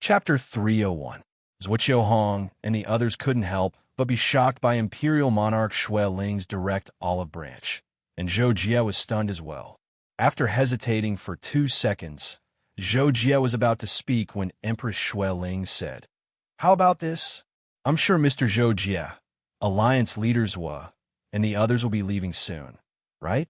Chapter 301. Zhuo Hong and the others couldn't help but be shocked by Imperial Monarch Shui Ling's direct olive branch, and Zhou Jie was stunned as well. After hesitating for 2 seconds, Zhou Jie was about to speak when Empress Shui Ling said, "How about this? I'm sure Mr. Zhou Jie, Alliance leaders and the others will be leaving soon, right?"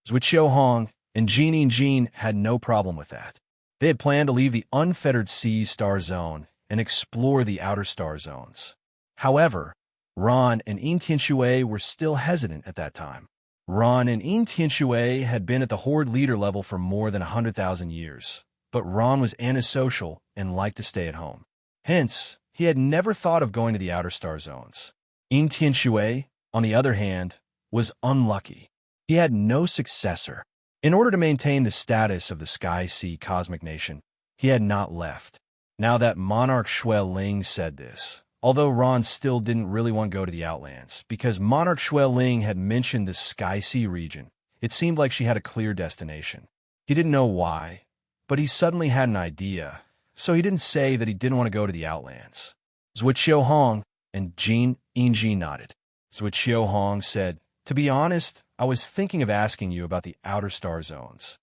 Zhuo Hong and Jin had no problem with that. They had planned to leave the unfettered Sea Star Zone and explore the outer star zones. However, Ran and Yin Tianshui were still hesitant at that time. Ran and Yin Tianshui had been at the Horde leader level for more than 100,000 years, but Ran was antisocial and liked to stay at home. Hence, he had never thought of going to the outer star zones. Yin Tianshui, on the other hand, was unlucky. He had no successor. In order to maintain the status of the Sky Sea Cosmic Nation, he had not left. Now that Monarch Shui Ling said this, although Ron still didn't really want to go to the Outlands, because Monarch Shui Ling had mentioned the Sky Sea region, it seemed like she had a clear destination. He didn't know why, but he suddenly had an idea, so he didn't say that he didn't want to go to the Outlands. Zhuo Hong and Jin Yingji nodded. Zhuo Hong said, "To be honest, I was thinking of asking you about the outer star zones."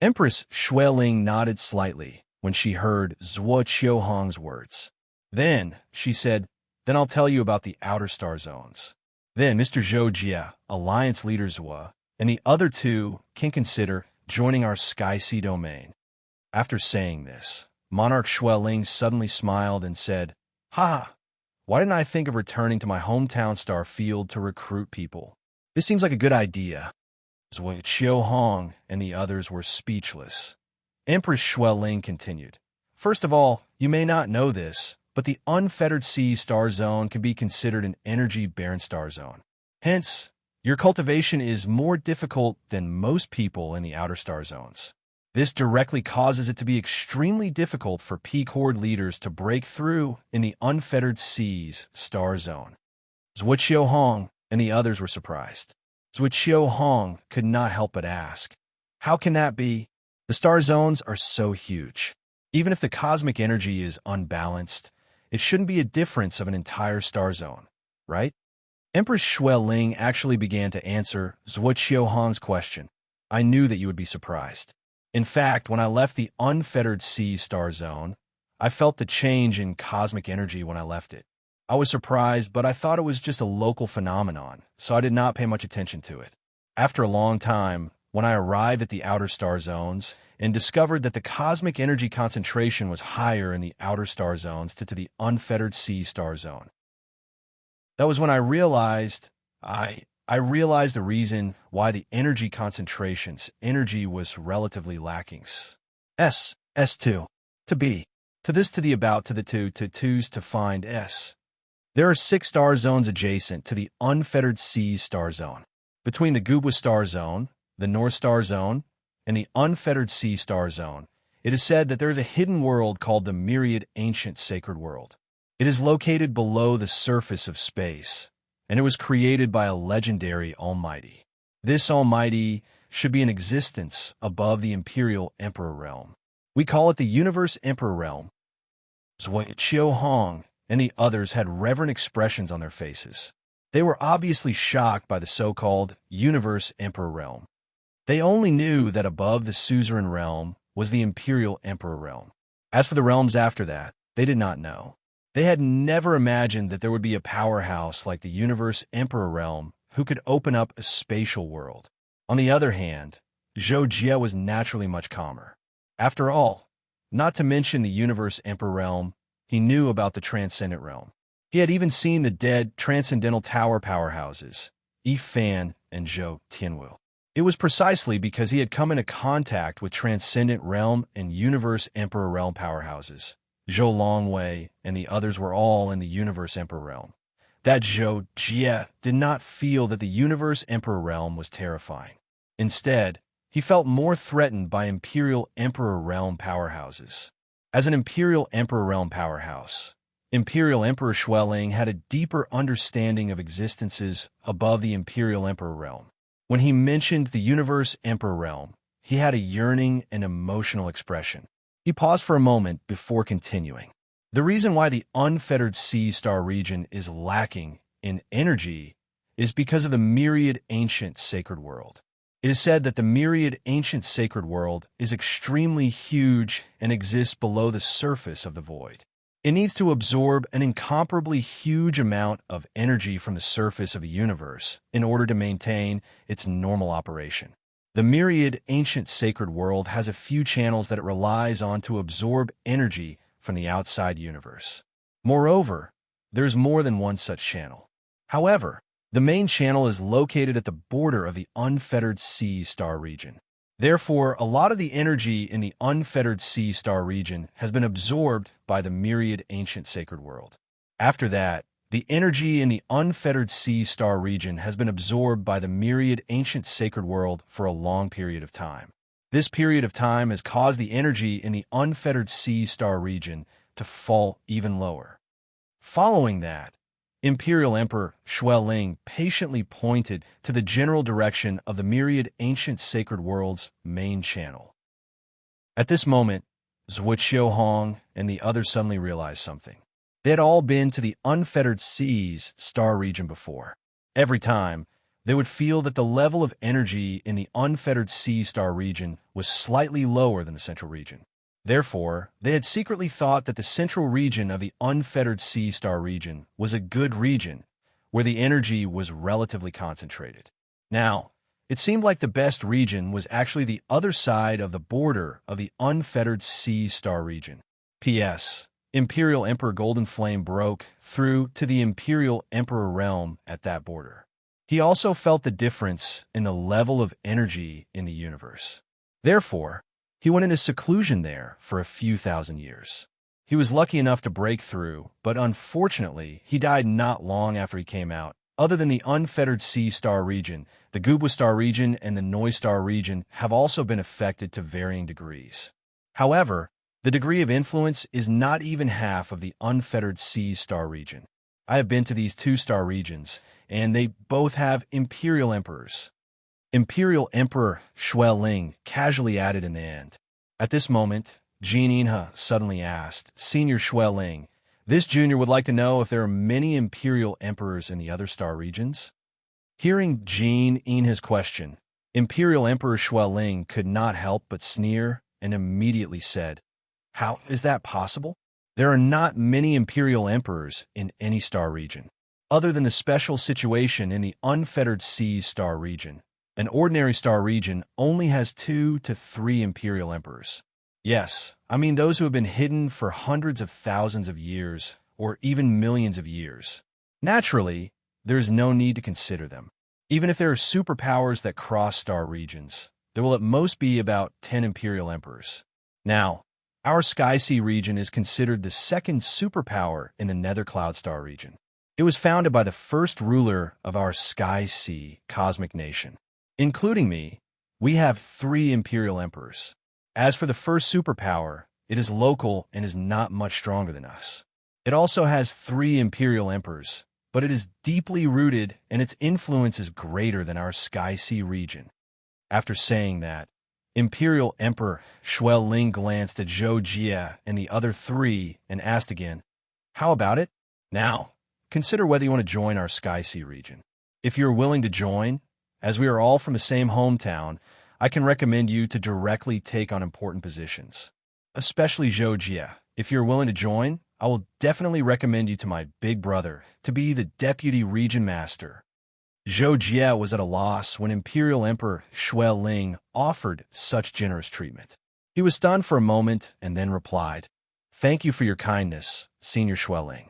Empress Shui Ling nodded slightly when she heard Zhuo Hong's words. Then, she said, "Then I'll tell you about the outer star zones. Then Mr. Zhou Jie, Alliance leader and the other two can consider joining our Sky Sea domain." After saying this, Monarch Shui Ling suddenly smiled and said, "Ha! Why didn't I think of returning to my hometown star field to recruit people? This seems like a good idea." Zhuo Hong and the others were speechless. Empress Shui Ling continued, "First of all, you may not know this, but the unfettered Sea Star Zone can be considered an energy-barren star zone. Hence, your cultivation is more difficult than most people in the outer star zones. This directly causes it to be extremely difficult for peak horde leaders to break through in the unfettered Seas Star Zone." Zhuo Hong and the others were surprised. Zhuo Hong could not help but ask, "How can that be? The star zones are so huge. Even if the cosmic energy is unbalanced, it shouldn't be a difference of an entire star zone, right?" Empress Shui Ling actually began to answer Zhuo Hong's question. "I knew that you would be surprised. In fact, when I left the unfettered Sea Star Zone, I felt the change in cosmic energy when I left it. I was surprised, but I thought it was just a local phenomenon, so I did not pay much attention to it. After a long time, when I arrived at the outer star zones and discovered that the cosmic energy concentration was higher in the outer star zones to the unfettered Sea Star Zone, that was when I realized I realized the reason why the energy concentrations energy was relatively lacking. S2 to B to this to the about to the 2 to 2's to find S. There are 6 star zones adjacent to the unfettered Sea Star Zone. Between the Gubwa Star Zone, the North Star Zone, and the unfettered Sea Star Zone, it is said that there is a hidden world called the Myriad Ancient Sacred World. It is located below the surface of space, and it was created by a legendary Almighty. This Almighty should be in existence above the Imperial Emperor Realm. We call it the Universe Emperor Realm." Zhuo Hong and the others had reverent expressions on their faces. They were obviously shocked by the so-called Universe Emperor Realm. They only knew that above the Suzerain Realm was the Imperial Emperor Realm. As for the realms after that, they did not know. They had never imagined that there would be a powerhouse like the Universe Emperor Realm who could open up a spatial world. On the other hand, Zhou Jie was naturally much calmer. After all, not to mention the Universe Emperor Realm, he knew about the Transcendent Realm. He had even seen the dead Transcendental Tower powerhouses, Yi Fan and Zhou Tianwu. It was precisely because he had come into contact with Transcendent Realm and Universe Emperor Realm powerhouses. Zhou Longwei and the others were all in the Universe Emperor Realm. That Zhou Jie did not feel that the Universe Emperor Realm was terrifying. Instead, he felt more threatened by Imperial Emperor Realm powerhouses. As an Imperial Emperor Realm powerhouse, Imperial Emperor Shui Ling had a deeper understanding of existences above the Imperial Emperor Realm. When he mentioned the Universe Emperor Realm, he had a yearning and emotional expression. He paused for a moment before continuing. The reason why the unfettered sea star region is lacking in energy is because of the myriad ancient sacred world. It is said that the myriad ancient sacred world is extremely huge and exists below the surface of the void. It needs to absorb an incomparably huge amount of energy from the surface of the universe in order to maintain its normal operation. The myriad ancient sacred world has a few channels that it relies on to absorb energy from the outside universe. Moreover, there's more than one such channel. However, the main channel is located at the border of the unfettered sea star region. Therefore, a lot of the energy in the unfettered sea star region has been absorbed by the myriad ancient sacred world. After that, the energy in the unfettered sea star region has been absorbed by the myriad ancient sacred world for a long period of time. This period of time has caused the energy in the unfettered sea star region to fall even lower. Following that, Imperial Emperor Xueling patiently pointed to the general direction of the myriad ancient sacred world's main channel. At this moment, Hong and the others suddenly realized something. They had all been to the unfettered seas star region before. Every time, they would feel that the level of energy in the unfettered sea star region was slightly lower than the central region. Therefore, they had secretly thought that the central region of the unfettered sea star region was a good region, where the energy was relatively concentrated. Now, it seemed like the best region was actually the other side of the border of the unfettered sea star region. P.S. Imperial Emperor Golden Flame broke through to the Imperial Emperor realm at that border. He also felt the difference in the level of energy in the universe. Therefore, he went into seclusion there for a few thousand years. He was lucky enough to break through, but unfortunately, he died not long after he came out. Other than the unfettered sea star region, the Gubwa star region and the Noi star region have also been affected to varying degrees. However, the degree of influence is not even half of the unfettered sea star region. I have been to these two star regions, and they both have imperial emperors. Imperial Emperor Xueling casually added in the end. At this moment, Jean Inha suddenly asked, Senior Xueling, this junior would like to know if there are many imperial emperors in the other star regions? Hearing Jean Inha's question, Imperial Emperor Xueling could not help but sneer and immediately said, How is that possible? There are not many imperial emperors in any star region, other than the special situation in the unfettered seas star region. An ordinary star region only has 2 to 3 imperial emperors. Yes, I mean those who have been hidden for hundreds of thousands of years, or even millions of years. Naturally, there is no need to consider them. Even if there are superpowers that cross star regions, there will at most be about 10 imperial emperors. Now, our Sky Sea region is considered the second superpower in the Nether Cloud Star region. It was founded by the first ruler of our Sky Sea cosmic nation. Including me, we have 3 imperial emperors. As for the first superpower, it is local and is not much stronger than us. It also has 3 imperial emperors, but it is deeply rooted and its influence is greater than our Sky Sea region. After saying that, Imperial Emperor Xueling glanced at Zhou Jie and the other 3 and asked again, How about it? Now, consider whether you want to join our Sky Sea region. If you are willing to join, as we are all from the same hometown, I can recommend you to directly take on important positions. Especially Zhou Jie. If you're willing to join, I will definitely recommend you to my big brother to be the Deputy Region Master. Zhou Jie was at a loss when Imperial Emperor Xueling offered such generous treatment. He was stunned for a moment and then replied, Thank you for your kindness, Senior Xueling.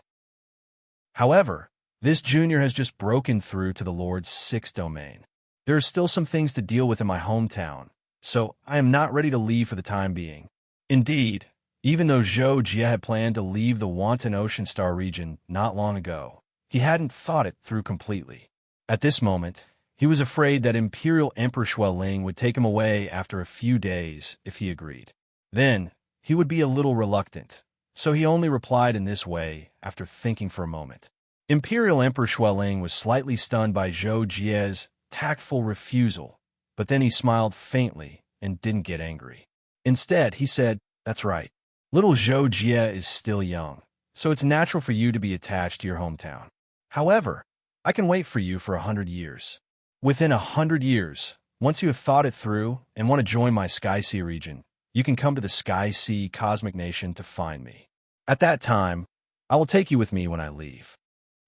However, this junior has just broken through to the Lord's 6th domain. There are still some things to deal with in my hometown, so I am not ready to leave for the time being. Indeed, even though Zhou Jie had planned to leave the Wanton Ocean Star region not long ago, he hadn't thought it through completely. At this moment, he was afraid that Imperial Emperor Xueling would take him away after a few days if he agreed. Then, he would be a little reluctant, so he only replied in this way after thinking for a moment. Imperial Emperor Xueling was slightly stunned by Zhou Jie's tactful refusal, but then he smiled faintly and didn't get angry. Instead, he said, That's right. Little Zhou Jie is still young, so it's natural for you to be attached to your hometown. However, I can wait for you for 100 years. Within 100 years, once you have thought it through and want to join my Sky Sea region, you can come to the Sky Sea Cosmic Nation to find me. At that time, I will take you with me when I leave.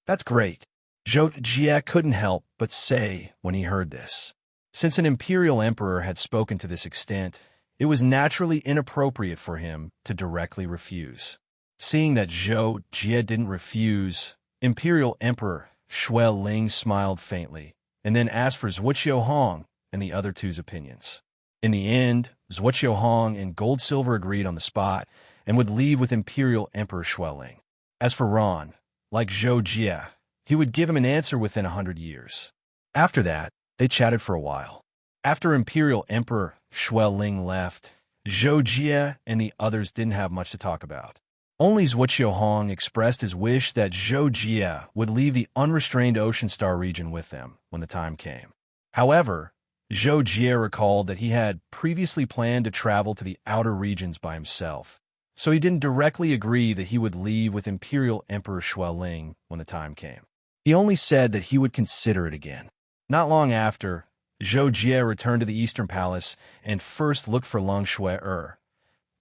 That's great, Zhou Jie couldn't help but say when he heard this. Since an imperial emperor had spoken to this extent, it was naturally inappropriate for him to directly refuse. Seeing that Zhou Jie didn't refuse, Imperial Emperor Shui Ling smiled faintly and then asked for Zhuo Hong and the other two's opinions. In the end, Zhuo Hong and Gold Silver agreed on the spot and would leave with Imperial Emperor Shui Ling. As for Ron, like Zhou Jie, he would give him an answer within 100 years. After that, they chatted for a while. After Imperial Emperor Shui Ling left, Zhou Jie and the others didn't have much to talk about. Only Zhuo Hong expressed his wish that Zhou Jie would leave the unrestrained Ocean Star region with them when the time came. However, Zhou Jie recalled that he had previously planned to travel to the outer regions by himself, so he didn't directly agree that he would leave with Imperial Emperor Shui Ling when the time came. He only said that he would consider it again. Not long after, Zhou Jie returned to the Eastern Palace and first looked for Leng Shui.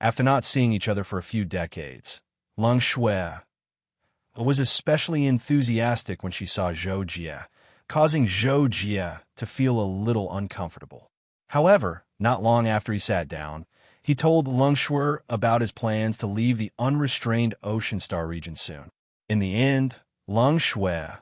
After not seeing each other for a few decades, Leng Shui was especially enthusiastic when she saw Zhou Jie, causing Zhou Jie to feel a little uncomfortable. However, not long after he sat down, he told Leng Shui about his plans to leave the unrestrained Ocean Star region soon. In the end, Leng Shui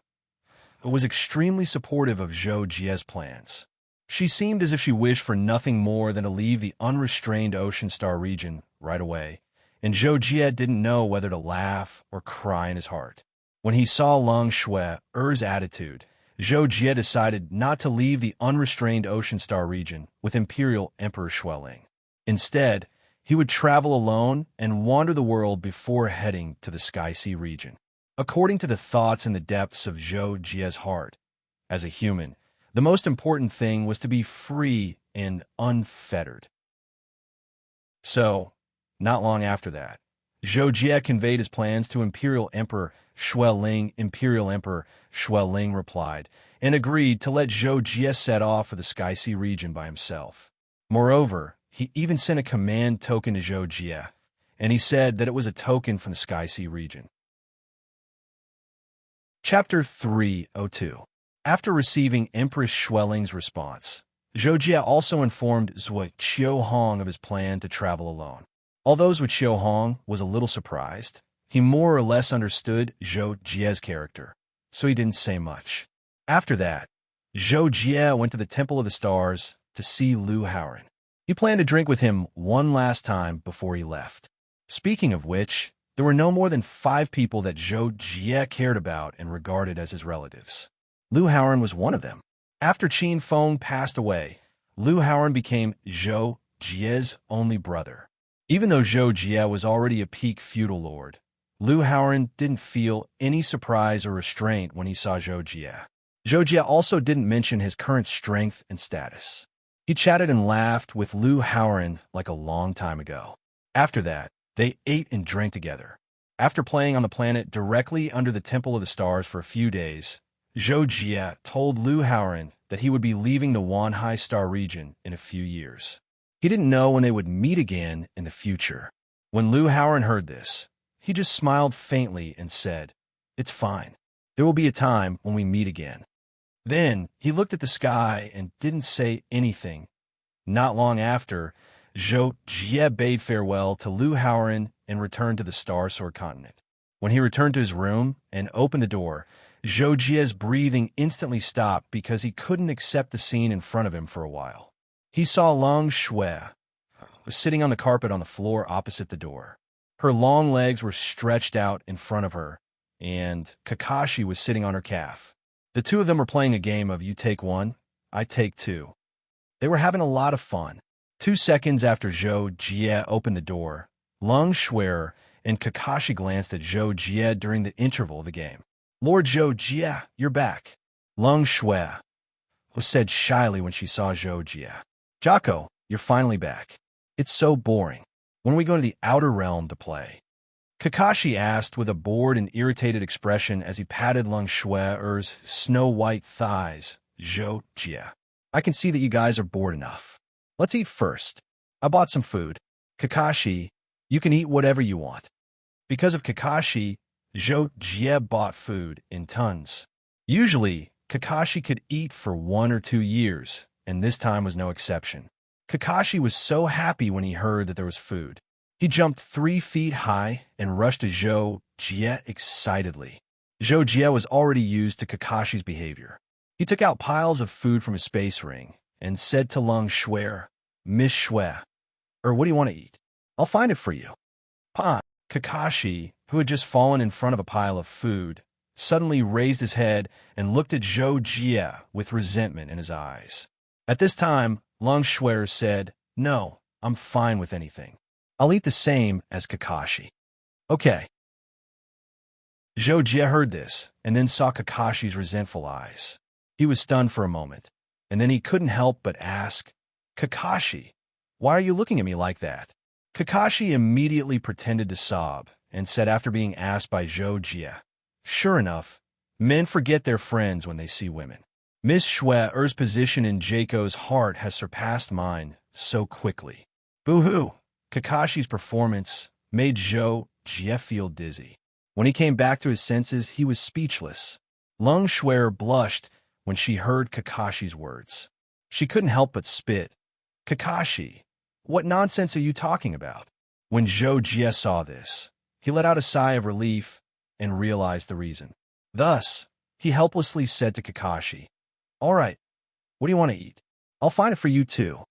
was extremely supportive of Zhou Jie's plans. She seemed as if she wished for nothing more than to leave the unrestrained Ocean Star region right away, and Zhou Jie didn't know whether to laugh or cry in his heart. When he saw Leng Shui's attitude, Zhou Jie decided not to leave the unrestrained Ocean Star region with Imperial Emperor Shui Ling. Instead, he would travel alone and wander the world before heading to the Sky Sea region. According to the thoughts in the depths of Zhou Jie's heart, as a human, the most important thing was to be free and unfettered. So, not long after that, Zhou Jie conveyed his plans to Imperial Emperor Shui Ling. Imperial Emperor Shui Ling replied and agreed to let Zhou Jie set off for the Sky Sea region by himself. Moreover, he even sent a command token to Zhou Jie, and he said that it was a token from the Sky Sea region. Chapter 302. After receiving Empress Shui Ling's response, Zhou Jie also informed Zhuo Hong of his plan to travel alone. Although Zhuo Hong was a little surprised, he more or less understood Zhou Jie's character, so he didn't say much. After that, Zhou Jie went to the Temple of the Stars to see Lu Haoran. He planned to drink with him one last time before he left. Speaking of which, there were no more than 5 people that Zhou Jie cared about and regarded as his relatives. Lu Haoran was one of them. After Qin Feng passed away, Lu Haoran became Zhou Jie's only brother. Even though Zhou Jie was already a peak feudal lord, Lu Haoran didn't feel any surprise or restraint when he saw Zhou Jie. Zhou Jie also didn't mention his current strength and status. He chatted and laughed with Lu Haoran like a long time ago. After that, they ate and drank together. After playing on the planet directly under the Temple of the Stars for a few days, Zhou Jie told Lu Haoran that he would be leaving the Wanhai Star region in a few years. He didn't know when they would meet again in the future. When Lu Haoran heard this, he just smiled faintly and said, "It's fine. There will be a time when we meet again." Then he looked at the sky and didn't say anything. Not long after, Zhou Jie bade farewell to Lu Haoran and returned to the Star Sword continent. When he returned to his room and opened the door, Zhou Jie's breathing instantly stopped because he couldn't accept the scene in front of him for a while. He saw Leng Shui sitting on the carpet on the floor opposite the door. Her long legs were stretched out in front of her, and Kakashi was sitting on her calf. The two of them were playing a game of you take one, I take two. They were having a lot of fun. 2 seconds after Zhou Jie opened the door, Leng Shui and Kakashi glanced at Zhou Jie during the interval of the game. "Lord Zhou Jie, you're back," Leng Shui said shyly when she saw Zhou Jie. "Jocko, you're finally back. It's so boring. When are we going to the outer realm to play?" Kakashi asked with a bored and irritated expression as he patted Lung Shue's snow-white thighs. Zhou Jie, I can see that you guys are bored enough. Let's eat first. I bought some food. Kakashi, you can eat whatever you want. Because of Kakashi, Zhou Jie bought food in tons. Usually, Kakashi could eat for 1 or 2 years, and this time was no exception. Kakashi was so happy when he heard that there was food. He jumped 3 feet high and rushed to Zhou Jie excitedly. Zhou Jie was already used to Kakashi's behavior. He took out piles of food from his space ring and said to Lung Shui, Miss Shui, what do you want to eat? I'll find it for you. Pa. Kakashi, who had just fallen in front of a pile of food, suddenly raised his head and looked at Zhou Jie with resentment in his eyes. At this time, Lung Shui said, No, I'm fine with anything. I'll eat the same as Kakashi. Okay. Zhou Jie heard this and then saw Kakashi's resentful eyes. He was stunned for a moment, and then he couldn't help but ask, Kakashi, why are you looking at me like that? Kakashi immediately pretended to sob and said after being asked by Zhou Jie, Sure enough, men forget their friends when they see women. Miss Shui's position in Jaco's heart has surpassed mine so quickly. Boo-hoo! Kakashi's performance made Zhou Jie feel dizzy. When he came back to his senses, he was speechless. Lung Shui blushed when she heard Kakashi's words. She couldn't help but spit. Kakashi, what nonsense are you talking about? When Zhou Jie saw this, he let out a sigh of relief and realized the reason. Thus, he helplessly said to Kakashi, All right, what do you want to eat? I'll find it for you too.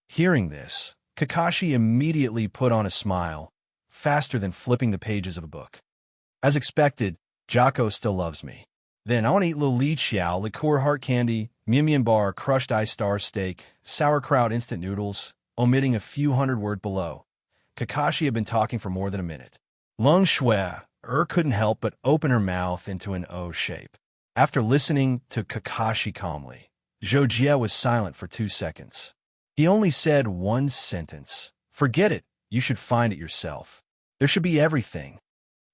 Hearing this, Kakashi immediately put on a smile, faster than flipping the pages of a book. As expected, Jaco still loves me. Then I want to eat Li Xiao, liqueur heart candy, Mian Mian bar, crushed ice star steak, sauerkraut instant noodles, omitting a few hundred words below. Kakashi had been talking for more than a minute. Lung Shui couldn't help but open her mouth into an O shape. After listening to Kakashi calmly, Zhou Jie was silent for 2 seconds. He only said one sentence. Forget it, you should find it yourself. There should be everything.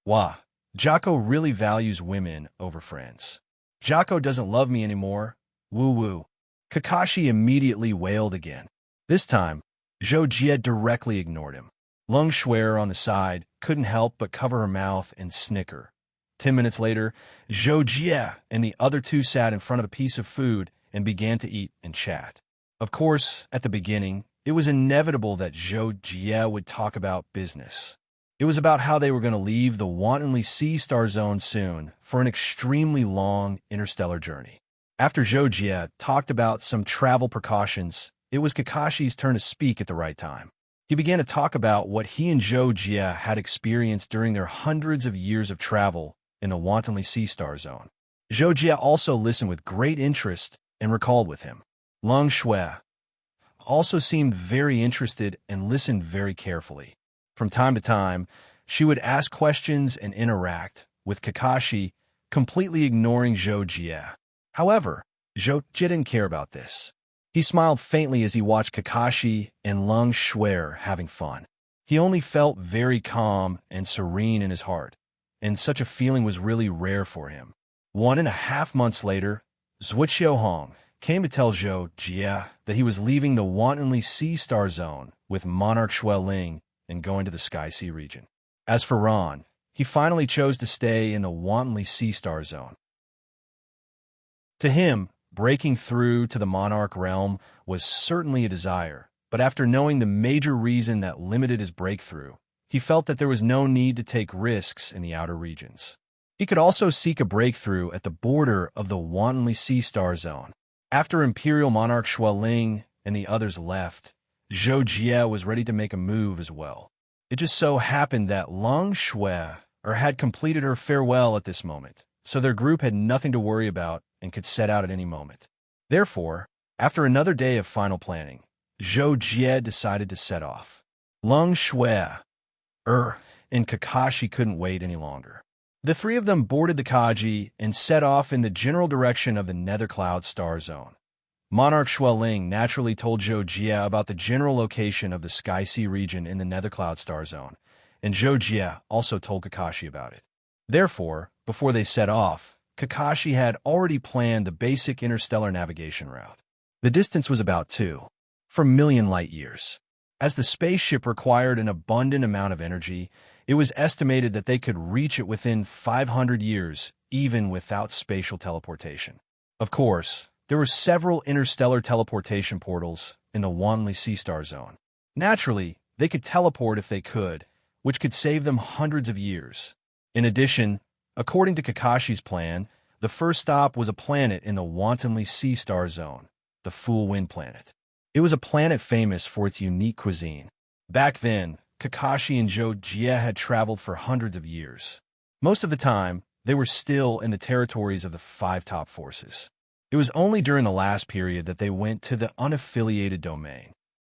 Wah, Jaco really values women over friends. Jaco doesn't love me anymore. Woo-woo. Kakashi immediately wailed again. This time, Zhou Jie directly ignored him. Lung Shui on the side couldn't help but cover her mouth and snicker. 10 minutes later, Zhou Jie and the other two sat in front of a piece of food and began to eat and chat. Of course, at the beginning, it was inevitable that Zhou Jie would talk about business. It was about how they were going to leave the wantonly sea star zone soon for an extremely long interstellar journey. After Zhou Jie talked about some travel precautions, it was Kakashi's turn to speak at the right time. He began to talk about what he and Zhou Jie had experienced during their hundreds of years of travel in the wantonly sea star zone. Zhou Jie also listened with great interest and recalled with him. Lung Shui also seemed very interested and listened very carefully. From time to time, she would ask questions and interact with Kakashi, completely ignoring Zhou Jie. However, Zhou Jie didn't care about this. He smiled faintly as he watched Kakashi and Lung Shui having fun. He only felt very calm and serene in his heart, and such a feeling was really rare for him. 1.5 months later, Zhuqiu Hong came to tell Zhou Jie that he was leaving the wantonly sea star zone with Monarch Ling and going to the Sky Sea region. As for Ron, he finally chose to stay in the wantonly sea star zone. To him, breaking through to the Monarch realm was certainly a desire, but after knowing the major reason that limited his breakthrough, he felt that there was no need to take risks in the outer regions. He could also seek a breakthrough at the border of the wantonly sea star zone. After Imperial Monarch Ling and the others left, Zhou Jie was ready to make a move as well. It just so happened that Lung Shui had completed her farewell at this moment, so their group had nothing to worry about and could set out at any moment. Therefore, after another day of final planning, Zhou Jie decided to set off. Lung Shui and Kakashi couldn't wait any longer. The three of them boarded the Kaji and set off in the general direction of the Nether Cloud Star Zone. Monarch Ling naturally told Zhou Jie about the general location of the Sky Sea region in the Nether Cloud Star Zone, and Zhou Jie also told Kakashi about it. Therefore, before they set off, Kakashi had already planned the basic interstellar navigation route. The distance was about 2.4 million light-years. As the spaceship required an abundant amount of energy, it was estimated that they could reach it within 500 years, even without spatial teleportation. Of course, there were several interstellar teleportation portals in the Wanli Sea Star Zone. Naturally, they could teleport if they could, which could save them hundreds of years. In addition, according to Kakashi's plan, the first stop was a planet in the Wantonly Sea Star Zone, the Full Wind Planet. It was a planet famous for its unique cuisine. Back then, Kakashi and Zhou Jie had traveled for hundreds of years. Most of the time, they were still in the territories of the five top forces. It was only during the last period that they went to the unaffiliated domain.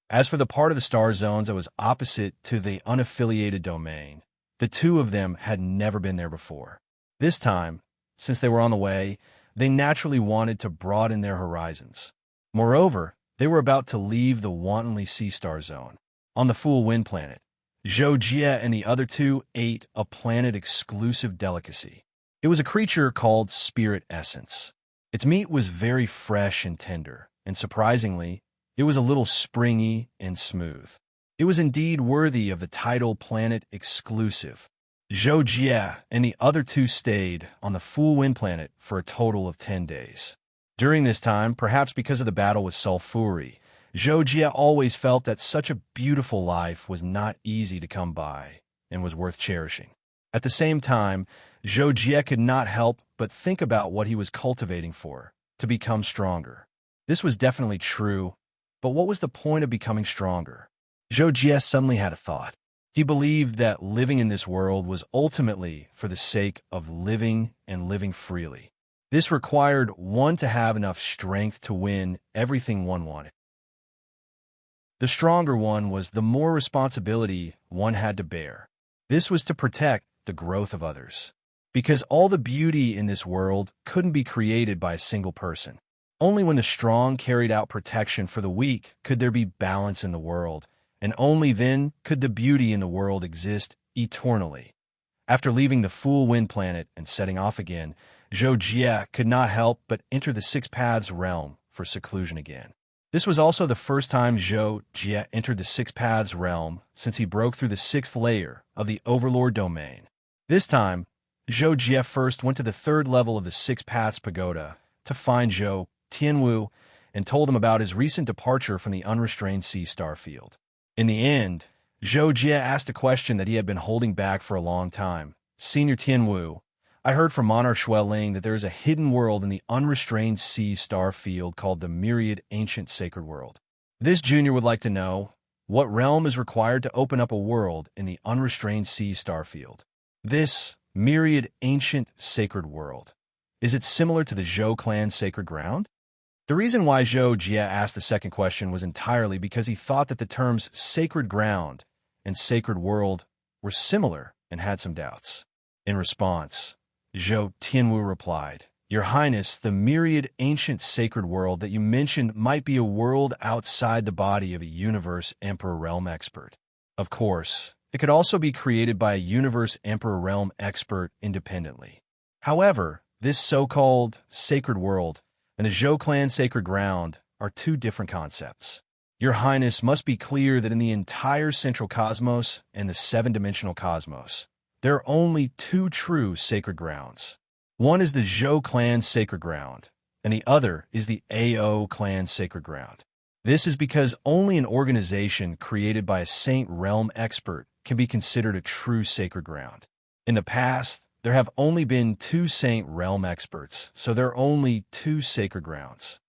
As for the part of the star zones that was opposite to the unaffiliated domain, the two of them had never been there before. This time, since they were on the way, they naturally wanted to broaden their horizons. Moreover, they were about to leave the Wantonly Sea Star Zone. On the Full Wind Planet, Zhou Jie and the other two ate a planet-exclusive delicacy. It was a creature called Spirit Essence. Its meat was very fresh and tender, and surprisingly, it was a little springy and smooth. It was indeed worthy of the title Planet Exclusive. Zhou Jie and the other two stayed on the Full Wind Planet for a total of 10 days. During this time, perhaps because of the battle with Sulfuri, Zhou Jie always felt that such a beautiful life was not easy to come by and was worth cherishing. At the same time, Zhou Jie could not help but think about what he was cultivating for, to become stronger. This was definitely true, but what was the point of becoming stronger? Zhou Jie suddenly had a thought. He believed that living in this world was ultimately for the sake of living and living freely. This required one to have enough strength to win everything one wanted. The stronger one was the more responsibility one had to bear. This was to protect the growth of others. Because all the beauty in this world couldn't be created by a single person. Only when the strong carried out protection for the weak could there be balance in the world, and only then could the beauty in the world exist eternally. After leaving the Full Wind Planet and setting off again, Zhou Jie could not help but enter the Six Paths realm for seclusion again. This was also the first time Zhou Jie entered the Six Paths realm since he broke through the sixth layer of the Overlord domain. This time, Zhou Jie first went to the third level of the Six Paths Pagoda to find Zhou Tianwu and told him about his recent departure from the unrestrained sea star field. In the end, Zhou Jie asked a question that he had been holding back for a long time. Senior Tianwu, I heard from Monarch Xueling that there is a hidden world in the unrestrained sea star field called the Myriad Ancient Sacred World. This junior would like to know, what realm is required to open up a world in the unrestrained sea star field? This Myriad Ancient Sacred World. Is it similar to the Zhou clan's sacred ground? The reason why Zhou Jie asked the second question was entirely because he thought that the terms sacred ground and sacred world were similar and had some doubts. In response, Zhou Tianwu replied, Your Highness, the myriad ancient sacred world that you mentioned might be a world outside the body of a universe Emperor Realm expert. Of course, it could also be created by a universe Emperor Realm expert independently. However, this so-called sacred world and the Zhou clan sacred ground are two different concepts. Your Highness must be clear that in the entire central cosmos and the seven-dimensional cosmos, there are only two true sacred grounds. One is the Zhou clan sacred ground, and the other is the AO clan sacred ground. This is because only an organization created by a Saint Realm expert can be considered a true sacred ground. In the past, there have only been two Saint Realm experts, so there are only two sacred grounds.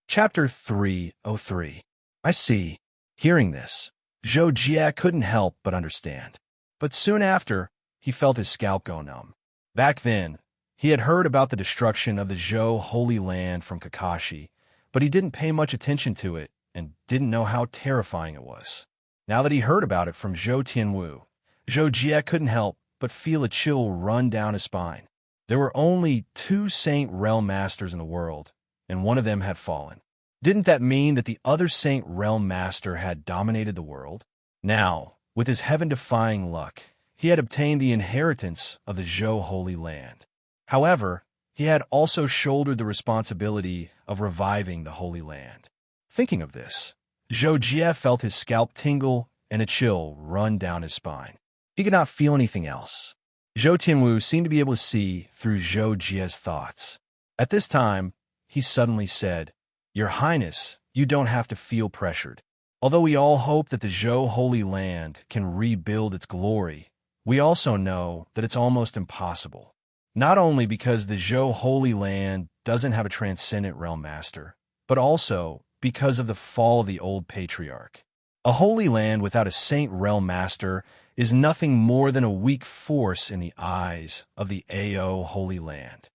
Chapter 303. I see. Hearing this, Zhou Jie couldn't help but understand. But soon after, he felt his scalp go numb. Back then, he had heard about the destruction of the Zhou Holy Land from Kakashi, but he didn't pay much attention to it and didn't know how terrifying it was. Now that he heard about it from Zhou Tianwu, Zhou Jie couldn't help but feel a chill run down his spine. There were only two Saint Realm Masters in the world, and one of them had fallen. Didn't that mean that the other Saint Realm Master had dominated the world? Now, with his heaven-defying luck, he had obtained the inheritance of the Zhou Holy Land. However, he had also shouldered the responsibility of reviving the Holy Land. Thinking of this, Zhou Jie felt his scalp tingle and a chill run down his spine. He could not feel anything else. Zhou Tianwu seemed to be able to see through Zhou Jie's thoughts. At this time, he suddenly said, "Your Highness, you don't have to feel pressured. Although we all hope that the Zhou Holy Land can rebuild its glory, we also know that it's almost impossible. Not only because the Zhou Holy Land doesn't have a transcendent realm master, but also because of the fall of the old patriarch. A Holy Land without a Saint Realm Master is nothing more than a weak force in the eyes of the AO Holy Land."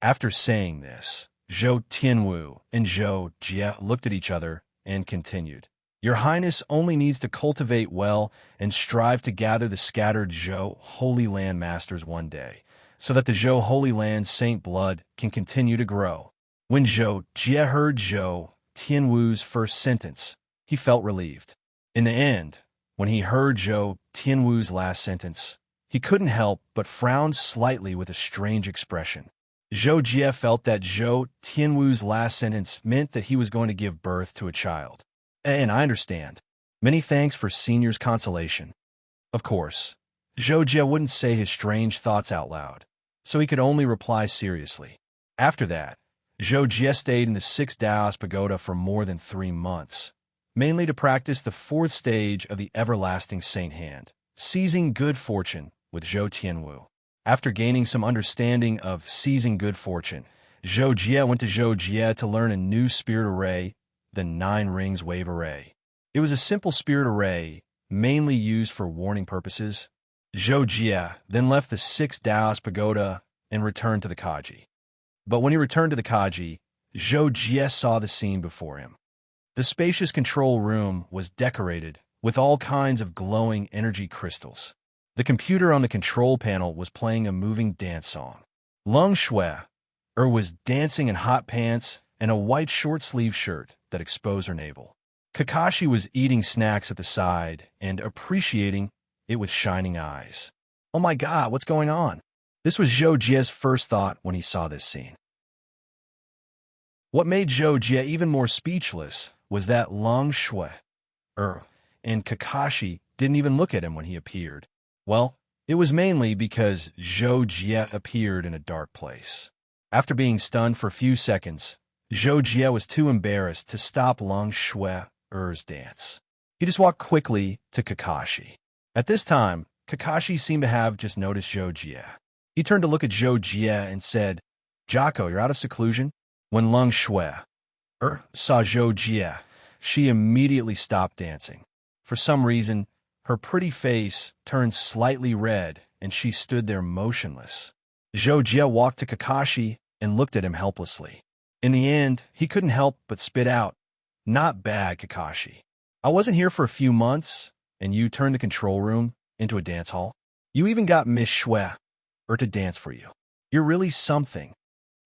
After saying this, Zhou Tianwu and Zhou Jie looked at each other and continued, "Your Highness only needs to cultivate well and strive to gather the scattered Zhou Holy Land Masters one day, so that the Zhou Holy Land Saint blood can continue to grow." When Zhou Jie heard Zhou Tianwu's first sentence, he felt relieved. In the end, when he heard Zhou Tianwu's last sentence, he couldn't help but frown slightly with a strange expression. Zhou Jie felt that Zhou Tianwu's last sentence meant that he was going to give birth to a child. And I understand. Many thanks for Senior's consolation. Of course, Zhou Jie wouldn't say his strange thoughts out loud, so he could only reply seriously. After that, Zhou Jie stayed in the 6th Daos Pagoda for more than 3 months, mainly to practice the 4th stage of the Everlasting Saint Hand, seizing good fortune with Zhou Tianwu. After gaining some understanding of seizing good fortune, Zhou Jie went to Zhou Jie to learn a new spirit array, the 9 Rings Wave Array. It was a simple spirit array, mainly used for warning purposes. Zhou Jie then left the 6th Daos Pagoda and returned to the Kaji. But when he returned to the Kaji, Zhou Jie saw the scene before him. The spacious control room was decorated with all kinds of glowing energy crystals. The computer on the control panel was playing a moving dance song. Lung Shui was dancing in hot pants and a white short-sleeve shirt that exposed her navel. Kakashi was eating snacks at the side and appreciating it with shining eyes. "Oh my god, what's going on?" This was Zhou Jie's first thought when he saw this scene. What made Zhou Jie even more speechless was that Lung Shui and Kakashi didn't even look at him when he appeared. Well, it was mainly because Zhou Jie appeared in a dark place. After being stunned for a few seconds, Zhou Jie was too embarrassed to stop Lung Shui's dance. He just walked quickly to Kakashi. At this time, Kakashi seemed to have just noticed Zhou Jie. He turned to look at Zhou Jie and said, "Jocko, you're out of seclusion?" When Lung Shui saw Zhou Jie, she immediately stopped dancing. For some reason, her pretty face turned slightly red and she stood there motionless. Zhou Jie walked to Kakashi and looked at him helplessly. In the end, he couldn't help but spit out, "Not bad, Kakashi. I wasn't here for a few months, and you turned the control room into a dance hall. You even got Miss Shui to dance for you. You're really something."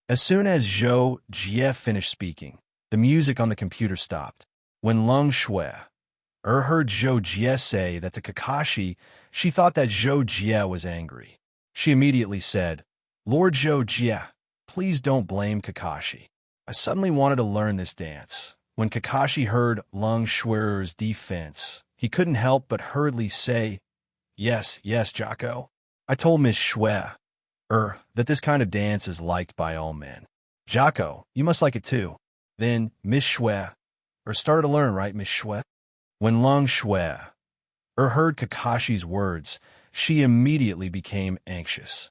As soon as Zhou Jie finished speaking, the music on the computer stopped. When Lung Shui heard Zhou Jie say that to Kakashi, she thought that Zhou Jie was angry. She immediately said, "Lord Zhou Jie, please don't blame Kakashi. I suddenly wanted to learn this dance." When Kakashi heard Lung Shui's defense, he couldn't help but hurriedly say, Yes, Jocko. I told Miss Shui that this kind of dance is liked by all men. Jocko, you must like it too." Then Miss Shui started to learn, right, Miss Shui? When Lung Shui heard Kakashi's words, she immediately became anxious.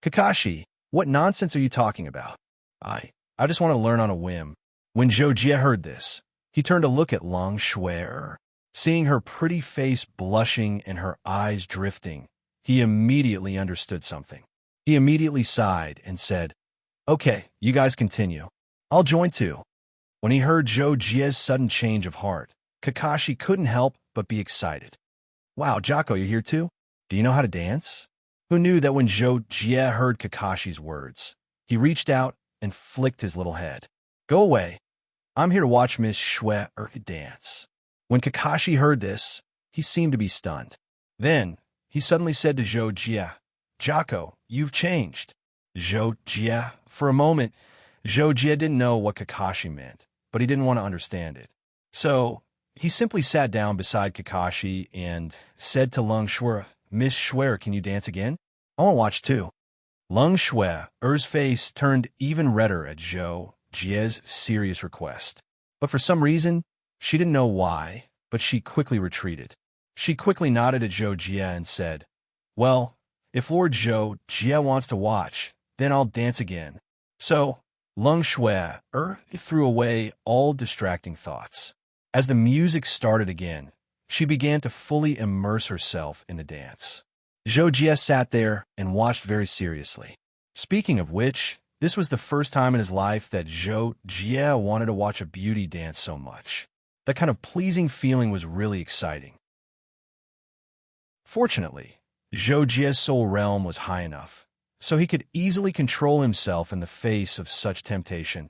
"Kakashi, what nonsense are you talking about? I just want to learn on a whim." When Zhou Jie heard this, he turned to look at Lung Shui. Seeing her pretty face blushing and her eyes drifting, he immediately understood something. He immediately sighed and said, "Okay, you guys continue. I'll join too." When he heard Zhou Jie's sudden change of heart, Kakashi couldn't help but be excited. "Wow, Jocko, you're here too? Do you know how to dance?" Who knew that when Zhou Jie heard Kakashi's words, he reached out and flicked his little head. "Go away. I'm here to watch Miss Shui dance." When Kakashi heard this, he he seemed to be stunned. Then, he suddenly said to Zhou Jie, "Jocko, you've changed." Zhou Jie. For a moment, Zhou Jie didn't know what Kakashi meant, but he didn't want to understand it. So, he simply sat down beside Kakashi and said to Leng Shui, "Miss Shui, can you dance again? I want to watch too." Leng Shui's face turned even redder at Zhou Jie's serious request. But for some reason, she didn't know why, but she quickly retreated. She quickly nodded at Zhou Jie and said, "Well, if Lord Zhou Jie wants to watch, then I'll dance again." So, Leng Shui threw away all distracting thoughts. As the music started again, she began to fully immerse herself in the dance. Zhou Jie sat there and watched very seriously. Speaking of which, this was the first time in his life that Zhou Jie wanted to watch a beauty dance so much. That kind of pleasing feeling was really exciting. Fortunately, Zhou Jie's soul realm was high enough, so he could easily control himself in the face of such temptation.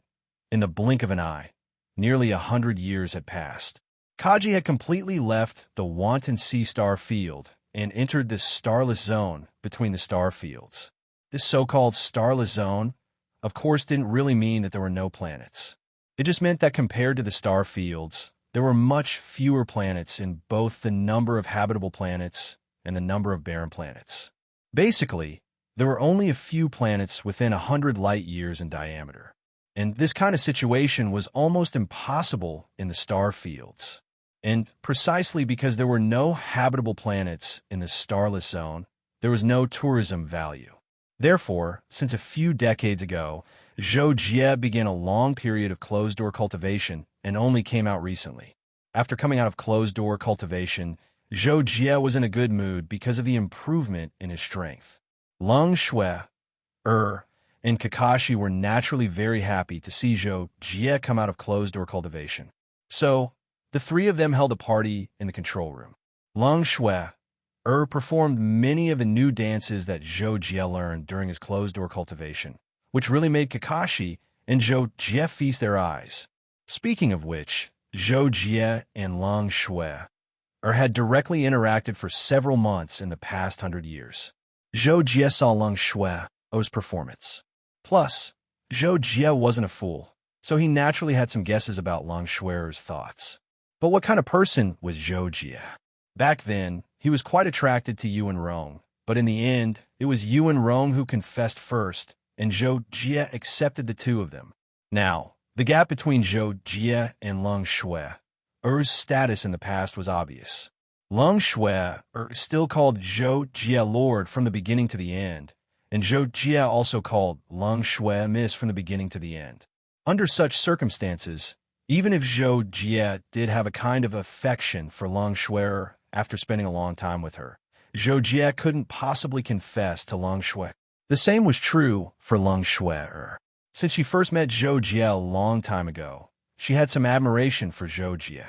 In the blink of an eye, nearly 100 years had passed. Kaji had completely left the wanton sea star field and entered this starless zone between the star fields. This so-called starless zone, of course, didn't really mean that there were no planets. It just meant that compared to the star fields, there were much fewer planets in both the number of habitable planets and the number of barren planets. Basically, there were only a few planets within 100 light years in diameter. And this kind of situation was almost impossible in the star fields. And precisely because there were no habitable planets in the starless zone, there was no tourism value. Therefore, since a few decades ago, Zhou Jie began a long period of closed-door cultivation and only came out recently. After coming out of closed-door cultivation, Zhou Jie was in a good mood because of the improvement in his strength. Leng Shui, and Kakashi were naturally very happy to see Zhou Jie come out of closed-door cultivation. So, the three of them held a party in the control room. Leng Shui performed many of the new dances that Zhou Jie learned during his closed-door cultivation, which really made Kakashi and Zhou Jie feast their eyes. Speaking of which, Zhou Jie and Leng Shui had directly interacted for several months in the past 100 years. Zhou Jie saw Leng Shui's performance. Plus, Zhou Jie wasn't a fool, so he naturally had some guesses about Leng Shui's thoughts. But what kind of person was Zhou Jie? Back then, he was quite attracted to Yuan Rong, but in the end, it was Yuan Rong who confessed first, and Zhou Jie accepted the two of them. Now, the gap between Zhou Jie and Leng Shui's status in the past was obvious. Leng Shui still called Zhou Jie Lord from the beginning to the end, and Zhou Jie also called Leng Shui Miss from the beginning to the end. Under such circumstances, even if Zhou Jie did have a kind of affection for Leng Shui after spending a long time with her, Zhou Jie couldn't possibly confess to Leng Shui. The same was true for Leng Shui. Since she first met Zhou Jie a long time ago, she had some admiration for Zhou Jie.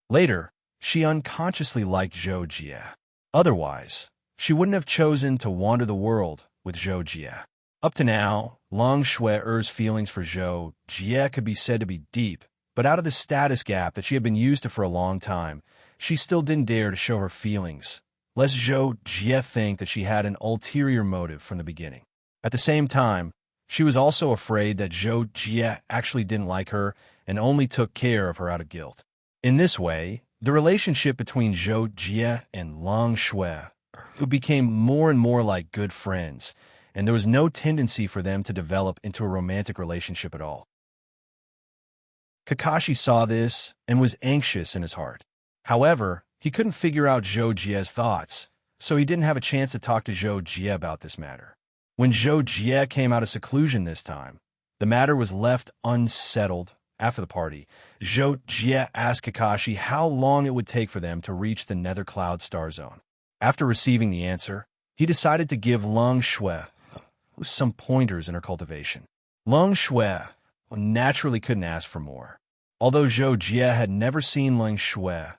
Later, she unconsciously liked Zhou Jie. Otherwise, she wouldn't have chosen to wander the world with Zhou Jie. Up to now, Leng Shui's feelings for Zhou Jie could be said to be deep, but out of the status gap that she had been used to for a long time, she still didn't dare to show her feelings, lest Zhou Jie think that she had an ulterior motive from the beginning. At the same time, she was also afraid that Zhou Jie actually didn't like her and only took care of her out of guilt. In this way, the relationship between Zhou Jie and Leng Shui became more and more like good friends, and there was no tendency for them to develop into a romantic relationship at all. Kakashi saw this and was anxious in his heart. However, he couldn't figure out Zhou Jie's thoughts, so he didn't have a chance to talk to Zhou Jie about this matter. When Zhou Jie came out of seclusion this time, the matter was left unsettled. After the party, Zhou Jie asked Kakashi how long it would take for them to reach the Nether Cloud Star Zone. After receiving the answer, he decided to give Leng Shui some pointers in her cultivation. Leng Shui naturally couldn't ask for more. Although Zhou Jie had never seen Leng Shui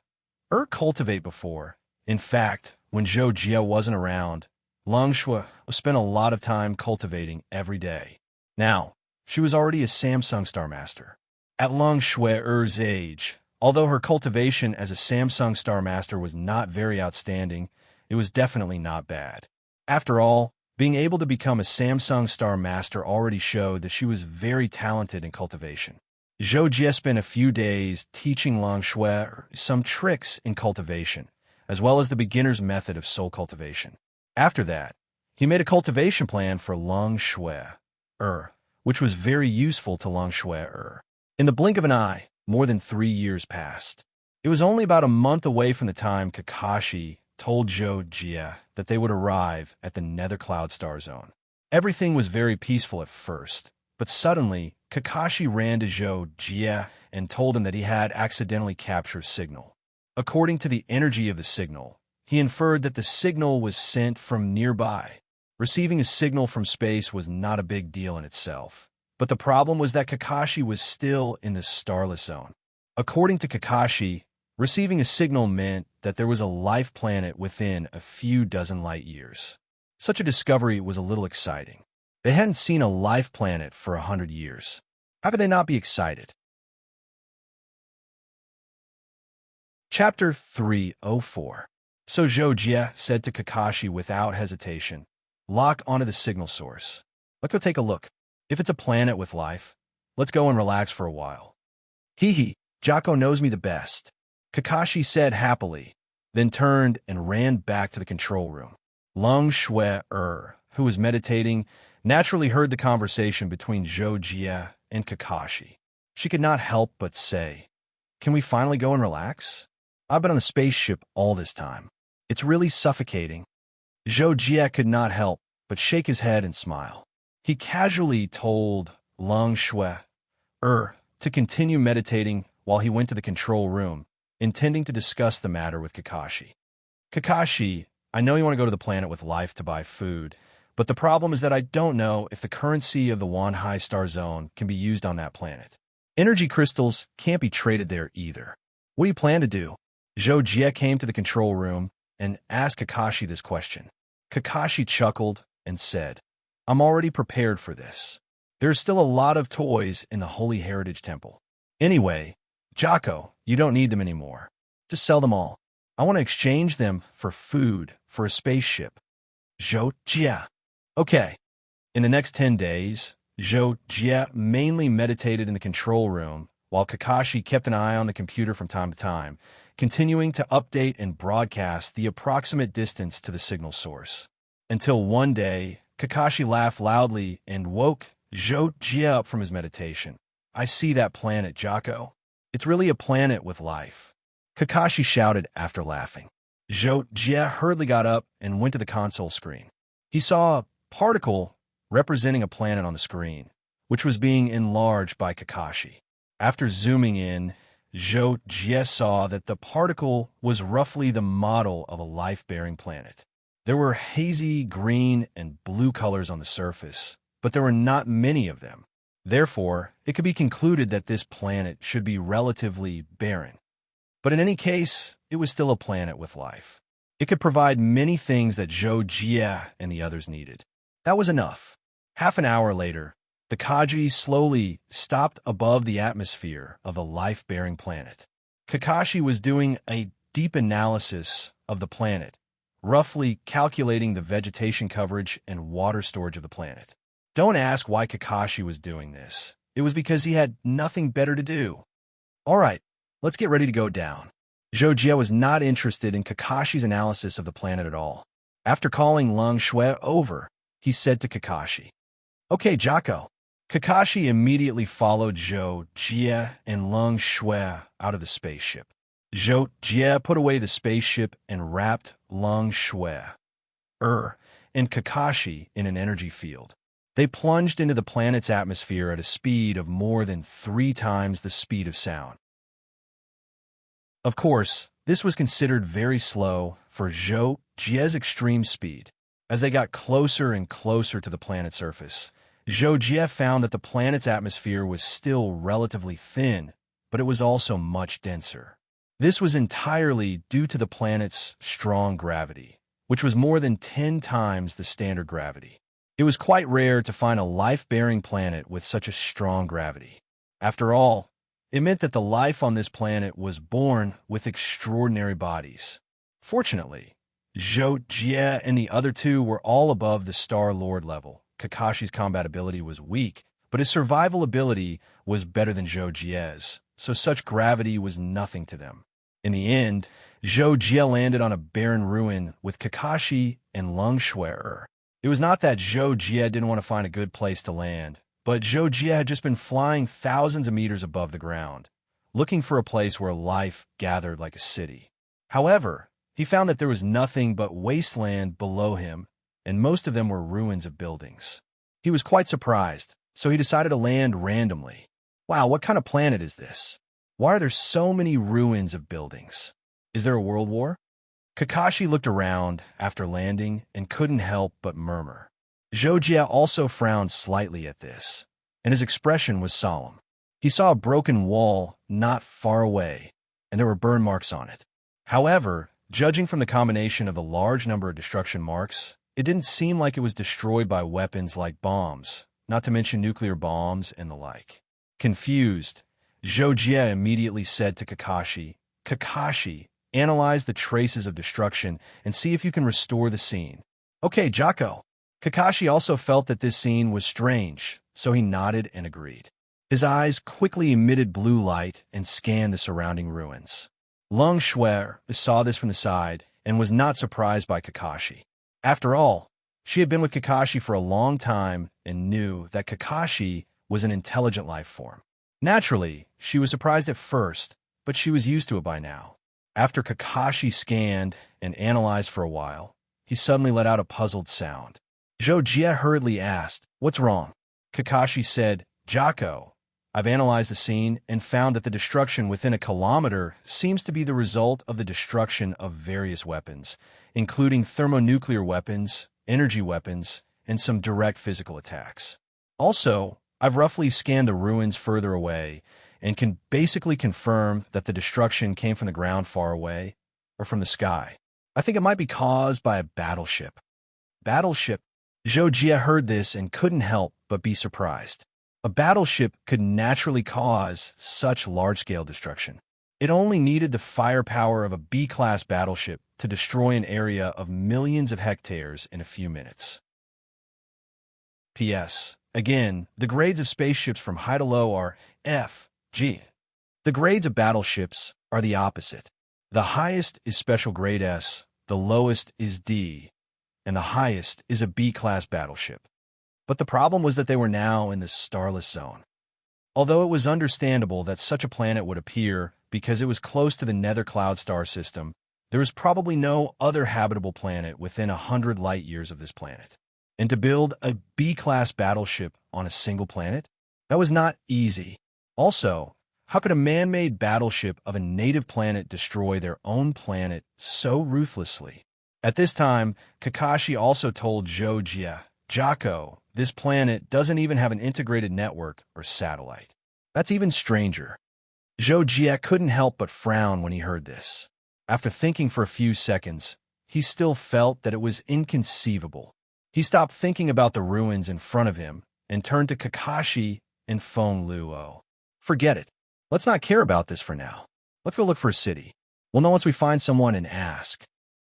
cultivate before, in fact, when Zhou Jie wasn't around, Leng Shui spent a lot of time cultivating every day. Now, she was already a Samsung Star Master. At Leng Shui's age, Although her cultivation as a Samsung Star Master was not very outstanding, it was definitely not bad. After all, being able to become a Samsung Star Master already showed that she was very talented in cultivation. Zhou Jie spent a few days teaching Lang Shui some tricks in cultivation, as well as the beginner's method of soul cultivation. After that, he made a cultivation plan for Lang Shui, which was very useful to Lang Shui. In the blink of an eye, more than 3 years passed. It was only about a month away from the time Kakashi told Zhou Jie that they would arrive at the Nether Cloud Star Zone. Everything was very peaceful at first, but suddenly, Kakashi ran to Zhou Jie and told him that he had accidentally captured a signal. According to the energy of the signal, he inferred that the signal was sent from nearby. Receiving a signal from space was not a big deal in itself, but the problem was that Kakashi was still in the starless zone. According to Kakashi, receiving a signal meant that there was a life planet within a few dozen light years. Such a discovery was a little exciting. They hadn't seen a life planet for 100 years. How could they not be excited? Chapter 304. So Zhou Jie said to Kakashi without hesitation, "Lock onto the signal source. Let's go take a look. If it's a planet with life, let's go and relax for a while." "Hee, Jocko knows me the best," Kakashi said happily, then turned and ran back to the control room. Lang Shui, who was meditating, naturally heard the conversation between Zhou Jie and Kakashi. She could not help but say, "Can we finally go and relax? I've been on the spaceship all this time. It's really suffocating." Zhou Jie could not help but shake his head and smile. He casually told Lang Shui, to continue meditating while he went to the control room, intending to discuss the matter with Kakashi. "Kakashi, I know you want to go to the planet with life to buy food, but the problem is that I don't know if the currency of the Wanhai Star Zone can be used on that planet. Energy crystals can't be traded there either. What do you plan to do?" Zhou Jie came to the control room and asked Kakashi this question. Kakashi chuckled and said, "I'm already prepared for this. There's still a lot of toys in the Holy Heritage Temple. Anyway, Jocko, you don't need them anymore. Just sell them all. I want to exchange them for food for a spaceship." Zhou Jie. Okay. In the next 10 days, Zhou Jie mainly meditated in the control room, while Kakashi kept an eye on the computer from time to time, continuing to update and broadcast the approximate distance to the signal source. Until one day, Kakashi laughed loudly and woke Zhou Jie up from his meditation. "I see that planet, Jocko. It's really a planet with life," Kakashi shouted after laughing. Zhou Jie hurriedly got up and went to the console screen. He saw a particle representing a planet on the screen, which was being enlarged by Kakashi. After zooming in, Zhou Jie saw that the particle was roughly the model of a life-bearing planet. There were hazy green and blue colors on the surface, but there were not many of them. Therefore, it could be concluded that this planet should be relatively barren. But in any case, it was still a planet with life. It could provide many things that Zhou Jie and the others needed. That was enough. Half an hour later, the Kaji slowly stopped above the atmosphere of the life-bearing planet. Kakashi was doing a deep analysis of the planet, roughly calculating the vegetation coverage and water storage of the planet. Don't ask why Kakashi was doing this. It was because he had nothing better to do. All right, let's get ready to go down. Zhou Jie was not interested in Kakashi's analysis of the planet at all. After calling Lang Shui over, he said to Kakashi, "Okay, Jocko." Kakashi immediately followed Zhou Jie and Lang Shui out of the spaceship. Zhou Jie put away the spaceship and wrapped Lang Shui, and Kakashi in an energy field. They plunged into the planet's atmosphere at a speed of more than 3 times the speed of sound. Of course, this was considered very slow for Zhou Jie's extreme speed. As they got closer and closer to the planet's surface, Zhou Jie found that the planet's atmosphere was still relatively thin, but it was also much denser. This was entirely due to the planet's strong gravity, which was more than 10 times the standard gravity. It was quite rare to find a life-bearing planet with such a strong gravity. After all, It meant that the life on this planet was born with extraordinary bodies. Fortunately, Zhou Jie and the other two were all above the Star Lord level. Kakashi's combat ability was weak, but his survival ability was better than Zhou Jie's, so such gravity was nothing to them. In the end, Zhou Jie landed on a barren ruin with Kakashi and Lung Shuer. It was not that Zhou Jie didn't want to find a good place to land, but Zhou Jie had just been flying thousands of meters above the ground, looking for a place where life gathered like a city. However, he found that there was nothing but wasteland below him, and most of them were ruins of buildings. He was quite surprised, so he decided to land randomly. Wow, what kind of planet is this? Why are there so many ruins of buildings? Is there a world war? Kakashi looked around after landing and couldn't help but murmur. Zhou Jie also frowned slightly at this, and his expression was solemn. He saw a broken wall not far away, and there were burn marks on it. However, judging from the combination of the large number of destruction marks, it didn't seem like it was destroyed by weapons like bombs, not to mention nuclear bombs and the like. Confused, Zhou Jie immediately said to Kakashi, "Kakashi, analyze the traces of destruction and see if you can restore the scene." "Okay, Jocko." Kakashi also felt that this scene was strange, so he nodded and agreed. His eyes quickly emitted blue light and scanned the surrounding ruins. Lung Shuer saw this from the side and was not surprised by Kakashi. After all, she had been with Kakashi for a long time and knew that Kakashi was an intelligent life form. Naturally, she was surprised at first, but she was used to it by now. After Kakashi scanned and analyzed for a while, he suddenly let out a puzzled sound. Zhou Jie hurriedly asked, "What's wrong?" Kakashi said, "Jocko, I've analyzed the scene and found that the destruction within a kilometer seems to be the result of the destruction of various weapons, including thermonuclear weapons, energy weapons, and some direct physical attacks. Also, I've roughly scanned the ruins further away and can basically confirm that the destruction came from the ground far away or from the sky. I think it might be caused by a battleship." Battleship? Zhou Jie heard this and couldn't help but be surprised. A battleship could naturally cause such large-scale destruction. It only needed the firepower of a B-class battleship to destroy an area of millions of hectares in a few minutes. P.S. Again, the grades of spaceships from high to low are F, G. The grades of battleships are the opposite. The highest is special grade S, the lowest is D, and the highest is a B-class battleship. But the problem was that they were now in the starless zone. Although it was understandable that such a planet would appear because it was close to the Nether Cloud star system, there was probably no other habitable planet within 100 light-years of this planet. And to build a B-class battleship on a single planet? That was not easy. Also, how could a man-made battleship of a native planet destroy their own planet so ruthlessly? At this time, Kakashi also told Zhou Jie, "Jocko, this planet doesn't even have an integrated network or satellite." That's even stranger. Zhou Jie couldn't help but frown when he heard this. After thinking for a few seconds, he still felt that it was inconceivable. He stopped thinking about the ruins in front of him and turned to Kakashi and Feng Luo. "Forget it. Let's not care about this for now. Let's go look for a city. We'll know once we find someone and ask."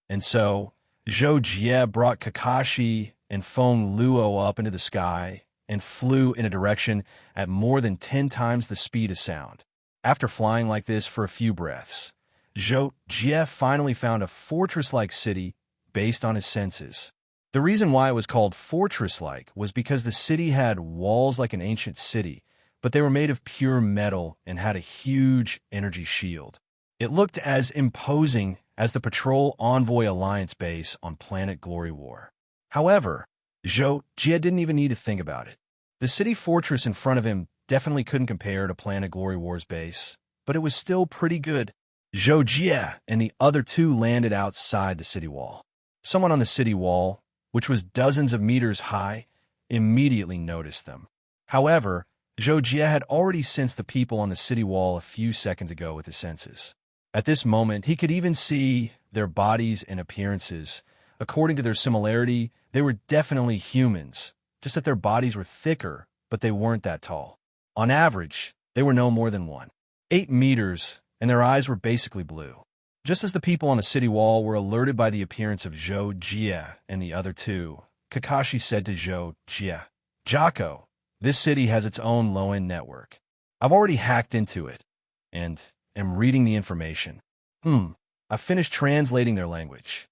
And so, Zhou Jie brought Kakashi and Feng Luo up into the sky and flew in a direction at more than 10 times the speed of sound. After flying like this for a few breaths, Zhou Jie finally found a fortress-like city based on his senses. The reason why it was called fortress-like was because the city had walls like an ancient city, but they were made of pure metal and had a huge energy shield. It looked as imposing as the Patrol Envoy Alliance base on Planet Glory War. However, Zhou Jie didn't even need to think about it. The city fortress in front of him definitely couldn't compare to Planet Glory War's base, but it was still pretty good. Zhou Jie and the other two landed outside the city wall. Someone on the city wall, which was dozens of meters high, immediately noticed them. However, Zhou Jie had already sensed the people on the city wall a few seconds ago with his senses. At this moment, he could even see their bodies and appearances. According to their similarity, they were definitely humans, just that their bodies were thicker, but they weren't that tall. On average, they were no more than one. 8 meters, and their eyes were basically blue. Just as the people on the city wall were alerted by the appearance of Zhou Jie and the other two, Kakashi said to Zhou Jie, "Jocko, this city has its own low-end network. I've already hacked into it, and am reading the information. I finished translating their language."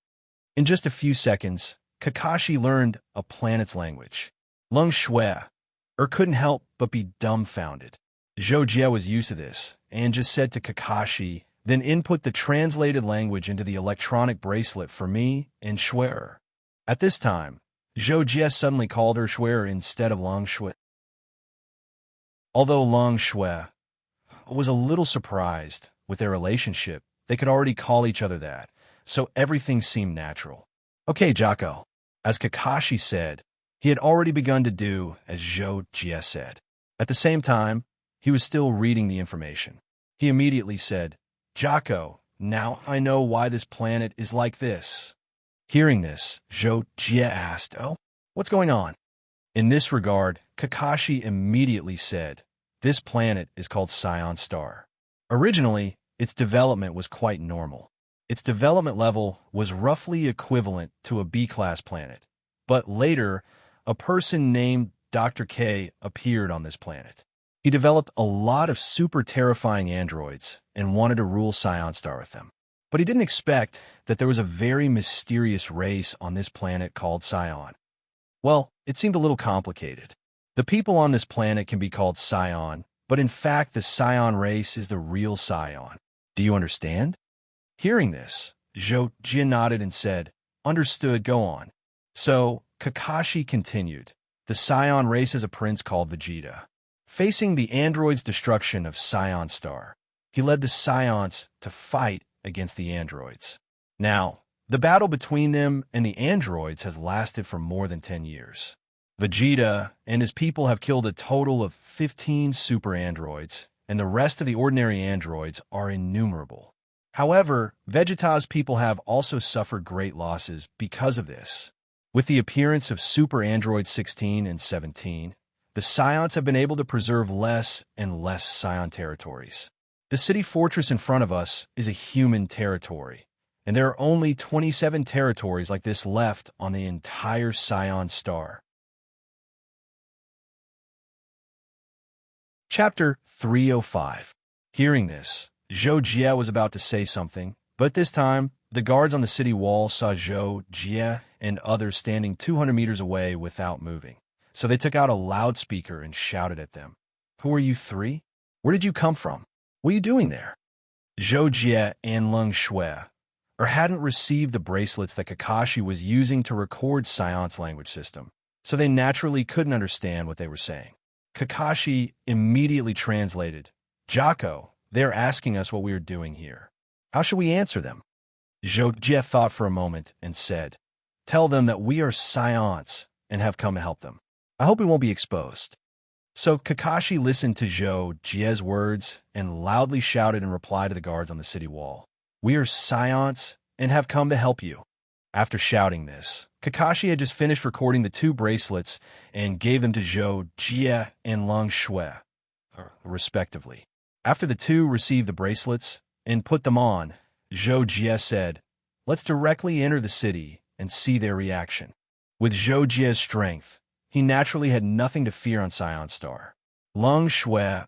In just a few seconds, Kakashi learned a planet's language. Lung Shui, couldn't help but be dumbfounded. Zhou Jie was used to this, and just said to Kakashi, "Then input the translated language into the electronic bracelet for me and Shui." At this time, Zhou Jie suddenly called her Shui instead of Lung Shui. Although Lung Shui was a little surprised with their relationship, they could already call each other that, so everything seemed natural. "Okay, Jocko," as Kakashi said, he had already begun to do as Zhou Jie said. At the same time, he was still reading the information. He immediately said, "Jocko, now I know why this planet is like this." Hearing this, Zhou Jie asked, "Oh, what's going on?" In this regard, Kakashi immediately said, "This planet is called Scion Star. Originally, its development was quite normal. Its development level was roughly equivalent to a B-class planet. But later, a person named Dr. K appeared on this planet. He developed a lot of super terrifying androids and wanted to rule Scion Star with them. But he didn't expect that there was a very mysterious race on this planet called Scion. Well, it seemed a little complicated. The people on this planet can be called Scion, but in fact the Scion race is the real Scion. Do you understand?" Hearing this, Zhou Jie nodded and said, "Understood, go on." So, Kakashi continued. The Scion race is a prince called Vegeta. Facing the androids' destruction of Scion Star, he led the Scions to fight against the androids. Now, the battle between them and the androids has lasted for more than 10 years. Vegeta and his people have killed a total of 15 super androids, and the rest of the ordinary androids are innumerable. However, Vegeta's people have also suffered great losses because of this. With the appearance of Super Android 16 and 17, the Scions have been able to preserve less and less Scion territories. The city fortress in front of us is a human territory, and there are only 27 territories like this left on the entire Scion Star. Chapter 305. Hearing this, Zhou Jie was about to say something, but this time, the guards on the city wall saw Zhou Jie and others standing 200 meters away without moving. So they took out a loudspeaker and shouted at them, "Who are you three? Where did you come from? What are you doing there?" Zhou Jie and Lung Shui hadn't received the bracelets that Kakashi was using to record Scion's language system, so they naturally couldn't understand what they were saying. Kakashi immediately translated, "Jocko, they're asking us what we are doing here. How should we answer them?" Zhou Jie thought for a moment and said, "Tell them that we are Scions and have come to help them. I hope we won't be exposed." So Kakashi listened to Zhou Jie's words and loudly shouted in reply to the guards on the city wall, "We are Scions and have come to help you." After shouting this, Kakashi had just finished recording the 2 bracelets and gave them to Zhou Jie and Lung Shui, respectively. After the 2 received the bracelets and put them on, Zhou Jie said, "Let's directly enter the city and see their reaction." With Zhou Jie's strength, he naturally had nothing to fear on Scion Star. Lung Shui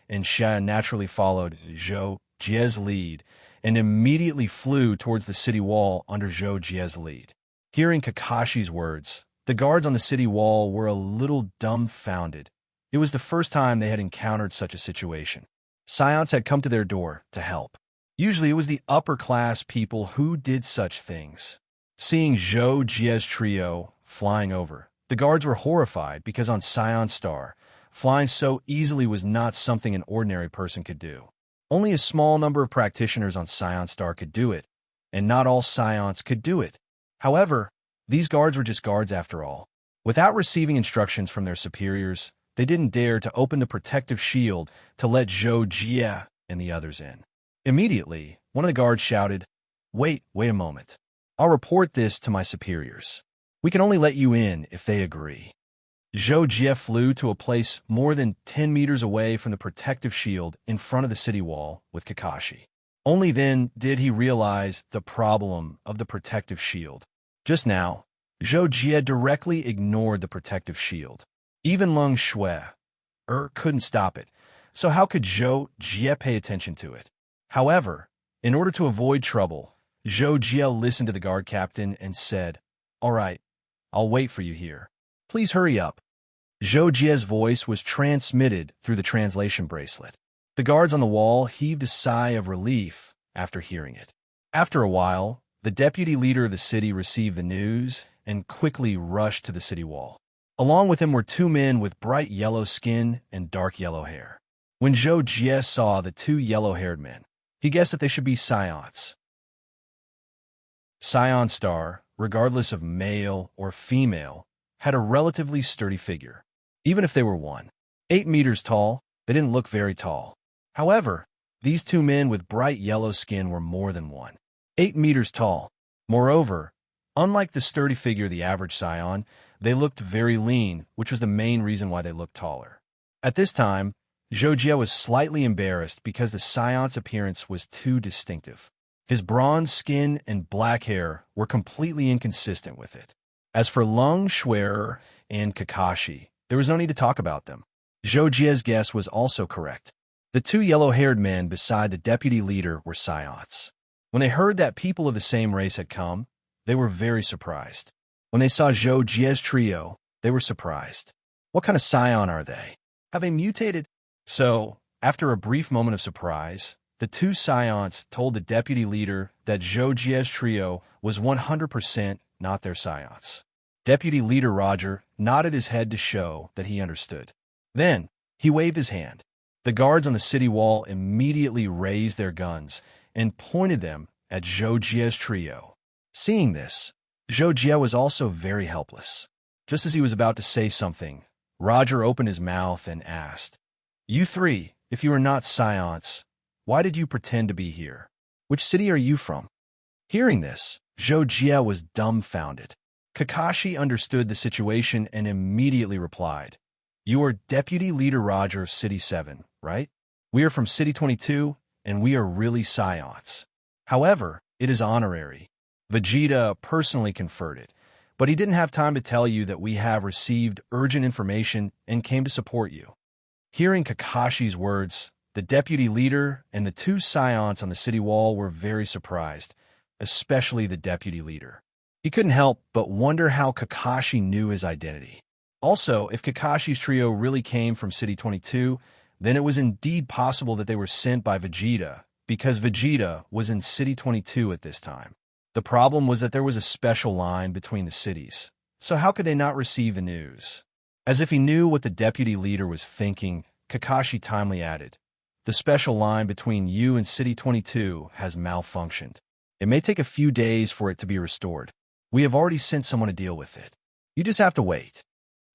and Xia naturally followed Zhou Jie's lead and immediately flew towards the city wall under Zhou Jie's lead. Hearing Kakashi's words, the guards on the city wall were a little dumbfounded. It was the first time they had encountered such a situation. Scions had come to their door to help. Usually it was the upper-class people who did such things. Seeing Zhou Jie's trio flying over, the guards were horrified because on Scion Star, flying so easily was not something an ordinary person could do. Only a small number of practitioners on Scion Star could do it, and not all Scions could do it. However, these guards were just guards after all. Without receiving instructions from their superiors, they didn't dare to open the protective shield to let Zhou Jie and the others in. Immediately, one of the guards shouted, wait a moment. I'll report this to my superiors. We can only let you in if they agree." Zhou Jie flew to a place more than 10 meters away from the protective shield in front of the city wall with Kakashi. Only then did he realize the problem of the protective shield. Just now, Zhou Jie directly ignored the protective shield. Even Leng Shui couldn't stop it, so how could Zhou Jie pay attention to it? However, in order to avoid trouble, Zhou Jie listened to the guard captain and said, "All right, I'll wait for you here. Please hurry up." Zhou Jie's voice was transmitted through the translation bracelet. The guards on the wall heaved a sigh of relief after hearing it. After a while, the deputy leader of the city received the news and quickly rushed to the city wall. Along with him were two men with bright yellow skin and dark yellow hair. When Zhou Jie saw the two yellow-haired men, he guessed that they should be Scions. Scion Star, regardless of male or female, had a relatively sturdy figure. Even if they were 1.8 meters tall, they didn't look very tall. However, these two men with bright yellow skin were more than 1.8 meters tall. Moreover, unlike the sturdy figure of the average Scion, they looked very lean, which was the main reason why they looked taller. At this time, Zhou Jie was slightly embarrassed because the Scion's appearance was too distinctive. His bronze skin and black hair were completely inconsistent with it. As for Leng Shui and Kakashi, there was no need to talk about them. Zhou Jie's guess was also correct. The two yellow-haired men beside the deputy leader were Scions. When they heard that people of the same race had come, they were very surprised. When they saw Zhou Jie's trio, they were surprised. What kind of Scion are they? Have they mutated? So, after a brief moment of surprise, the two Scions told the deputy leader that Zhou Jie's trio was 100% not their Scions. Deputy Leader Roger nodded his head to show that he understood. Then, he waved his hand. The guards on the city wall immediately raised their guns and pointed them at Zhou Jie's trio. Seeing this, Zhou Jie was also very helpless. Just as he was about to say something, Roger opened his mouth and asked, "You three, if you are not Scions, why did you pretend to be here? Which city are you from?" Hearing this, Zhou Jie was dumbfounded. Kakashi understood the situation and immediately replied, "You are Deputy Leader Roger of City 7, right? We are from City 22, and we are really Scions. However, it is honorary. Vegeta personally conferred it, but he didn't have time to tell you that we have received urgent information and came to support you." Hearing Kakashi's words, the deputy leader and the two Scions on the city wall were very surprised, especially the deputy leader. He couldn't help but wonder how Kakashi knew his identity. Also, if Kakashi's trio really came from City 22, then it was indeed possible that they were sent by Vegeta, because Vegeta was in City 22 at this time. The problem was that there was a special line between the cities, so how could they not receive the news? As if he knew what the deputy leader was thinking, Kakashi timely added, "The special line between you and City 22 has malfunctioned. It may take a few days for it to be restored. We have already sent someone to deal with it. You just have to wait."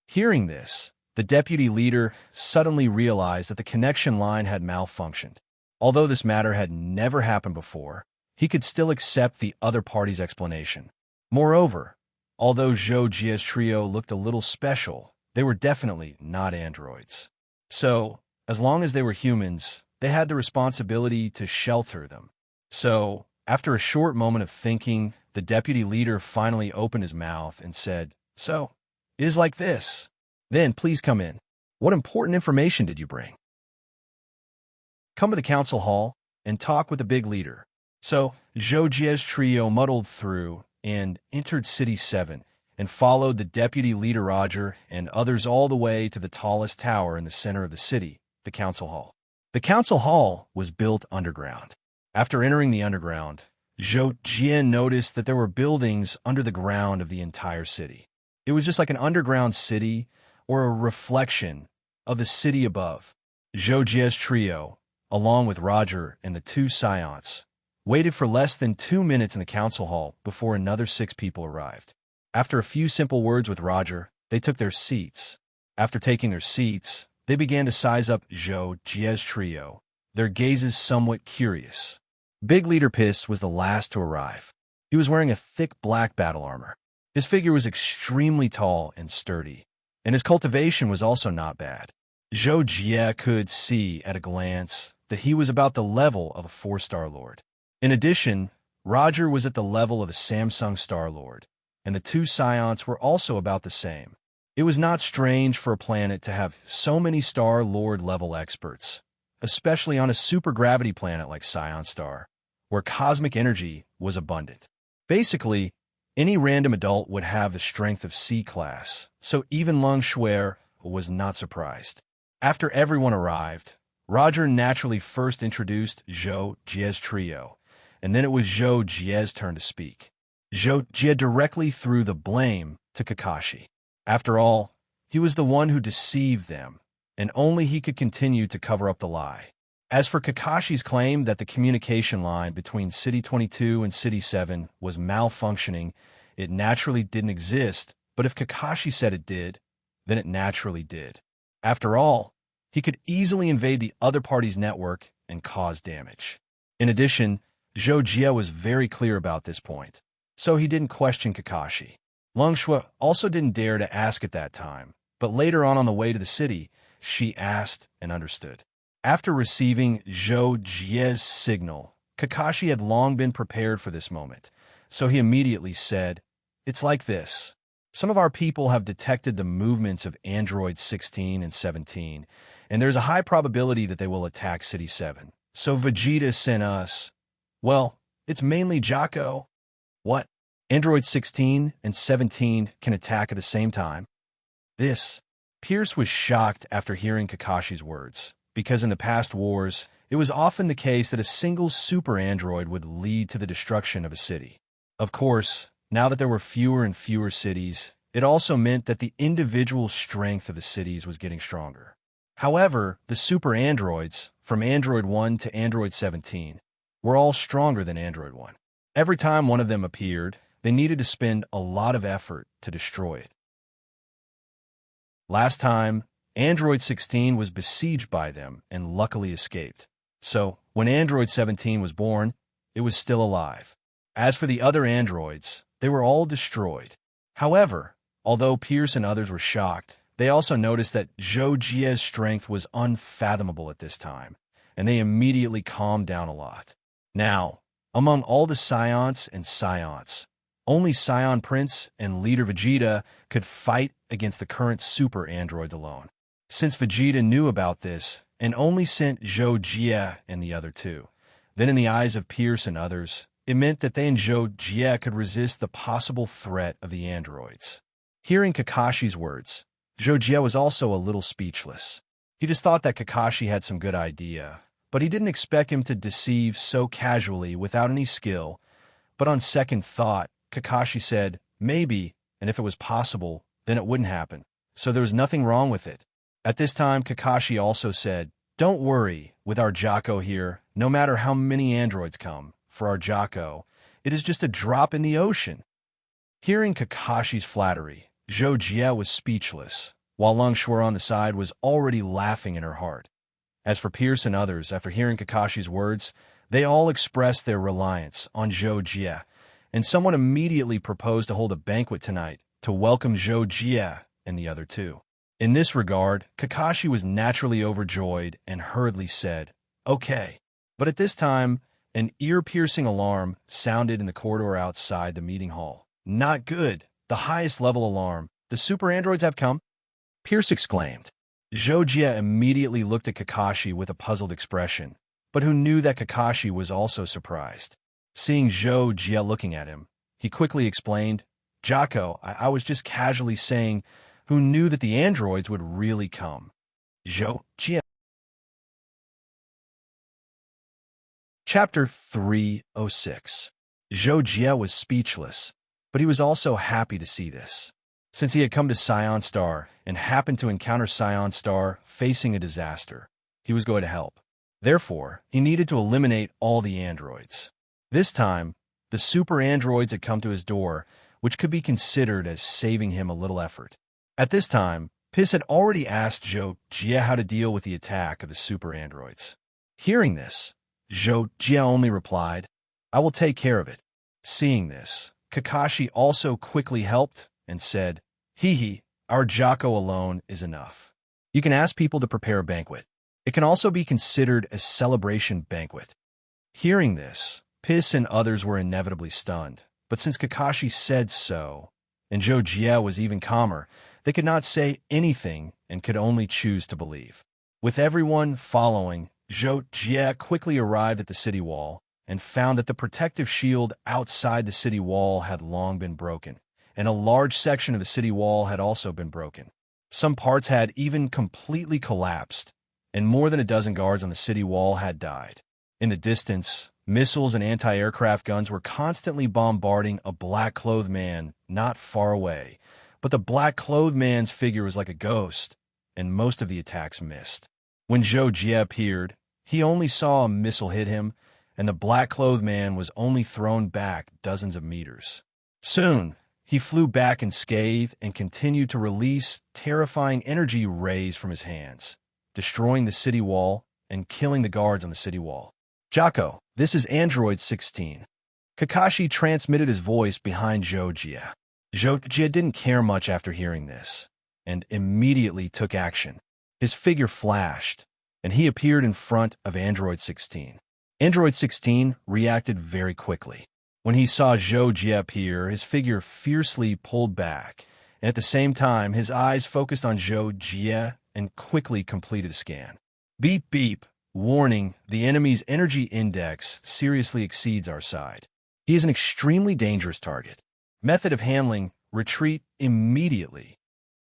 Hearing this, the deputy leader suddenly realized that the connection line had malfunctioned. Although this matter had never happened before, he could still accept the other party's explanation. Moreover, although Zhou Jie's trio looked a little special, they were definitely not androids. So, as long as they were humans, they had the responsibility to shelter them. So, after a short moment of thinking, the deputy leader finally opened his mouth and said, "So, it is like this. Then please come in. What important information did you bring? Come to the council hall and talk with the big leader." So, Zhou Jie's trio muddled through and entered City 7 and followed the deputy leader Roger and others all the way to the tallest tower in the center of the city, the council hall. The council hall was built underground. After entering the underground, Zhou Jie noticed that there were buildings under the ground of the entire city. It was just like an underground city or a reflection of the city above. Zhou Jie's trio, along with Roger and the two Scions, waited for less than 2 minutes in the council hall before another 6 people arrived. After a few simple words with Roger, they took their seats. After taking their seats, they began to size up Zhou Jie's trio, their gazes somewhat curious. Big Leader Piss was the last to arrive. He was wearing a thick black battle armor. His figure was extremely tall and sturdy. and his cultivation was also not bad. Zhou Jie could see at a glance that he was about the level of a 4-star lord. In addition, Roger was at the level of a Samsung Star Lord, and the two scions were also about the same. It was not strange for a planet to have so many Star Lord level experts, especially on a supergravity planet like Scion Star, where cosmic energy was abundant. Basically, any random adult would have the strength of C-class, so even Lung Shuer was not surprised. After everyone arrived, Roger naturally first introduced Zhou Jie's trio, and then it was Zhou Jie's turn to speak. Zhou Jie directly threw the blame to Kakashi. After all, he was the one who deceived them, and only he could continue to cover up the lie. As for Kakashi's claim that the communication line between City 22 and City 7 was malfunctioning, it naturally didn't exist, but if Kakashi said it did, then it naturally did. After all, he could easily invade the other party's network and cause damage. In addition, Zhou Jie was very clear about this point, so he didn't question Kakashi. Lung Shuo also didn't dare to ask at that time, but later on the way to the city, she asked and understood. After receiving Zhou Jie's signal, Kakashi had long been prepared for this moment, so he immediately said, "It's like this. Some of our people have detected the movements of androids 16 and 17, and there's a high probability that they will attack City 7. So Vegeta sent us. Well, it's mainly Jocko." "What? Android 16 and 17 can attack at the same time?" Pierce was shocked after hearing Kakashi's words, because in the past wars, it was often the case that a single super android would lead to the destruction of a city. Of course, now that there were fewer and fewer cities, it also meant that the individual strength of the cities was getting stronger. However, the super androids, from Android 1 to Android 17, were all stronger than Android 1. Every time one of them appeared, they needed to spend a lot of effort to destroy it. Last time, Android 16 was besieged by them and luckily escaped. So, when Android 17 was born, it was still alive. As for the other androids, they were all destroyed. However, although Pierce and others were shocked, they also noticed that Zhou Jie's strength was unfathomable at this time, and they immediately calmed down a lot. Now, among all the Scions and Scions, only Scion Prince and Leader Vegeta could fight against the current super androids alone. Since Vegeta knew about this and only sent Zhou Jie and the other two, then in the eyes of Pierce and others, it meant that they and Zhou Jie could resist the possible threat of the androids. Hearing Kakashi's words, Zhou Jie was also a little speechless. He just thought that Kakashi had some good idea, but he didn't expect him to deceive so casually without any skill. But on second thought, Kakashi said, maybe, and if it was possible, then it wouldn't happen. So there was nothing wrong with it. At this time, Kakashi also said, "Don't worry, with our Jocko here, no matter how many androids come, for our Jocko, it is just a drop in the ocean." Hearing Kakashi's flattery, Zhou Jie was speechless, while Lung Shuer on the side was already laughing in her heart. As for Pierce and others, after hearing Kakashi's words, they all expressed their reliance on Zhou Jie, and someone immediately proposed to hold a banquet tonight to welcome Zhou Jie and the other two. In this regard, Kakashi was naturally overjoyed and hurriedly said, "Okay." But at this time, an ear-piercing alarm sounded in the corridor outside the meeting hall. "Not good. The highest level alarm. The super androids have come?" Pierce exclaimed. Zhou Jie immediately looked at Kakashi with a puzzled expression, but who knew that Kakashi was also surprised. Seeing Zhou Jie looking at him, he quickly explained, "Jocko, I was just casually saying who knew that the androids would really come." Zhou Jie. Chapter 306. Zhou Jie was speechless, but he was also happy to see this. Since he had come to Scion Star and happened to encounter Scion Star facing a disaster, he was going to help. Therefore, he needed to eliminate all the androids. This time, the super androids had come to his door, which could be considered as saving him a little effort. At this time, Piss had already asked Zhou Jie how to deal with the attack of the super androids. Hearing this, Zhou Jie only replied, "I will take care of it." Seeing this, Kakashi also quickly helped and said, "Hee, Our Jocko alone is enough. You can ask people to prepare a banquet. It can also be considered a celebration banquet. Hearing this, Piss and others were inevitably stunned, but since Kakashi said so, and Zhou Jie was even calmer, they could not say anything and could only choose to believe. With everyone following, Zhou Jie quickly arrived at the city wall and found that the protective shield outside the city wall had long been broken, and a large section of the city wall had also been broken. Some parts had even completely collapsed, and more than a dozen guards on the city wall had died. In the distance, missiles and anti-aircraft guns were constantly bombarding a black-clothed man not far away, but the black-clothed man's figure was like a ghost, and most of the attacks missed. When Zhou Jie appeared, he only saw a missile hit him, and the black-clothed man was only thrown back dozens of meters. Soon, he flew back unscathed and continued to release terrifying energy rays from his hands, destroying the city wall and killing the guards on the city wall. Jocko, this is Android 16. Kakashi transmitted his voice behind Zhou Jie. Zhou Jie didn't care much after hearing this, and immediately took action. His figure flashed, and he appeared in front of Android 16. Android 16 reacted very quickly. When he saw Zhou Jie appear, his figure fiercely pulled back, and at the same time, his eyes focused on Zhou Jie and quickly completed a scan. Beep beep, warning, the enemy's energy index seriously exceeds our side. He is an extremely dangerous target. Method of handling, retreat immediately.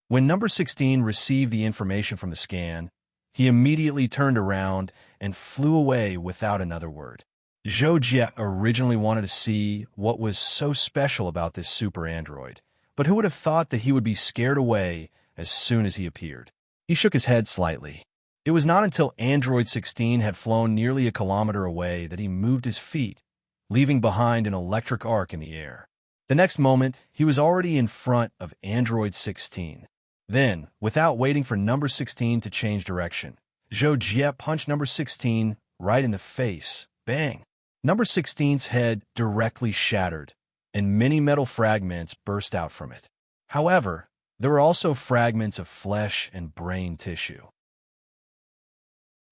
When number 16 received the information from the scan, he immediately turned around and flew away without another word. Zhou Jie originally wanted to see what was so special about this super android, but who would have thought that he would be scared away as soon as he appeared? He shook his head slightly. It was not until Android 16 had flown nearly a kilometer away that he moved his feet, leaving behind an electric arc in the air. The next moment, he was already in front of Android 16. Then, without waiting for number 16 to change direction, Zhou Jie punched number 16 right in the face. Bang! Number 16's head directly shattered, and many metal fragments burst out from it. However, there were also fragments of flesh and brain tissue.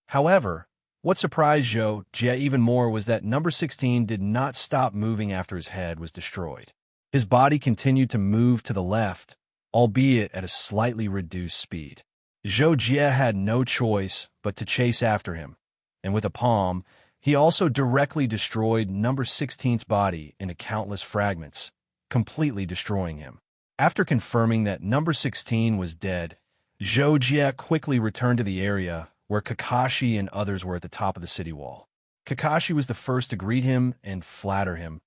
However, what surprised Zhou Jie even more was that number 16 did not stop moving after his head was destroyed. His body continued to move to the left, albeit at a slightly reduced speed. Zhou Jie had no choice but to chase after him, and with a palm, he also directly destroyed number 16's body into countless fragments, completely destroying him. After confirming that number 16 was dead, Zhou Jie quickly returned to the area where Kakashi and others were at the top of the city wall. Kakashi was the first to greet him and flatter him.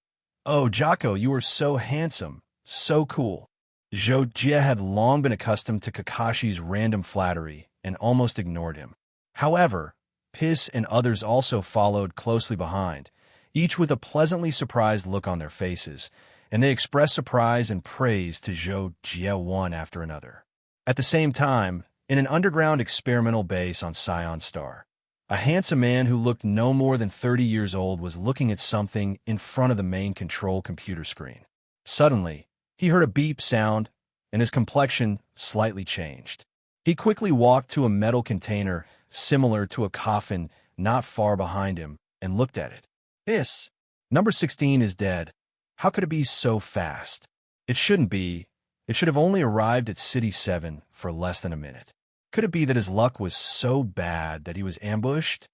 "Oh, Jocko, you are so handsome, so cool." Zhou Jie had long been accustomed to Kakashi's random flattery and almost ignored him. However, Piss and others also followed closely behind, each with a pleasantly surprised look on their faces, and they expressed surprise and praise to Zhou Jie one after another. At the same time, in an underground experimental base on Scion Star, a handsome man who looked no more than 30 years old was looking at something in front of the main control computer screen. Suddenly, he heard a beep sound, and his complexion slightly changed. He quickly walked to a metal container similar to a coffin not far behind him and looked at it. "This, number 16 is dead. How could it be so fast? It shouldn't be. It should have only arrived at City 7 for less than a minute. Could it be that his luck was so bad that he was ambushed?"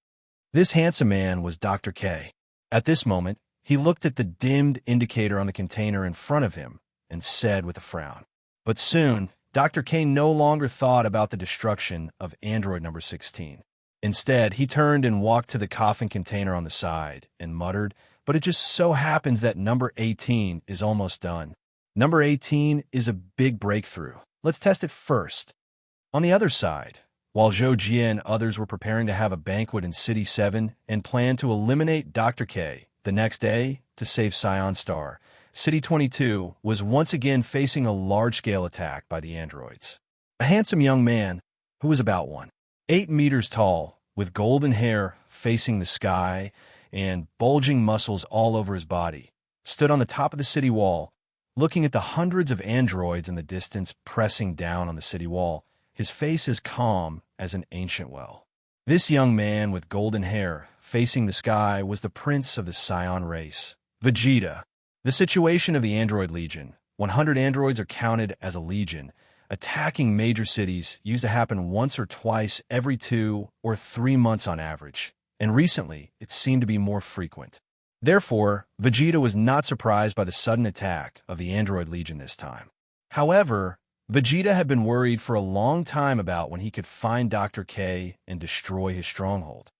This handsome man was Dr. K. At this moment, he looked at the dimmed indicator on the container in front of him and said with a frown. But soon, Dr. K no longer thought about the destruction of android number 16. Instead, he turned and walked to the coffin container on the side and muttered, "But it just so happens that number 18 is almost done. Number 18 is a big breakthrough. Let's test it first." On the other side, while Zhou Jie and others were preparing to have a banquet in City 7 and planned to eliminate Dr. K the next day to save Scion Star, City 22 was once again facing a large-scale attack by the androids. A handsome young man, who was about 1.8 meters tall, with golden hair facing the sky and bulging muscles all over his body, stood on the top of the city wall Looking at the hundreds of androids in the distance pressing down on the city wall, his face as calm as an ancient well. This young man with golden hair, facing the sky, was the prince of the Scion race, Vegeta. The situation of the Android Legion, 100 androids are counted as a legion, attacking major cities used to happen once or twice every 2 or 3 months on average, and recently it seemed to be more frequent. Therefore, Vegeta was not surprised by the sudden attack of the Android Legion this time. However, Vegeta had been worried for a long time about when he could find Dr. K and destroy his stronghold.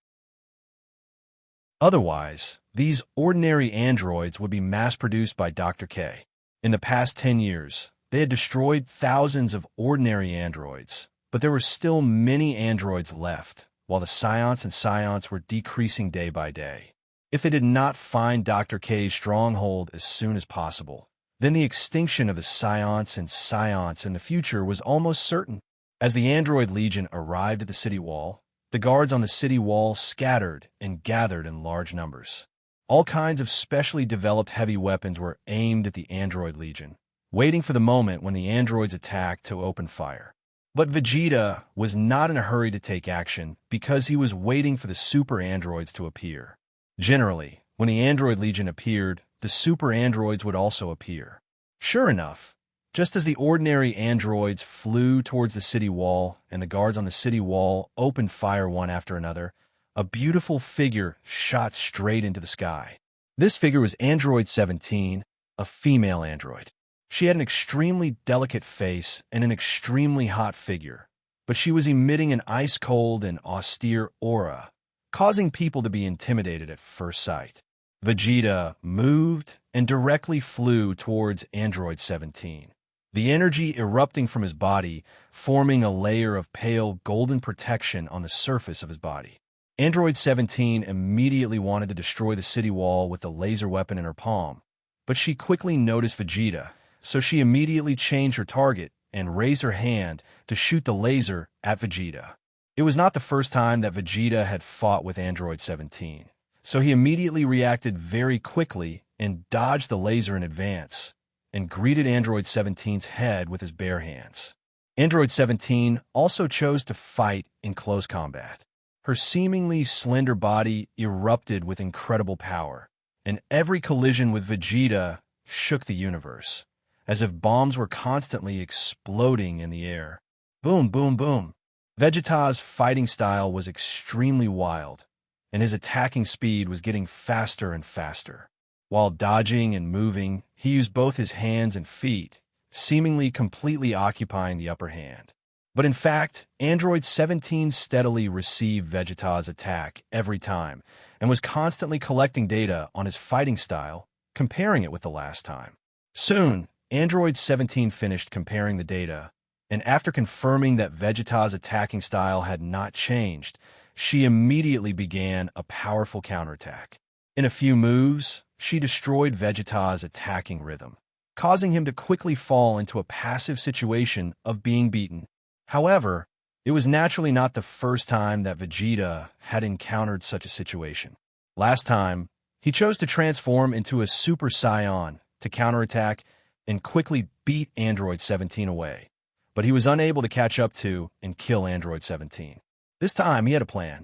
Otherwise, these ordinary androids would be mass-produced by Dr. K. In the past 10 years, they had destroyed thousands of ordinary androids, but there were still many androids left, while the Scions and Scions were decreasing day by day. If they did not find Dr. K's stronghold as soon as possible, then the extinction of the Scions and Scions in the future was almost certain. As the Android Legion arrived at the city wall, the guards on the city wall scattered and gathered in large numbers. All kinds of specially developed heavy weapons were aimed at the Android Legion, waiting for the moment when the androids attacked to open fire. But Vegeta was not in a hurry to take action because he was waiting for the super androids to appear. Generally, when the Android Legion appeared, the super androids would also appear. Sure enough, just as the ordinary androids flew towards the city wall and the guards on the city wall opened fire one after another, a beautiful figure shot straight into the sky. This figure was Android 17, a female android. She had an extremely delicate face and an extremely hot figure, but she was emitting an ice-cold and austere aura, causing people to be intimidated at first sight. Vegeta moved and directly flew towards Android 17, the energy erupting from his body, forming a layer of pale golden protection on the surface of his body. Android 17 immediately wanted to destroy the city wall with the laser weapon in her palm, but she quickly noticed Vegeta, so she immediately changed her target and raised her hand to shoot the laser at Vegeta. It was not the first time that Vegeta had fought with Android 17, so he immediately reacted very quickly and dodged the laser in advance, and greeted Android 17's head with his bare hands. Android 17 also chose to fight in close combat. Her seemingly slender body erupted with incredible power, and every collision with Vegeta shook the universe, as if bombs were constantly exploding in the air. Boom, boom, boom. Vegeta's fighting style was extremely wild, and his attacking speed was getting faster and faster. While dodging and moving, he used both his hands and feet, seemingly completely occupying the upper hand. But in fact, Android 17 steadily received Vegeta's attack every time, and was constantly collecting data on his fighting style, comparing it with the last time. Soon, Android 17 finished comparing the data, and after confirming that Vegeta's attacking style had not changed, she immediately began a powerful counterattack. In a few moves, she destroyed Vegeta's attacking rhythm, causing him to quickly fall into a passive situation of being beaten. However, it was naturally not the first time that Vegeta had encountered such a situation. Last time, he chose to transform into a Super Saiyan to counterattack and quickly beat Android 17 away, but he was unable to catch up to and kill Android 17. This time, he had a plan.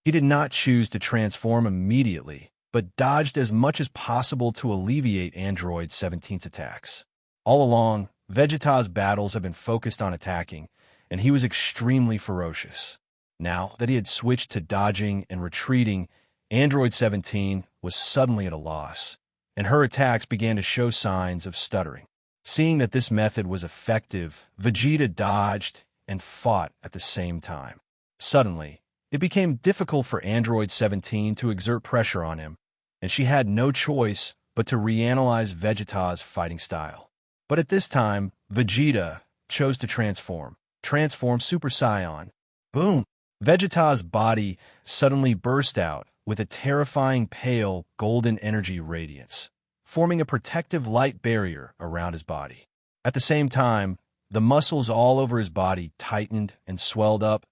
He did not choose to transform immediately, but dodged as much as possible to alleviate Android 17's attacks. All along, Vegeta's battles had been focused on attacking, and he was extremely ferocious. Now that he had switched to dodging and retreating, Android 17 was suddenly at a loss, and her attacks began to show signs of stuttering. Seeing that this method was effective, Vegeta dodged and fought at the same time. Suddenly, it became difficult for Android 17 to exert pressure on him, and she had no choice but to reanalyze Vegeta's fighting style. But at this time, Vegeta chose to transform Super Saiyan. Boom! Vegeta's body suddenly burst out with a terrifying pale golden energy radiance, forming a protective light barrier around his body. At the same time, the muscles all over his body tightened and swelled up,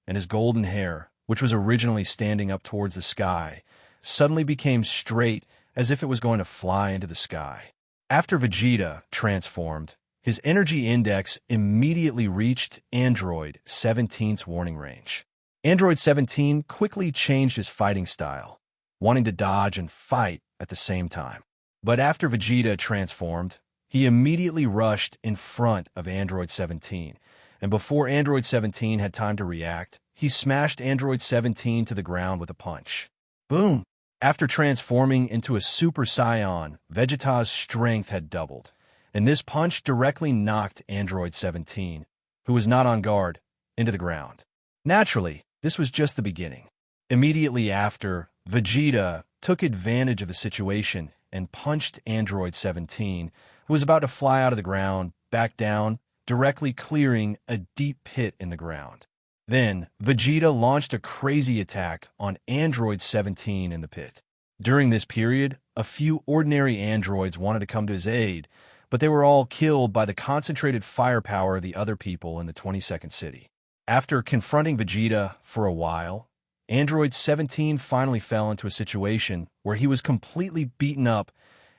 and his golden hair, which was originally standing up towards the sky, suddenly became straight as if it was going to fly into the sky. After Vegeta transformed, his energy index immediately reached Android 17's warning range. Android 17 quickly changed his fighting style, wanting to dodge and fight at the same time. But after Vegeta transformed, he immediately rushed in front of Android 17, and before Android 17 had time to react, he smashed Android 17 to the ground with a punch. Boom! After transforming into a Super Saiyan, Vegeta's strength had doubled, and this punch directly knocked Android 17, who was not on guard, into the ground. Naturally, this was just the beginning. Immediately after, Vegeta took advantage of the situation and punched Android 17, who was about to fly out of the ground, back down, directly clearing a deep pit in the ground. Then, Vegeta launched a crazy attack on Android 17 in the pit. During this period, a few ordinary androids wanted to come to his aid, but they were all killed by the concentrated firepower of the other people in the 22nd city. After confronting Vegeta for a while, Android 17 finally fell into a situation where he was completely beaten up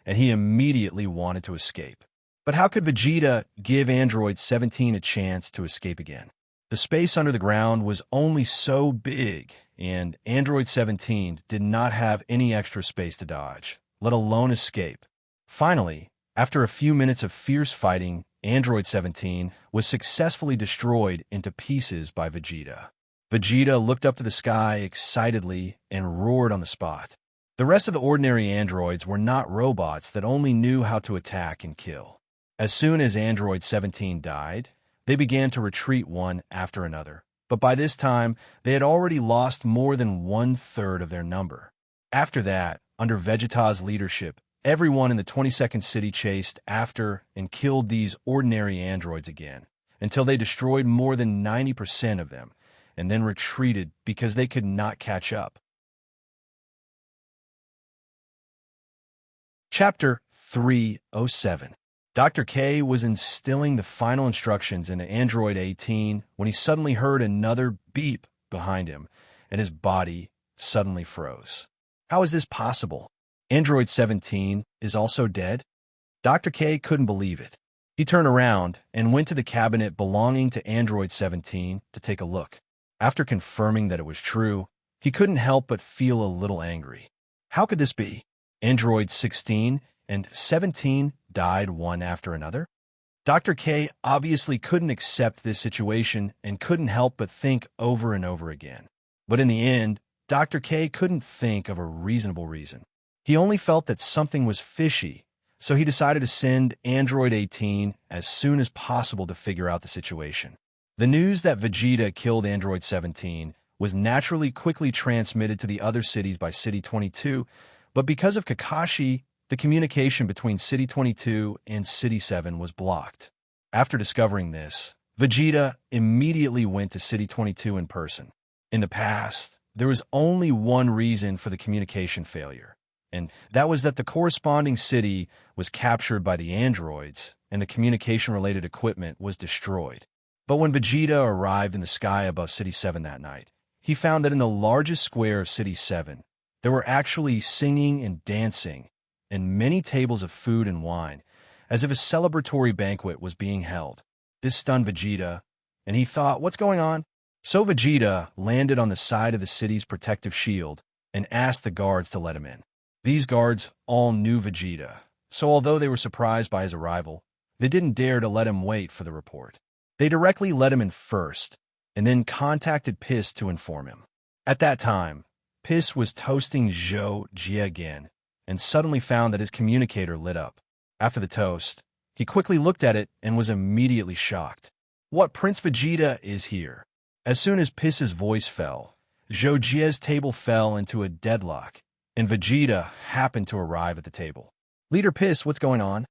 and he immediately wanted to escape. But how could Vegeta give Android 17 a chance to escape again? The space under the ground was only so big, and Android 17 did not have any extra space to dodge, let alone escape. Finally, after a few minutes of fierce fighting, Android 17 was successfully destroyed into pieces by Vegeta. Vegeta looked up to the sky excitedly and roared on the spot. The rest of the ordinary androids were not robots that only knew how to attack and kill. As soon as Android 17 died, they began to retreat one after another, but by this time, they had already lost more than 1/3 of their number. After that, under Vegeta's leadership, everyone in the 22nd city chased after and killed these ordinary androids again, until they destroyed more than 90% of them, and then retreated because they could not catch up. Chapter 307. Dr. K was instilling the final instructions into Android 18 when he suddenly heard another beep behind him, and his body suddenly froze. How is this possible? Android 17 is also dead? Dr. K couldn't believe it. He turned around and went to the cabinet belonging to Android 17 to take a look. After confirming that it was true, he couldn't help but feel a little angry. How could this be? Android 16 and 17 died one after another? Dr. K obviously couldn't accept this situation and couldn't help but think over and over again. But in the end, Dr. K couldn't think of a reasonable reason. He only felt that something was fishy, so he decided to send Android 18 as soon as possible to figure out the situation. The news that Vegeta killed Android 17 was naturally quickly transmitted to the other cities by City 22, but because of Kakashi, the communication between City 22 and City 7 was blocked. After discovering this, Vegeta immediately went to City 22 in person. In the past, there was only one reason for the communication failure, and that was that the corresponding city was captured by the androids and the communication-related equipment was destroyed. But when Vegeta arrived in the sky above City 7 that night, he found that in the largest square of City 7, there were actually singing and dancing and many tables of food and wine, as if a celebratory banquet was being held. This stunned Vegeta, and he thought, what's going on? So Vegeta landed on the side of the city's protective shield and asked the guards to let him in. These guards all knew Vegeta, so although they were surprised by his arrival, they didn't dare to let him wait for the report. They directly let him in first, and then contacted Piss to inform him. At that time, Piss was toasting Zhou Jie again, and suddenly found that his communicator lit up. After the toast, he quickly looked at it and was immediately shocked. What, Prince Vegeta is here? As soon as Piss's voice fell, Zhou Jie's table fell into a deadlock, and Vegeta happened to arrive at the table. Leader Piss, what's going on?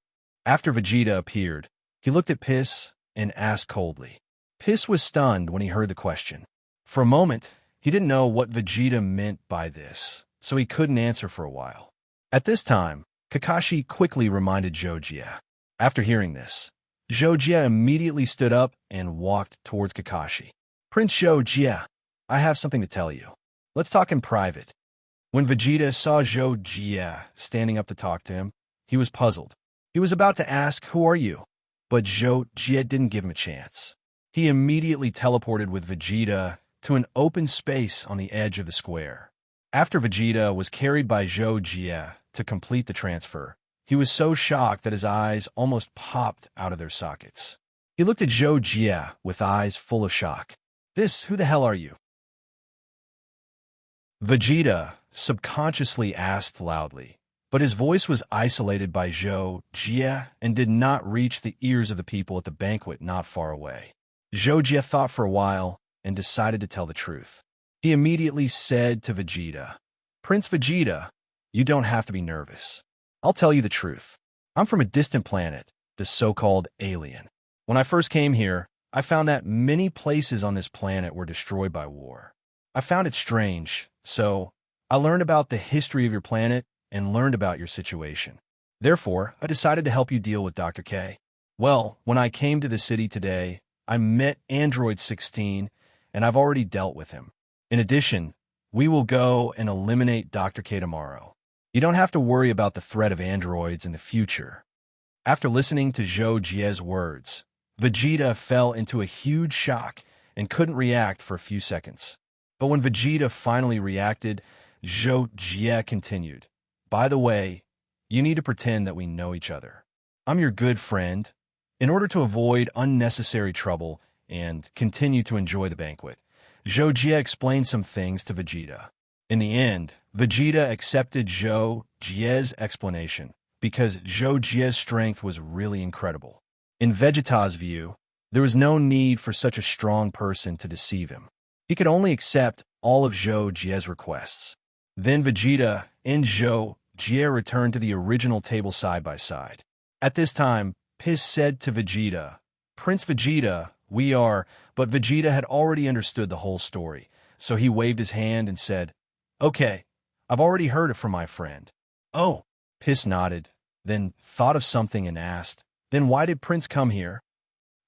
After Vegeta appeared, he looked at Piss and asked coldly. Piss was stunned when he heard the question. For a moment, he didn't know what Vegeta meant by this, so he couldn't answer for a while. At this time, Kakashi quickly reminded Zhou Jie. After hearing this, Zhou Jie immediately stood up and walked towards Kakashi. Prince Zhou Jie, I have something to tell you. Let's talk in private. When Vegeta saw Zhou Jie standing up to talk to him, he was puzzled. He was about to ask, "Who are you?" But Zhou Jie didn't give him a chance. He immediately teleported with Vegeta to an open space on the edge of the square. After Vegeta was carried by Zhou Jie to complete the transfer, he was so shocked that his eyes almost popped out of their sockets. He looked at Zhou Jie with eyes full of shock. Who the hell are you?" Vegeta subconsciously asked loudly, but his voice was isolated by Zhou Jie and did not reach the ears of the people at the banquet not far away. Zhou Jie thought for a while and decided to tell the truth. He immediately said to Vegeta, "Prince Vegeta, you don't have to be nervous. I'll tell you the truth. I'm from a distant planet, the so-called alien. When I first came here, I found that many places on this planet were destroyed by war. I found it strange, so I learned about the history of your planet and learned about your situation. Therefore, I decided to help you deal with Dr. K. Well, when I came to the city today, I met Android 16, and I've already dealt with him. In addition, we will go and eliminate Dr. K tomorrow. You don't have to worry about the threat of androids in the future." After listening to Zhou Jie's words, Vegeta fell into a huge shock and couldn't react for a few seconds. But when Vegeta finally reacted, Zhou Jie continued, "By the way, you need to pretend that we know each other. I'm your good friend. In order to avoid unnecessary trouble and continue to enjoy the banquet." Zhou Jie explained some things to Vegeta. In the end, Vegeta accepted Zhou Jie's explanation because Zhou Jie's strength was really incredible. In Vegeta's view, there was no need for such a strong person to deceive him. He could only accept all of Zhou Jie's requests. Then Vegeta and Zhou Jie returned to the original table side by side. At this time, Piss said to Vegeta, "Prince Vegeta, we are," but Vegeta had already understood the whole story, so he waved his hand and said, "Okay, I've already heard it from my friend." "Oh," Piss nodded, then thought of something and asked, "Then why did Prince come here?"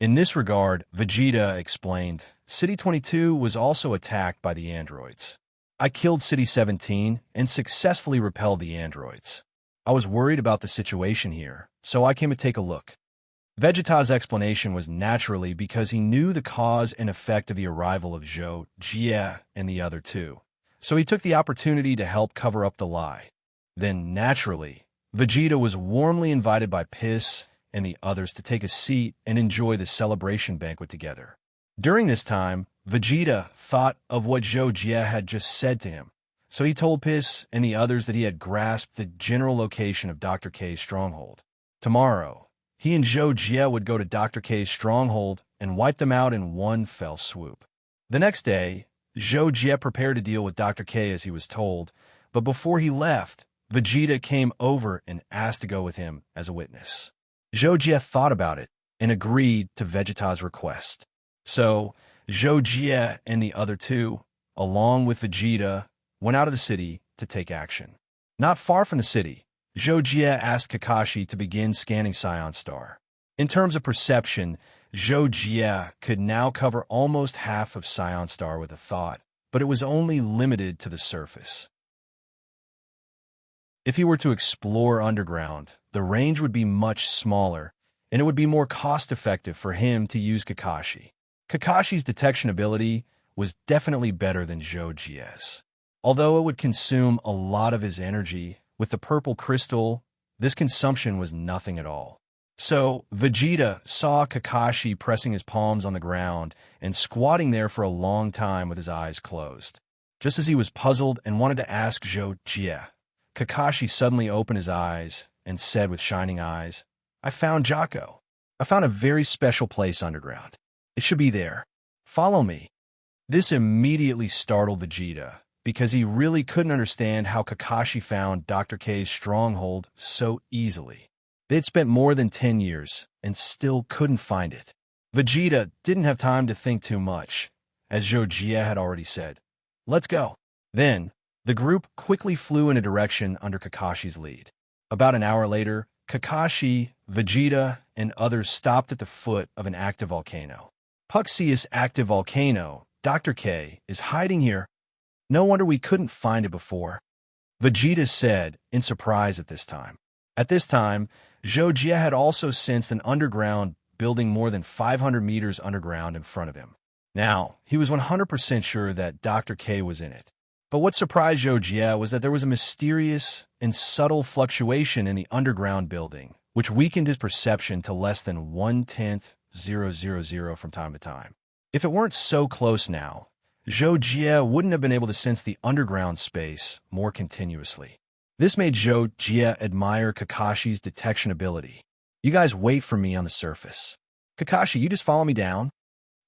In this regard, Vegeta explained, City 22 was also attacked by the androids. I killed City 17 and successfully repelled the androids. I was worried about the situation here, so I came to take a look. Vegeta's explanation was naturally because he knew the cause and effect of the arrival of Zhou Jie and the other two, so he took the opportunity to help cover up the lie. Then, naturally, Vegeta was warmly invited by Piss and the others to take a seat and enjoy the celebration banquet together. During this time, Vegeta thought of what Zhou Jie had just said to him, so he told Piss and the others that he had grasped the general location of Dr. K's stronghold. Tomorrow, he and Zhou Jie would go to Dr. K's stronghold and wipe them out in one fell swoop. The next day, Zhou Jie prepared to deal with Dr. K as he was told, but before he left, Vegeta came over and asked to go with him as a witness. Zhou Jie thought about it and agreed to Vegeta's request. So, Zhou Jie and the other two, along with Vegeta, went out of the city to take action. Not far from the city, Zhou Jie asked Kakashi to begin scanning Scion Star. In terms of perception, Zhou Jie could now cover almost half of Scion Star with a thought, but it was only limited to the surface. If he were to explore underground, the range would be much smaller, and it would be more cost-effective for him to use Kakashi. Kakashi's detection ability was definitely better than Zhou Jie's. Although it would consume a lot of his energy, with the purple crystal, this consumption was nothing at all. So, Vegeta saw Kakashi pressing his palms on the ground and squatting there for a long time with his eyes closed. Just as he was puzzled and wanted to ask Zhou Jie, Kakashi suddenly opened his eyes and said with shining eyes, "I found Jocko. I found a very special place underground. It should be there. Follow me." This immediately startled Vegeta, because he really couldn't understand how Kakashi found Dr. K's stronghold so easily. They'd spent more than 10 years and still couldn't find it. Vegeta didn't have time to think too much, as Zhou Jie had already said, "Let's go." Then, the group quickly flew in a direction under Kakashi's lead. About an hour later, Kakashi, Vegeta, and others stopped at the foot of an active volcano. Puxius active volcano, Dr. K, is hiding here. No wonder we couldn't find it before, Vegeta said, in surprise at this time. At this time, Zhou Jie had also sensed an underground building more than 500 meters underground in front of him. Now, he was 100% sure that Dr. K was in it. But what surprised Zhou Jie was that there was a mysterious and subtle fluctuation in the underground building, which weakened his perception to less than 0.100 from time to time. If it weren't so close now, Zhou Jie wouldn't have been able to sense the underground space more continuously. This made Zhou Jie admire Kakashi's detection ability. You guys wait for me on the surface. Kakashi, you just follow me down.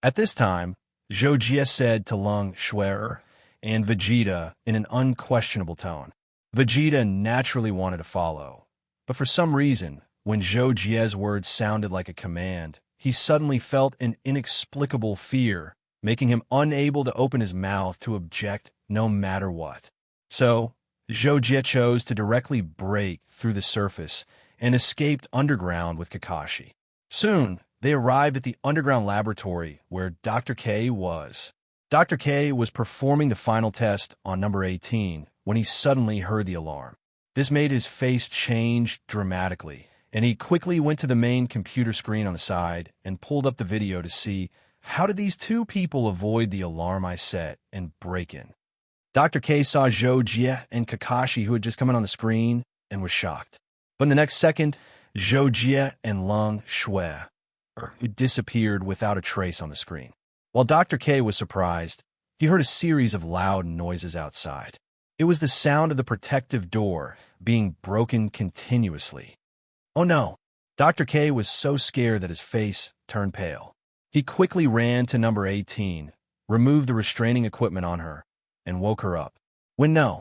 At this time, Zhou Jie said to Lung Xuer and Vegeta in an unquestionable tone. Vegeta naturally wanted to follow, but for some reason, when Zhou Jie's words sounded like a command, he suddenly felt an inexplicable fear, making him unable to open his mouth to object no matter what. So, Zhou Jie chose to directly break through the surface and escaped underground with Kakashi. Soon, they arrived at the underground laboratory where Dr. K was. Dr. K was performing the final test on number 18 when he suddenly heard the alarm. This made his face change dramatically, and he quickly went to the main computer screen on the side and pulled up the video to see how did these two people avoid the alarm I set and break in. Dr. K saw Zhou Jie and Kakashi who had just come in on the screen and was shocked. But in the next second, Zhou Jie and Lung Xuer disappeared without a trace on the screen. While Dr. K was surprised, he heard a series of loud noises outside. It was the sound of the protective door being broken continuously. Oh no! Dr. K was so scared that his face turned pale. He quickly ran to number 18, removed the restraining equipment on her, and woke her up. When no.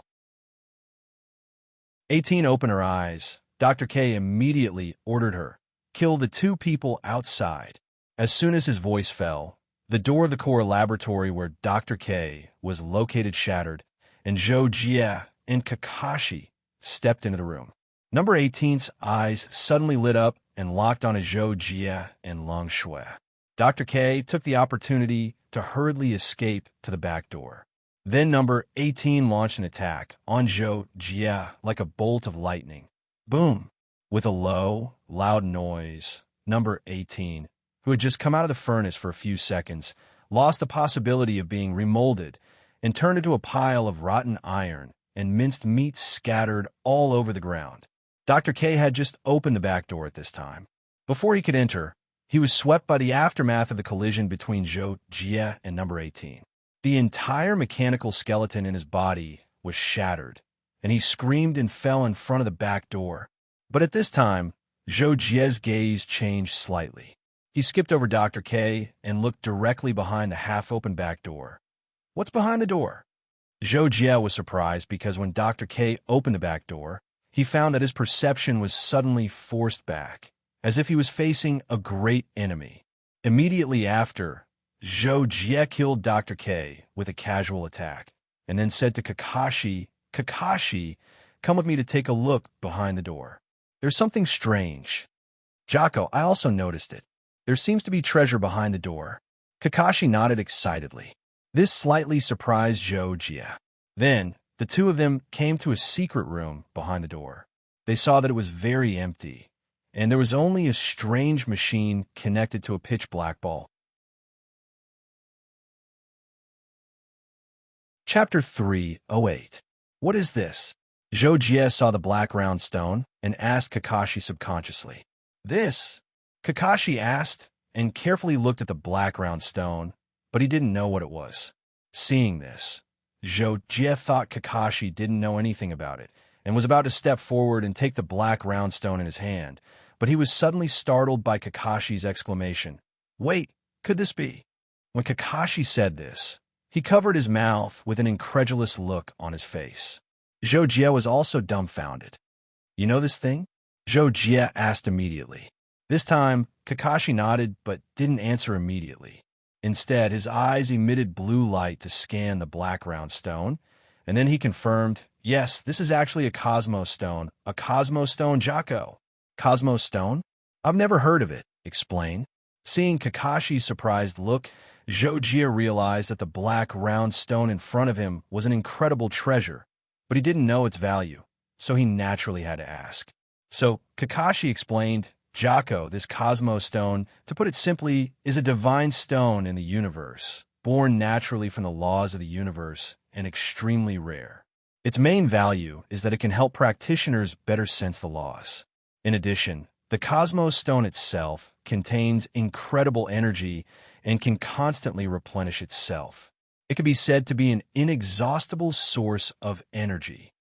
18 opened her eyes. Dr. K immediately ordered her, kill the two people outside. As soon as his voice fell, the door of the core laboratory where Dr. K was located shattered, and Zhou Jie and Kakashi stepped into the room. Number 18's eyes suddenly lit up and locked on Zhou Jie and Lung Xuer. Dr. K took the opportunity to hurriedly escape to the back door. Then number 18 launched an attack on Zhou Jie like a bolt of lightning. Boom! With a low, loud noise, number 18, who had just come out of the furnace for a few seconds, lost the possibility of being remolded and turned into a pile of rotten iron and minced meat scattered all over the ground. Dr. K had just opened the back door at this time. Before he could enter, he was swept by the aftermath of the collision between Zhou Jie and number 18. The entire mechanical skeleton in his body was shattered, and he screamed and fell in front of the back door. But at this time, Zhou Jie's gaze changed slightly. He skipped over Dr. K and looked directly behind the half-open back door. What's behind the door? Zhou Jie was surprised because when Dr. K opened the back door, he found that his perception was suddenly forced back, as if he was facing a great enemy. Immediately after, Zhou Jie killed Dr. K with a casual attack, and then said to Kakashi, Kakashi, come with me to take a look behind the door. There's something strange. Jocko, I also noticed it. There seems to be treasure behind the door. Kakashi nodded excitedly. This slightly surprised Zhou Jie. Then, the two of them came to a secret room behind the door. They saw that it was very empty, and there was only a strange machine connected to a pitch-black ball. Chapter 308. What is this? Zhou Jie saw the black round stone and asked Kakashi subconsciously. This? Kakashi asked and carefully looked at the black round stone, but he didn't know what it was. Seeing this, Zhou Jie thought Kakashi didn't know anything about it and was about to step forward and take the black round stone in his hand, but he was suddenly startled by Kakashi's exclamation. Wait, could this be? When Kakashi said this, he covered his mouth with an incredulous look on his face. Zhou Jie was also dumbfounded. You know this thing? Zhou Jie asked immediately. This time, Kakashi nodded but didn't answer immediately. Instead, his eyes emitted blue light to scan the black round stone, and then he confirmed, yes, this is actually a Cosmos Stone. A Cosmos Stone, Jocko. Cosmos Stone? I've never heard of it, explained. Seeing Kakashi's surprised look, Zhou Jie realized that the black round stone in front of him was an incredible treasure, but he didn't know its value, so he naturally had to ask. So Kakashi explained, Jako, this Cosmos Stone, to put it simply, is a divine stone in the universe, born naturally from the laws of the universe and extremely rare. Its main value is that it can help practitioners better sense the laws. In addition, the Cosmos Stone itself contains incredible energy and can constantly replenish itself. It can be said to be an inexhaustible source of energy.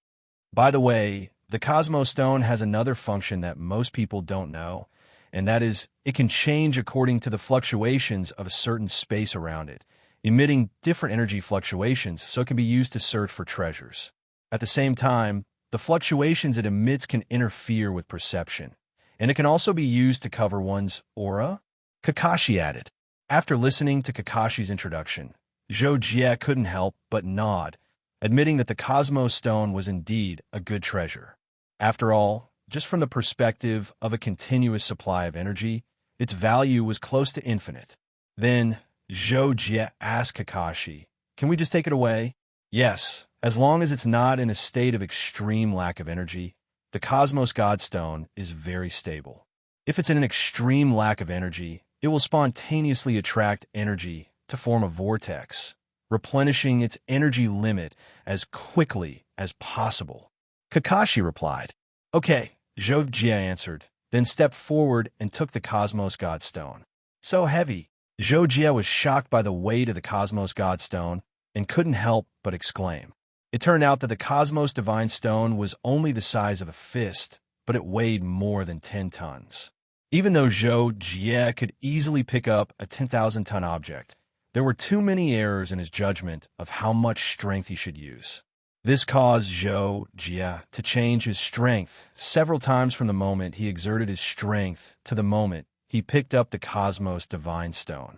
By the way, the Cosmos Stone has another function that most people don't know, and that is it can change according to the fluctuations of a certain space around it, emitting different energy fluctuations so it can be used to search for treasures. At the same time, the fluctuations it emits can interfere with perception, and it can also be used to cover one's aura, Kakashi added. After listening to Kakashi's introduction, Jie couldn't help but nod, admitting that the Cosmos Stone was indeed a good treasure. After all, just from the perspective of a continuous supply of energy, its value was close to infinite. Then, Jie asked Kakashi, "Can we just take it away?" "Yes, as long as it's not in a state of extreme lack of energy. The Cosmos Godstone is very stable. If it's in an extreme lack of energy, it will spontaneously attract energy to form a vortex, replenishing its energy limit as quickly as possible," Kakashi replied. "Okay," Jie answered, then stepped forward and took the Cosmos Godstone. So heavy, Jie was shocked by the weight of the Cosmos Godstone and couldn't help but exclaim. It turned out that the Cosmos Divine Stone was only the size of a fist, but it weighed more than 10 tons. Even though Jie could easily pick up a 10,000-ton object, there were too many errors in his judgment of how much strength he should use. This caused Jie to change his strength several times from the moment he exerted his strength to the moment he picked up the Cosmos Divine Stone.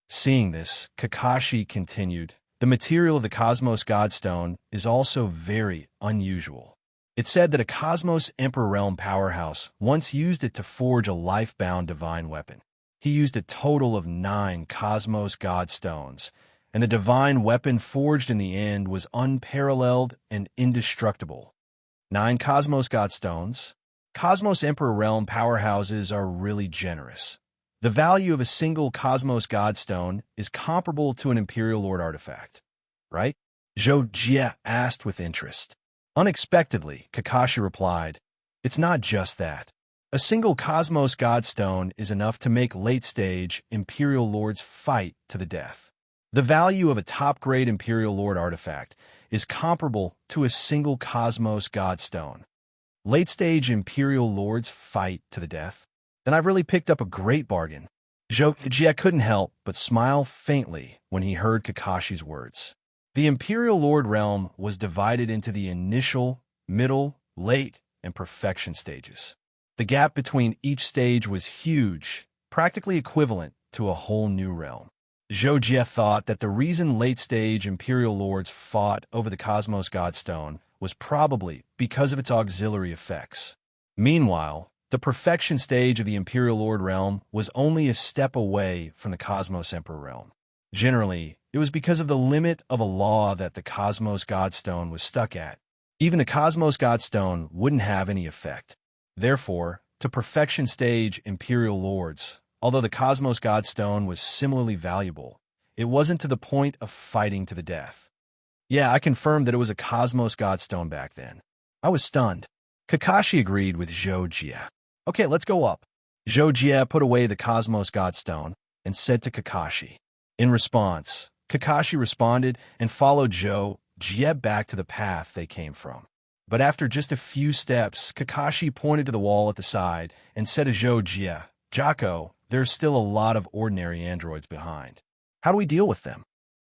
Seeing this, Kakashi continued, "The material of the Cosmos Godstone is also very unusual. It's said that a Cosmos Emperor Realm powerhouse once used it to forge a life-bound divine weapon. He used a total of 9 Cosmos Godstones, and the divine weapon forged in the end was unparalleled and indestructible. 9 Cosmos Godstones. Cosmos Emperor Realm powerhouses are really generous. The value of a single Cosmos Godstone is comparable to an Imperial Lord artifact, right?" Jie asked with interest. Unexpectedly, Kakashi replied, "It's not just that. A single Cosmos Godstone is enough to make late-stage Imperial Lords fight to the death. The value of a top-grade Imperial Lord artifact is comparable to a single Cosmos Godstone. Late-stage Imperial Lords fight to the death? Then I've really picked up a great bargain." Jie couldn't help but smile faintly when he heard Kakashi's words. The Imperial Lord realm was divided into the initial, middle, late, and perfection stages. The gap between each stage was huge, practically equivalent to a whole new realm. Jie thought that the reason late-stage Imperial Lords fought over the Cosmos Godstone was probably because of its auxiliary effects. Meanwhile, the perfection stage of the Imperial Lord realm was only a step away from the Cosmos Emperor realm. Generally, it was because of the limit of a law that the Cosmos Godstone was stuck at. Even the Cosmos Godstone wouldn't have any effect. Therefore, to perfection stage Imperial Lords, although the Cosmos Godstone was similarly valuable, it wasn't to the point of fighting to the death. Yeah, I confirmed that it was a Cosmos Godstone back then. I was stunned. Kakashi agreed with Jie. "Okay, let's go up." Jie put away the Cosmos Godstone and said to Kakashi. In response, Kakashi responded and followed Jie back to the path they came from. But after just a few steps, Kakashi pointed to the wall at the side and said to Jie, "Jako, there's still a lot of ordinary androids behind. How do we deal with them?"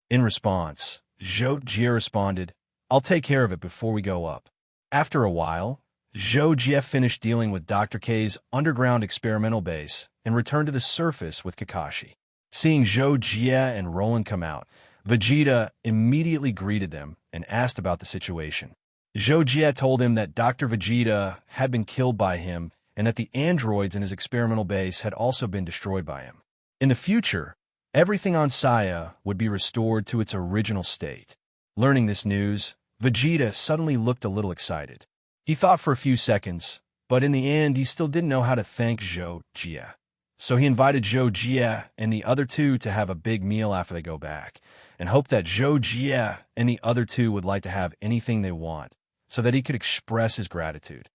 In response, Jie responded, "I'll take care of it before we go up." After a while, Jie finished dealing with Dr. K's underground experimental base and returned to the surface with Kakashi. Seeing Jie and Roland come out, Vegeta immediately greeted them and asked about the situation. Jie told him that Dr. Vegeta had been killed by him and that the androids in his experimental base had also been destroyed by him. In the future, everything on Saya would be restored to its original state. Learning this news, Vegeta suddenly looked a little excited. He thought for a few seconds, but in the end, he still didn't know how to thank Zhou Jie. So he invited Zhou Jie and the other two to have a big meal after they go back, and hoped that Zhou Jie and the other two would like to have anything they want, so that he could express his gratitude.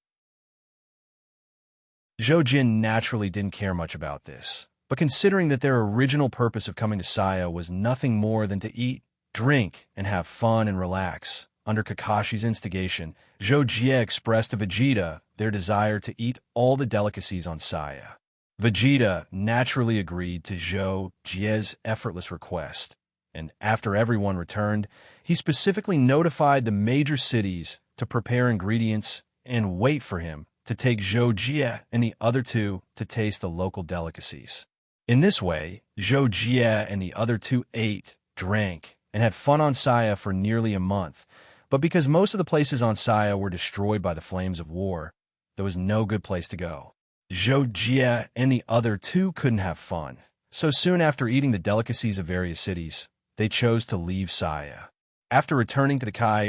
Zhou Jin naturally didn't care much about this, but considering that their original purpose of coming to Saya was nothing more than to eat, drink, and have fun and relax, under Kakashi's instigation, Zhou Jie expressed to Vegeta their desire to eat all the delicacies on Saya. Vegeta naturally agreed to Zhou Jie's effortless request, and after everyone returned, he specifically notified the major cities to prepare ingredients and wait for him to take Zhou Jie and the other two to taste the local delicacies. In this way, Zhou Jie and the other two ate, drank, and had fun on Saya for nearly a month, but because most of the places on Saya were destroyed by the flames of war, there was no good place to go. Zhou Jie and the other two couldn't have fun, so soon after eating the delicacies of various cities, they chose to leave Saya. After returning to the Kai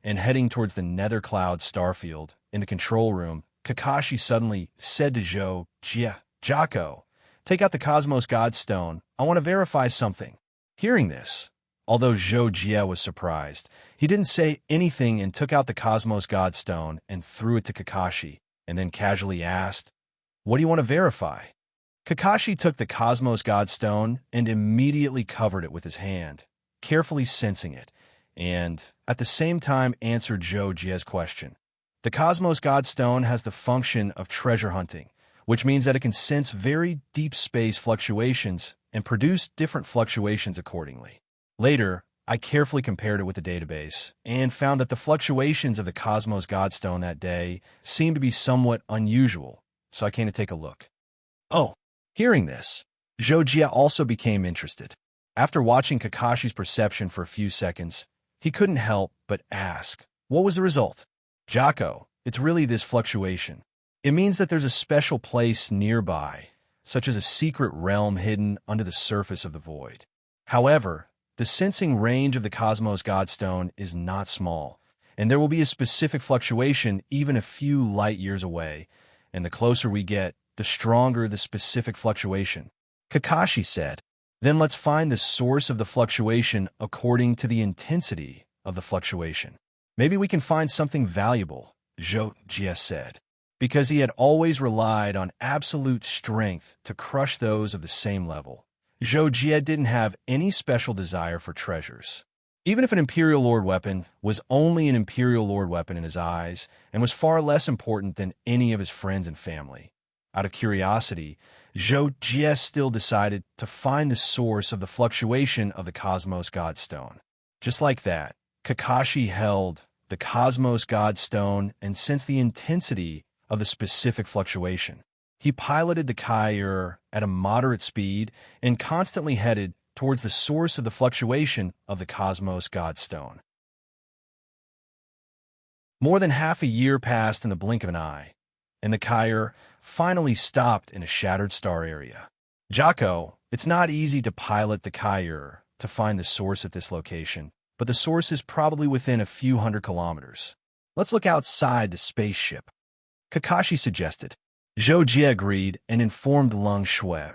and heading towards the Nether Cloud starfield, in the control room, Kakashi suddenly said to Zhou Jie, "Jocko, take out the Cosmos Godstone. I want to verify something." Hearing this, although Zhou Jie was surprised, he didn't say anything and took out the Cosmos Godstone and threw it to Kakashi, and then casually asked, "What do you want to verify?" Kakashi took the Cosmos Godstone and immediately covered it with his hand, carefully sensing it, and at the same time answered Zhou Jie's question. The Cosmos Godstone has the function of treasure hunting, which means that it can sense very deep space fluctuations and produce different fluctuations accordingly. Later, I carefully compared it with the database and found that the fluctuations of the Cosmos Godstone that day seemed to be somewhat unusual, so I came to take a look. Oh, hearing this, Zhou Jie also became interested. After watching Kakashi's perception for a few seconds, he couldn't help but ask, "What was the result?" "Jocko, it's really this fluctuation. It means that there's a special place nearby, such as a secret realm hidden under the surface of the void. However, the sensing range of the Cosmos Godstone is not small, and there will be a specific fluctuation even a few light years away, and the closer we get, the stronger the specific fluctuation," Kakashi said. "Then let's find the source of the fluctuation according to the intensity of the fluctuation. Maybe we can find something valuable," Zhou Jie said, because he had always relied on absolute strength to crush those of the same level. Zhou Jie didn't have any special desire for treasures. Even if an Imperial Lord weapon was only an Imperial Lord weapon in his eyes and was far less important than any of his friends and family. Out of curiosity, Zhou Jie still decided to find the source of the fluctuation of the Cosmos Godstone. Just like that, Kakashi held the Cosmos Godstone and sensed the intensity of the specific fluctuation. He piloted the Kai at a moderate speed and constantly headed towards the source of the fluctuation of the Cosmos Godstone. More than half a year passed in the blink of an eye, and the Kai finally stopped in a shattered star area. "Jocko, it's not easy to pilot the Kai to find the source at this location, but the source is probably within a few hundred kilometers. Let's look outside the spaceship," Kakashi suggested. Zhou Jie agreed and informed Lung Shui.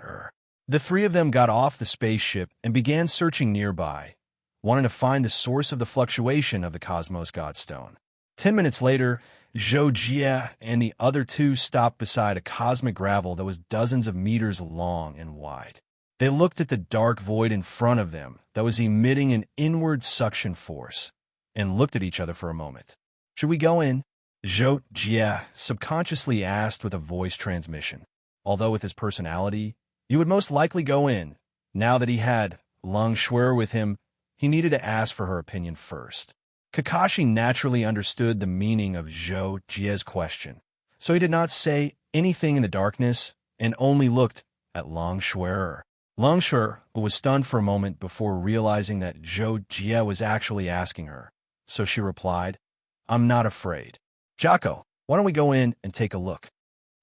The three of them got off the spaceship and began searching nearby, wanting to find the source of the fluctuation of the Cosmos Godstone. 10 minutes later, Zhou Jie and the other two stopped beside a cosmic gravel that was dozens of meters long and wide. They looked at the dark void in front of them that was emitting an inward suction force and looked at each other for a moment. "Should we go in?" Zhou Jie subconsciously asked with a voice transmission. Although with his personality, he would most likely go in. Now that he had Lung Shui with him, he needed to ask for her opinion first. Kakashi naturally understood the meaning of Zhou Jie's question, so he did not say anything in the darkness and only looked at Lung Shui. Lung Shui was stunned for a moment before realizing that Zhou Jie was actually asking her, so she replied, "I'm not afraid. Jocko, why don't we go in and take a look?"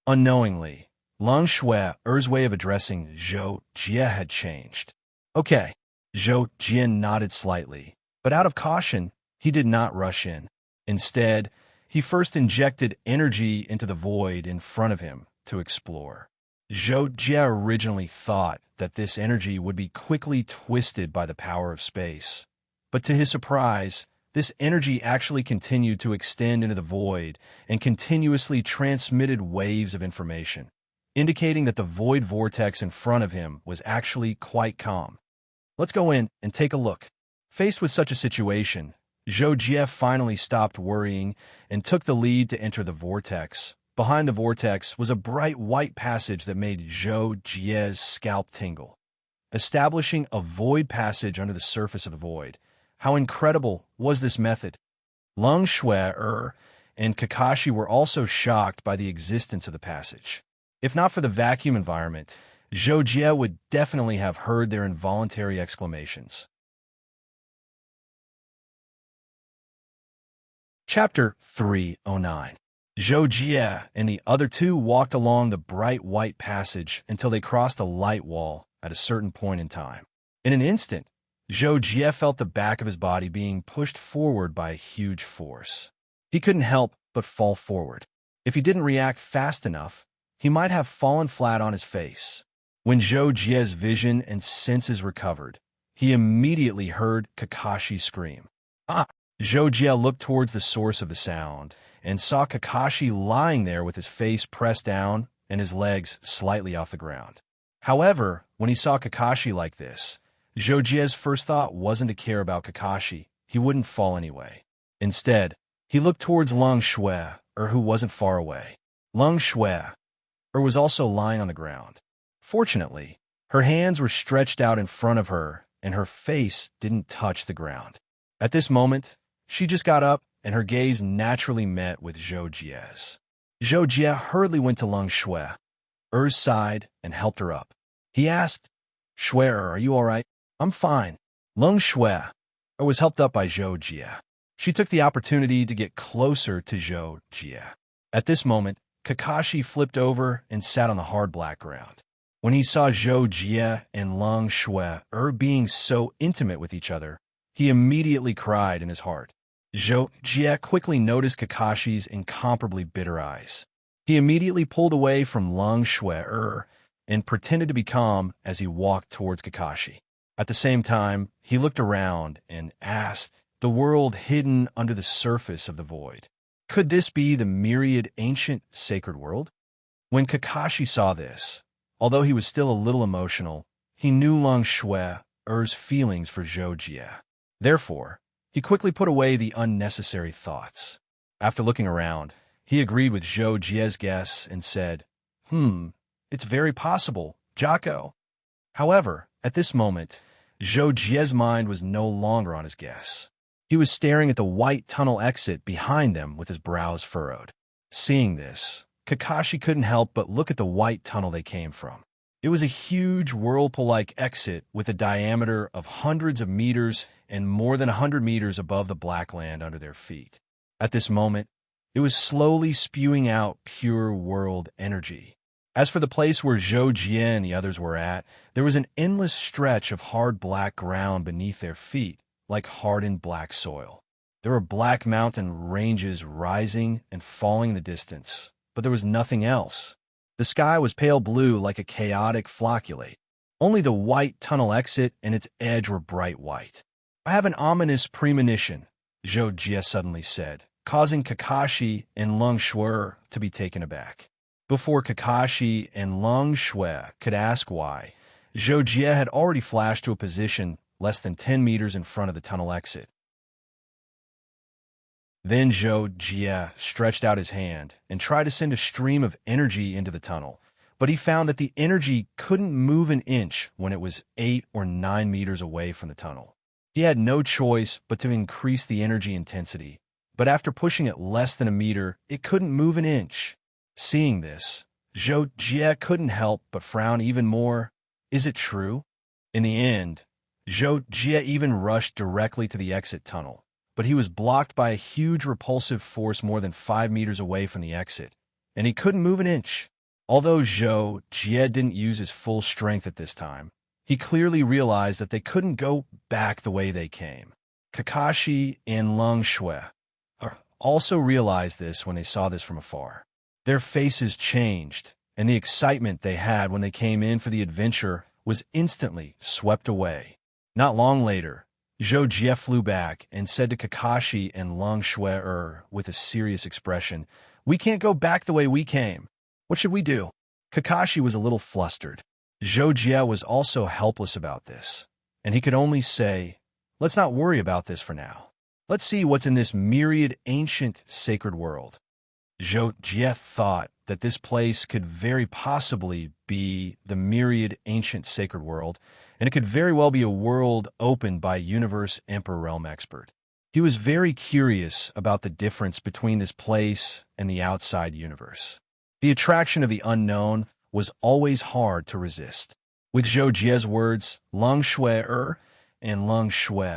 Unknowingly, Lung Shui's way of addressing Zhou Jie had changed. "Okay." Zhou Jie nodded slightly, but out of caution, he did not rush in. Instead, he first injected energy into the void in front of him to explore. Zhou Jie originally thought that this energy would be quickly twisted by the power of space. But to his surprise, this energy actually continued to extend into the void and continuously transmitted waves of information, indicating that the void vortex in front of him was actually quite calm. Let's go in and take a look. Faced with such a situation, Zhou Jie finally stopped worrying and took the lead to enter the vortex. Behind the vortex was a bright white passage that made Zhou Jie's scalp tingle, establishing a void passage under the surface of the void. How incredible was this method? Leng Shui and Kakashi were also shocked by the existence of the passage. If not for the vacuum environment, Zhou Jie would definitely have heard their involuntary exclamations. Chapter 309. Zhou Jie and the other two walked along the bright white passage until they crossed a light wall at a certain point in time. In an instant, Zhou Jie felt the back of his body being pushed forward by a huge force. He couldn't help but fall forward. If he didn't react fast enough, he might have fallen flat on his face. When Zhou Jie's vision and senses recovered, he immediately heard Kakashi scream. Ah! Zhou Jie looked towards the source of the sound and saw Kakashi lying there with his face pressed down and his legs slightly off the ground. However, when he saw Kakashi like this, Zhou Jie's first thought wasn't to care about Kakashi. He wouldn't fall anyway. Instead, he looked towards Leng Shui, who wasn't far away. Leng Shui, was also lying on the ground. Fortunately, her hands were stretched out in front of her, and her face didn't touch the ground. At this moment, she just got up, and her gaze naturally met with Zhou Jie's. Zhou Jie hurriedly went to Leng Shui's side and helped her up. He asked, "Shui, are you all right?" "I'm fine." Leng Shui was helped up by Zhou Jie. She took the opportunity to get closer to Zhou Jie. At this moment, Kakashi flipped over and sat on the hard black ground. When he saw Zhou Jie and Leng Shui being so intimate with each other, he immediately cried in his heart. Zhou Jie quickly noticed Kakashi's incomparably bitter eyes. He immediately pulled away from Leng Shui and pretended to be calm as he walked towards Kakashi. At the same time, he looked around and asked the world hidden under the surface of the void. Could this be the myriad ancient sacred world? When Kakashi saw this, although he was still a little emotional, he knew Leng Shui's feelings for Zhou Jie. Therefore, he quickly put away the unnecessary thoughts. After looking around, he agreed with Zhou Jie's guess and said, "It's very possible, Jocko." However, at this moment, Zhou Jie's mind was no longer on his guess. He was staring at the white tunnel exit behind them with his brows furrowed. Seeing this, Kakashi couldn't help but look at the white tunnel they came from. It was a huge whirlpool-like exit with a diameter of hundreds of meters and more than 100 meters above the black land under their feet. At this moment, it was slowly spewing out pure world energy. As for the place where Zhou Jie and the others were at, there was an endless stretch of hard black ground beneath their feet, like hardened black soil. There were black mountain ranges rising and falling in the distance, but there was nothing else. The sky was pale blue like a chaotic flocculate. Only the white tunnel exit and its edge were bright white. "I have an ominous premonition," Zhou Jie suddenly said, causing Kakashi and Leng Shui to be taken aback. Before Kakashi and Leng Shui could ask why, Zhou Jie had already flashed to a position less than 10 meters in front of the tunnel exit. Then Zhou Jie stretched out his hand and tried to send a stream of energy into the tunnel, but he found that the energy couldn't move an inch when it was 8 or 9 meters away from the tunnel. He had no choice but to increase the energy intensity, but after pushing it less than a meter, it couldn't move an inch. Seeing this, Zhou Jie couldn't help but frown even more. Is it true? In the end, Zhou Jie even rushed directly to the exit tunnel, but he was blocked by a huge repulsive force more than 5 meters away from the exit, and he couldn't move an inch. Although Zhou Jie didn't use his full strength at this time, he clearly realized that they couldn't go back the way they came. Kakashi and Leng Shui also realized this when they saw this from afar. Their faces changed, and the excitement they had when they came in for the adventure was instantly swept away. Not long later, Zhou Jie flew back and said to Kakashi and Long Shui with a serious expression, "We can't go back the way we came. What should we do?" Kakashi was a little flustered. Zhou Jie was also helpless about this, and he could only say, "Let's not worry about this for now. Let's see what's in this myriad ancient sacred world." Zhou Jie thought that this place could very possibly be the myriad ancient sacred world, and it could very well be a world opened by a universe emperor realm expert. He was very curious about the difference between this place and the outside universe. The attraction of the unknown was always hard to resist. With Zhou Jie's words, Long Shui and Long Shui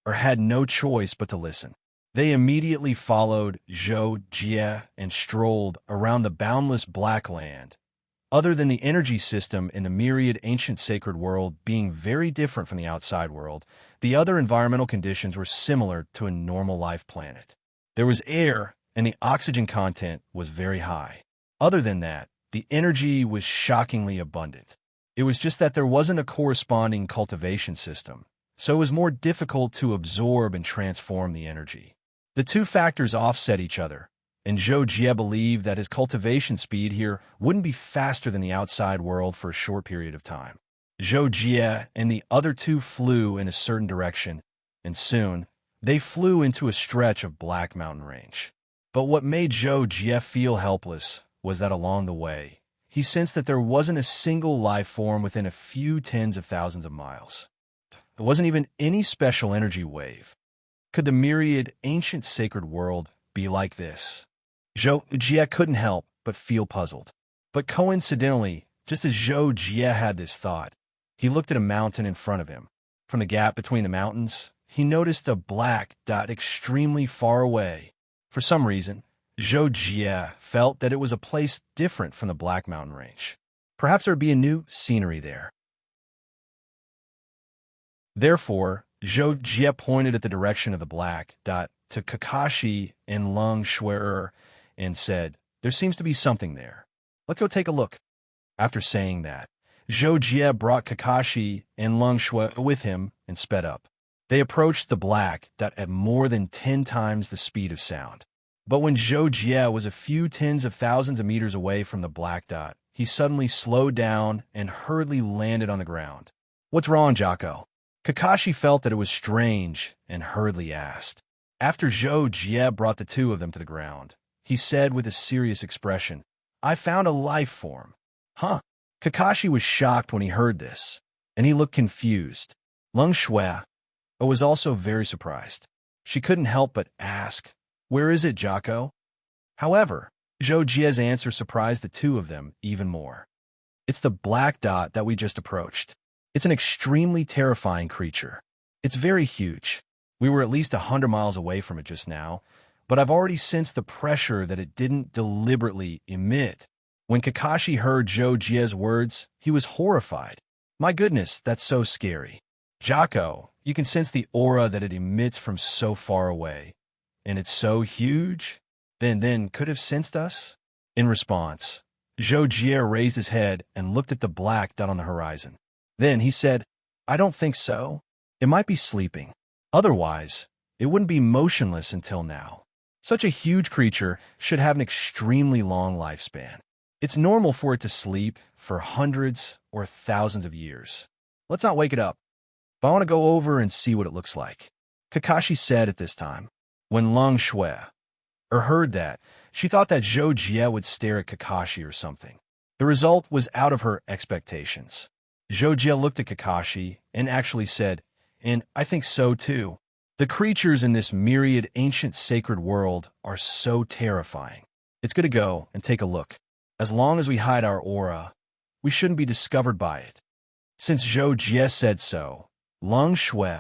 had no choice but to listen. They immediately followed Zhou Jie and strolled around the boundless black land. Other than the energy system in the myriad ancient sacred world being very different from the outside world, the other environmental conditions were similar to a normal life planet. There was air, and the oxygen content was very high. Other than that, the energy was shockingly abundant. It was just that there wasn't a corresponding cultivation system, so it was more difficult to absorb and transform the energy. The two factors offset each other, and Zhou Jie believed that his cultivation speed here wouldn't be faster than the outside world for a short period of time. Zhou Jie and the other two flew in a certain direction, and soon they flew into a stretch of black mountain range. But what made Zhou Jie feel helpless was that along the way, he sensed that there wasn't a single life form within a few tens of thousands of miles. There wasn't even any special energy wave. Could the myriad ancient sacred world be like this? Zhou Jie couldn't help but feel puzzled. But coincidentally, just as Zhou Jie had this thought, he looked at a mountain in front of him. From the gap between the mountains, he noticed a black dot extremely far away. For some reason, Zhou Jie felt that it was a place different from the Black Mountain Range. Perhaps there would be a new scenery there. Therefore, Zhou Jie pointed at the direction of the black dot to Kakashi and Long Shui and said, "There seems to be something there. Let's go take a look." After saying that, Zhou Jie brought Kakashi and Long Shui with him and sped up. They approached the black dot at more than 10 times the speed of sound. But when Zhou Jie was a few tens of thousands of meters away from the black dot, he suddenly slowed down and hurriedly landed on the ground. "What's wrong, Jocko?" Kakashi felt that it was strange and hurriedly asked. After Zhou Jie brought the two of them to the ground, he said with a serious expression, "I found a life form." "Huh?" Kakashi was shocked when he heard this, and he looked confused. Long Shui was also very surprised. She couldn't help but ask, "Where is it, Jocko?" However, Zhou Jie's answer surprised the two of them even more. "It's the black dot that we just approached. It's an extremely terrifying creature. It's very huge. We were at least 100 miles away from it just now, but I've already sensed the pressure that it didn't deliberately emit." When Kakashi heard Zhou Jie's words, he was horrified. "My goodness, that's so scary. Jocko, you can sense the aura that it emits from so far away. And it's so huge? Then could have sensed us?" In response, Zhou Jie raised his head and looked at the black dot on the horizon. Then he said, "I don't think so. It might be sleeping. Otherwise, it wouldn't be motionless until now. Such a huge creature should have an extremely long lifespan. It's normal for it to sleep for hundreds or thousands of years. Let's not wake it up. But I want to go over and see what it looks like," Kakashi said at this time. When Long Shui heard that, she thought that Zhou Jie would stare at Kakashi or something. The result was out of her expectations. Zhou Jie looked at Kakashi and actually said, "And I think so too. The creatures in this myriad ancient sacred world are so terrifying. It's good to go and take a look. As long as we hide our aura, we shouldn't be discovered by it." Since Zhou Jie said so, Long Shui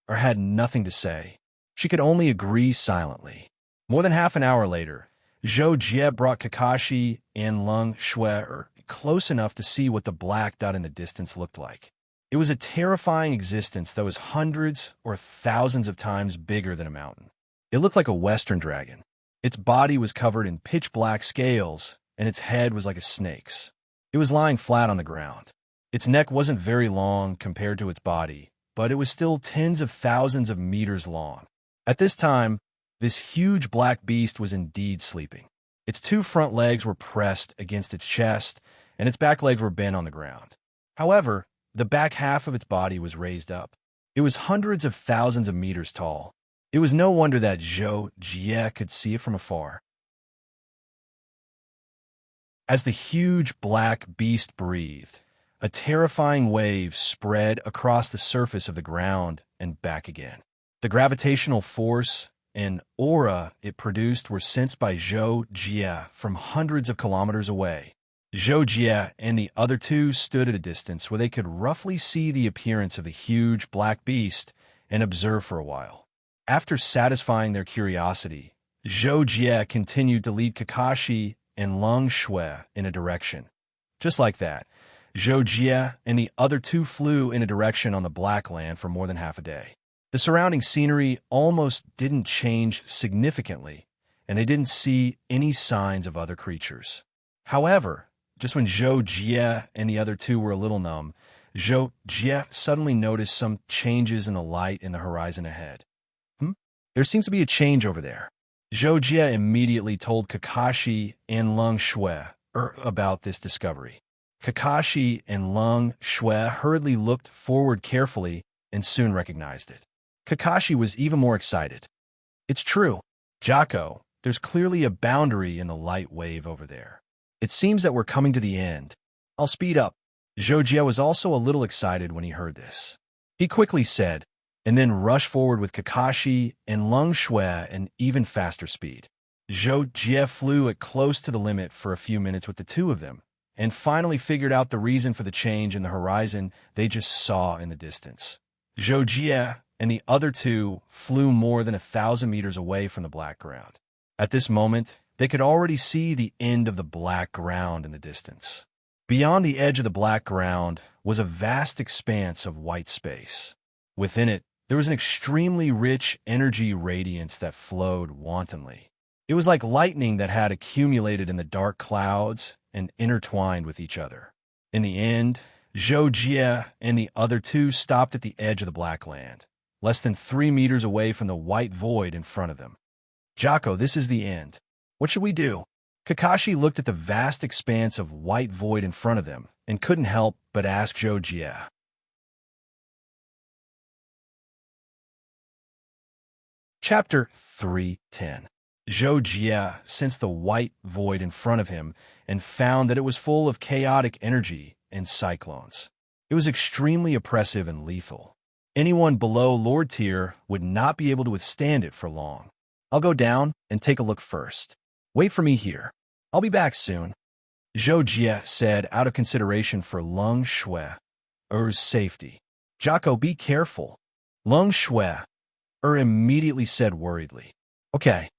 had nothing to say. She could only agree silently. More than half an hour later, Zhou Jie brought Kakashi and Long Shui close enough to see what the black dot in the distance looked like. It was a terrifying existence that was hundreds or thousands of times bigger than a mountain. It looked like a western dragon. Its body was covered in pitch-black scales, and its head was like a snake's. It was lying flat on the ground. Its neck wasn't very long compared to its body, but it was still tens of thousands of meters long. At this time, this huge black beast was indeed sleeping. Its two front legs were pressed against its chest, and its back legs were bent on the ground. However, the back half of its body was raised up. It was hundreds of thousands of meters tall. It was no wonder that Zhou Jie could see it from afar. As the huge black beast breathed, a terrifying wave spread across the surface of the ground and back again. The gravitational force and aura it produced were sensed by Zhou Jie from hundreds of kilometers away. Zhou Jie and the other two stood at a distance where they could roughly see the appearance of the huge black beast and observe for a while. After satisfying their curiosity, Zhou Jie continued to lead Kakashi and Leng Shui in a direction. Just like that, Zhou Jie and the other two flew in a direction on the Black Land for more than half a day. The surrounding scenery almost didn't change significantly, and they didn't see any signs of other creatures. However, just when Zhou Jie and the other two were a little numb, Zhou Jie suddenly noticed some changes in the light in the horizon ahead. There seems to be a change over there. Zhou Jie immediately told Kakashi and Leng Shui about this discovery. Kakashi and Leng Shui hurriedly looked forward carefully and soon recognized it. Kakashi was even more excited. It's true, Jocko, there's clearly a boundary in the light wave over there. It seems that we're coming to the end. I'll speed up. Zhou Jie was also a little excited when he heard this. He quickly said, and then rushed forward with Kakashi and Leng Shui at an even faster speed. Zhou Jie flew at close to the limit for a few minutes with the two of them, and finally figured out the reason for the change in the horizon they just saw in the distance. Zhou Jie and the other two flew more than 1,000 meters away from the black ground. At this moment, they could already see the end of the black ground in the distance. Beyond the edge of the black ground was a vast expanse of white space. Within it, there was an extremely rich energy radiance that flowed wantonly. It was like lightning that had accumulated in the dark clouds and intertwined with each other. In the end, Zhou Jie and the other two stopped at the edge of the Black Land, less than 3 meters away from the white void in front of them. Jocko, this is the end. What should we do? Kakashi looked at the vast expanse of white void in front of them and couldn't help but ask Zhou Jie. Chapter 3:10. Zhou Jie sensed the white void in front of him and found that it was full of chaotic energy and cyclones. It was extremely oppressive and lethal. Anyone below Lord Tier would not be able to withstand it for long. I'll go down and take a look first. Wait for me here. I'll be back soon. Zhou Jie said out of consideration for Leng Shui's safety. Jocko, be careful. Leng Shui immediately said worriedly. Okay.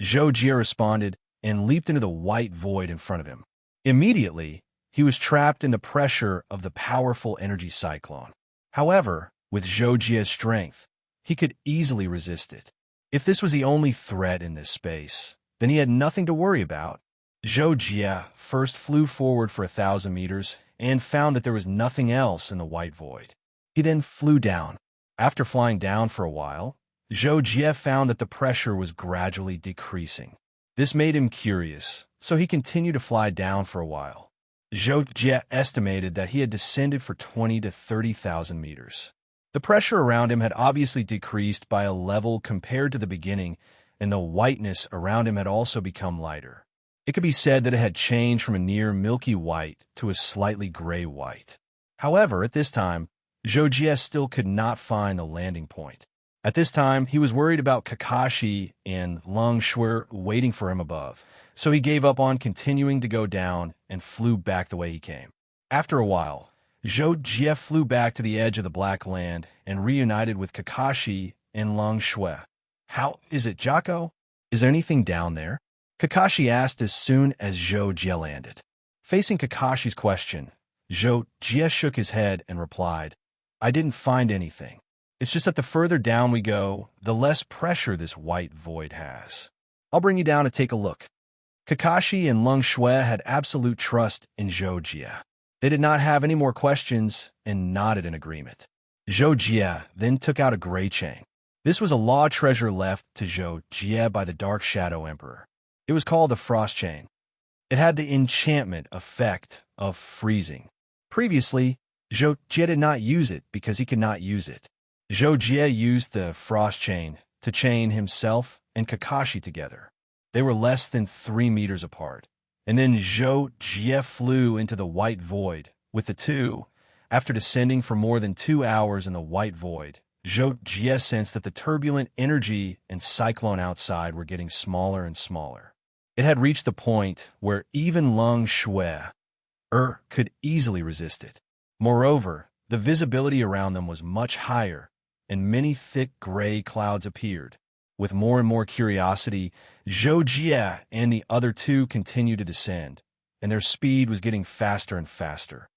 Zhou Jie responded and leaped into the white void in front of him. Immediately, he was trapped in the pressure of the powerful energy cyclone. However, with Zhou Jie's strength, he could easily resist it. If this was the only threat in this space, then he had nothing to worry about. Zhou Jie first flew forward for 1,000 meters and found that there was nothing else in the white void. He then flew down. After flying down for a while, Zhou Jie found that the pressure was gradually decreasing. This made him curious, so he continued to fly down for a while. Zhou Jie estimated that he had descended for 20 to 30,000 meters. The pressure around him had obviously decreased by a level compared to the beginning, and the whiteness around him had also become lighter. It could be said that it had changed from a near milky white to a slightly gray white. However, at this time, Zhou Jie still could not find the landing point. At this time, he was worried about Kakashi and Leng Shui waiting for him above, so he gave up on continuing to go down and flew back the way he came. After a while, Zhou Jie flew back to the edge of the Black Land and reunited with Kakashi and Leng Shui. How is it, Jocko? Is there anything down there? Kakashi asked as soon as Zhou Jie landed. Facing Kakashi's question, Zhou Jie shook his head and replied, I didn't find anything. It's just that the further down we go, the less pressure this white void has. I'll bring you down to take a look. Kakashi and Lung Shui had absolute trust in Zhou Jie. They did not have any more questions and nodded in agreement. Zhou Jie then took out a gray chain. This was a law treasure left to Zhou Jie by the Dark Shadow Emperor. It was called the Frost Chain. It had the enchantment effect of freezing. Previously, Zhou Jie did not use it because he could not use it. Zhou Jie used the Frost Chain to chain himself and Kakashi together. They were less than 3 meters apart. And then Zhou Jie flew into the white void with the two. After descending for more than 2 hours in the white void, Zhou Jie sensed that the turbulent energy and cyclone outside were getting smaller and smaller. It had reached the point where even Lung Shui could easily resist it. Moreover, the visibility around them was much higher, and many thick gray clouds appeared. With more and more curiosity, Zhou Jie and the other two continued to descend, and their speed was getting faster and faster.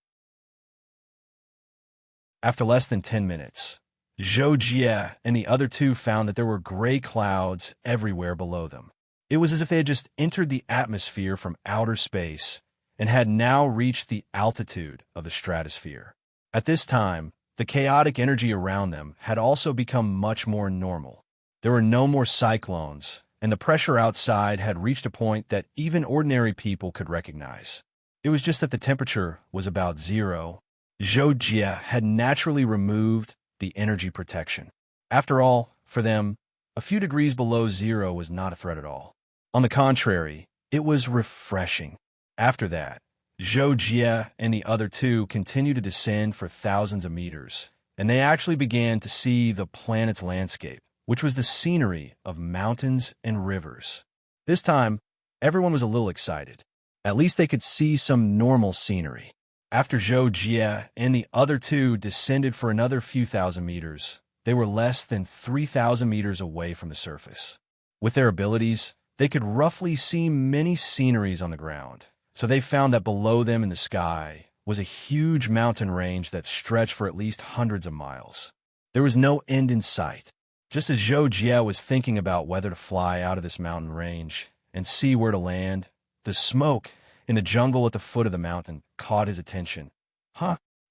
After less than 10 minutes, Zhou Jie and the other two found that there were gray clouds everywhere below them. It was as if they had just entered the atmosphere from outer space and had now reached the altitude of the stratosphere. At this time, the chaotic energy around them had also become much more normal. There were no more cyclones, and the pressure outside had reached a point that even ordinary people could recognize. It was just that the temperature was about 0. Zhou Jie had naturally removed the energy protection. After all, for them, a few degrees below 0 was not a threat at all. On the contrary, it was refreshing. After that, Zhou Jie and the other two continued to descend for thousands of meters, and they actually began to see the planet's landscape, which was the scenery of mountains and rivers. This time, everyone was a little excited. At least they could see some normal scenery. After Zhou Jie and the other two descended for another few thousand meters, they were less than 3,000 meters away from the surface. With their abilities, they could roughly see many sceneries on the ground, so they found that below them in the sky was a huge mountain range that stretched for at least hundreds of miles. There was no end in sight. Just as Zhou Jie was thinking about whether to fly out of this mountain range and see where to land, the smoke in the jungle at the foot of the mountain caught his attention.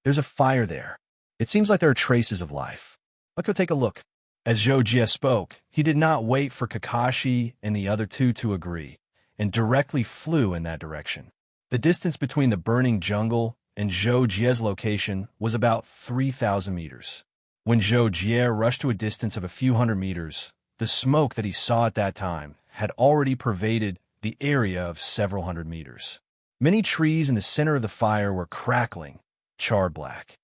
There's a fire there. It seems like there are traces of life. Let's go take a look. As Zhou Jie spoke, he did not wait for Kakashi and the other two to agree, and directly flew in that direction. The distance between the burning jungle and Zhou Jie's location was about 3,000 meters. When Zhou Jie rushed to a distance of a few hundred meters, the smoke that he saw at that time had already pervaded the area of several hundred meters. Many trees in the center of the fire were crackling, charred black.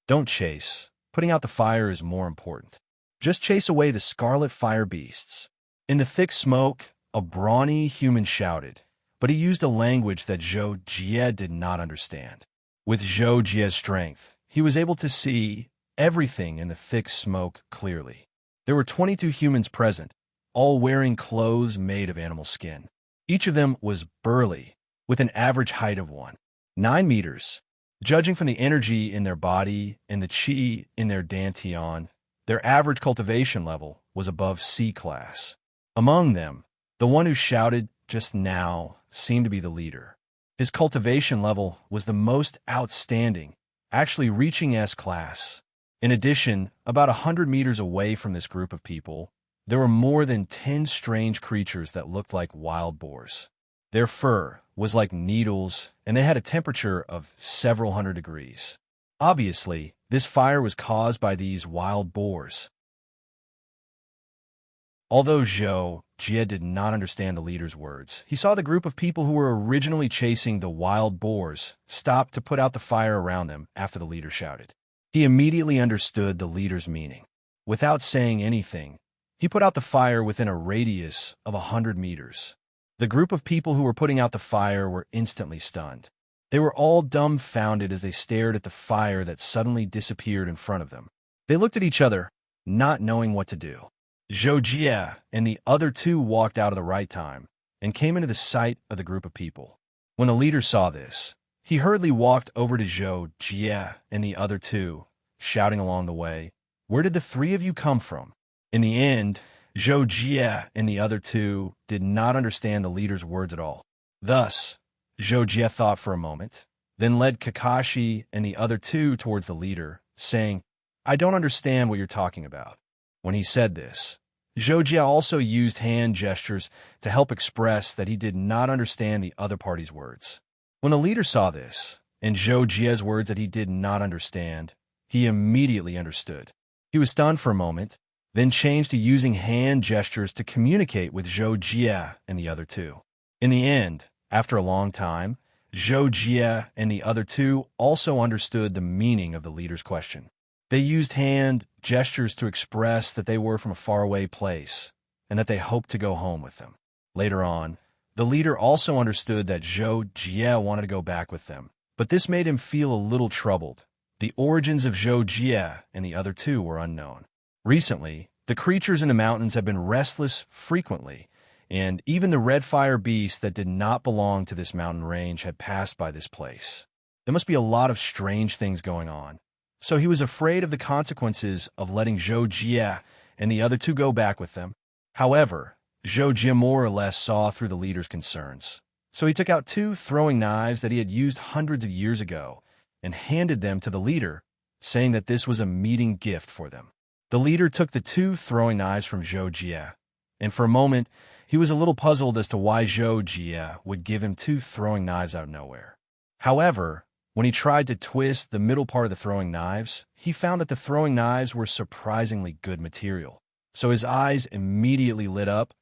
Don't chase. Putting out the fire is more important. Just chase away the scarlet fire beasts. In the thick smoke, a brawny human shouted, but he used a language that Zhou Jie did not understand. With Zhou Jie's strength, he was able to see everything in the thick smoke clearly. There were 22 humans present, all wearing clothes made of animal skin. Each of them was burly, with an average height of 9 meters. Judging from the energy in their body and the chi in their dantian, their average cultivation level was above C class. Among them, the one who shouted just now seemed to be the leader. His cultivation level was the most outstanding, actually reaching S class. In addition, about 100 meters away from this group of people, there were more than 10 strange creatures that looked like wild boars. Their fur was like needles, and they had a temperature of several hundred degrees. Obviously, this fire was caused by these wild boars. Although Zhou Jie did not understand the leader's words, he saw the group of people who were originally chasing the wild boars stop to put out the fire around them after the leader shouted. He immediately understood the leader's meaning. Without saying anything, he put out the fire within a radius of 100 meters. The group of people who were putting out the fire were instantly stunned. They were all dumbfounded as they stared at the fire that suddenly disappeared in front of them. They looked at each other, not knowing what to do. Zhou Jie and the other two walked out at the right time and came into the sight of the group of people. When the leader saw this, he hurriedly walked over to Zhou Jie and the other two, shouting along the way, "Where did the three of you come from?" In the end, Zhou Jie and the other two did not understand the leader's words at all. Thus, Zhou Jie thought for a moment, then led Kakashi and the other two towards the leader, saying, "I don't understand what you're talking about." When he said this, Zhou Jie also used hand gestures to help express that he did not understand the other party's words. When the leader saw this, and Zhou Jie's words that he did not understand, he immediately understood. He was stunned for a moment, then changed to using hand gestures to communicate with Zhou Jie and the other two. In the end, after a long time, Zhou Jie and the other two also understood the meaning of the leader's question. They used hand gestures to express that they were from a faraway place and that they hoped to go home with them. Later on, the leader also understood that Zhou Jie wanted to go back with them, but this made him feel a little troubled. The origins of Zhou Jie and the other two were unknown. Recently, the creatures in the mountains have been restless frequently, and even the red fire beast that did not belong to this mountain range had passed by this place. There must be a lot of strange things going on. So he was afraid of the consequences of letting Zhou Jie and the other two go back with them. However, Zhou Jie more or less saw through the leader's concerns. So he took out 2 throwing knives that he had used hundreds of years ago and handed them to the leader, saying that this was a meeting gift for them. The leader took the 2 throwing knives from Zhou Jie, and for a moment, he was a little puzzled as to why Zhou Jie would give him 2 throwing knives out of nowhere. However, when he tried to twist the middle part of the throwing knives, he found that the throwing knives were surprisingly good material. So his eyes immediately lit up,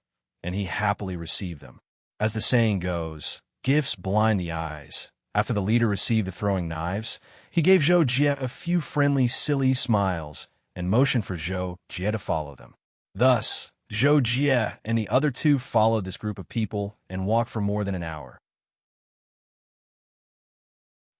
and he happily received them. As the saying goes, gifts blind the eyes. After the leader received the throwing knives, he gave Zhou Jie a few friendly, silly smiles and motioned for Zhou Jie to follow them. Thus, Zhou Jie and the other two followed this group of people and walked for more than an hour.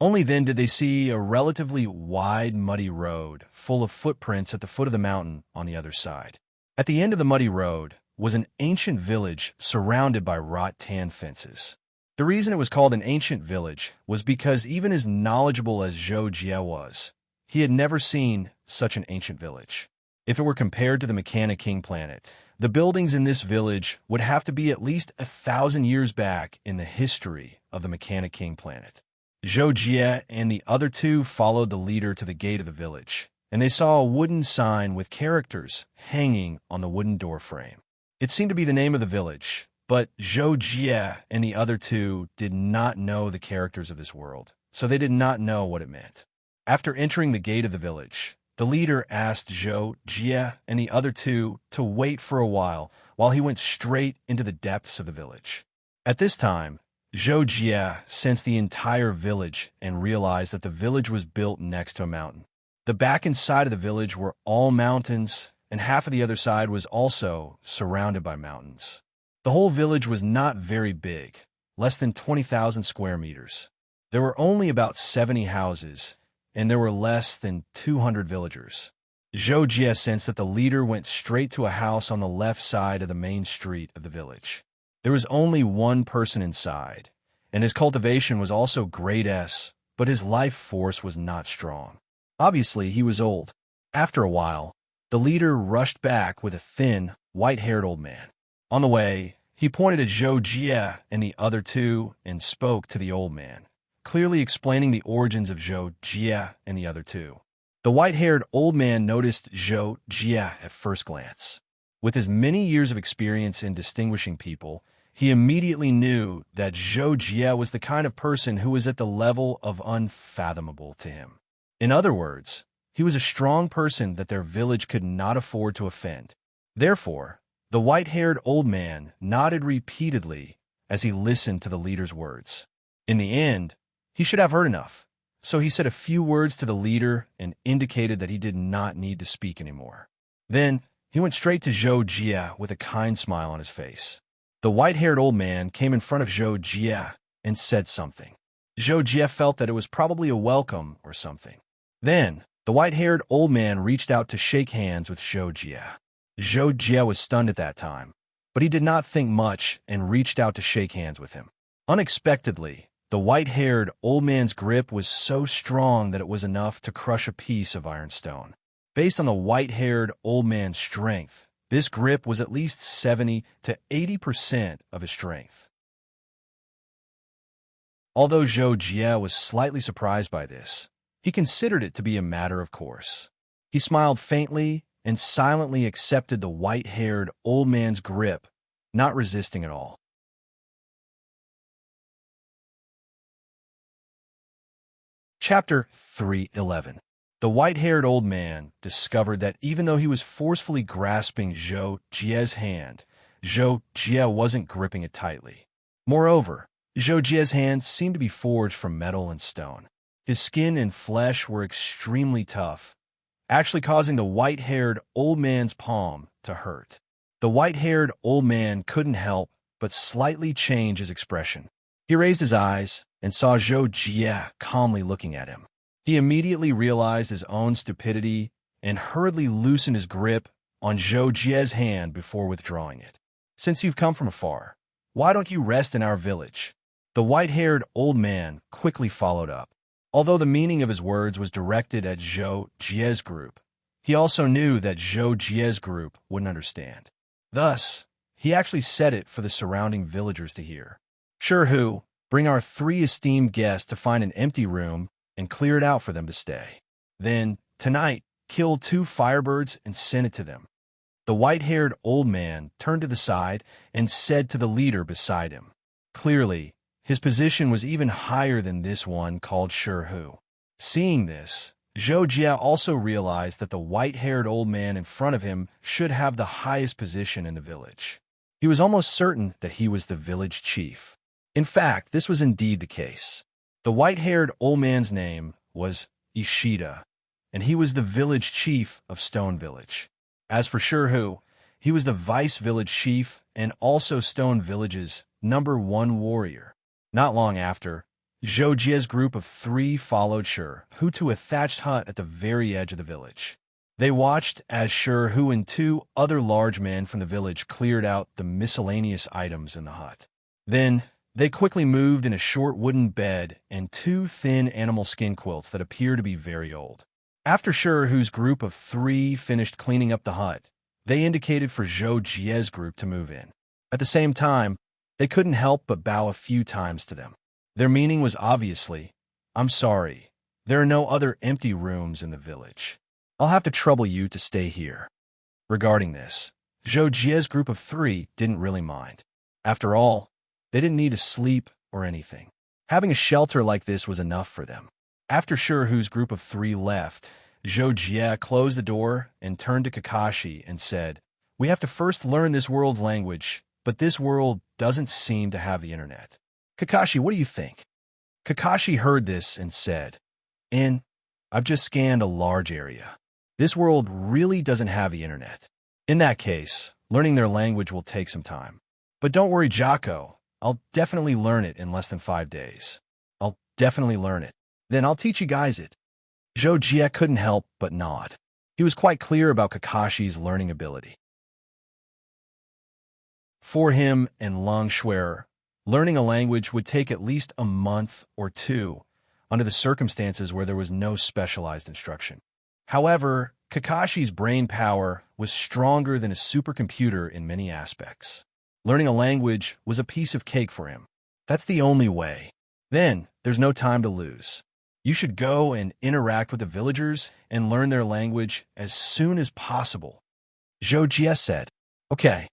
Only then did they see a relatively wide, muddy road full of footprints at the foot of the mountain on the other side. At the end of the muddy road was an ancient village surrounded by wrought tan fences. The reason it was called an ancient village was because even as knowledgeable as Zhou Jie was, he had never seen such an ancient village. If it were compared to the Mechanic King planet, the buildings in this village would have to be at least 1,000 years back in the history of the Mechanic King planet. Zhou Jie and the other two followed the leader to the gate of the village, and they saw a wooden sign with characters hanging on the wooden door frame. It seemed to be the name of the village, but Zhou Jie and the other two did not know the characters of this world, so they did not know what it meant. After entering the gate of the village, the leader asked Zhou Jie and the other two to wait for a while he went straight into the depths of the village. At this time, Zhou Jie sensed the entire village and realized that the village was built next to a mountain. The back and side of the village were all mountains, and half of the other side was also surrounded by mountains. The whole village was not very big, less than 20,000 square meters. There were only about 70 houses, and there were less than 200 villagers. Zhou Jie sensed that the leader went straight to a house on the left side of the main street of the village. There was only one person inside, and his cultivation was also grade S, but his life force was not strong. Obviously, he was old. After a while, the leader rushed back with a thin, white-haired old man. On the way, he pointed at Zhou Jie and the other two and spoke to the old man, clearly explaining the origins of Zhou Jie and the other two. The white-haired old man noticed Zhou Jie at first glance. With his many years of experience in distinguishing people, he immediately knew that Zhou Jie was the kind of person who was at the level of unfathomable to him. In other words, he was a strong person that their village could not afford to offend. Therefore, the white-haired old man nodded repeatedly as he listened to the leader's words. In the end, he should have heard enough, so he said a few words to the leader and indicated that he did not need to speak anymore. Then, he went straight to Zhou Jie with a kind smile on his face. The white-haired old man came in front of Zhou Jie and said something. Zhou Jie felt that it was probably a welcome or something. Then, the white-haired old man reached out to shake hands with Zhou Jie. Zhou Jie was stunned at that time, but he did not think much and reached out to shake hands with him. Unexpectedly, the white-haired old man's grip was so strong that it was enough to crush a piece of iron stone. Based on the white-haired old man's strength, This grip was at least 70 to 80% of his strength. Although Zhou Jie was slightly surprised by this, he considered it to be a matter of course. He smiled faintly and silently accepted the white-haired old man's grip, not resisting at all. Chapter 3:11. The white-haired old man discovered that even though he was forcefully grasping Zhou Jie's hand, Zhou Jie wasn't gripping it tightly. Moreover, Zhou Jie's hand seemed to be forged from metal and stone. His skin and flesh were extremely tough, actually causing the white-haired old man's palm to hurt. The white-haired old man couldn't help but slightly change his expression. He raised his eyes and saw Zhou Jie calmly looking at him. He immediately realized his own stupidity and hurriedly loosened his grip on Zhou Jie's hand before withdrawing it. "Since you've come from afar, why don't you rest in our village?" The white-haired old man quickly followed up. Although the meaning of his words was directed at Zhou Jie's group, he also knew that Zhou Jie's group wouldn't understand. Thus, he actually said it for the surrounding villagers to hear. "Sure who, bring our 3 esteemed guests to find an empty room and clear it out for them to stay. Then, tonight, kill 2 firebirds and send it to them." The white-haired old man turned to the side and said to the leader beside him. Clearly, his position was even higher than this one called Sure Who. Seeing this, Zhou Jie also realized that the white-haired old man in front of him should have the highest position in the village. He was almost certain that he was the village chief. In fact, this was indeed the case. The white-haired old man's name was Ishida, and he was the village chief of Stone Village. As for Sure Who, he was the vice-village chief and also Stone Village's #1 warrior. Not long after, Zhou Jie's group of 3 followed Sure Who to a thatched hut at the very edge of the village. They watched as Sure Who and 2 other large men from the village cleared out the miscellaneous items in the hut. Then, they quickly moved in a short wooden bed and 2 thin animal skin quilts that appear to be very old. After Sure Who's group of 3 finished cleaning up the hut, they indicated for Zhou Jie's group to move in. At the same time, they couldn't help but bow a few times to them. Their meaning was obviously, "I'm sorry, there are no other empty rooms in the village. I'll have to trouble you to stay here." Regarding this, Zhou Jie's group of 3 didn't really mind. After all, they didn't need to sleep or anything. Having a shelter like this was enough for them. After Sure Who's group of 3 left, Zhou Jie closed the door and turned to Kakashi and said, "We have to first learn this world's language, but this world doesn't seem to have the internet. Kakashi, what do you think?" Kakashi heard this and said, I've just scanned a large area. This world really doesn't have the internet. In that case, learning their language will take some time. But don't worry, Jocko. I'll definitely learn it in less than 5 days. I'll definitely learn it. Then I'll teach you guys it." Zhou Jie couldn't help but nod. He was quite clear about Kakashi's learning ability. For him and Long Schwerer, learning a language would take at least a month or 2, under the circumstances where there was no specialized instruction. However, Kakashi's brain power was stronger than a supercomputer in many aspects. Learning a language was a piece of cake for him. That's the only way. Then, there's no time to lose. You should go and interact with the villagers and learn their language as soon as possible. Zhou Jie said, "Okay."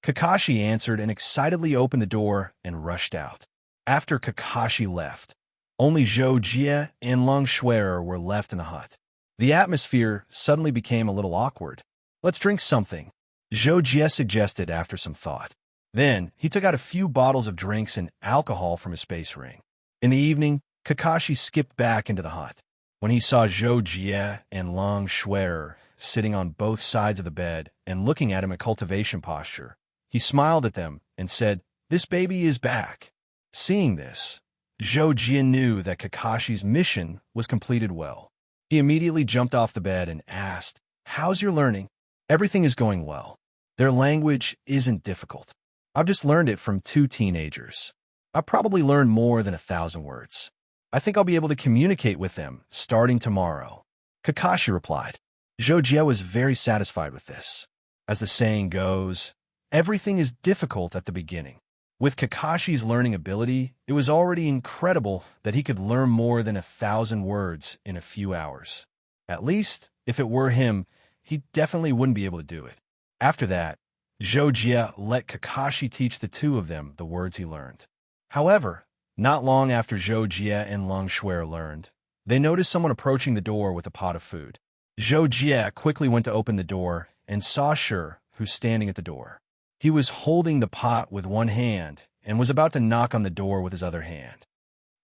Kakashi answered and excitedly opened the door and rushed out. After Kakashi left, only Zhou Jie and Long Schwerer were left in the hut. The atmosphere suddenly became a little awkward. "Let's drink something," Zhou Jie suggested after some thought. Then, he took out a few bottles of drinks and alcohol from his space ring. In the evening, Kakashi skipped back into the hut. When he saw Zhou Jie and Long Schwerer sitting on both sides of the bed and looking at him in cultivation posture, he smiled at them and said, "This baby is back." Seeing this, Zhou Jie knew that Kakashi's mission was completed well. He immediately jumped off the bed and asked, "How's your learning?" "Everything is going well. Their language isn't difficult. I've just learned it from 2 teenagers. I've probably learned more than 1,000 words. I think I'll be able to communicate with them starting tomorrow," Kakashi replied. Zhou Jie was very satisfied with this. As the saying goes, everything is difficult at the beginning. With Kakashi's learning ability, it was already incredible that he could learn more than 1,000 words in a few hours. At least, if it were him, he definitely wouldn't be able to do it. After that, Zhou let Kakashi teach the two of them the words he learned. However, not long after Zhou and Long Shui learned, they noticed someone approaching the door with a pot of food. Zhou quickly went to open the door and saw Shi, who's standing at the door. He was holding the pot with one hand and was about to knock on the door with his other hand.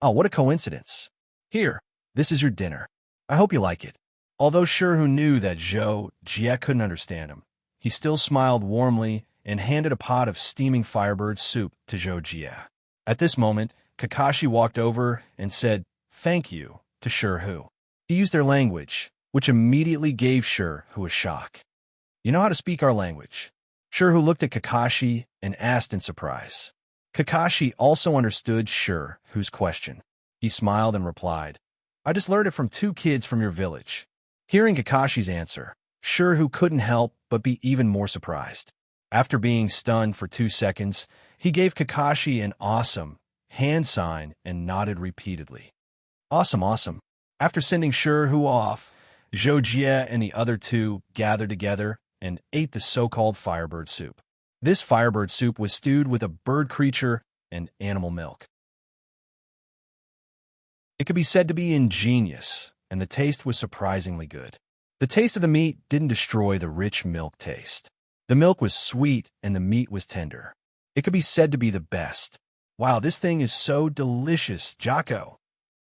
Oh, what a coincidence. Here, this is your dinner. I hope you like it. Although Shi knew that Zhou couldn't understand him, he still smiled warmly and handed a pot of steaming firebird soup to Zhou. At this moment, Kakashi walked over and said, "Thank you," to Shi. He used their language, which immediately gave Shi a shock. "You know how to speak our language?" Shi looked at Kakashi and asked in surprise. Kakashi also understood Shi's question. He smiled and replied, "I just learned it from 2 kids from your village." Hearing Kakashi's answer, Shi couldn't help but be even more surprised. After being stunned for 2 seconds, he gave Kakashi an awesome hand sign and nodded repeatedly. Awesome, awesome. After sending Shi off, Zhou and the other 2 gathered together and ate the so-called firebird soup. This firebird soup was stewed with a bird creature and animal milk. It could be said to be ingenious, and the taste was surprisingly good. The taste of the meat didn't destroy the rich milk taste. The milk was sweet and the meat was tender. It could be said to be the best. Wow, this thing is so delicious, Jocko.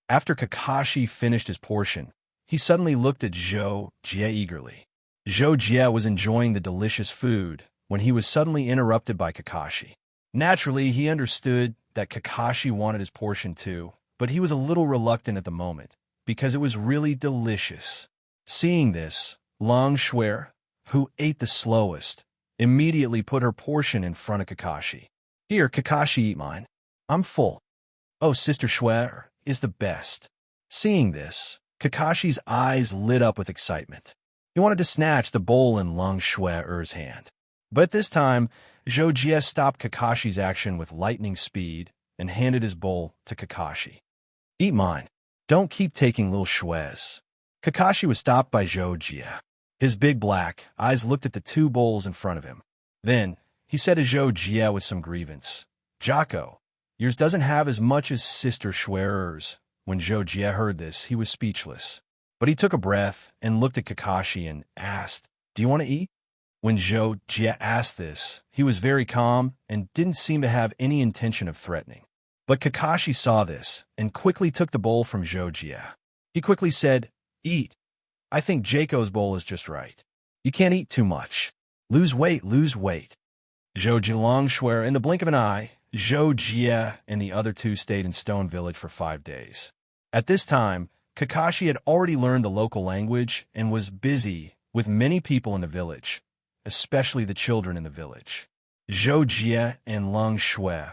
After Kakashi finished his portion, he suddenly looked at Zhou eagerly. Zhou was enjoying the delicious food when he was suddenly interrupted by Kakashi. Naturally, he understood that Kakashi wanted his portion too, but he was a little reluctant at the moment, because it was really delicious. Seeing this, Long Shui, who ate the slowest, immediately put her portion in front of Kakashi. "Here, Kakashi, eat mine. I'm full." "Oh, Sister Shui is the best." Seeing this, Kakashi's eyes lit up with excitement. He wanted to snatch the bowl in Long Shui's hand. But this time, Zhou stopped Kakashi's action with lightning speed and handed his bowl to Kakashi. "Eat mine. Don't keep taking little Shui's." Kakashi was stopped by Zhou. His big black eyes looked at the 2 bowls in front of him. Then, he said to Zhou with some grievance, "Jocko, yours doesn't have as much as Sister Shui's." When Zhou heard this, he was speechless. But he took a breath and looked at Kakashi and asked, "Do you want to eat?" When Zhou asked this, he was very calm and didn't seem to have any intention of threatening. But Kakashi saw this and quickly took the bowl from Zhou. He quickly said, "Eat. I think Jaco's bowl is just right. You can't eat too much. Lose weight, lose weight." Zhou Long Shui, in the blink of an eye, Zhou and the other 2 stayed in Stone Village for 5 days. At this time, Kakashi had already learned the local language and was busy with many people in the village, especially the children in the village. Zhou and Long Shui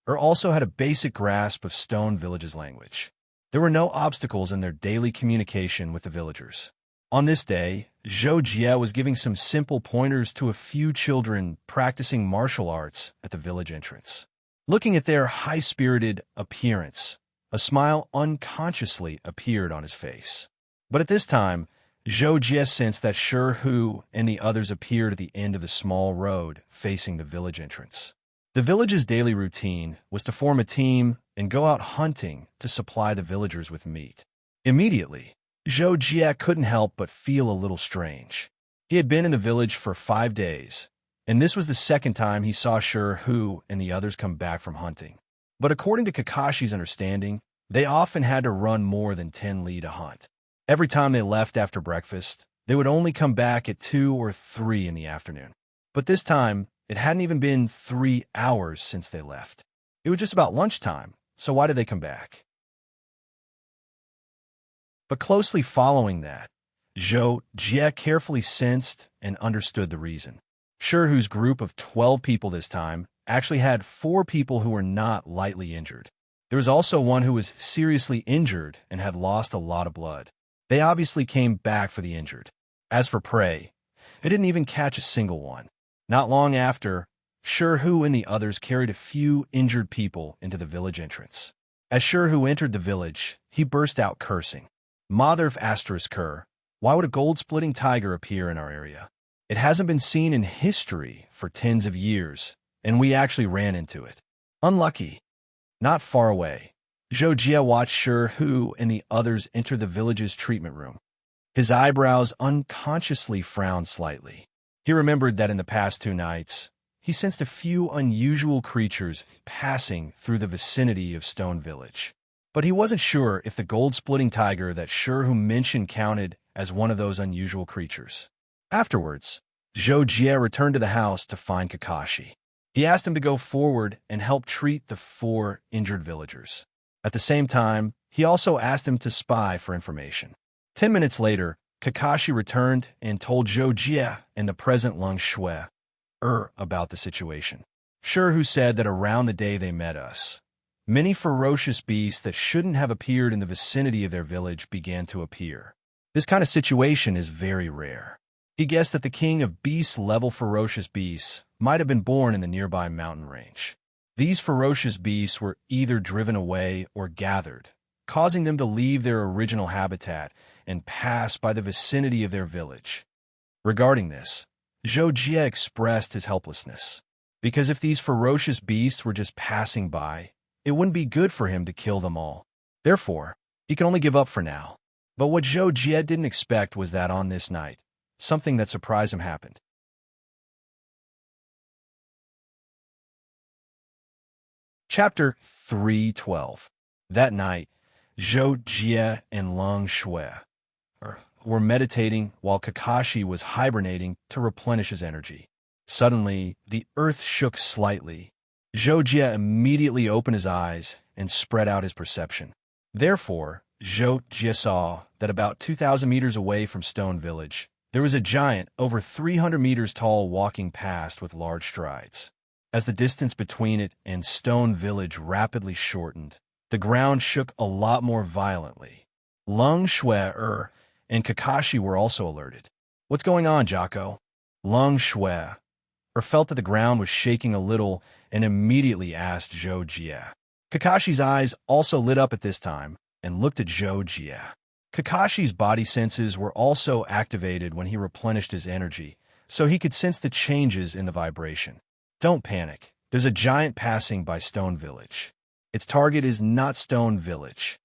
also had a basic grasp of Stone Village's language. There were no obstacles in their daily communication with the villagers. On this day, Zhou was giving some simple pointers to a few children practicing martial arts at the village entrance. Looking at their high-spirited appearance, a smile unconsciously appeared on his face. But at this time, Zhou sensed that Shi and the others appeared at the end of the small road facing the village entrance. The village's daily routine was to form a team and go out hunting to supply the villagers with meat. Immediately, Zhou couldn't help but feel a little strange. He had been in the village for 5 days, and this was the second time he saw Shi and the others come back from hunting. But according to Kakashi's understanding, they often had to run more than 10 li to hunt. Every time they left after breakfast, they would only come back at 2 or 3 in the afternoon. But this time, it hadn't even been 3 hours since they left. It was just about lunchtime, so why did they come back? But closely following that, Zhou carefully sensed and understood the reason. Shi's group of 12 people this time actually had 4 people who were not lightly injured. There was also one who was seriously injured and had lost a lot of blood. They obviously came back for the injured. As for prey, they didn't even catch a single one. Not long after, Sherhu and the others carried a few injured people into the village entrance. As Sherhu entered the village, he burst out cursing. Mother of Asterisk-Ker, why would a gold-splitting tiger appear in our area? It hasn't been seen in history for tens of years, and we actually ran into it. Unlucky. Not far away, Zhou Jie watched Sherhu and the others enter the village's treatment room. His eyebrows unconsciously frowned slightly. He remembered that in the past 2 nights, he sensed a few unusual creatures passing through the vicinity of Stone Village. But he wasn't sure if the gold-splitting tiger that Sherhu mentioned counted as one of those unusual creatures. Afterwards, Zhou Jie returned to the house to find Kakashi. He asked him to go forward and help treat the 4 injured villagers. At the same time, he also asked him to spy for information. 10 minutes later, Kakashi returned and told Zhou Jie and the present Lung Shui about the situation. Sherhu said that around the day they met us, many ferocious beasts that shouldn't have appeared in the vicinity of their village began to appear. This kind of situation is very rare. He guessed that the king of beast-level ferocious beasts might have been born in the nearby mountain range. These ferocious beasts were either driven away or gathered, causing them to leave their original habitat and pass by the vicinity of their village. Regarding this, Zhou Jie expressed his helplessness, because if these ferocious beasts were just passing by, it wouldn't be good for him to kill them all. Therefore, he can only give up for now. But what Zhou Jie didn't expect was that on this night, something that surprised him happened. Chapter 3:12. That night, Zhou Jie and Lung Shui were meditating while Kakashi was hibernating to replenish his energy. Suddenly, the earth shook slightly. Zhou Jie immediately opened his eyes and spread out his perception. Therefore, Zhou Jie saw that about 2,000 meters away from Stone Village, there was a giant over 300 meters tall walking past with large strides. As the distance between it and Stone Village rapidly shortened, the ground shook a lot more violently. Lung Shui and Kakashi were also alerted. What's going on, Jocko? Lung Shui felt that the ground was shaking a little and immediately asked Zhou Jie. Kakashi's eyes also lit up at this time and looked at Zhou Jie. Kakashi's body senses were also activated when he replenished his energy, so he could sense the changes in the vibration. Don't panic. There's a giant passing by Stone Village. Its target is not Stone Village.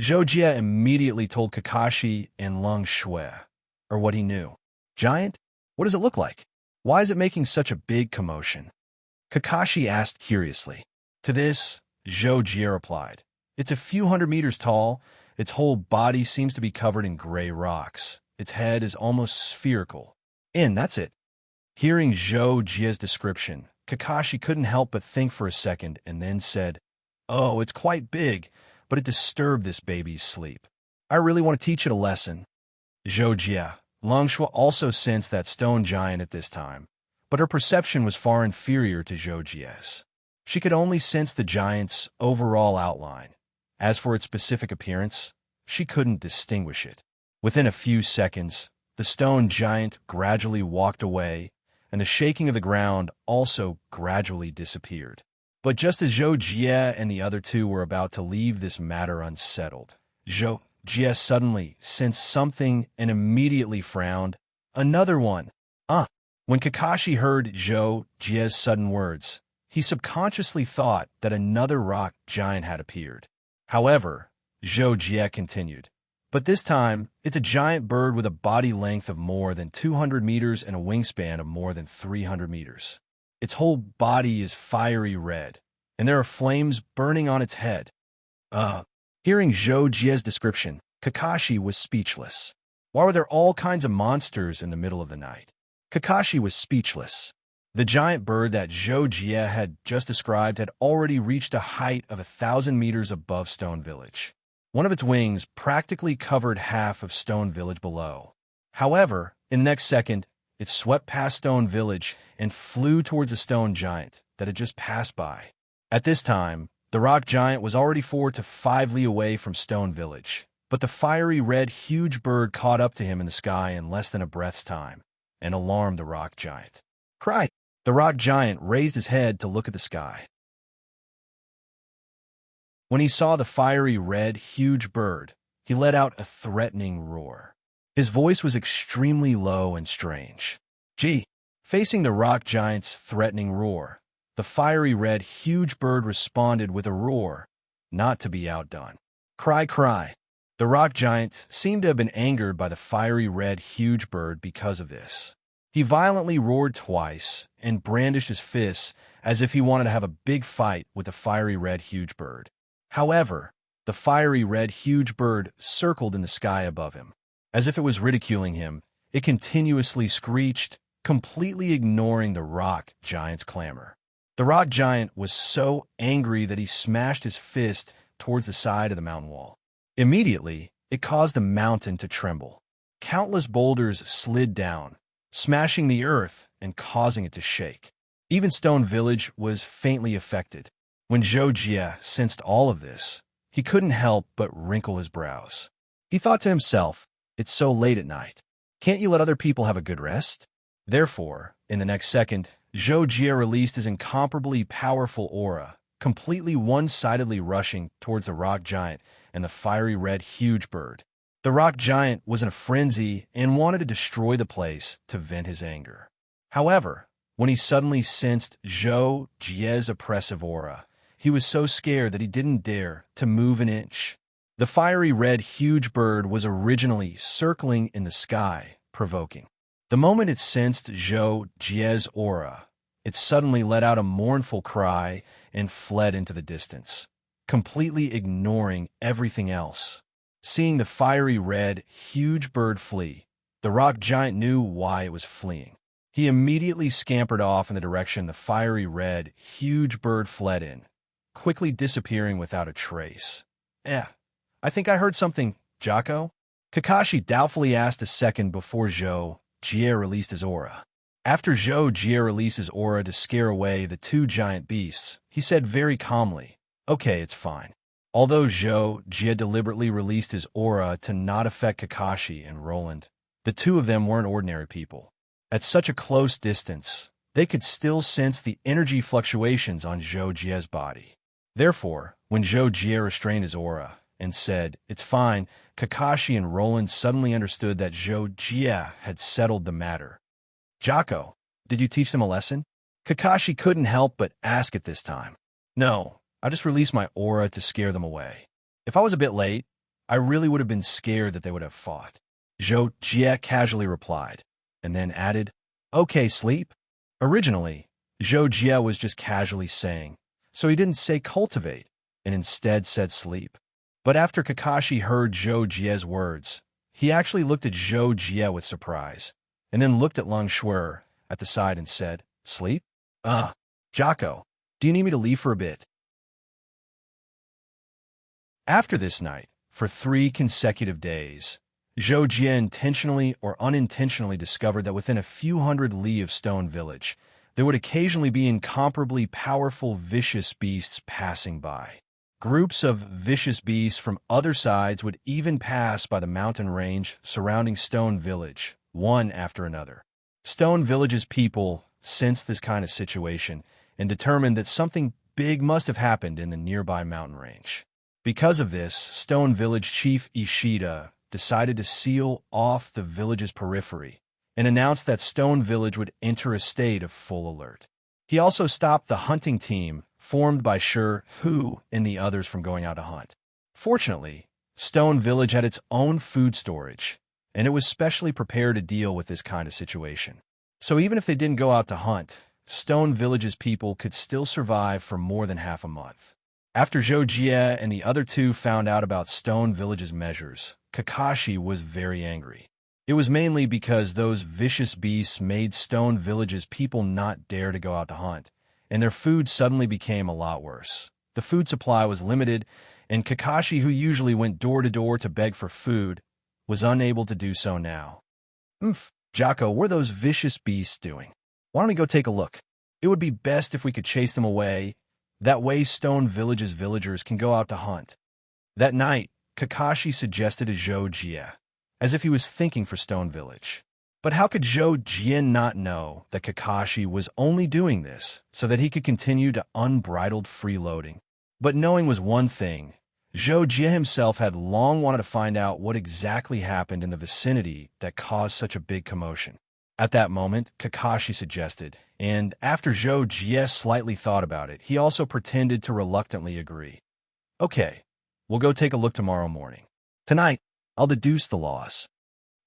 Zhou Jie immediately told Kakashi and Lung Shui, what he knew. Giant? What does it look like? Why is it making such a big commotion? Kakashi asked curiously. To this, Zhou Jie replied, it's a few hundred meters tall. Its whole body seems to be covered in gray rocks. Its head is almost spherical. And that's it. Hearing Zhou Jie's description, Kakashi couldn't help but think for a second and then said, oh, it's quite big, but it disturbed this baby's sleep. I really want to teach it a lesson. Zhou Jie, Lung Shui also sensed that stone giant at this time, but her perception was far inferior to Zhou Jie's. She could only sense the giant's overall outline. As for its specific appearance, she couldn't distinguish it. Within a few seconds, the stone giant gradually walked away, and the shaking of the ground also gradually disappeared. But just as Zhou Jie and the other two were about to leave this matter unsettled, Zhou Jie suddenly sensed something and immediately frowned. Another one. When Kakashi heard Zhou Jie's sudden words, he subconsciously thought that another rock giant had appeared. However, Zhou Jie continued, but this time, it's a giant bird with a body length of more than 200 meters and a wingspan of more than 300 meters. Its whole body is fiery red, and there are flames burning on its head. Hearing Zhou Jie's description, Kakashi was speechless. Why were there all kinds of monsters in the middle of the night? Kakashi was speechless. The giant bird that Zhou Jie had just described had already reached a height of 1,000 meters above Stone Village. One of its wings practically covered half of Stone Village below. However, in the next second, it swept past Stone Village and flew towards a stone giant that had just passed by. At this time, the rock giant was already 4 to 5 li away from Stone Village, but the fiery red huge bird caught up to him in the sky in less than a breath's time and alarmed the rock giant. Cry! The rock giant raised his head to look at the sky. When he saw the fiery red, huge bird, he let out a threatening roar. His voice was extremely low and strange. Gee! Facing the rock giant's threatening roar, the fiery red, huge bird responded with a roar, not to be outdone. Cry, cry. The rock giant seemed to have been angered by the fiery red, huge bird because of this. He violently roared twice and brandished his fists as if he wanted to have a big fight with the fiery red, huge bird. However, the fiery red, huge bird circled in the sky above him. As if it was ridiculing him, it continuously screeched, completely ignoring the rock giant's clamor. The rock giant was so angry that he smashed his fist towards the side of the mountain wall. Immediately, it caused the mountain to tremble. Countless boulders slid down, smashing the earth and causing it to shake. Even Stone Village was faintly affected. When Zhou Jie sensed all of this, he couldn't help but wrinkle his brows. He thought to himself, "It's so late at night. Can't you let other people have a good rest?" Therefore, in the next second, Zhou Jie released his incomparably powerful aura, completely one-sidedly rushing towards the rock giant and the fiery red huge bird. The rock giant was in a frenzy and wanted to destroy the place to vent his anger. However, when he suddenly sensed Zhou Jie's oppressive aura, he was so scared that he didn't dare to move an inch. The fiery red huge bird was originally circling in the sky, provoking. The moment it sensed Zhou Jie's aura, it suddenly let out a mournful cry and fled into the distance, completely ignoring everything else. Seeing the fiery red, huge bird flee, the rock giant knew why it was fleeing. He immediately scampered off in the direction the fiery red, huge bird fled in, quickly disappearing without a trace. I think I heard something, Jocko?" Kakashi doubtfully asked a second before Zhou Jie released his aura. After Zhou Jie released his aura to scare away the two giant beasts, he said very calmly, "Okay, it's fine." Although Zhou Jie deliberately released his aura to not affect Kakashi and Roland, the two of them weren't ordinary people. At such a close distance, they could still sense the energy fluctuations on Zhou Jie's body. Therefore, when Zhou Jie restrained his aura and said, "It's fine," Kakashi and Roland suddenly understood that Zhou Jie had settled the matter. "Jocko, did you teach them a lesson?" Kakashi couldn't help but ask at this time. "No, I just released my aura to scare them away. If I was a bit late, I really would have been scared that they would have fought." Zhou Jie casually replied, and then added, "Okay, sleep." Originally, Zhou Jie was just casually saying, so he didn't say cultivate, and instead said sleep. But after Kakashi heard Zhou Jie's words, he actually looked at Zhou Jie with surprise, and then looked at Lung Shuer at the side and said, "Sleep? Jocko, do you need me to leave for a bit?" After this night, for 3 consecutive days, Zhou Jie intentionally or unintentionally discovered that within a few hundred li of Stone Village, there would occasionally be incomparably powerful vicious beasts passing by. Groups of vicious beasts from other sides would even pass by the mountain range surrounding Stone Village, one after another. Stone Village's people sensed this kind of situation and determined that something big must have happened in the nearby mountain range. Because of this, Stone Village Chief Ishida decided to seal off the village's periphery and announced that Stone Village would enter a state of full alert. He also stopped the hunting team formed by Shi Hu and the others from going out to hunt. Fortunately, Stone Village had its own food storage, and it was specially prepared to deal with this kind of situation. So even if they didn't go out to hunt, Stone Village's people could still survive for more than half a month. After Zhou Jie and the other two found out about Stone Village's measures, Kakashi was very angry. It was mainly because those vicious beasts made Stone Village's people not dare to go out to hunt, and their food suddenly became a lot worse. The food supply was limited, and Kakashi, who usually went door to door to beg for food, was unable to do so now. Jocko, what are those vicious beasts doing? Why don't we go take a look? It would be best if we could chase them away. That way Stone Village's villagers can go out to hunt. That night, Kakashi suggested to Zhou Jie, as if he was thinking for Stone Village. But how could Zhou Jian not know that Kakashi was only doing this so that he could continue to unbridled freeloading? But knowing was one thing. Zhou Jie himself had long wanted to find out what exactly happened in the vicinity that caused such a big commotion. At that moment, Kakashi suggested, and after Zhou Jie slightly thought about it, he also pretended to reluctantly agree. Okay, we'll go take a look tomorrow morning. Tonight, I'll deduce the laws.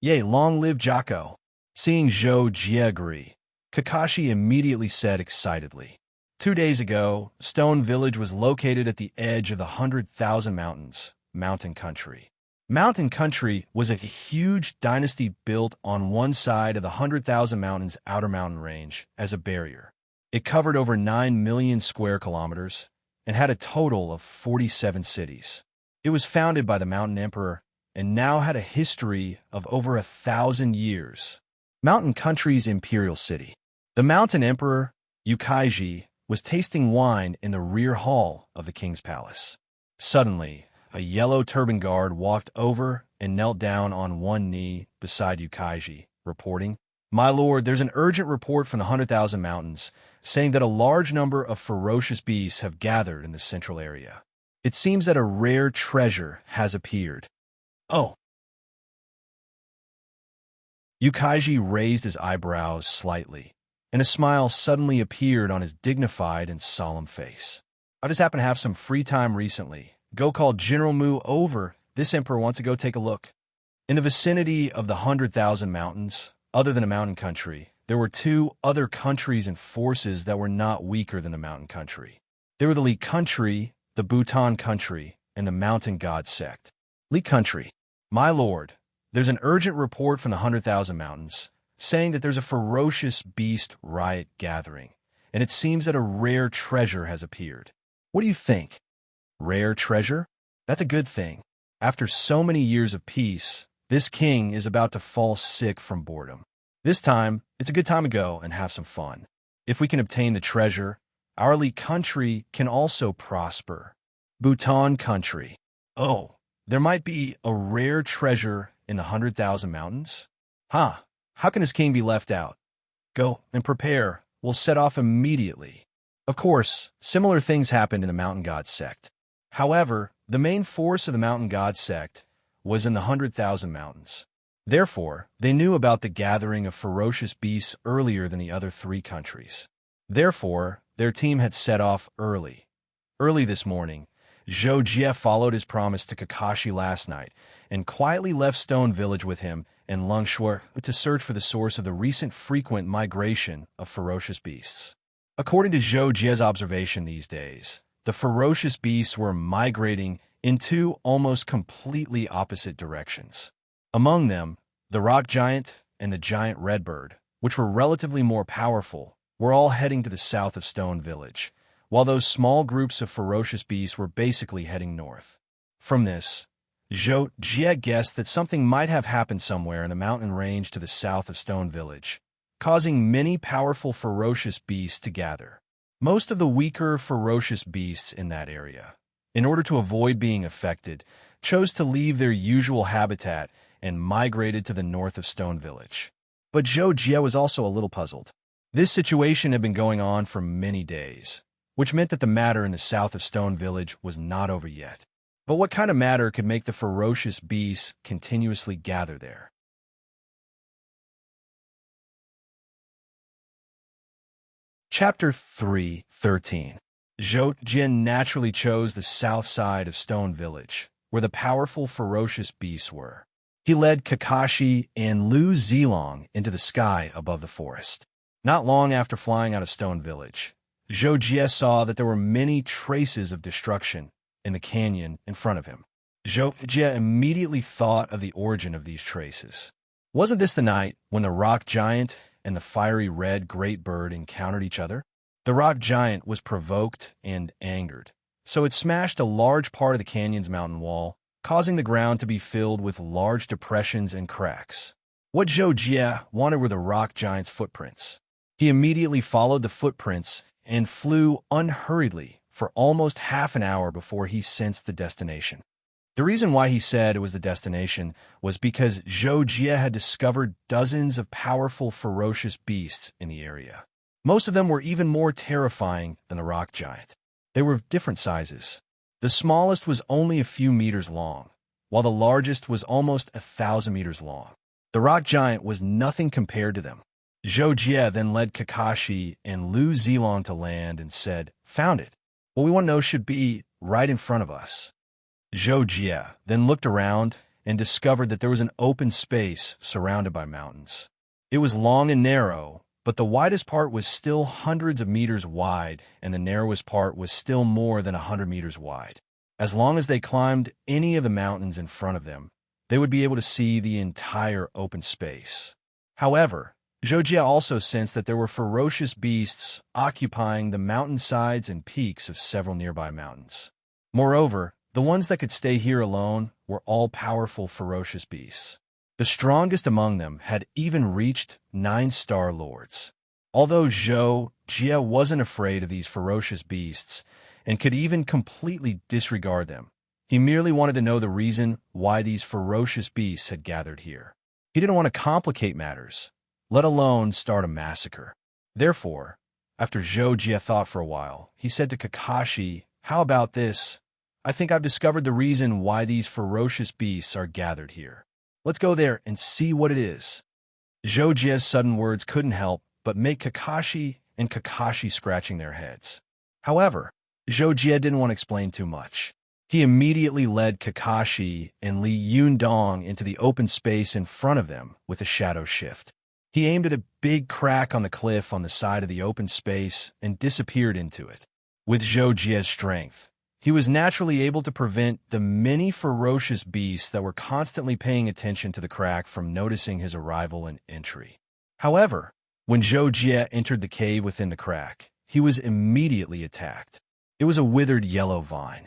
Yay, long live Jocko. Seeing Zhou Jie agree, Kakashi immediately said excitedly. 2 days ago, Stone Village was located at the edge of the 100,000 Mountains, Mountain Country. Mountain Country was a huge dynasty built on one side of the 100,000 Mountains outer mountain range as a barrier. It covered over 9 million square kilometers and had a total of 47 cities. It was founded by the Mountain Emperor and now had a history of over 1,000 years. Mountain Country's imperial city. The Mountain Emperor, Yukaiji, was tasting wine in the rear hall of the king's palace. Suddenly, a yellow turban guard walked over and knelt down on one knee beside Yukaiji, reporting, "My lord, there's an urgent report from the 100,000 Mountains saying that a large number of ferocious beasts have gathered in the central area. It seems that a rare treasure has appeared." Oh. Yukaiji raised his eyebrows slightly, and a smile suddenly appeared on his dignified and solemn face. "I just happened to have some free time recently. Go call General Mu over. This emperor wants to go take a look." In the vicinity of the 100,000 Mountains, other than a mountain country, there were 2 other countries and forces that were not weaker than the mountain country. They were the Li country, the Bhutan country, and the mountain god sect. Li country. "My lord, there's an urgent report from the 100,000 Mountains saying that there's a ferocious beast riot gathering, and it seems that a rare treasure has appeared. What do you think?" Rare treasure? That's a good thing. After so many years of peace, this king is about to fall sick from boredom. This time, it's a good time to go and have some fun. If we can obtain the treasure, our elite country can also prosper. Bhutan country. Oh, there might be a rare treasure in the 100,000 Mountains? Huh, how can this king be left out? Go and prepare. We'll set off immediately. Of course, similar things happened in the mountain god sect. However, the main force of the mountain god sect was in the 100,000 Mountains. Therefore, they knew about the gathering of ferocious beasts earlier than the other 3 countries. Therefore, their team had set off early. Early this morning, Zhou Jie followed his promise to Kakashi last night and quietly left Stone Village with him and Longshuo to search for the source of the recent frequent migration of ferocious beasts. According to Zhou Jie's observation these days, the ferocious beasts were migrating in 2 almost completely opposite directions. Among them, the rock giant and the giant redbird, which were relatively more powerful, were all heading to the south of Stone Village, while those small groups of ferocious beasts were basically heading north. From this, Zhou Jie guessed that something might have happened somewhere in the mountain range to the south of Stone Village, causing many powerful ferocious beasts to gather. Most of the weaker ferocious beasts in that area, in order to avoid being affected, chose to leave their usual habitat and migrated to the north of Stone Village. But Zhou Jie was also a little puzzled. This situation had been going on for many days, which meant that the matter in the south of Stone Village was not over yet. But what kind of matter could make the ferocious beasts continuously gather there? Chapter 3:13. Zhou Jie naturally chose the south side of Stone Village, where the powerful ferocious beasts were. He led Kakashi and Lu Zilong into the sky above the forest. Not long after flying out of Stone Village, Zhou Jie saw that there were many traces of destruction in the canyon in front of him. Zhou Jie immediately thought of the origin of these traces. Wasn't this the night when the rock giant and the fiery red great bird encountered each other? The rock giant was provoked and angered, so it smashed a large part of the canyon's mountain wall, causing the ground to be filled with large depressions and cracks. What Zhou Jie wanted were the rock giant's footprints. He immediately followed the footprints and flew unhurriedly for almost half an hour before he sensed the destination. The reason why he said it was the destination was because Zhou Jie had discovered dozens of powerful, ferocious beasts in the area. Most of them were even more terrifying than the rock giant. They were of different sizes. The smallest was only a few meters long, while the largest was almost 1,000 meters long. The rock giant was nothing compared to them. Zhou Jie then led Kakashi and Lu Zilong to land and said, "Found it. What we want to know should be right in front of us." Zhou Jie then looked around and discovered that there was an open space surrounded by mountains. It was long and narrow, but the widest part was still hundreds of meters wide, and the narrowest part was still more than 100 meters wide. As long as they climbed any of the mountains in front of them, they would be able to see the entire open space. However, Zhou Jie also sensed that there were ferocious beasts occupying the mountainsides and peaks of several nearby mountains. Moreover, the ones that could stay here alone were all powerful, ferocious beasts. The strongest among them had even reached 9-star lords. Although Zhou Jie wasn't afraid of these ferocious beasts and could even completely disregard them, he merely wanted to know the reason why these ferocious beasts had gathered here. He didn't want to complicate matters, let alone start a massacre. Therefore, after Zhou Jie thought for a while, he said to Kakashi, "How about this? I think I've discovered the reason why these ferocious beasts are gathered here. Let's go there and see what it is." Zhou Jie's sudden words couldn't help but make Kakashi and Kakashi scratching their heads. However, Zhou Jie didn't want to explain too much. He immediately led Kakashi and Li Yundong into the open space in front of them with a shadow shift. He aimed at a big crack on the cliff on the side of the open space and disappeared into it. With Zhou Jie's strength, he was naturally able to prevent the many ferocious beasts that were constantly paying attention to the crack from noticing his arrival and entry. However, when Zhou Jie entered the cave within the crack, he was immediately attacked. It was a withered yellow vine.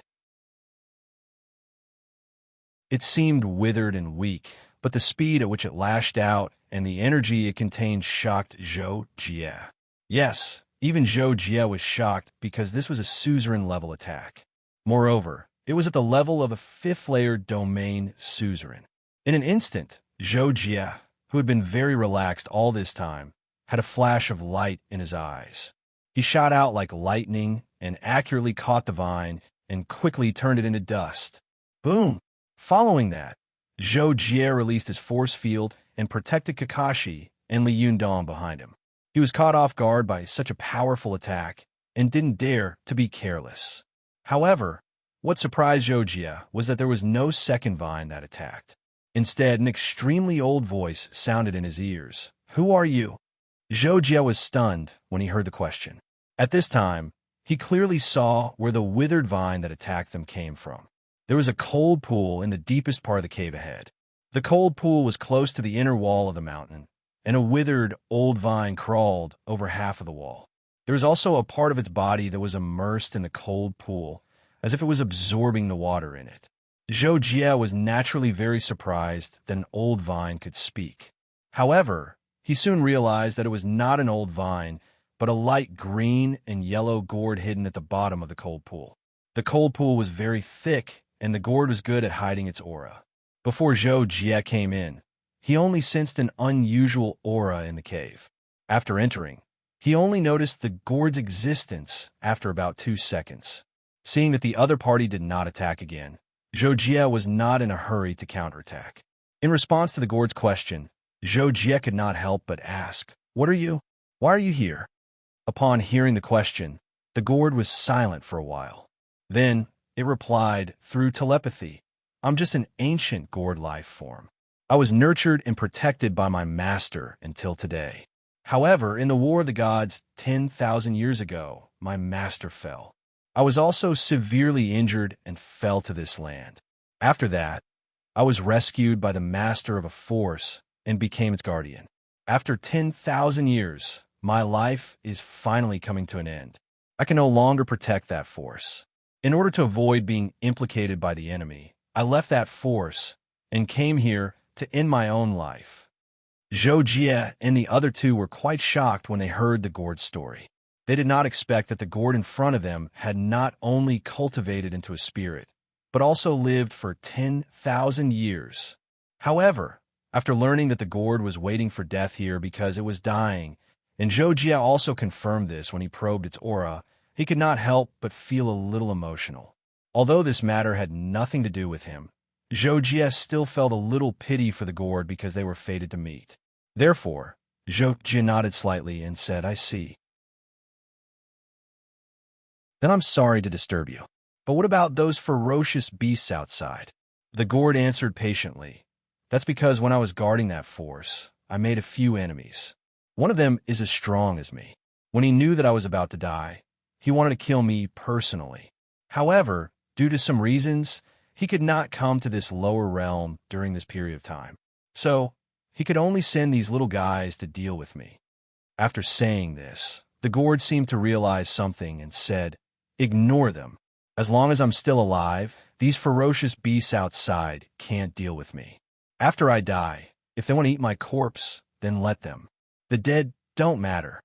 It seemed withered and weak, but the speed at which it lashed out and the energy it contained shocked Zhou Jie. Yes, even Zhou Jie was shocked because this was a suzerain-level attack. Moreover, it was at the level of a 5th-layer domain suzerain. In an instant, Zhou Jie, who had been very relaxed all this time, had a flash of light in his eyes. He shot out like lightning and accurately caught the vine and quickly turned it into dust. Boom! Following that, Zhou Jie released his force field and protected Kakashi and Li Yundong behind him. He was caught off guard by such a powerful attack and didn't dare to be careless. However, what surprised Zhou Jie was that there was no second vine that attacked. Instead, an extremely old voice sounded in his ears. "Who are you?" Zhou Jie was stunned when he heard the question. At this time, he clearly saw where the withered vine that attacked them came from. There was a cold pool in the deepest part of the cave ahead. The cold pool was close to the inner wall of the mountain, and a withered old vine crawled over half of the wall. There was also a part of its body that was immersed in the cold pool, as if it was absorbing the water in it. Zhou Jie was naturally very surprised that an old vine could speak. However, he soon realized that it was not an old vine, but a light green and yellow gourd hidden at the bottom of the cold pool. The cold pool was very thick, and the gourd was good at hiding its aura. Before Zhou Jie came in, he only sensed an unusual aura in the cave. After entering, he only noticed the gourd's existence after about 2 seconds. Seeing that the other party did not attack again, Zhou Jie was not in a hurry to counterattack. In response to the gourd's question, Zhou Jie could not help but ask, "What are you? Why are you here?" Upon hearing the question, the gourd was silent for a while. Then it replied through telepathy, "I'm just an ancient gourd life form. I was nurtured and protected by my master until today. However, in the War of the Gods 10,000 years ago, my master fell. I was also severely injured and fell to this land. After that, I was rescued by the master of a force and became its guardian. After 10,000 years, my life is finally coming to an end. I can no longer protect that force. In order to avoid being implicated by the enemy, I left that force and came here to end my own life." Zhou Jie and the other two were quite shocked when they heard the gourd story. They did not expect that the gourd in front of them had not only cultivated into a spirit, but also lived for 10,000 years. However, after learning that the gourd was waiting for death here because it was dying, and Zhou Jie also confirmed this when he probed its aura, he could not help but feel a little emotional. Although this matter had nothing to do with him, Zhou Jie still felt a little pity for the gourd because they were fated to meet. Therefore, Zhou Jie nodded slightly and said, "I see. Then I'm sorry to disturb you. But what about those ferocious beasts outside?" The gourd answered patiently, "That's because when I was guarding that force, I made a few enemies. One of them is as strong as me. When he knew that I was about to die, he wanted to kill me personally. However, due to some reasons, he could not come to this lower realm during this period of time. So, he could only send these little guys to deal with me." After saying this, the gourd seemed to realize something and said, "Ignore them. As long as I'm still alive, these ferocious beasts outside can't deal with me. After I die, if they want to eat my corpse, then let them. The dead don't matter."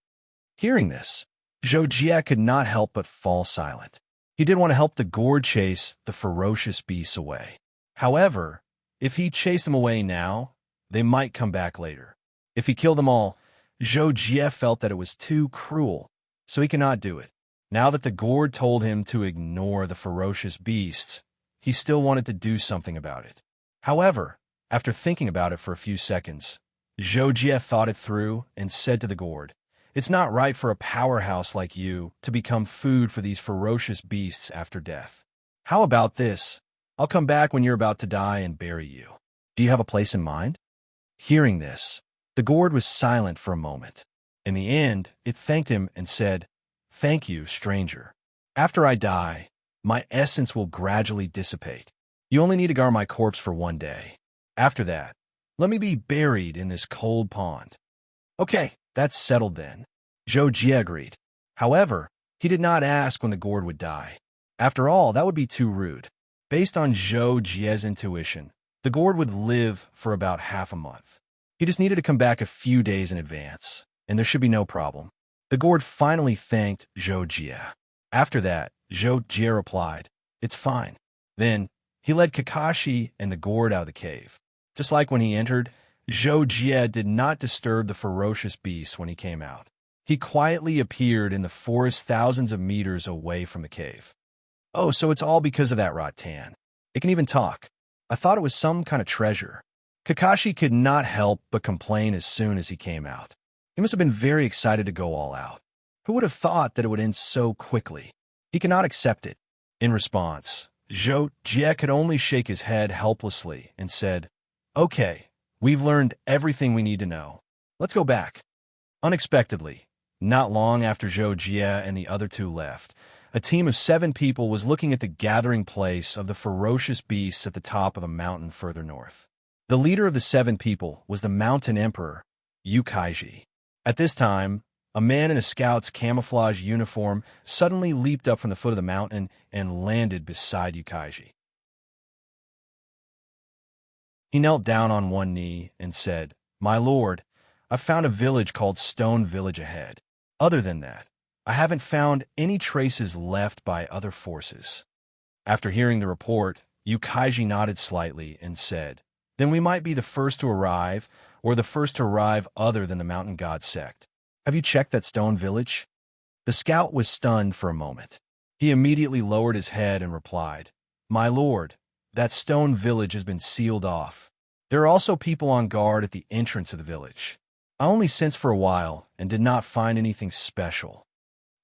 Hearing this, Zhou Jie could not help but fall silent. He did want to help the gourd chase the ferocious beasts away. However, if he chased them away now, they might come back later. If he killed them all, Zhou Jie felt that it was too cruel, so he could not do it. Now that the gourd told him to ignore the ferocious beasts, he still wanted to do something about it. However, after thinking about it for a few seconds, Zhou Jie thought it through and said to the gourd, "It's not right for a powerhouse like you to become food for these ferocious beasts after death. How about this? I'll come back when you're about to die and bury you. Do you have a place in mind?" Hearing this, the gourd was silent for a moment. In the end, it thanked him and said, "Thank you, stranger. After I die, my essence will gradually dissipate. You only need to guard my corpse for 1 day. After that, let me be buried in this cold pond." "Okay, that's settled then," Zhou Jie agreed. However, he did not ask when the gourd would die. After all, that would be too rude. Based on Zhou Jie's intuition, the gourd would live for about half a month. He just needed to come back a few days in advance, and there should be no problem. The gourd finally thanked Zhou Jie. After that, Zhou Jie replied, "It's fine." Then, he led Kakashi and the gourd out of the cave. Just like when he entered, Zhou Jie did not disturb the ferocious beast when he came out. He quietly appeared in the forest thousands of meters away from the cave. "Oh, so it's all because of that rattan. It can even talk. I thought it was some kind of treasure." Kakashi could not help but complain as soon as he came out. He must have been very excited to go all out. Who would have thought that it would end so quickly? He could not accept it. In response, Zhou Jie could only shake his head helplessly and said, "Okay, we've learned everything we need to know. Let's go back." Unexpectedly, not long after Zhou Jie and the other two left, a team of 7 people was looking at the gathering place of the ferocious beasts at the top of a mountain further north. The leader of the 7 people was the mountain emperor, Yukaiji. At this time, a man in a scout's camouflage uniform suddenly leaped up from the foot of the mountain and landed beside Yukaiji. He knelt down on one knee and said, "My lord, I've found a village called Stone Village ahead. Other than that, I haven't found any traces left by other forces." After hearing the report, Yukaiji nodded slightly and said, "Then we might be the first to arrive, or the first to arrive other than the mountain god sect. Have you checked that stone village?" The scout was stunned for a moment. He immediately lowered his head and replied, "My lord, that stone village has been sealed off. There are also people on guard at the entrance of the village. I only sensed for a while and did not find anything special."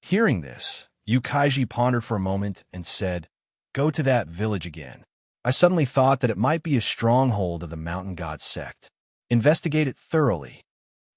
Hearing this, Yukaiji pondered for a moment and said, "Go to that village again. I suddenly thought that it might be a stronghold of the mountain god sect. Investigate it thoroughly."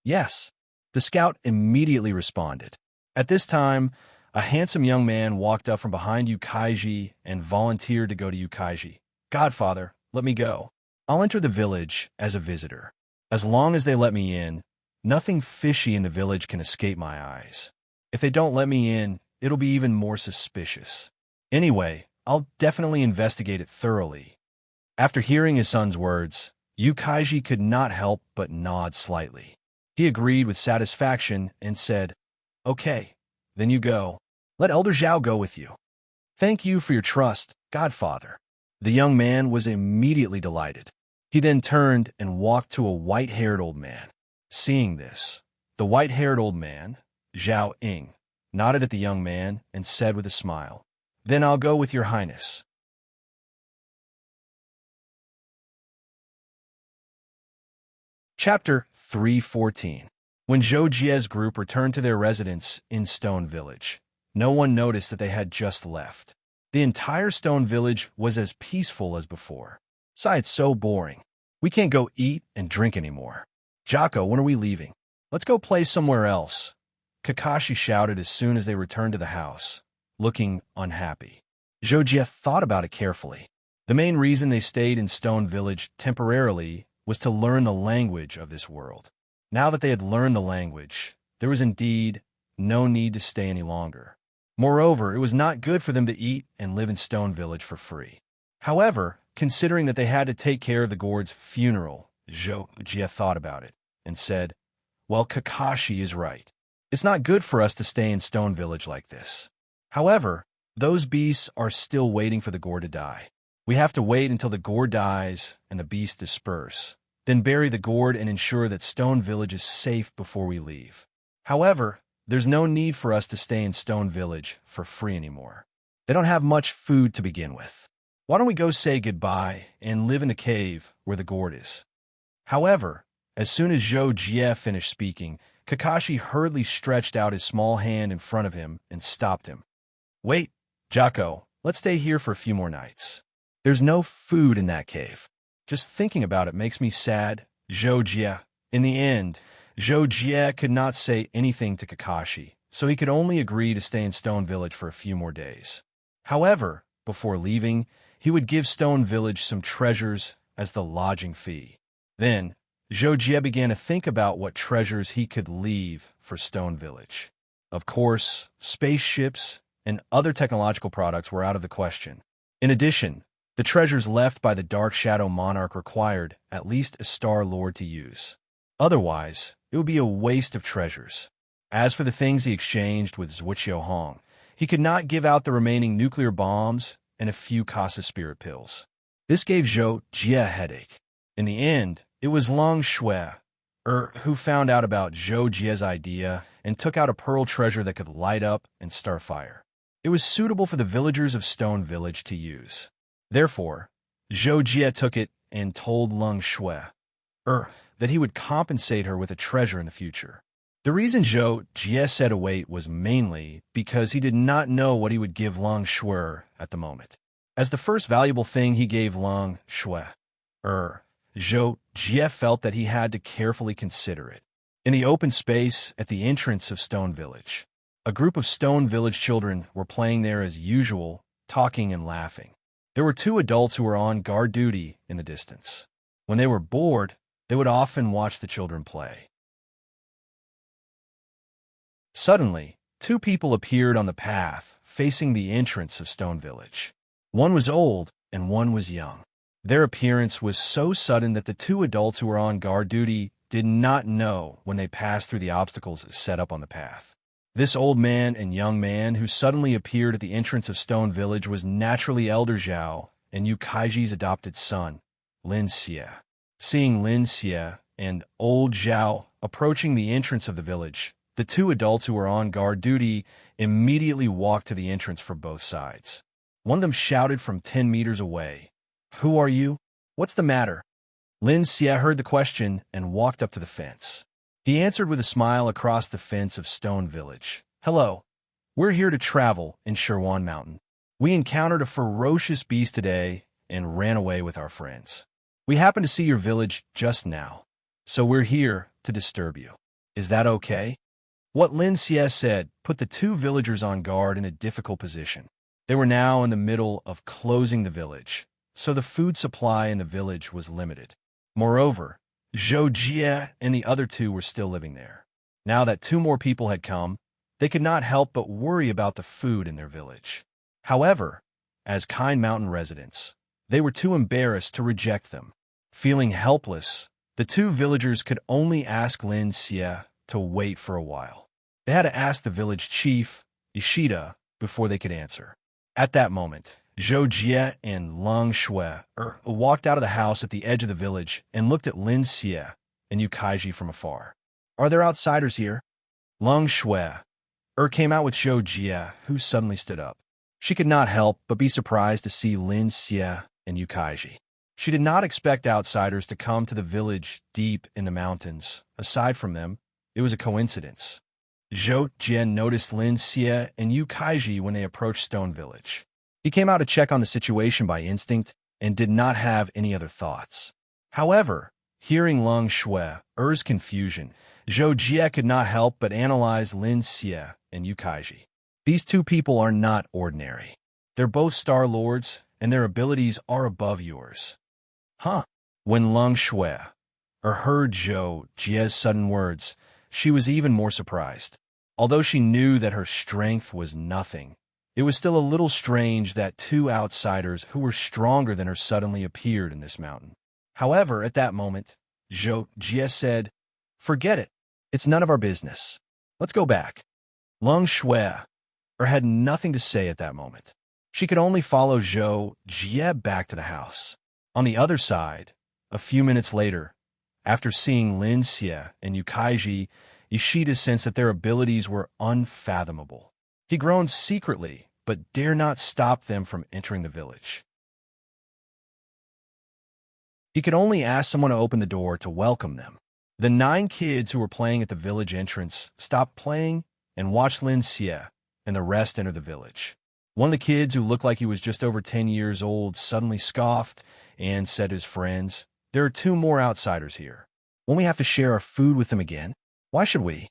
"Yes," the scout immediately responded. At this time, a handsome young man walked up from behind Yukaiji and volunteered to go to Yukaiji. "Godfather, let me go. I'll enter the village as a visitor. As long as they let me in, nothing fishy in the village can escape my eyes. If they don't let me in, it'll be even more suspicious. Anyway, I'll definitely investigate it thoroughly." After hearing his son's words, Yukaiji could not help but nod slightly. He agreed with satisfaction and said, "Okay, then you go. Let Elder Zhao go with you." "Thank you for your trust, Godfather." The young man was immediately delighted. He then turned and walked to a white-haired old man. Seeing this, the white-haired old man, Zhao Ying, nodded at the young man and said with a smile, "Then I'll go with your highness." Chapter 314. When Zhou Jie's group returned to their residence in Stone Village, no one noticed that they had just left. The entire Stone Village was as peaceful as before. Besides, so boring. We can't go eat and drink anymore. Jocko, when are we leaving? Let's go play somewhere else. Kakashi shouted as soon as they returned to the house, looking unhappy. Zhou Jie thought about it carefully. The main reason they stayed in Stone Village temporarily was to learn the language of this world. Now that they had learned the language, there was indeed no need to stay any longer. Moreover, it was not good for them to eat and live in Stone Village for free. However, considering that they had to take care of the Gourd's funeral, Zhou Jie thought about it and said, "Well, Kakashi is right. It's not good for us to stay in Stone Village like this. However, those beasts are still waiting for the Gourd to die. We have to wait until the Gourd dies and the beasts disperse, then bury the Gourd and ensure that Stone Village is safe before we leave. However, there's no need for us to stay in Stone Village for free anymore. They don't have much food to begin with. Why don't we go say goodbye and live in the cave where the Gourd is?" However, as soon as Zhou Jie finished speaking, Kakashi hurriedly stretched out his small hand in front of him and stopped him. "Wait, Jocko, let's stay here for a few more nights. There's no food in that cave. Just thinking about it makes me sad, Zhou Jie." In the end, Zhou Jie could not say anything to Kakashi, so he could only agree to stay in Stone Village for a few more days. However, before leaving, he would give Stone Village some treasures as the lodging fee. Then, Zhou Jie began to think about what treasures he could leave for Stone Village. Of course, spaceships and other technological products were out of the question. In addition, the treasures left by the Dark Shadow Monarch required at least a Star Lord to use. Otherwise, it would be a waste of treasures. As for the things he exchanged with Zhuqiu Hong, he could not give out the remaining nuclear bombs and a few Casa Spirit pills. This gave Zhou Jie a headache. In the end, it was Long Shui, who found out about Zhou Jie's idea and took out a pearl treasure that could light up and start fire. It was suitable for the villagers of Stone Village to use. Therefore, Zhou Jie took it and told Long Shui, that he would compensate her with a treasure in the future. The reason Zhou Jie said to wait was mainly because he did not know what he would give Long Shui at the moment. As the first valuable thing he gave Long Shui, Zhou Jie felt that he had to carefully consider it. In the open space at the entrance of Stone Village, a group of Stone Village children were playing there as usual, talking and laughing. There were two adults who were on guard duty in the distance. When they were bored, they would often watch the children play. Suddenly, two people appeared on the path facing the entrance of Stone Village. One was old and one was young. Their appearance was so sudden that the two adults who were on guard duty did not know when they passed through the obstacles set up on the path. This old man and young man who suddenly appeared at the entrance of Stone Village was naturally Elder Zhao and Yu Kaiji's adopted son, Lin Xie. Seeing Lin Xie and old Zhao approaching the entrance of the village, the two adults who were on guard duty immediately walked to the entrance for both sides. One of them shouted from 10 meters away, "Who are you? What's the matter?" Lin Xie heard the question and walked up to the fence. He answered with a smile across the fence of Stone Village. "Hello. We're here to travel in Sherwan Mountain. We encountered a ferocious beast today and ran away with our friends. We happened to see your village just now, so we're here to disturb you. Is that okay?" What Lin Xie said put the two villagers on guard in a difficult position. They were now in the middle of closing the village, so the food supply in the village was limited. Moreover, Zhou Jie and the other two were still living there. Now that two more people had come, they could not help but worry about the food in their village. However, as Kind Mountain residents, they were too embarrassed to reject them. Feeling helpless, the two villagers could only ask Lin Xie to wait for a while. They had to ask the village chief, Ishida, before they could answer. At that moment, Zhou Jie and Leng Shui walked out of the house at the edge of the village and looked at Lin Xie and Yu Kaiji from afar. Are there outsiders here? Leng Shui came out with Zhou Jie, who suddenly stood up. She could not help but be surprised to see Lin Xie and Yu Kaiji. She did not expect outsiders to come to the village deep in the mountains. Aside from them, it was a coincidence. Zhou Jie noticed Lin Xie and Yu Kaiji when they approached Stone Village. He came out to check on the situation by instinct and did not have any other thoughts. However, hearing Leng Shui's confusion, Zhou Jie could not help but analyze Lin Xie and Yu Kaiji. These two people are not ordinary. They're both Star Lords, and their abilities are above yours. Huh? When Leng Shui heard Zhou Jie's sudden words, she was even more surprised. Although she knew that her strength was nothing, it was still a little strange that two outsiders who were stronger than her suddenly appeared in this mountain. However, at that moment, Zhou Jie said, "Forget it. It's none of our business. Let's go back." Leng Shui had nothing to say at that moment. She could only follow Zhou Jie back to the house. On the other side, a few minutes later, after seeing Lin Xie and Yu Kaiji, Ishida sensed that their abilities were unfathomable. He groaned secretly, but dare not stop them from entering the village. He could only ask someone to open the door to welcome them. The 9 kids who were playing at the village entrance stopped playing and watched Lin Xie and the rest enter the village. One of the kids, who looked like he was just over 10 years old, suddenly scoffed and said to his friends, "There are 2 more outsiders here. Won't we have to share our food with them again? Why should we?"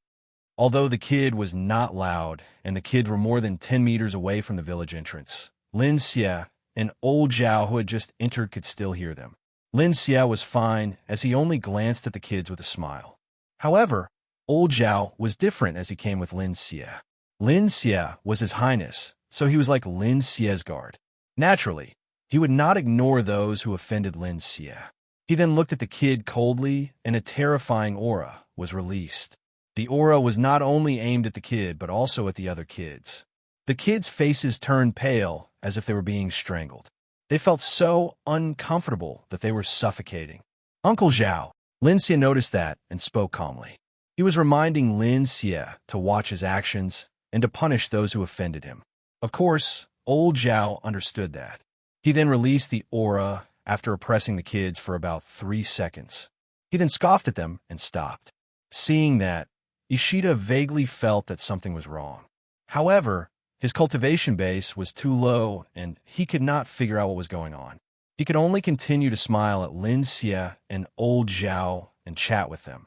Although the kid was not loud and the kids were more than 10 meters away from the village entrance, Lin Xie and old Zhao, who had just entered, could still hear them. Lin Xie was fine, as he only glanced at the kids with a smile. However, old Zhao was different as he came with Lin Xie. Lin Xie was His Highness, so he was like Lin Xie's guard. Naturally, he would not ignore those who offended Lin Xie. He then looked at the kid coldly, and a terrifying aura was released. The aura was not only aimed at the kid, but also at the other kids. The kids' faces turned pale, as if they were being strangled. They felt so uncomfortable that they were suffocating. "Uncle Zhao." Lin Xie noticed that and spoke calmly. He was reminding Lin Xie to watch his actions and to punish those who offended him. Of course, old Zhao understood that. He then released the aura after oppressing the kids for about 3 seconds. He then scoffed at them and stopped. Seeing that, Ishida vaguely felt that something was wrong. However, his cultivation base was too low, and he could not figure out what was going on. He could only continue to smile at Lin Xie and old Zhao and chat with them.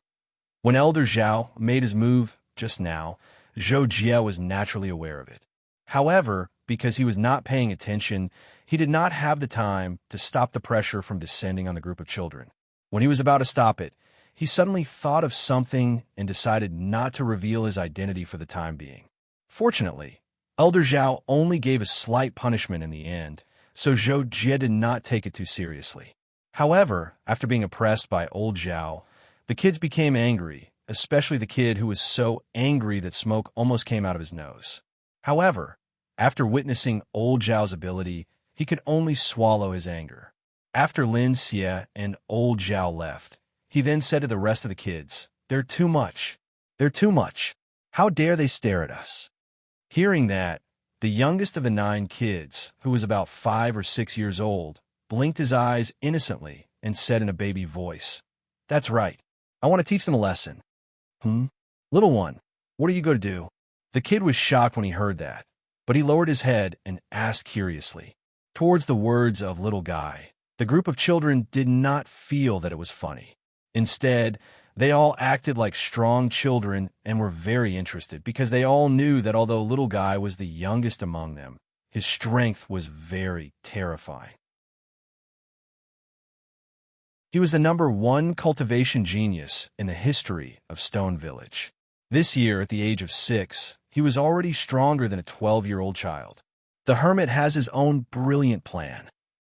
When Elder Zhao made his move just now, Zhou Jie was naturally aware of it. However, because he was not paying attention, he did not have the time to stop the pressure from descending on the group of children. When he was about to stop it, he suddenly thought of something and decided not to reveal his identity for the time being. Fortunately, Elder Zhao only gave a slight punishment in the end, so Zhou Jie did not take it too seriously. However, after being oppressed by old Zhao, the kids became angry, especially the kid who was so angry that smoke almost came out of his nose. However, after witnessing old Zhao's ability, he could only swallow his anger. After Lin Xie and old Zhao left, he then said to the rest of the kids, "They're too much. They're too much. How dare they stare at us?" Hearing that, the youngest of the 9 kids, who was about 5 or 6 years old, blinked his eyes innocently and said in a baby voice, "That's right. I want to teach them a lesson." Little one, what are you going to do?" The kid was shocked when he heard that, but he lowered his head and asked curiously. Towards the words of little guy, the group of children did not feel that it was funny. Instead, they all acted like strong children and were very interested, because they all knew that although little guy was the youngest among them, his strength was very terrifying. He was the #1 cultivation genius in the history of Stone Village. This year, at the age of 6, he was already stronger than a 12-year-old child. The hermit has his own brilliant plan.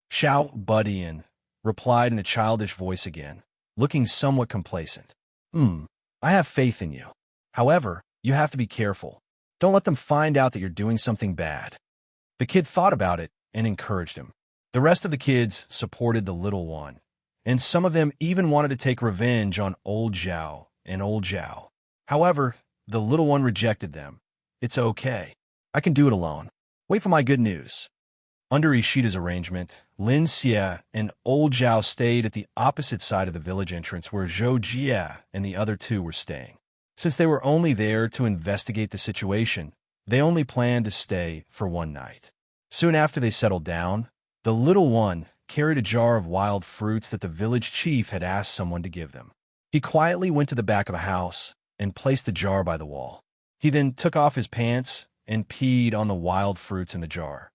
Xiao Budian replied in a childish voice again, looking somewhat complacent. I have faith in you. However, you have to be careful. Don't let them find out that you're doing something bad." The kid thought about it and encouraged him. The rest of the kids supported the little one, and some of them even wanted to take revenge on old Zhao and old Zhao. However, the little one rejected them. "It's okay. I can do it alone. Wait for my good news." Under Ishida's arrangement, Lin Xie and old Zhao stayed at the opposite side of the village entrance where Zhou Jie and the other two were staying. Since they were only there to investigate the situation, they only planned to stay for one night. Soon after they settled down, the little one carried a jar of wild fruits that the village chief had asked someone to give them. He quietly went to the back of a house and placed the jar by the wall. He then took off his pants and peed on the wild fruits in the jar.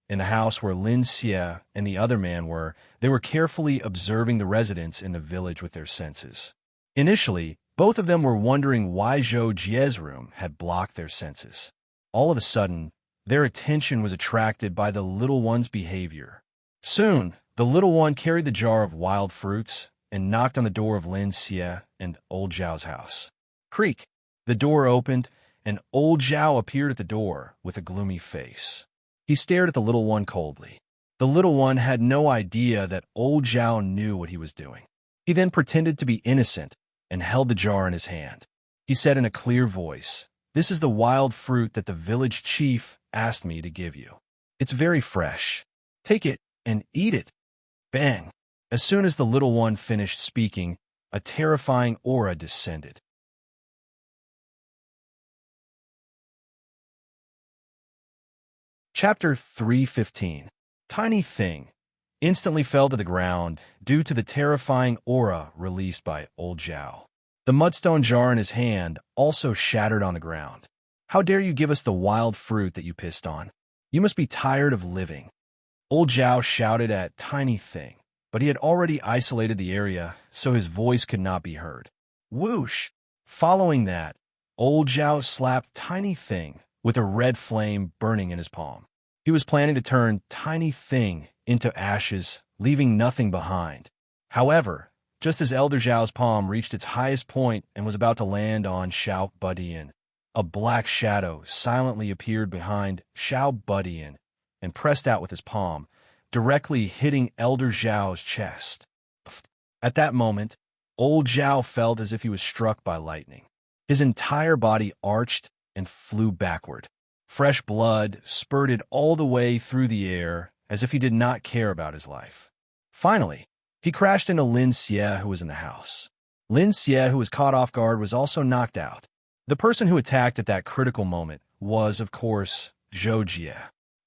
In the house where Lin Xie and the other man were, they were carefully observing the residents in the village with their senses. Initially, both of them were wondering why Zhou Jie's room had blocked their senses. All of a sudden, their attention was attracted by the little one's behavior. Soon, the little one carried the jar of wild fruits and knocked on the door of Lin Xie and old Zhao's house. Creak! The door opened, and old Zhao appeared at the door with a gloomy face. He stared at the little one coldly. The little one had no idea that old Zhao knew what he was doing. He then pretended to be innocent and held the jar in his hand. He said in a clear voice, "This is the wild fruit that the village chief asked me to give you. It's very fresh. Take it and eat it." Bang! As soon as the little one finished speaking, a terrifying aura descended. Chapter 315. Tiny Thing instantly fell to the ground due to the terrifying aura released by old Zhao. The mudstone jar in his hand also shattered on the ground. "How dare you give us the wild fruit that you pissed on? You must be tired of living." Old Zhao shouted at Tiny Thing, but he had already isolated the area, so his voice could not be heard. Whoosh! Following that, old Zhao slapped Tiny Thing with a red flame burning in his palm. He was planning to turn Tiny Thing into ashes, leaving nothing behind. However, just as Elder Zhao's palm reached its highest point and was about to land on Xiao Budian, a black shadow silently appeared behind Xiao Budian and pressed out with his palm, directly hitting Elder Zhao's chest. At that moment, old Zhao felt as if he was struck by lightning. His entire body arched and flew backward. Fresh blood spurted all the way through the air as if he did not care about his life. Finally, he crashed into Lin Xie, who was in the house. Lin Xie, who was caught off guard, was also knocked out. The person who attacked at that critical moment was, of course, Zhou Jie.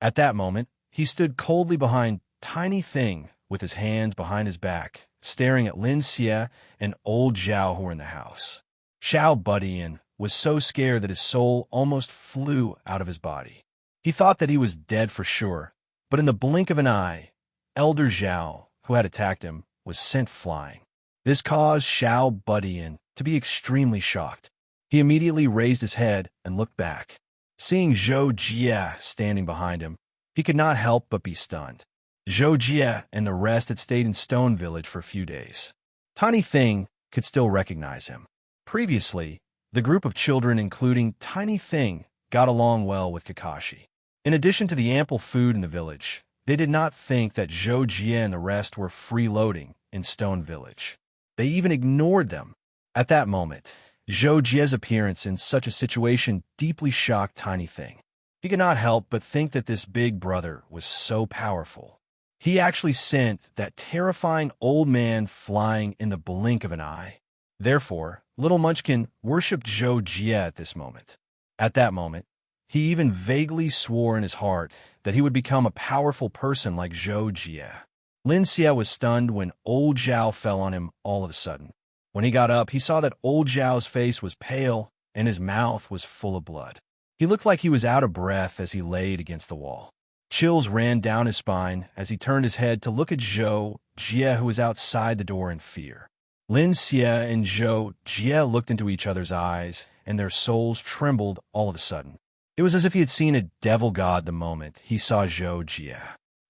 At that moment, he stood coldly behind Tiny Thing with his hands behind his back, staring at Lin Xie and old Zhao who were in the house. Xiao Budian was so scared that his soul almost flew out of his body. He thought that he was dead for sure, but in the blink of an eye, Elder Zhao, who had attacked him, was sent flying. This caused Xiao Budian to be extremely shocked. He immediately raised his head and looked back. Seeing Zhou Jie standing behind him, he could not help but be stunned. Zhou Jie and the rest had stayed in Stone Village for a few days. Tiny Thing could still recognize him. Previously, the group of children, including Tiny Thing, got along well with Kakashi. In addition to the ample food in the village, they did not think that Zhou Jie and the rest were freeloading in Stone Village. They even ignored them. At that moment, Zhou Jie's appearance in such a situation deeply shocked Tiny Thing. He could not help but think that this big brother was so powerful. He actually sent that terrifying old man flying in the blink of an eye. Therefore, Little Munchkin worshipped Zhou Jie at this moment. At that moment, he even vaguely swore in his heart that he would become a powerful person like Zhou Jie. Lin Xie was stunned when old Zhao fell on him all of a sudden. When he got up, he saw that old Zhao's face was pale and his mouth was full of blood. He looked like he was out of breath as he laid against the wall. Chills ran down his spine as he turned his head to look at Zhou Jie, who was outside the door in fear. Lin Xie and Zhou Jie looked into each other's eyes, and their souls trembled all of a sudden. It was as if he had seen a devil god the moment he saw Zhou Jie.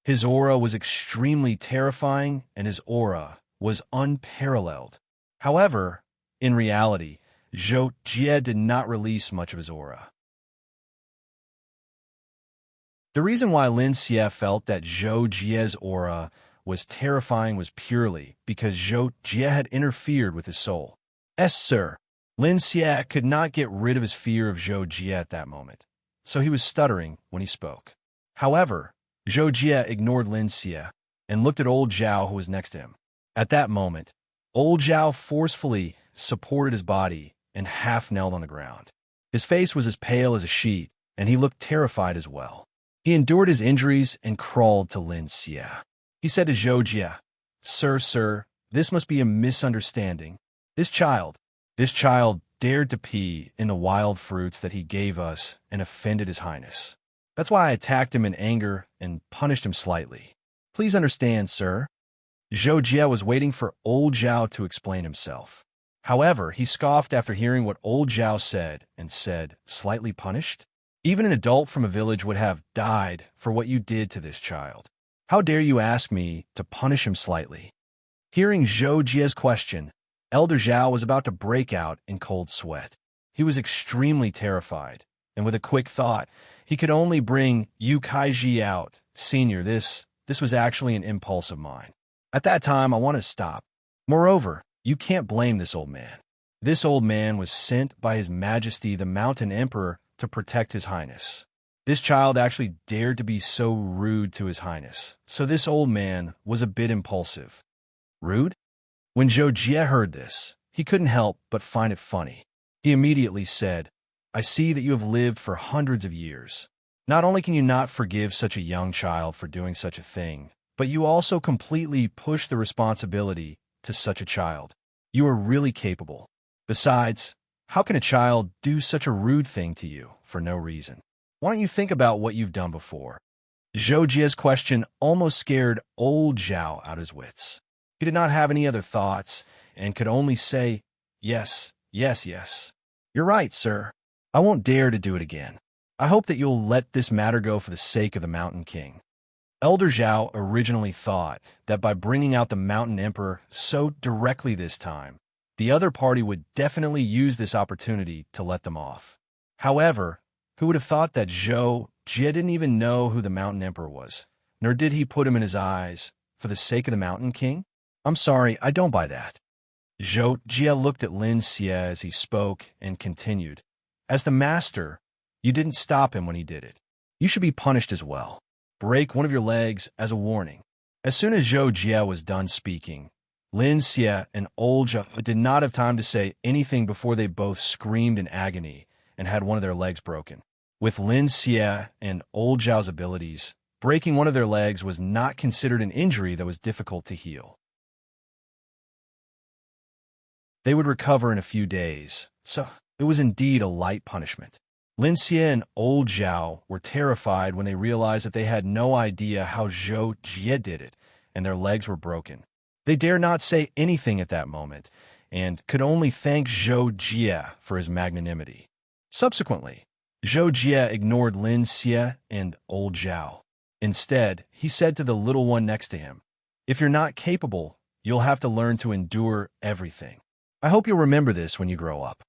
His aura was extremely terrifying, and his aura was unparalleled. However, in reality, Zhou Jie did not release much of his aura. The reason why Lin Xie felt that Zhou Jie's aura was terrifying was purely because Zhou Jie had interfered with his soul. Yes, sir. Lin Xie could not get rid of his fear of Zhou Jie at that moment, so he was stuttering when he spoke. However, Zhou Jie ignored Lin Xie and looked at old Zhao, who was next to him. At that moment, old Zhao forcefully supported his body and half knelt on the ground. His face was as pale as a sheet, and he looked terrified as well. He endured his injuries and crawled to Lin Xie. He said to Zhou Jie, Sir, this must be a misunderstanding. This child dared to pee in the wild fruits that he gave us and offended His Highness. That's why I attacked him in anger and punished him slightly. Please understand, sir. Zhou Jie was waiting for old Zhao to explain himself. However, he scoffed after hearing what old Zhao said and said, slightly punished? Even an adult from a village would have died for what you did to this child. How dare you ask me to punish him slightly? Hearing Zhou Jie's question, Elder Zhao was about to break out in cold sweat. He was extremely terrified, and with a quick thought, he could only bring Yu Kaiji out. Senior, this was actually an impulse of mine. At that time, I wanted to stop. Moreover, you can't blame this old man. This old man was sent by His Majesty the Mountain Emperor to protect His Highness. This child actually dared to be so rude to His Highness, so this old man was a bit impulsive. Rude? When Zhou Jie heard this, he couldn't help but find it funny. He immediately said, I see that you have lived for hundreds of years. Not only can you not forgive such a young child for doing such a thing, but you also completely push the responsibility to such a child. You are really capable. Besides, how can a child do such a rude thing to you for no reason? Why don't you think about what you've done before? Zhou Jie's question almost scared old Zhao out of his wits. He did not have any other thoughts and could only say, yes. You're right, sir. I won't dare to do it again. I hope that you'll let this matter go for the sake of the Mountain King. Elder Zhao originally thought that by bringing out the Mountain Emperor so directly this time, the other party would definitely use this opportunity to let them off. However, who would have thought that Zhou Jie didn't even know who the Mountain Emperor was, nor did he put him in his eyes for the sake of the Mountain King? I'm sorry, I don't buy that. Zhou Jie looked at Lin Xie as he spoke and continued. As the master, you didn't stop him when he did it. You should be punished as well. Break one of your legs as a warning. As soon as Zhou Jie was done speaking, Lin Xie and old Zhao did not have time to say anything before they both screamed in agony and had one of their legs broken. With Lin Xie and old Zhao's abilities, breaking one of their legs was not considered an injury that was difficult to heal. They would recover in a few days, so it was indeed a light punishment. Lin Xie and old Zhao were terrified when they realized that they had no idea how Zhou Jie did it, and their legs were broken. They dared not say anything at that moment, and could only thank Zhou Jie for his magnanimity. Subsequently, Zhou Jie ignored Lin Xie and old Zhao. Instead, he said to the little one next to him, If you're not capable, you'll have to learn to endure everything. I hope you'll remember this when you grow up.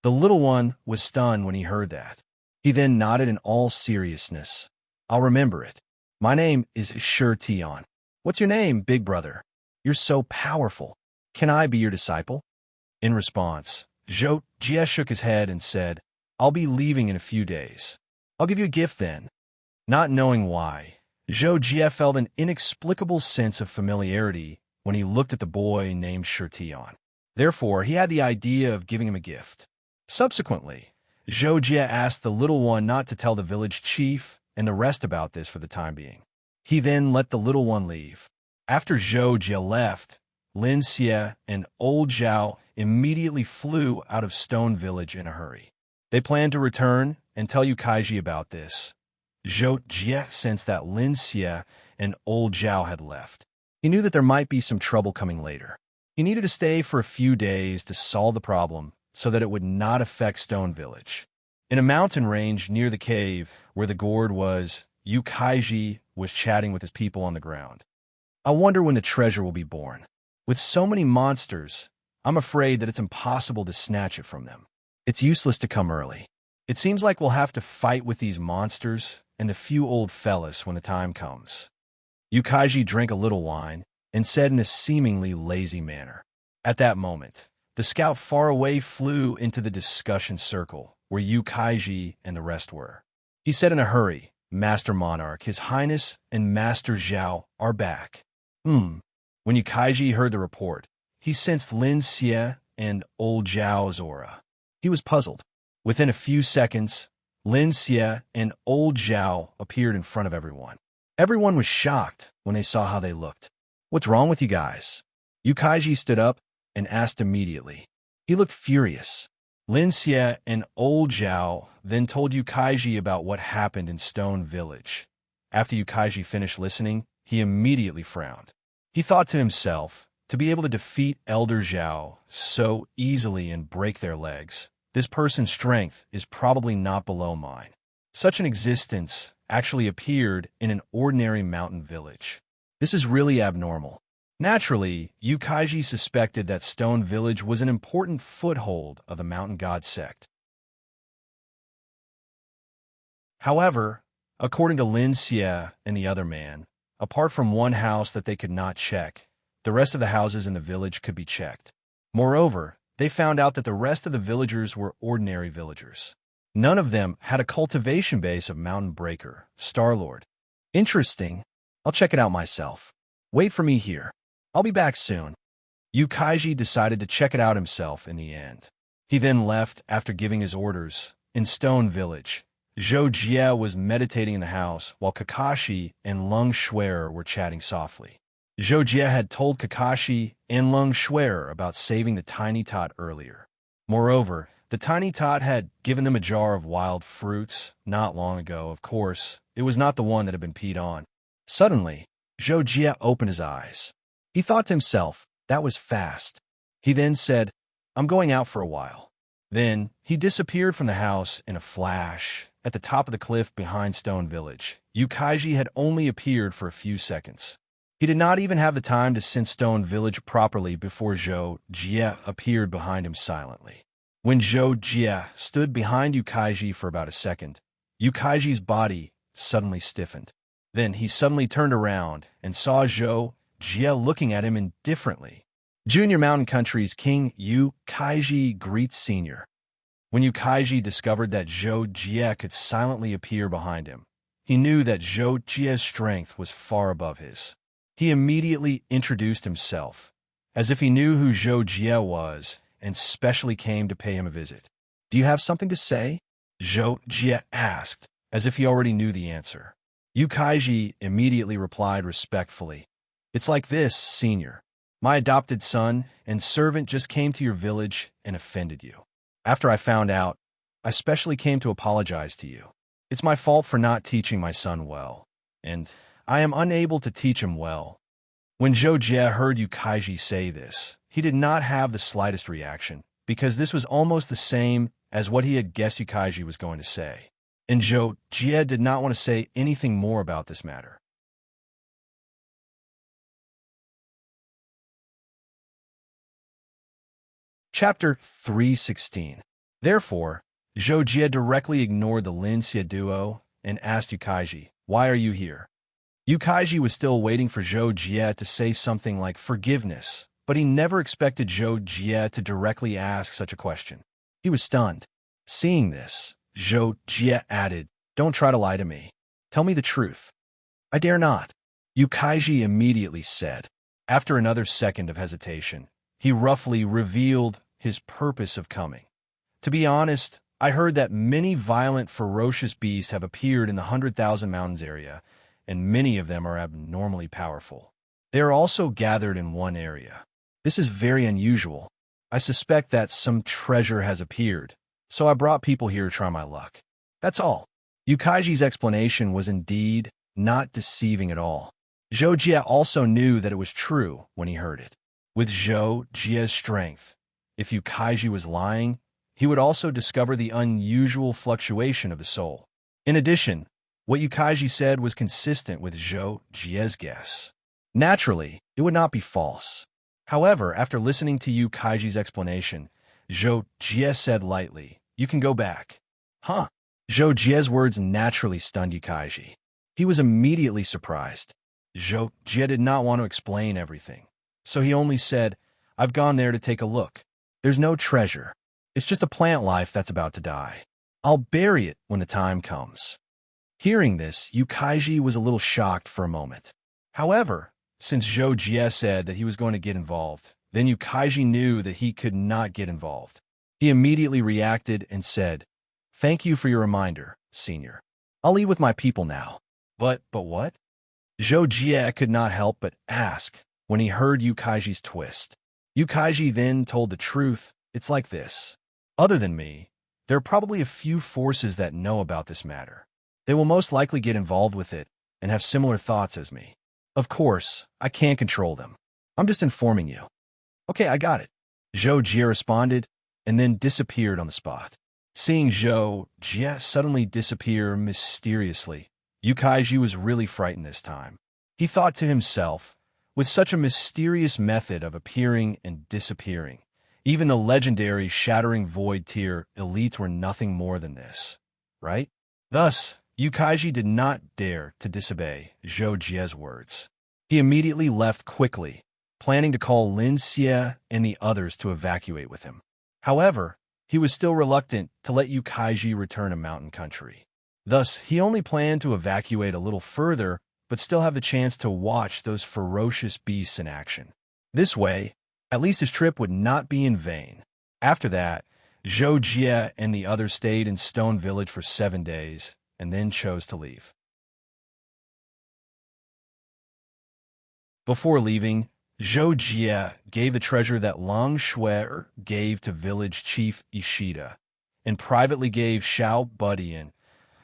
The little one was stunned when he heard that. He then nodded in all seriousness. I'll remember it. My name is Shi Tian. What's your name, big brother? You're so powerful. Can I be your disciple? In response, Zhou Jie shook his head and said, I'll be leaving in a few days. I'll give you a gift then. Not knowing why, Zhou Jie felt an inexplicable sense of familiarity when he looked at the boy named Shi Tian. Therefore, he had the idea of giving him a gift. Subsequently, Zhou Jie asked the little one not to tell the village chief and the rest about this for the time being. He then let the little one leave. After Zhou Jie left, Lin Xie and old Zhao immediately flew out of Stone Village in a hurry. They planned to return and tell Yu Kaiji about this. Zhou Jie sensed that Lin Xie and old Zhao had left. He knew that there might be some trouble coming later. He needed to stay for a few days to solve the problem so that it would not affect Stone Village. In a mountain range near the cave where the gourd was, Yu Kaiji was chatting with his people on the ground. I wonder when the treasure will be born. With so many monsters, I'm afraid that it's impossible to snatch it from them. It's useless to come early. It seems like we'll have to fight with these monsters and the few old fellas when the time comes. Yukaiji drank a little wine and said in a seemingly lazy manner. At that moment, the scout far away flew into the discussion circle where Yukaiji and the rest were. He said in a hurry, "Master Monarch, His Highness and Master Zhao are back." When Yukaiji heard the report, he sensed Lin Xie and old Zhao's aura. He was puzzled. Within a few seconds, Lin Xie and old Zhao appeared in front of everyone. Everyone was shocked when they saw how they looked. "What's wrong with you guys?" Yukaiji stood up and asked immediately. He looked furious. Lin Xie and old Zhao then told Yukaiji about what happened in Stone Village. After Yukaiji finished listening, he immediately frowned. He thought to himself, to be able to defeat Elder Zhao so easily and break their legs, this person's strength is probably not below mine. Such an existence actually appeared in an ordinary mountain village. This is really abnormal. Naturally, Yukaiji suspected that Stone Village was an important foothold of the Mountain God sect. However, according to Lin Xie and the other man, apart from one house that they could not check, the rest of the houses in the village could be checked. Moreover, they found out that the rest of the villagers were ordinary villagers. None of them had a cultivation base of Mountain Breaker, Starlord. Interesting. I'll check it out myself. Wait for me here. I'll be back soon. Yukaiji decided to check it out himself in the end. He then left after giving his orders. In Stone Village, Zhou Jie was meditating in the house while Kakashi and Lung Xuer were chatting softly. Zhou Jie had told Kakashi and Lung Xuer about saving the Tiny Tot earlier. Moreover, the Tiny Tot had given them a jar of wild fruits not long ago. Of course, it was not the one that had been peed on. Suddenly, Zhou Jie opened his eyes. He thought to himself, that was fast. He then said, "I'm going out for a while." Then, he disappeared from the house in a flash at the top of the cliff behind Stone Village. Yukaiji had only appeared for a few seconds. He did not even have the time to sense Stone Village properly before Zhou Jie appeared behind him silently. When Zhou Jie stood behind Yukaiji for about a second, Yukaiji's body suddenly stiffened. Then he suddenly turned around and saw Zhou Jie looking at him indifferently. Junior Mountain Country's King Yukaiji greets Senior. When Yukaiji discovered that Zhou Jie could silently appear behind him, he knew that Zhou Jie's strength was far above his. He immediately introduced himself, as if he knew who Zhou Jie was and specially came to pay him a visit. "Do you have something to say?" Zhou Jie asked, as if he already knew the answer. Yukaiji immediately replied respectfully, "It's like this, Senior. My adopted son and servant just came to your village and offended you. After I found out, I specially came to apologize to you. It's my fault for not teaching my son well, and I am unable to teach him well." When Zhou Jie heard Yukaiji say this, he did not have the slightest reaction, because this was almost the same as what he had guessed Yukaiji was going to say. And Zhou Jie did not want to say anything more about this matter. Chapter 316. Therefore, Zhou Jie directly ignored the Lin Xie duo and asked Yukaiji, "Why are you here?" Yukaiji was still waiting for Zhou Jie to say something like forgiveness, but he never expected Zhou Jie to directly ask such a question. He was stunned. Seeing this, Zhou Jie added, "Don't try to lie to me. Tell me the truth." "I dare not," Yukaiji immediately said. After another second of hesitation, he roughly revealed his purpose of coming. "To be honest, I heard that many violent, ferocious beasts have appeared in the 100,000 Mountains area, and many of them are abnormally powerful. They are also gathered in one area. This is very unusual. I suspect that some treasure has appeared, so I brought people here to try my luck. That's all." Yukaiji's explanation was indeed not deceiving at all. Zhou Jie also knew that it was true when he heard it. With Zhou Jie's strength, if Yukaiji was lying, he would also discover the unusual fluctuation of the soul. In addition, what Yukaiji said was consistent with Zhou Jie's guess. Naturally, it would not be false. However, after listening to Yukaiji's explanation, Zhou Jie said lightly, "You can go back." "Huh?" Zhou Jie's words naturally stunned Yukaiji. He was immediately surprised. Zhou Jie did not want to explain everything, so he only said, "I've gone there to take a look. There's no treasure. It's just a plant life that's about to die. I'll bury it when the time comes." Hearing this, Yukaiji was a little shocked for a moment. However, since Zhou Jie said that he was going to get involved, then Yukaiji knew that he could not get involved. He immediately reacted and said, "Thank you for your reminder, Senior. I'll leave with my people now." But what? Zhou Jie could not help but ask when he heard Yukaiji's twist. Yukaiji then told the truth. "It's like this. Other than me, there are probably a few forces that know about this matter. They will most likely get involved with it and have similar thoughts as me. Of course, I can't control them. I'm just informing you." "Okay, I got it," Zhou Jie responded, and then disappeared on the spot. Seeing Zhou Jie suddenly disappear mysteriously, Yukaiji was really frightened this time. He thought to himself, with such a mysterious method of appearing and disappearing, even the legendary Shattering Void tier elites were nothing more than this, right? Thus, Yukaiji did not dare to disobey Zhou Jie's words. He immediately left quickly, planning to call Lin Xie and the others to evacuate with him. However, he was still reluctant to let Yukaiji return to Mountain Country. Thus, he only planned to evacuate a little further, but still have the chance to watch those ferocious beasts in action. This way, at least his trip would not be in vain. After that, Zhou Jie and the others stayed in Stone Village for 7 days, and then chose to leave. Before leaving, Zhou Jie gave the treasure that Long Shui gave to village chief Ishida, and privately gave Xiao Budian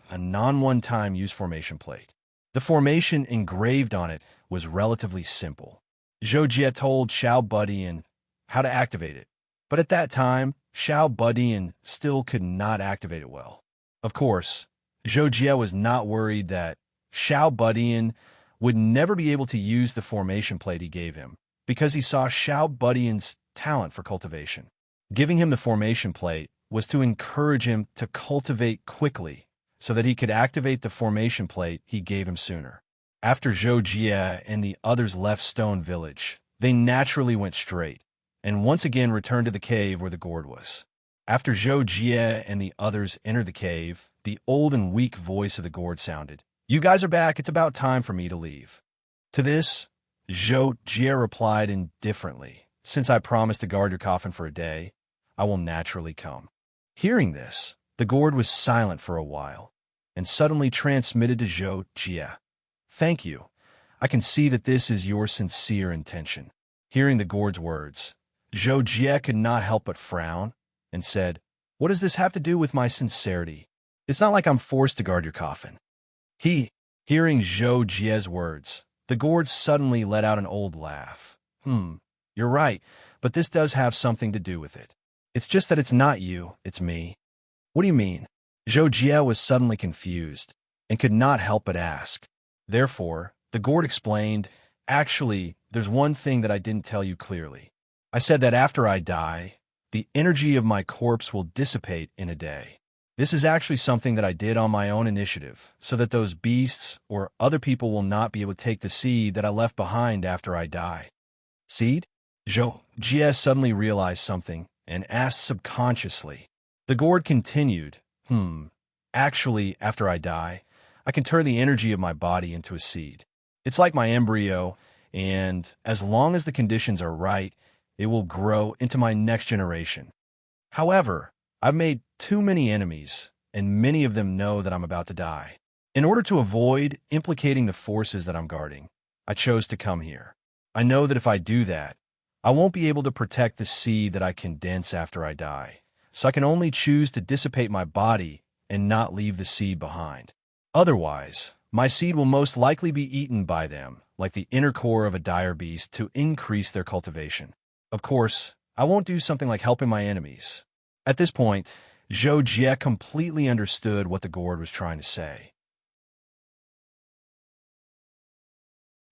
a non-one-time use formation plate. The formation engraved on it was relatively simple. Zhou Jie told Xiao Budian how to activate it, but at that time, Xiao Budian still could not activate it well. Of course, Zhou Jie was not worried that Xiao Budian would never be able to use the formation plate he gave him, because he saw Xiao Budian's talent for cultivation. Giving him the formation plate was to encourage him to cultivate quickly so that he could activate the formation plate he gave him sooner. After Zhou Jie and the others left Stone Village, they naturally went straight, and once again returned to the cave where the gourd was. After Zhou Jie and the others entered the cave, the old and weak voice of the gourd sounded. "You guys are back. It's about time for me to leave." To this, Zhou Jie replied indifferently, "Since I promised to guard your coffin for a day, I will naturally come." Hearing this, the gourd was silent for a while, and suddenly transmitted to Zhou Jie. "Thank you. I can see that this is your sincere intention." Hearing the gourd's words, Zhou Jie could not help but frown, and said, "What does this have to do with my sincerity? It's not like I'm forced to guard your coffin." Hearing Zhou Jie's words, the gourd suddenly let out an old laugh. You're right, but this does have something to do with it. It's just that it's not you, it's me." "What do you mean?" Zhou Jie was suddenly confused, and could not help but ask. Therefore, the gourd explained, "Actually, there's one thing that I didn't tell you clearly. I said that after I die, the energy of my corpse will dissipate in a day. This is actually something that I did on my own initiative, so that those beasts or other people will not be able to take the seed that I left behind after I die." "Seed?" Zhou Jie suddenly realized something and asked subconsciously. The gourd continued, "Actually, after I die, I can turn the energy of my body into a seed. It's like my embryo, and as long as the conditions are right, it will grow into my next generation. However, I've made too many enemies, and many of them know that I'm about to die. In order to avoid implicating the forces that I'm guarding, I chose to come here. I know that if I do that, I won't be able to protect the seed that I condense after I die, so I can only choose to dissipate my body and not leave the seed behind. Otherwise, my seed will most likely be eaten by them, like the inner core of a dire beast, to increase their cultivation. Of course, I won't do something like helping my enemies." At this point, Zhou Jie completely understood what the gourd was trying to say.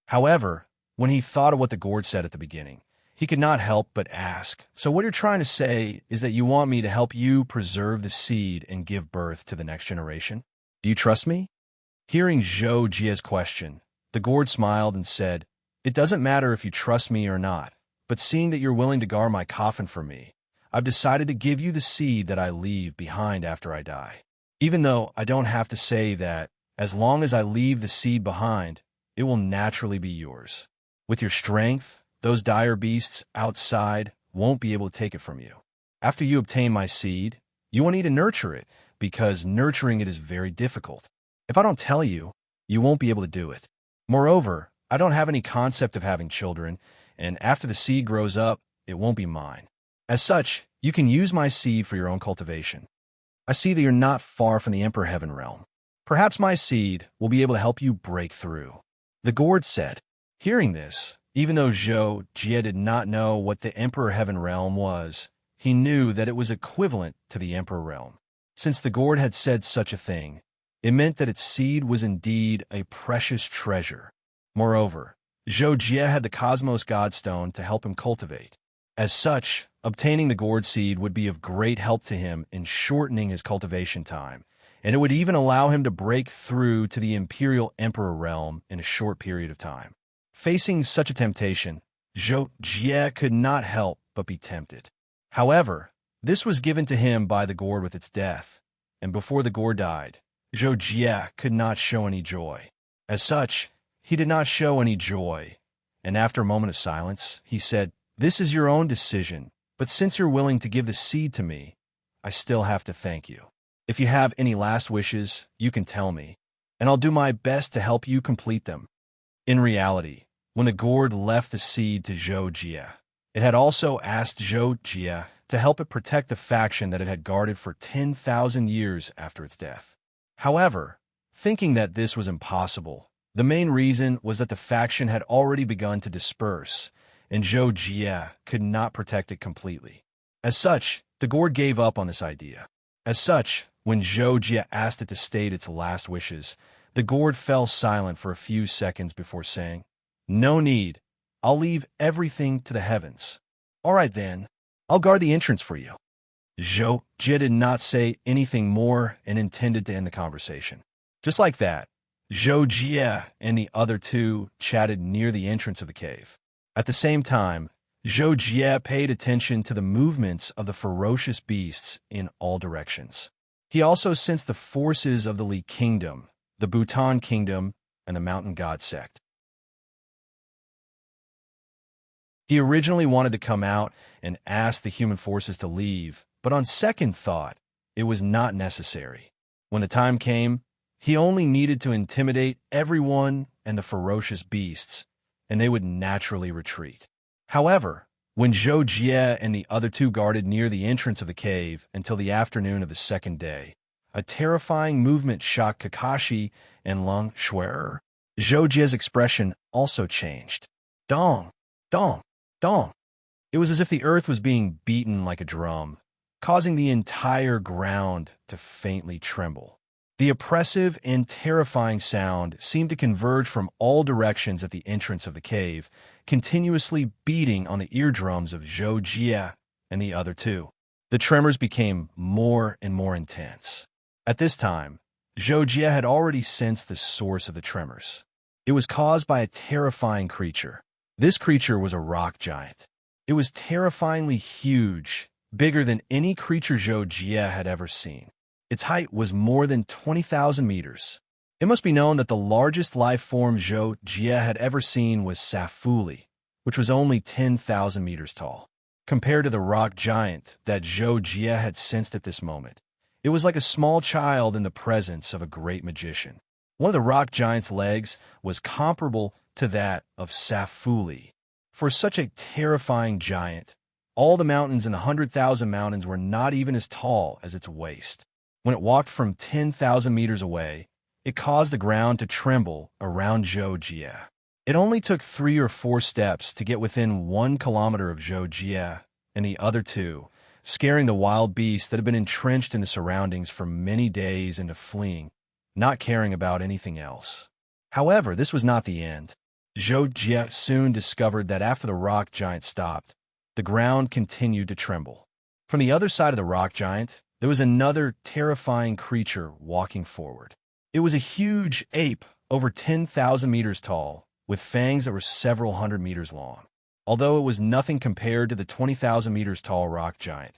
However, when he thought of what the gourd said at the beginning, he could not help but ask, "So what you're trying to say is that you want me to help you preserve the seed and give birth to the next generation? Do you trust me?" Hearing Zhou Jie's question, the gourd smiled and said, "It doesn't matter if you trust me or not, but seeing that you're willing to guard my coffin for me, I've decided to give you the seed that I leave behind after I die. Even though I don't have to say that, as long as I leave the seed behind, it will naturally be yours. With your strength, those dire beasts outside won't be able to take it from you. After you obtain my seed, you will need to nurture it, because nurturing it is very difficult. If I don't tell you, you won't be able to do it. Moreover, I don't have any concept of having children, and after the seed grows up, it won't be mine. As such, you can use my seed for your own cultivation. I see that you're not far from the Emperor Heaven realm. Perhaps my seed will be able to help you break through." The gourd said. Hearing this, even though Zhou Jie did not know what the Emperor Heaven realm was, he knew that it was equivalent to the Emperor realm. Since the gourd had said such a thing, it meant that its seed was indeed a precious treasure. Moreover, Zhou Jie had the Cosmos Godstone to help him cultivate. As such, obtaining the gourd seed would be of great help to him in shortening his cultivation time, and it would even allow him to break through to the Imperial Emperor realm in a short period of time. Facing such a temptation, Zhou Jie could not help but be tempted. However, this was given to him by the gourd with its death, and before the gourd died, Zhou Jie could not show any joy. As such, he did not show any joy, and after a moment of silence, he said, "This is your own decision, but since you're willing to give the seed to me, I still have to thank you. If you have any last wishes, you can tell me, and I'll do my best to help you complete them." In reality, when the gourd left the seed to Zhou Jie, it had also asked Zhou Jie to help it protect the faction that it had guarded for 10,000 years after its death. However, thinking that this was impossible, the main reason was that the faction had already begun to disperse, and Zhou Jie could not protect it completely. As such, the gourd gave up on this idea. As such, when Zhou Jie asked it to state its last wishes, the gourd fell silent for a few seconds before saying, "No need. I'll leave everything to the heavens." "All right then, I'll guard the entrance for you." Zhou Jie did not say anything more and intended to end the conversation. Just like that, Zhou Jie and the other two chatted near the entrance of the cave. At the same time, Zhou Jie paid attention to the movements of the ferocious beasts in all directions. He also sensed the forces of the Li Kingdom, the Bhutan Kingdom, and the Mountain God sect. He originally wanted to come out and ask the human forces to leave, but on second thought, it was not necessary. When the time came, he only needed to intimidate everyone and the ferocious beasts, and they would naturally retreat. However, when Zhou Jie and the other two guarded near the entrance of the cave until the afternoon of the second day, a terrifying movement shocked Kakashi and Lung Shuer. Zhou Jie's expression also changed. Dong, dong, dong. It was as if the earth was being beaten like a drum, causing the entire ground to faintly tremble. The oppressive and terrifying sound seemed to converge from all directions at the entrance of the cave, continuously beating on the eardrums of Zhou Jie and the other two. The tremors became more and more intense. At this time, Zhou Jie had already sensed the source of the tremors. It was caused by a terrifying creature. This creature was a rock giant. It was terrifyingly huge, bigger than any creature Zhou Jie had ever seen. Its height was more than 20,000 meters. It must be known that the largest life form Zhou Jie had ever seen was Safuli, which was only 10,000 meters tall. Compared to the rock giant that Zhou Jie had sensed at this moment, it was like a small child in the presence of a great magician. One of the rock giant's legs was comparable to that of Safuli. For such a terrifying giant, all the mountains in the 100,000 mountains were not even as tall as its waist. When it walked from 10,000 meters away, it caused the ground to tremble around Zhou Jie. It only took 3 or 4 steps to get within 1 kilometer of Zhou Jie and the other two, scaring the wild beasts that had been entrenched in the surroundings for many days into fleeing, not caring about anything else. However, this was not the end. Zhou Jie soon discovered that after the rock giant stopped, the ground continued to tremble. From the other side of the rock giant, there was another terrifying creature walking forward. It was a huge ape over 10,000 meters tall, with fangs that were several hundred meters long. Although it was nothing compared to the 20,000 meters tall rock giant,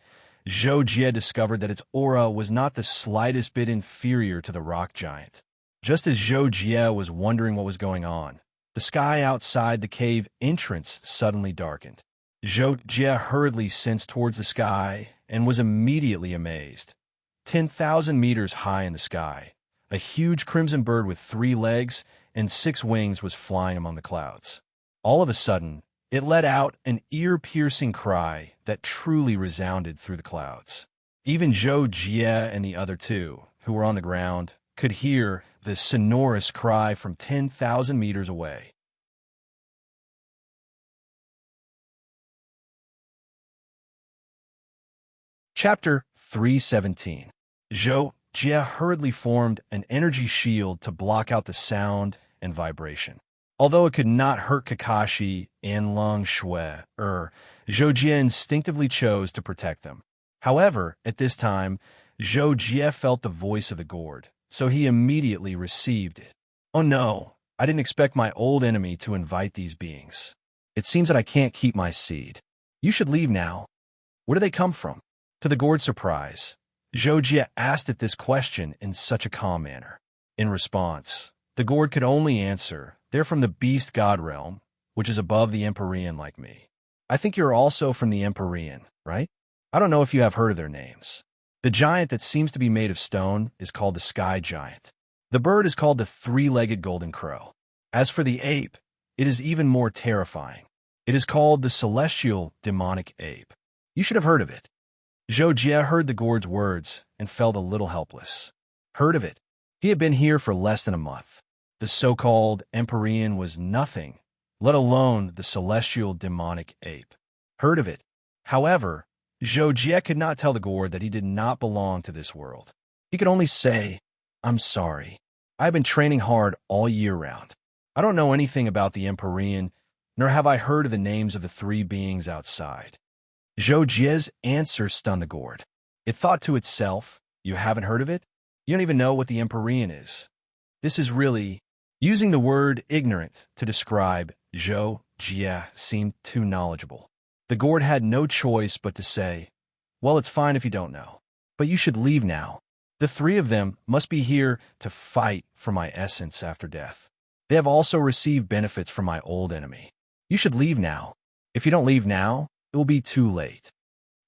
Zhou Jie discovered that its aura was not the slightest bit inferior to the rock giant. Just as Zhou Jie was wondering what was going on, the sky outside the cave entrance suddenly darkened. Zhou Jie hurriedly sensed towards the sky and was immediately amazed. 10,000 meters high in the sky, a huge crimson bird with 3 legs and 6 wings was flying among the clouds. All of a sudden, it let out an ear-piercing cry that truly resounded through the clouds. Even Zhou Jie and the other two, who were on the ground, could hear the sonorous cry from 10,000 meters away. Chapter 317. Zhou Jie hurriedly formed an energy shield to block out the sound and vibration. Although it could not hurt Kakashi and Long Shui, Zhou Jie instinctively chose to protect them. However, at this time, Zhou Jie felt the voice of the gourd, so he immediately received it. Oh no, I didn't expect my old enemy to invite these beings. It seems that I can't keep my seed. You should leave now. Where do they come from? To the gourd's surprise, Zhou Jie asked it this question in such a calm manner. In response, the gourd could only answer, "They're from the beast god realm, which is above the Empyrean like me. I think you're also from the Empyrean, right? I don't know if you have heard of their names. The giant that seems to be made of stone is called the sky giant. The bird is called the 3-legged golden crow. As for the ape, it is even more terrifying. It is called the celestial demonic ape. You should have heard of it." Zhou Jie heard the gourd's words and felt a little helpless. Heard of it? He had been here for less than a month. The so-called Empyrean was nothing, let alone the celestial demonic ape. Heard of it. However, Zhou Jie could not tell the gourd that he did not belong to this world. He could only say, "I'm sorry. I've been training hard all year round. I don't know anything about the Empyrean, nor have I heard of the names of the 3 beings outside." Zhou Jie's answer stunned the gourd. It thought to itself, "You haven't heard of it? You don't even know what the Empyrean is. This is really..." Using the word ignorant to describe Zhou Jie seemed too knowledgeable. The gourd had no choice but to say, "Well, it's fine if you don't know, but you should leave now. The 3 of them must be here to fight for my essence after death. They have also received benefits from my old enemy. You should leave now. If you don't leave now, it will be too late."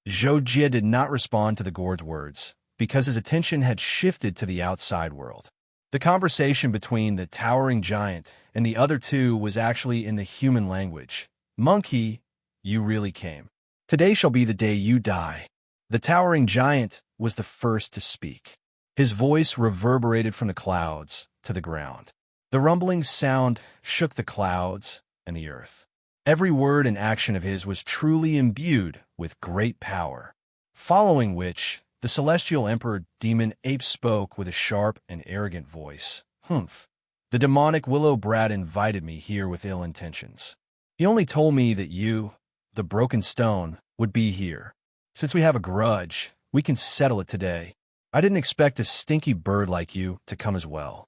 Zhou Jie did not respond to the gourd's words, because his attention had shifted to the outside world. The conversation between the towering giant and the other 2 was actually in the human language. "Monkey, you really came. Today shall be the day you die." The towering giant was the first to speak. His voice reverberated from the clouds to the ground. The rumbling sound shook the clouds and the earth. Every word and action of his was truly imbued with great power. Following which, the celestial emperor demon ape spoke with a sharp and arrogant voice. "Humph. The demonic willow brat invited me here with ill intentions. He only told me that you, the broken stone, would be here. Since we have a grudge, we can settle it today. I didn't expect a stinky bird like you to come as well."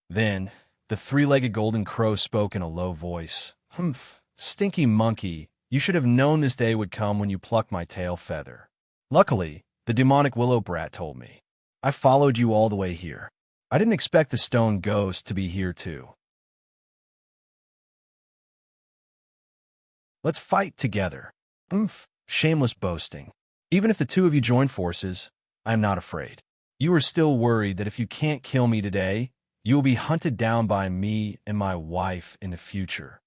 Then, the 3-legged golden crow spoke in a low voice. "Humph. Stinky monkey, you should have known this day would come when you plucked my tail feather. Luckily, the demonic willow brat told me. I followed you all the way here. I didn't expect the stone ghost to be here too. Let's fight together." Shameless boasting. Even if the 2 of you join forces, I am not afraid. You are still worried that if you can't kill me today, you will be hunted down by me and my wife in the future.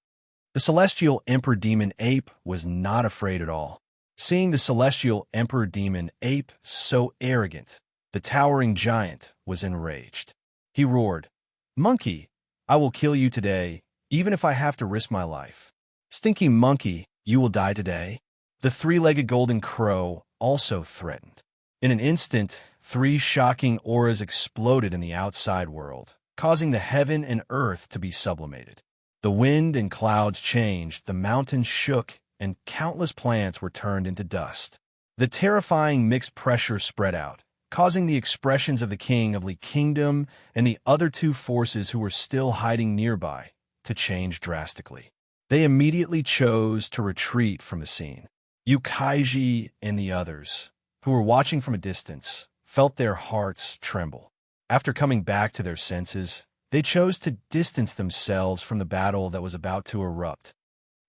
The celestial emperor demon ape was not afraid at all. Seeing the celestial emperor demon ape so arrogant, the towering giant was enraged. He roared, "Monkey, I will kill you today, even if I have to risk my life. Stinky monkey, you will die today." The 3-legged golden crow also threatened. In an instant, 3 shocking auras exploded in the outside world, causing the heaven and earth to be sublimated. The wind and clouds changed, the mountains shook, and countless plants were turned into dust. The terrifying mixed pressure spread out, causing the expressions of the king of Lee Kingdom and the other two forces who were still hiding nearby to change drastically. They immediately chose to retreat from the scene. Yukaiji and the others, who were watching from a distance, felt their hearts tremble. After coming back to their senses, they chose to distance themselves from the battle that was about to erupt.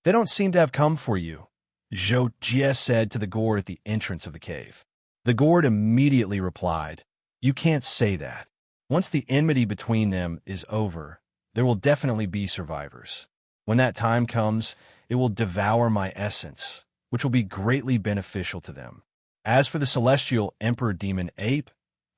"They don't seem to have come for you," Zhou Jie said to the gourd at the entrance of the cave. The gourd immediately replied, "You can't say that. Once the enmity between them is over, there will definitely be survivors. When that time comes, it will devour my essence, which will be greatly beneficial to them. As for the celestial emperor demon ape,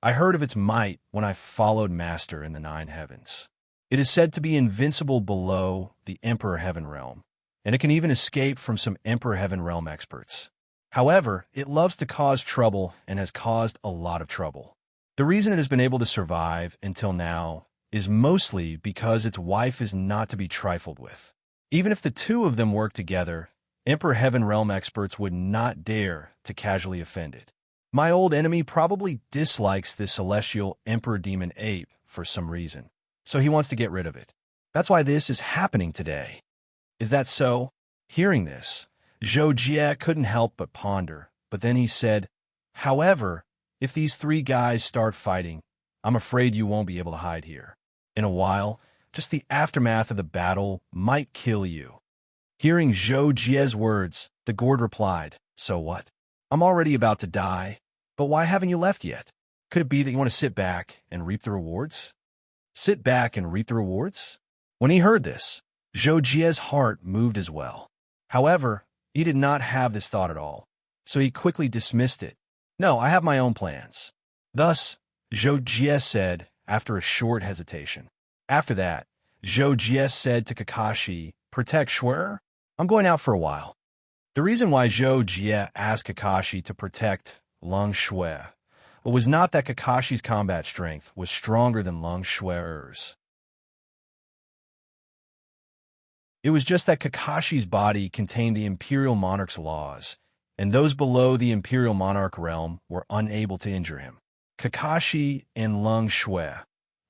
I heard of its might when I followed Master in the 9 heavens. It is said to be invincible below the Emperor Heaven Realm, and it can even escape from some Emperor Heaven Realm experts. However, it loves to cause trouble and has caused a lot of trouble. The reason it has been able to survive until now is mostly because its wife is not to be trifled with. Even if the two of them work together, Emperor Heaven Realm experts would not dare to casually offend it. My old enemy probably dislikes this celestial emperor demon ape for some reason, so he wants to get rid of it. That's why this is happening today. Is that so?" Hearing this, Zhou Jie couldn't help but ponder, but then he said, "However, if these 3 guys start fighting, I'm afraid you won't be able to hide here. In a while, just the aftermath of the battle might kill you." Hearing Zhou Jie's words, the gourd replied, "So what? I'm already about to die, but why haven't you left yet? Could it be that you want to sit back and reap the rewards?" Sit back and reap the rewards? When he heard this, Zhou Jie's heart moved as well. However, he did not have this thought at all, so he quickly dismissed it. "No, I have my own plans." Thus, Zhou Jie said after a short hesitation. After that, Zhou Jie said to Kakashi, "Protect Shuer? I'm going out for a while." The reason why Zhou Jie asked Kakashi to protect Lung Shui was not that Kakashi's combat strength was stronger than Lung Shui's. It was just that Kakashi's body contained the Imperial Monarch's laws, and those below the Imperial Monarch realm were unable to injure him. Kakashi and Lung Shui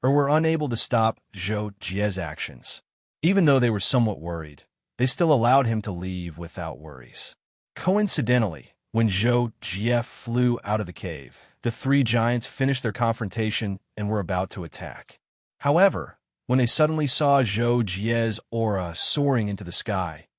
were unable to stop Zhou Jie's actions. Even though they were somewhat worried, they still allowed him to leave without worries. Coincidentally, when Zhou Jie flew out of the cave, the 3 giants finished their confrontation and were about to attack. However, when they suddenly saw Zhou Jie's aura soaring into the sky,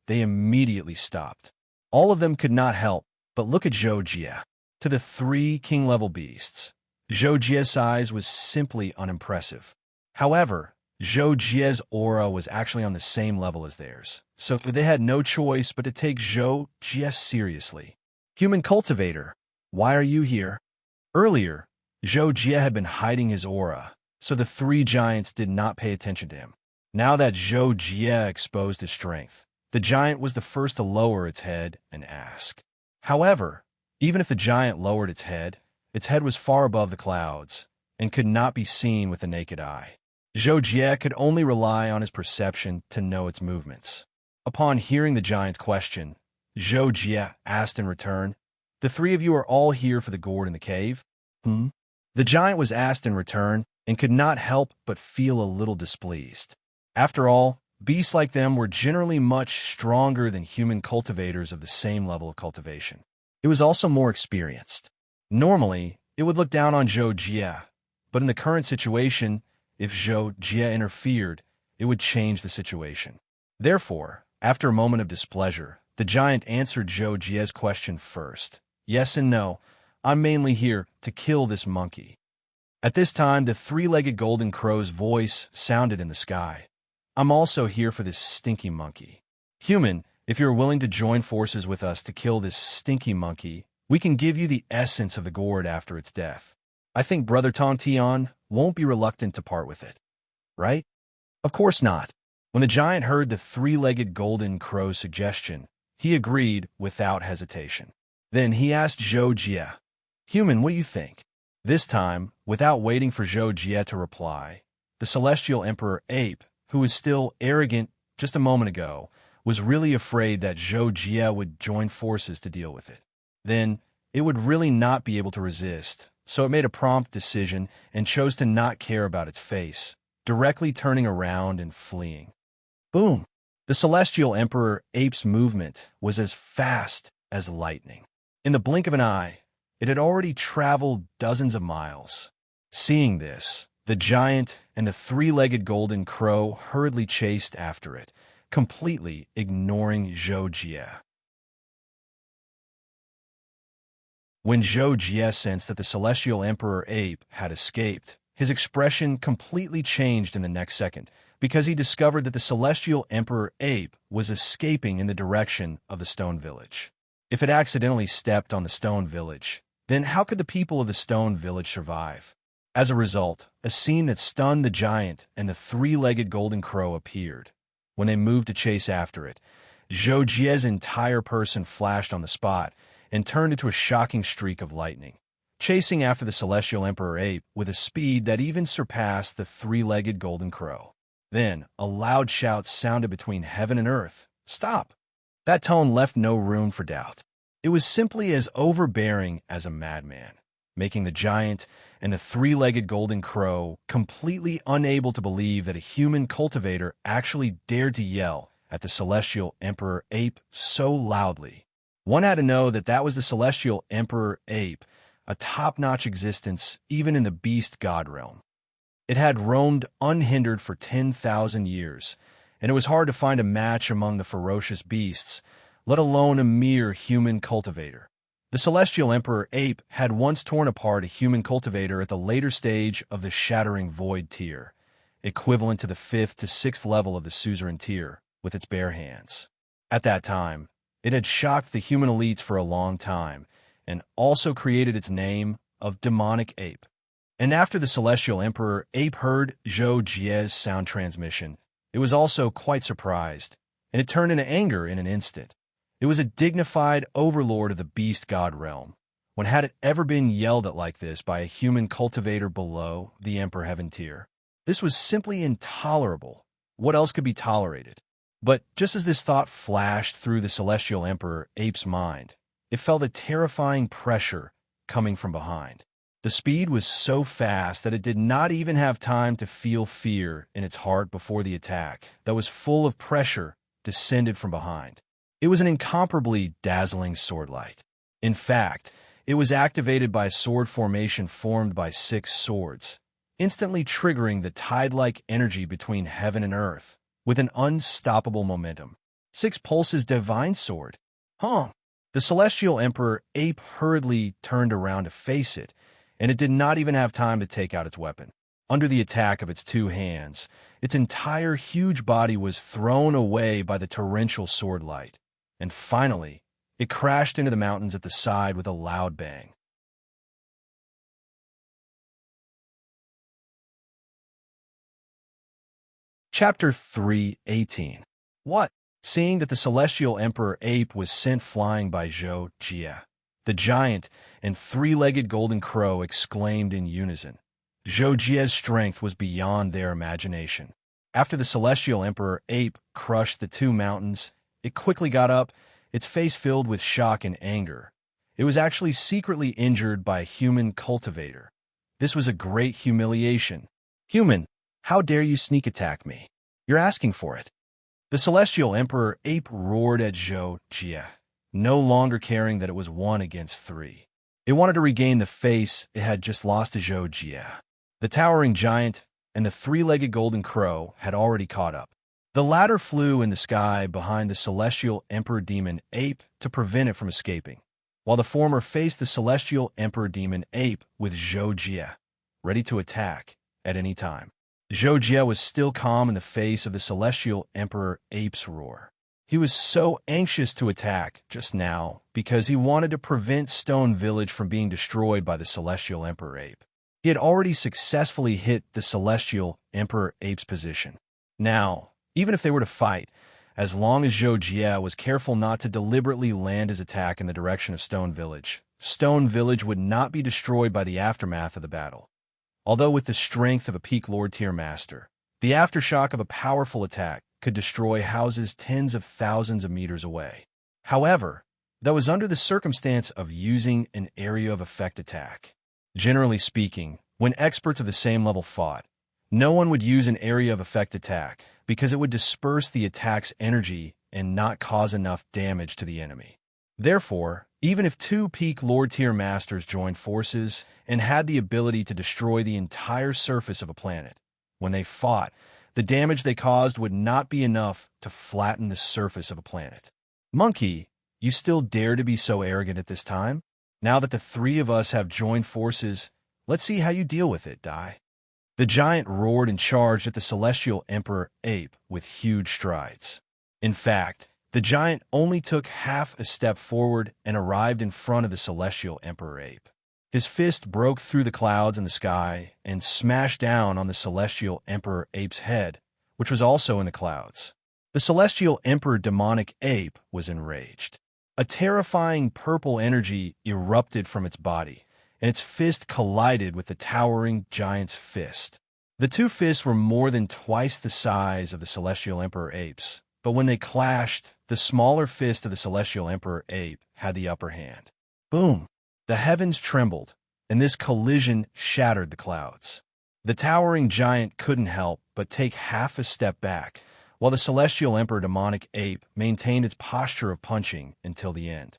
they immediately stopped. All of them could not help but look at Zhou Jie. To the 3 king-level beasts, Zhou Jie's size was simply unimpressive. However, Zhou Jie's aura was actually on the same level as theirs, so they had no choice but to take Zhou Jie seriously. "Human cultivator, why are you here?" Earlier, Zhou Jie had been hiding his aura, so the 3 giants did not pay attention to him. Now that Zhou Jie exposed his strength, the giant was the first to lower its head and ask. However, even if the giant lowered its head was far above the clouds and could not be seen with the naked eye. Zhou Jie could only rely on his perception to know its movements. Upon hearing the giant's question, Zhou Jie asked in return, "The 3 of you are all here for the gourd in the cave?" The giant was asked in return and could not help but feel a little displeased. After all, beasts like them were generally much stronger than human cultivators of the same level of cultivation. It was also more experienced. Normally, it would look down on Zhou Jie, but in the current situation, if Zhou Jie interfered, it would change the situation. Therefore, after a moment of displeasure, the giant answered Zhou Jie's question first. "Yes and no. I'm mainly here to kill this monkey." At this time, the 3-legged golden crow's voice sounded in the sky. "I'm also here for this stinky monkey. Human, if you're willing to join forces with us to kill this stinky monkey, we can give you the essence of the gourd after its death. I think Brother Tong Tian won't be reluctant to part with it. Right?" Of course not. When the giant heard the 3-legged golden crow's suggestion, he agreed without hesitation. Then he asked Zhou Jie, "Human, what do you think?" This time, without waiting for Zhou Jie to reply, the celestial emperor ape, who was still arrogant just a moment ago, was really afraid that Zhou Jie would join forces to deal with it. Then, it would really not be able to resist, so it made a prompt decision and chose to not care about its face, directly turning around and fleeing. Boom! The Celestial Emperor Ape's movement was as fast as lightning. In the blink of an eye, it had already traveled dozens of miles. Seeing this, the giant and the three-legged golden crow hurriedly chased after it, completely ignoring Zhou Jie. When Zhou Jie sensed that the Celestial Emperor Ape had escaped, his expression completely changed in the next second, because he discovered that the Celestial Emperor Ape was escaping in the direction of the Stone Village. If it accidentally stepped on the Stone Village, then how could the people of the Stone Village survive? As a result, a scene that stunned the giant and the three-legged golden crow appeared. When they moved to chase after it, Zhou Jie's entire person flashed on the spot and turned into a shocking streak of lightning, chasing after the Celestial Emperor Ape with a speed that even surpassed the three-legged golden crow. Then, a loud shout sounded between heaven and earth. "Stop!" That tone left no room for doubt. It was simply as overbearing as a madman, making the giant and the three-legged golden crow completely unable to believe that a human cultivator actually dared to yell at the Celestial Emperor Ape so loudly. One had to know that that was the Celestial Emperor Ape, a top-notch existence even in the beast god realm. It had roamed unhindered for 10,000 years, and it was hard to find a match among the ferocious beasts, let alone a mere human cultivator. The Celestial Emperor Ape had once torn apart a human cultivator at the later stage of the Shattering Void tier, equivalent to the 5th to 6th level of the Suzerain tier, with its bare hands. At that time, it had shocked the human elites for a long time, and also created its name of Demonic Ape. And after the Celestial Emperor Ape heard Zhou Jie's sound transmission, it was also quite surprised, and it turned into anger in an instant. It was a dignified overlord of the beast god realm. When had it ever been yelled at like this by a human cultivator below the Emperor Heaven tier? This was simply intolerable. What else could be tolerated? But just as this thought flashed through the Celestial Emperor Ape's mind, it felt a terrifying pressure coming from behind. The speed was so fast that it did not even have time to feel fear in its heart before the attack that was full of pressure descended from behind. It was an incomparably dazzling sword light. In fact, it was activated by a sword formation formed by 6 swords, instantly triggering the tide-like energy between heaven and earth with an unstoppable momentum. 6 pulses divine sword. The Celestial Emperor Ape hurriedly turned around to face it, and it did not even have time to take out its weapon. Under the attack of its 2 hands, its entire huge body was thrown away by the torrential sword light, and finally, it crashed into the mountains at the side with a loud bang. Chapter 3:18. What? Seeing that the Celestial Emperor Ape was sent flying by Zhou Jie, the giant and three-legged golden crow exclaimed in unison. Zhou Jie's strength was beyond their imagination. After the Celestial Emperor Ape crushed the 2 mountains, it quickly got up, its face filled with shock and anger. It was actually secretly injured by a human cultivator. This was a great humiliation. "Human, how dare you sneak attack me? You're asking for it." The Celestial Emperor Ape roared at Zhou Jie, no longer caring that it was 1 against 3. It wanted to regain the face it had just lost to Zhou Jie. The towering giant and the three-legged golden crow had already caught up. The latter flew in the sky behind the Celestial Emperor Demon Ape to prevent it from escaping, while the former faced the Celestial Emperor Demon Ape with Zhou Jie, ready to attack at any time. Zhou Jie was still calm in the face of the Celestial Emperor Ape's roar. He was so anxious to attack just now because he wanted to prevent Stone Village from being destroyed by the Celestial Emperor Ape. He had already successfully hit the Celestial Emperor Ape's position. Now, even if they were to fight, as long as Zhou Jie was careful not to deliberately land his attack in the direction of Stone Village would not be destroyed by the aftermath of the battle. Although with the strength of a peak Lord tier master, the aftershock of a powerful attack could destroy houses tens of thousands of meters away. However, that was under the circumstance of using an area of effect attack. Generally speaking, when experts of the same level fought, no one would use an area of effect attack because it would disperse the attack's energy and not cause enough damage to the enemy. Therefore, even if two peak Lord-tier masters joined forces and had the ability to destroy the entire surface of a planet, when they fought, the damage they caused would not be enough to flatten the surface of a planet. Monkey, you still dare to be so arrogant at this time? Now that the three of us have joined forces, let's see how you deal with it, Dai. The giant roared and charged at the celestial Emperor Ape with huge strides. In fact, the giant only took half a step forward and arrived in front of the celestial Emperor Ape. His fist broke through the clouds in the sky and smashed down on the celestial Emperor Ape's head, which was also in the clouds. The celestial Emperor Demonic Ape was enraged. A terrifying purple energy erupted from its body, and its fist collided with the towering giant's fist. The two fists were more than twice the size of the celestial Emperor Ape's, but when they clashed, the smaller fist of the celestial Emperor Ape had the upper hand. Boom! The heavens trembled, and this collision shattered the clouds. The towering giant couldn't help but take half a step back, while the celestial Emperor Demonic Ape maintained its posture of punching until the end.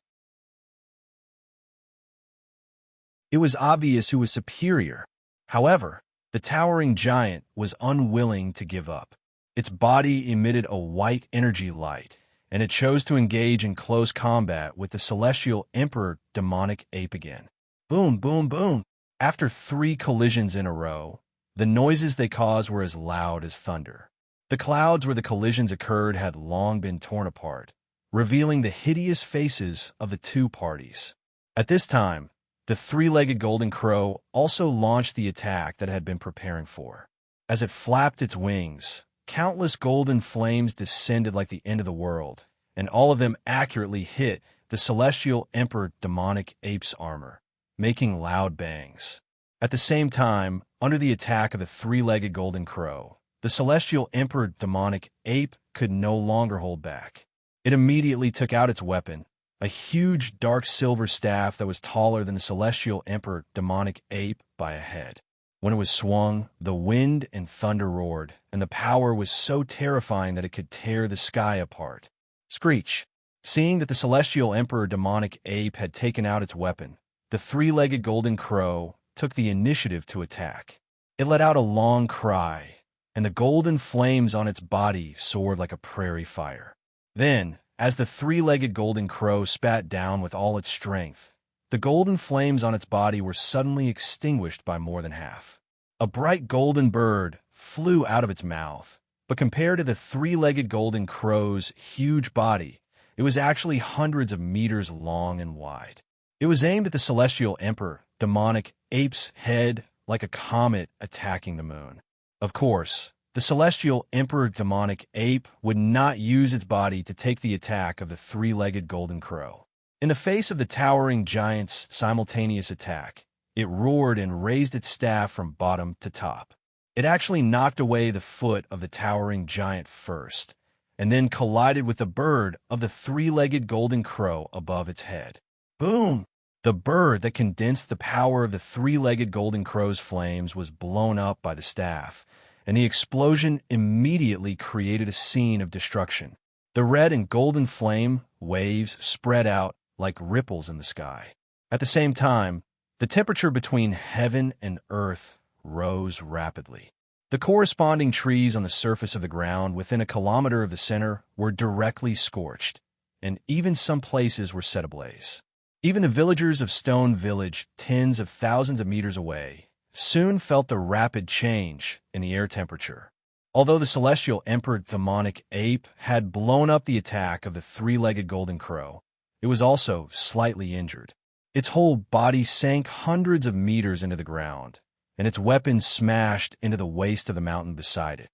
It was obvious who was superior. However, the towering giant was unwilling to give up. Its body emitted a white energy light, and it chose to engage in close combat with the celestial Emperor Demonic Ape again. Boom, boom, boom! After 3 collisions in a row, the noises they caused were as loud as thunder. The clouds where the collisions occurred had long been torn apart, revealing the hideous faces of the two parties. At this time, the 3-legged golden crow also launched the attack that it had been preparing for. As it flapped its wings, countless golden flames descended like the end of the world, and all of them accurately hit the celestial Emperor Demonic Ape's armor, making loud bangs. At the same time, under the attack of the 3-legged golden crow, the celestial Emperor Demonic Ape could no longer hold back. It immediately took out its weapon, a huge dark silver staff that was taller than the celestial Emperor Demonic Ape by a head. When it was swung, the wind and thunder roared, and the power was so terrifying that it could tear the sky apart. Screech! Seeing that the celestial Emperor Demonic Ape had taken out its weapon, the 3-legged golden crow took the initiative to attack. It let out a long cry, and the golden flames on its body soared like a prairie fire. Then, as the 3-legged golden crow spat down with all its strength, the golden flames on its body were suddenly extinguished by more than half. A bright golden bird flew out of its mouth, but compared to the 3-legged golden crow's huge body, it was actually hundreds of meters long and wide. It was aimed at the celestial Emperor Demonic Ape's head like a comet attacking the moon. Of course, the celestial Emperor Demonic Ape would not use its body to take the attack of the 3-legged golden crow. In the face of the towering giant's simultaneous attack, it roared and raised its staff from bottom to top. It actually knocked away the foot of the towering giant first, and then collided with the bird of the 3-legged golden crow above its head. Boom! The bird that condensed the power of the 3-legged golden crow's flames was blown up by the staff, and the explosion immediately created a scene of destruction. The red and golden flame waves spread out like ripples in the sky. At the same time, the temperature between heaven and earth rose rapidly. The corresponding trees on the surface of the ground within a kilometer of the center were directly scorched, and even some places were set ablaze. Even the villagers of Stone Village, tens of thousands of meters away, soon felt the rapid change in the air temperature. Although the celestial Emperor Demonic Ape had blown up the attack of the 3-legged golden crow, it was also slightly injured. Its whole body sank hundreds of meters into the ground, and its weapon smashed into the waist of the mountain beside it.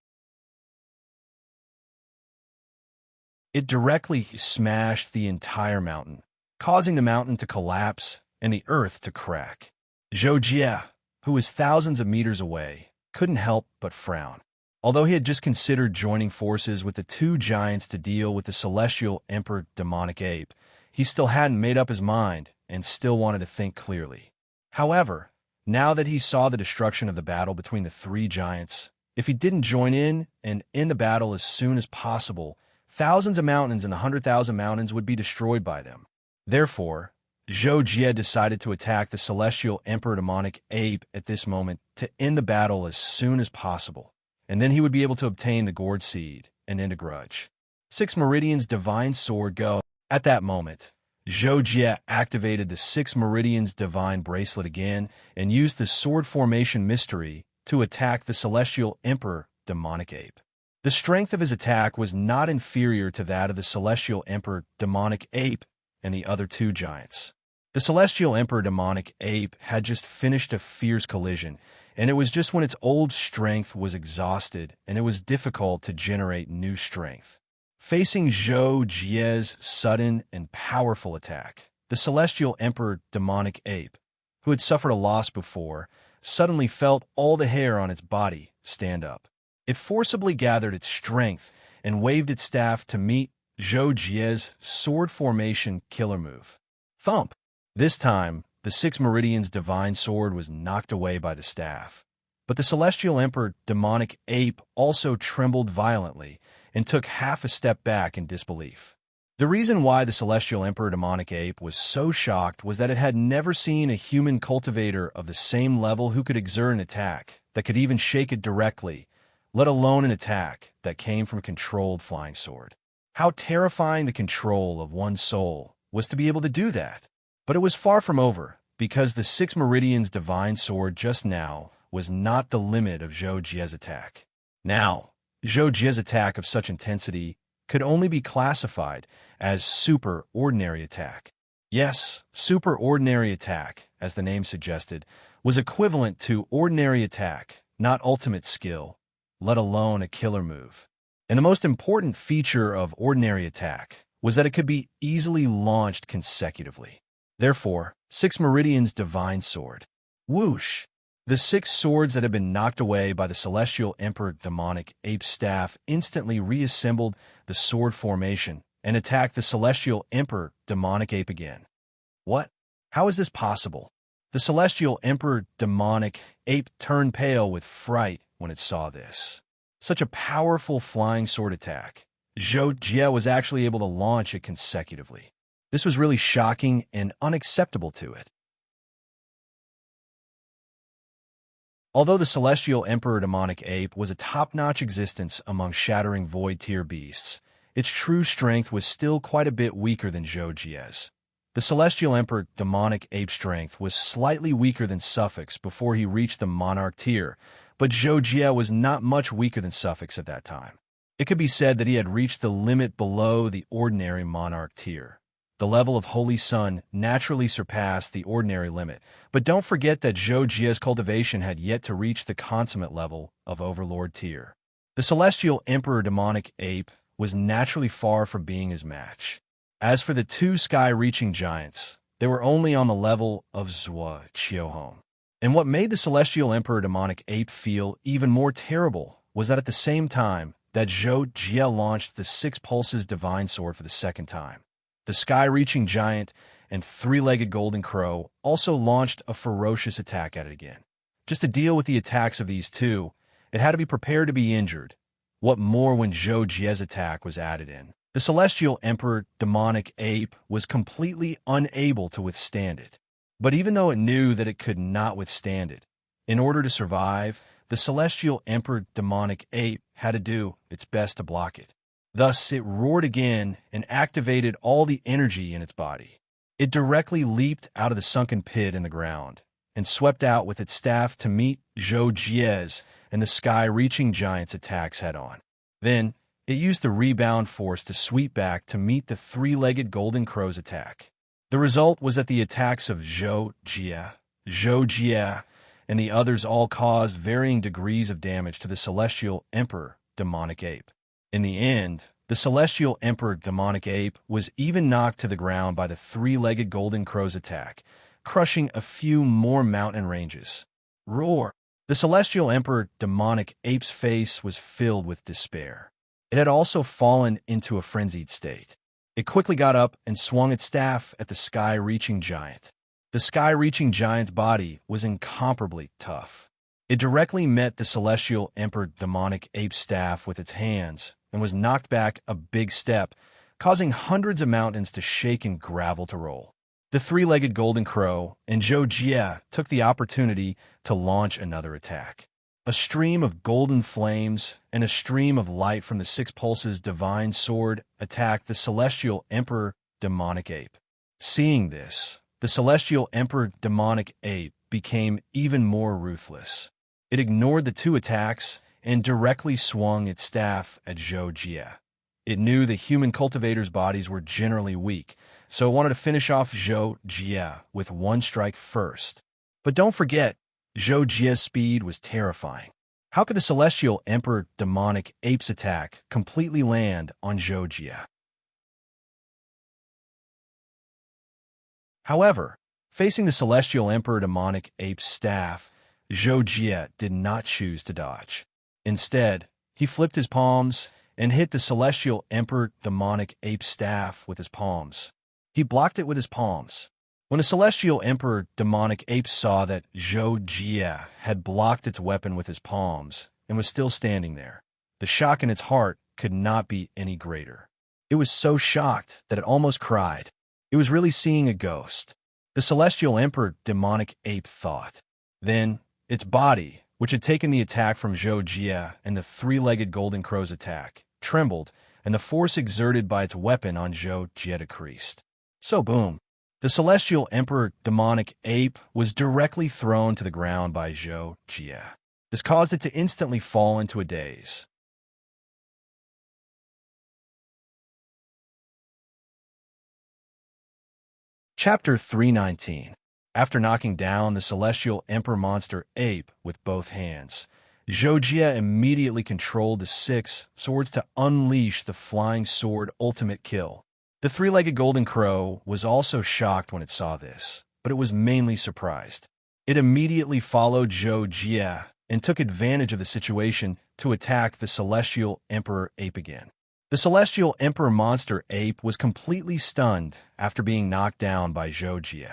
It directly smashed the entire mountain, causing the mountain to collapse and the earth to crack. Zhou Jie, who was thousands of meters away, couldn't help but frown. Although he had just considered joining forces with the two giants to deal with the celestial emperor demonic ape, he still hadn't made up his mind and still wanted to think clearly. However, now that he saw the destruction of the battle between the three giants, if he didn't join in and end the battle as soon as possible, thousands of mountains and the 100,000 mountains would be destroyed by them. Therefore, Zhou Jie decided to attack the celestial emperor demonic ape at this moment to end the battle as soon as possible, and then he would be able to obtain the gourd seed and end a grudge. 6 Meridians Divine Sword Go. At that moment, Zhou Jie activated the 6 Meridians Divine Bracelet again and used the Sword Formation Mystery to attack the celestial emperor demonic ape. The strength of his attack was not inferior to that of the celestial emperor demonic ape and the other two giants. The celestial emperor demonic ape had just finished a fierce collision, and it was just when its old strength was exhausted and it was difficult to generate new strength. Facing Zhou Jie's sudden and powerful attack, the celestial emperor demonic ape, who had suffered a loss before, suddenly felt all the hair on its body stand up. It forcibly gathered its strength and waved its staff to meet Zhou Jie's sword formation killer move. Thump! This time, the 6 Meridians Divine Sword was knocked away by the staff. But the celestial emperor demonic ape also trembled violently and took half a step back in disbelief. The reason why the celestial emperor demonic ape was so shocked was that it had never seen a human cultivator of the same level who could exert an attack that could even shake it directly, let alone an attack that came from a controlled flying sword. How terrifying the control of one's soul was to be able to do that. But it was far from over, because the 6 Meridians Divine Sword just now was not the limit of Zhou Jie's attack. Now, Zhou Jie's attack of such intensity could only be classified as super ordinary attack. Yes, super ordinary attack, as the name suggested, was equivalent to ordinary attack, not ultimate skill, let alone a killer move. And the most important feature of ordinary attack was that it could be easily launched consecutively. Therefore, 6 Meridians Divine Sword. Whoosh! The 6 swords that had been knocked away by the celestial emperor demonic ape staff instantly reassembled the sword formation and attacked the celestial emperor demonic ape again. What? How is this possible? The celestial emperor demonic ape turned pale with fright when it saw this. Such a powerful flying sword attack. Zhou Jie was actually able to launch it consecutively. This was really shocking and unacceptable to it. Although the celestial emperor demonic ape was a top-notch existence among shattering void-tier beasts, its true strength was still quite a bit weaker than Zhou Jie's. The celestial emperor demonic ape's strength was slightly weaker than Suffix before he reached the monarch tier, but Zhou Jie was not much weaker than Suffix at that time. It could be said that he had reached the limit below the ordinary monarch tier. The level of Holy Sun naturally surpassed the ordinary limit, but don't forget that Zhou Jie's cultivation had yet to reach the consummate level of Overlord tier. The celestial emperor demonic ape was naturally far from being his match. As for the two sky-reaching giants, they were only on the level of Zhou Qiuhong. And what made the celestial emperor demonic ape feel even more terrible was that at the same time that Zhou Jie launched the 6 Pulses Divine Sword for the second time, the sky-reaching giant and 3-legged golden crow also launched a ferocious attack at it again. Just to deal with the attacks of these two, it had to be prepared to be injured. What more when Zhou Jie's attack was added in? The celestial emperor demonic ape was completely unable to withstand it. But even though it knew that it could not withstand it, in order to survive, the celestial emperor demonic ape had to do its best to block it. Thus, it roared again and activated all the energy in its body. It directly leaped out of the sunken pit in the ground and swept out with its staff to meet Zhou Jie's and the sky-reaching giant's attacks head-on. Then, it used the rebound force to sweep back to meet the 3-legged golden crow's attack. The result was that the attacks of Zhou Jie, and the others all caused varying degrees of damage to the celestial emperor demonic ape. In the end, the celestial emperor demonic ape was even knocked to the ground by the 3-legged golden crow's attack, crushing a few more mountain ranges. Roar! The celestial emperor demonic ape's face was filled with despair. It had also fallen into a frenzied state. It quickly got up and swung its staff at the sky-reaching giant. The sky-reaching giant's body was incomparably tough. It directly met the celestial emperor demonic ape's staff with its hands and was knocked back a big step, causing hundreds of mountains to shake and gravel to roll. The three-legged golden crow and Zhou Jie took the opportunity to launch another attack. A stream of golden flames and a stream of light from the Six Pulses' divine sword attacked the celestial emperor demonic ape. Seeing this, the celestial emperor demonic ape became even more ruthless. It ignored the two attacks and directly swung its staff at Zhou Jie. It knew the human cultivators' bodies were generally weak, so it wanted to finish off Zhou Jie with one strike first. But don't forget, Zhou Jie's speed was terrifying. How could the celestial emperor demonic ape's attack completely land on Zhou Jie? However, facing the celestial emperor demonic ape's staff, Zhou Jie did not choose to dodge. Instead, he flipped his palms and hit the celestial emperor demonic ape's staff with his palms. He blocked it with his palms. When the celestial emperor demonic ape saw that Zhou Jie had blocked its weapon with his palms and was still standing there, the shock in its heart could not be any greater. It was so shocked that it almost cried. It was really seeing a ghost. The celestial emperor demonic ape thought. Then, its body, which had taken the attack from Zhou Jie and the three-legged golden crow's attack, trembled, and the force exerted by its weapon on Zhou Jie decreased. So boom. The celestial emperor demonic ape was directly thrown to the ground by Zhou Jie. This caused it to instantly fall into a daze. Chapter 319. After knocking down the celestial emperor monster ape with both hands, Zhou Jie immediately controlled the six swords to unleash the flying sword ultimate kill. The three-legged golden crow was also shocked when it saw this, but it was mainly surprised. It immediately followed Zhou Jie and took advantage of the situation to attack the celestial emperor ape again. The celestial emperor monster ape was completely stunned after being knocked down by Zhou Jie.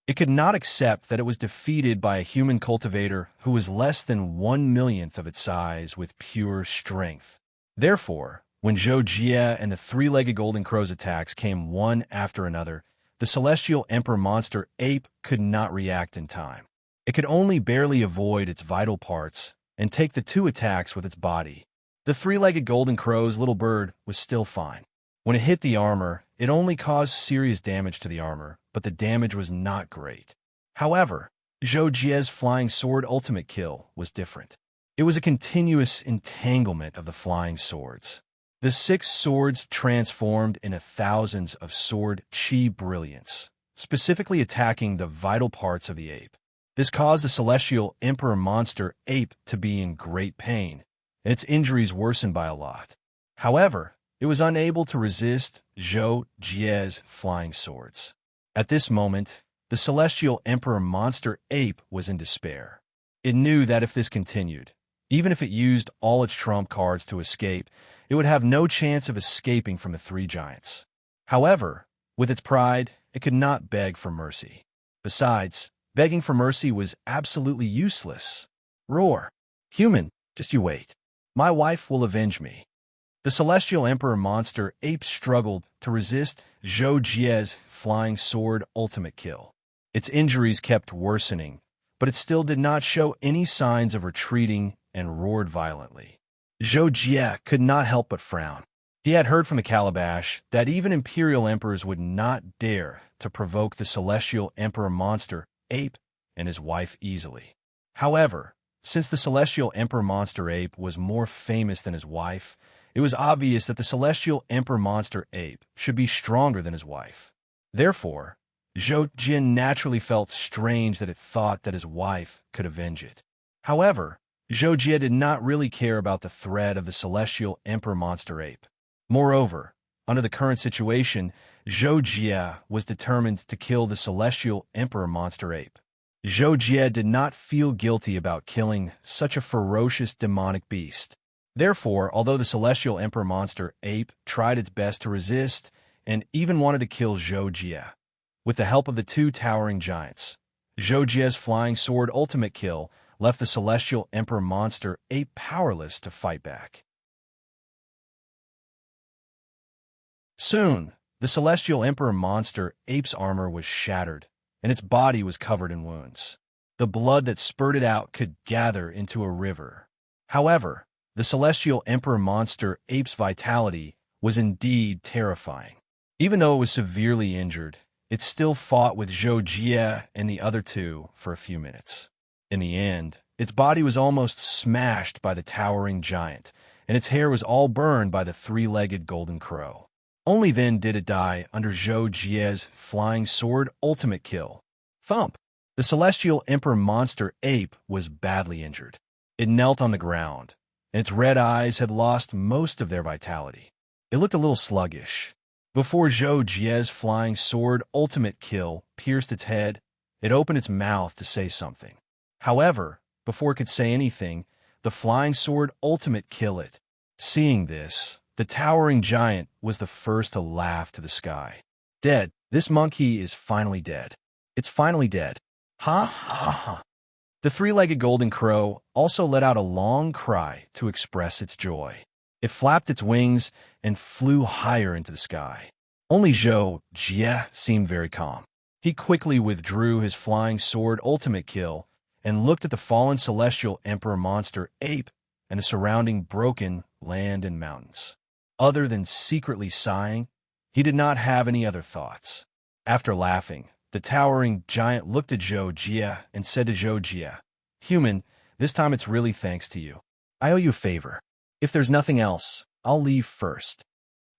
It could not accept that it was defeated by a human cultivator who was less than 1/1,000,000th of its size with pure strength. Therefore, when Zhou Jie and the three-legged golden crow's attacks came one after another, the celestial emperor monster ape could not react in time. It could only barely avoid its vital parts and take the two attacks with its body. The three-legged golden crow's little bird was still fine. When it hit the armor, it only caused serious damage to the armor, but the damage was not great. However, Zhou Jie's flying sword ultimate kill was different. It was a continuous entanglement of the flying swords. The six swords transformed into thousands of sword chi brilliance, specifically attacking the vital parts of the ape. This caused the celestial emperor monster ape to be in great pain, and its injuries worsened by a lot. However, it was unable to resist Zhou Jie's flying swords. At this moment, the celestial emperor monster ape was in despair. It knew that if this continued, even if it used all its trump cards to escape, it would have no chance of escaping from the three giants. However, with its pride, it could not beg for mercy. Besides, begging for mercy was absolutely useless. Roar. Human, just you wait. My wife will avenge me. The celestial emperor monster ape struggled to resist Zhou Jie's flying sword ultimate kill. Its injuries kept worsening, but it still did not show any signs of retreating and roared violently. Zhou Jie could not help but frown. He had heard from the calabash that even imperial emperors would not dare to provoke the celestial emperor monster ape and his wife easily. However, since the celestial emperor monster ape was more famous than his wife, it was obvious that the celestial emperor monster ape should be stronger than his wife. Therefore, Zhou Jie naturally felt strange that it thought that his wife could avenge it. However, Zhou Jie did not really care about the threat of the celestial emperor monster ape. Moreover, under the current situation, Zhou Jie was determined to kill the celestial emperor monster ape. Zhou Jie did not feel guilty about killing such a ferocious demonic beast. Therefore, although the celestial emperor monster ape tried its best to resist and even wanted to kill Zhou Jie, with the help of the two towering giants, Zhou Jie's flying sword ultimate kill left the celestial emperor monster ape powerless to fight back. Soon, the celestial emperor monster ape's armor was shattered, and its body was covered in wounds. The blood that spurted out could gather into a river. However, the celestial emperor monster ape's vitality was indeed terrifying. Even though it was severely injured, it still fought with Zhou Jie and the other two for a few minutes. In the end, its body was almost smashed by the towering giant, and its hair was all burned by the three-legged golden crow. Only then did it die under Zhou Jie's flying sword ultimate kill. Thump! The celestial emperor monster ape was badly injured. It knelt on the ground, and its red eyes had lost most of their vitality. It looked a little sluggish. Before Zhou Jie's flying sword ultimate kill pierced its head, it opened its mouth to say something. However, before it could say anything, the flying sword ultimate kill it. Seeing this, the towering giant was the first to laugh to the sky. Dead. This monkey is finally dead. It's finally dead. Ha ha ha. The three-legged golden crow also let out a long cry to express its joy. It flapped its wings and flew higher into the sky. Only Zhou Jie seemed very calm. He quickly withdrew his flying sword ultimate kill and looked at the fallen celestial emperor monster ape and the surrounding broken land and mountains. Other than secretly sighing, he did not have any other thoughts. After laughing, the towering giant looked at Zhou Jie and said to Zhou Jie, "Human, this time it's really thanks to you. I owe you a favor. If there's nothing else, I'll leave first."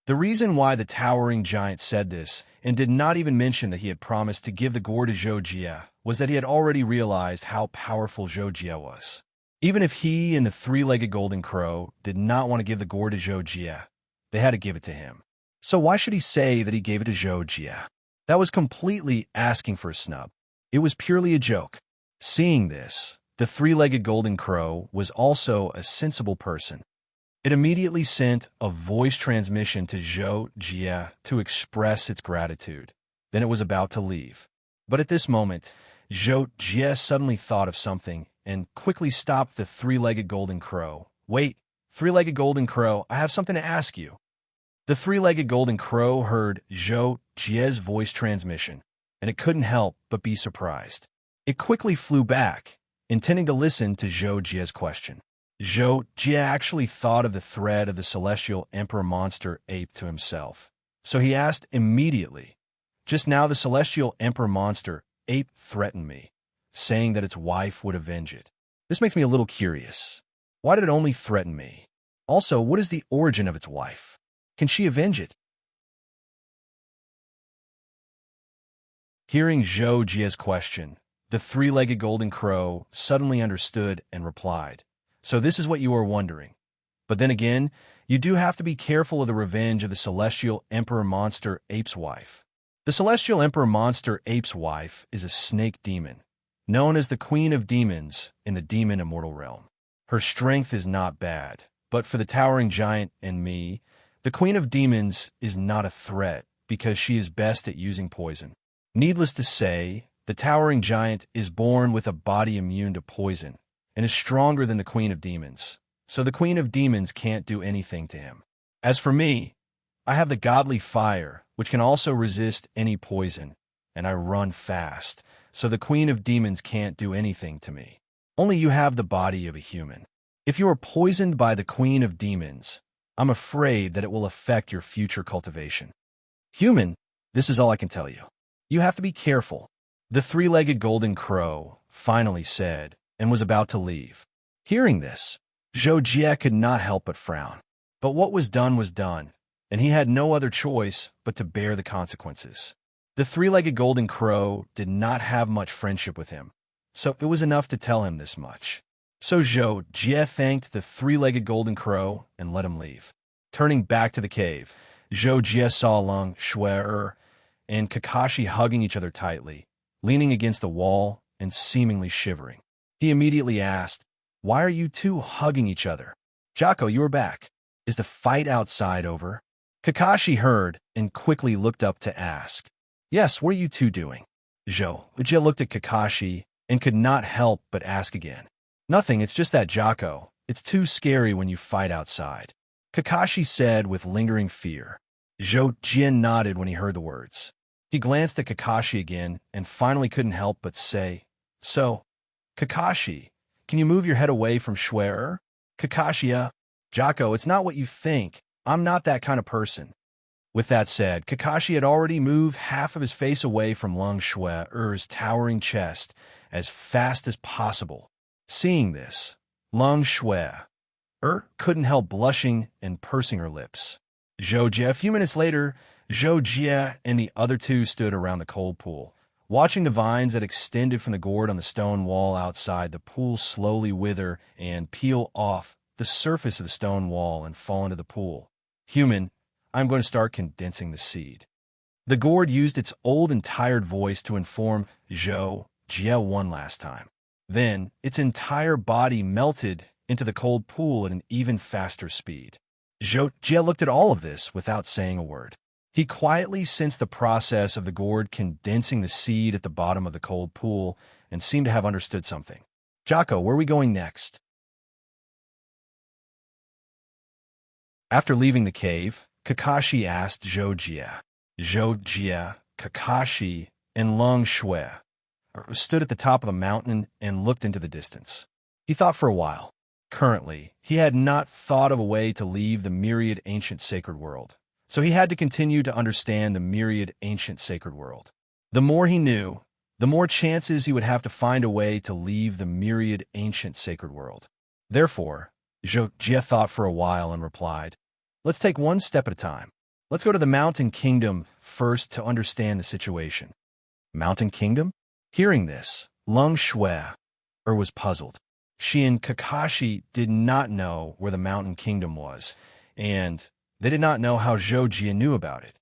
The reason why the towering giant said this and did not even mention that he had promised to give the gourd to Zhou Jie was that he had already realized how powerful Zhou Jie was. Even if he and the three-legged golden crow did not want to give the gourd to Zhou Jie, they had to give it to him. So why should he say that he gave it to Zhou Jie? That was completely asking for a snub. It was purely a joke. Seeing this, the three-legged golden crow was also a sensible person. It immediately sent a voice transmission to Zhou Jie to express its gratitude. Then it was about to leave. But at this moment, Zhou Jie suddenly thought of something and quickly stopped the three-legged golden crow. "Wait, three-legged golden crow, I have something to ask you." The three-legged golden crow heard Zhou Jie's voice transmission, and it couldn't help but be surprised. It quickly flew back, intending to listen to Zhou Jie's question. Zhou Jie actually thought of the threat of the celestial emperor monster ape to himself, so he asked immediately, "Just now the celestial emperor monster ape threatened me, saying that its wife would avenge it. This makes me a little curious. Why did it only threaten me? Also, what is the origin of its wife? Can she avenge it?" Hearing Zhou Jie's question, the three-legged golden crow suddenly understood and replied, "So this is what you are wondering. But then again, you do have to be careful of the revenge of the celestial emperor monster ape's wife. The celestial emperor monster ape's wife is a snake demon, known as the Queen of Demons in the demon immortal realm. Her strength is not bad, but for the towering giant and me, the Queen of Demons is not a threat because she is best at using poison. Needless to say, the towering giant is born with a body immune to poison and is stronger than the Queen of Demons, so the Queen of Demons can't do anything to him. As for me, I have the godly fire, which can also resist any poison, and I run fast, so the Queen of Demons can't do anything to me. Only you have the body of a human. If you are poisoned by the Queen of Demons, I'm afraid that it will affect your future cultivation. Human, this is all I can tell you. You have to be careful." The three-legged golden crow finally said and was about to leave. Hearing this, Zhou Jie could not help but frown. But what was done, and he had no other choice but to bear the consequences. The three-legged golden crow did not have much friendship with him, so it was enough to tell him this much. So Zhou Jie thanked the three-legged golden crow and let him leave. Turning back to the cave, Zhou Jie saw Lung Shuer and Kakashi hugging each other tightly, leaning against the wall and seemingly shivering. He immediately asked, "Why are you two hugging each other? Jocko, you are back. Is the fight outside over?" Kakashi heard and quickly looked up to ask, "Yes, what are you two doing?" Jia looked at Kakashi and could not help but ask again. "Nothing, it's just that, Jocko. It's too scary when you fight outside," Kakashi said with lingering fear. Jia nodded when he heard the words. He glanced at Kakashi again and finally couldn't help but say, "So, Kakashi, can you move your head away from Schwer?" Kakashi, Jocko, it's not what you think. I'm not that kind of person." With that said, Kakashi had already moved half of his face away from Lung Schwer's towering chest as fast as possible. Seeing this, Lung Schwer couldn't help blushing and pursing her lips. A few minutes later, Jia and the other two stood around the cold pool, watching the vines that extended from the gourd on the stone wall outside the pool slowly wither and peel off the surface of the stone wall and fall into the pool. "Human, I'm going to start condensing the seed." The gourd used its old and tired voice to inform Jia one last time. Then, its entire body melted into the cold pool at an even faster speed. Jia looked at all of this without saying a word. He quietly sensed the process of the gourd condensing the seed at the bottom of the cold pool and seemed to have understood something. "Jocko, where are we going next?" After leaving the cave, Kakashi asked Jia. Jia, Kakashi, and Lung Schwer stood at the top of the mountain and looked into the distance. He thought for a while. Currently, he had not thought of a way to leave the myriad ancient sacred world, so he had to continue to understand the myriad ancient sacred world. The more he knew, the more chances he would have to find a way to leave the myriad ancient sacred world. Therefore, Jia thought for a while and replied, "Let's take one step at a time. Let's go to the Mountain Kingdom first to understand the situation." Mountain Kingdom? Hearing this, Lung Schwer was puzzled. She and Kakashi did not know where the Mountain Kingdom was, and they did not know how Jia knew about it.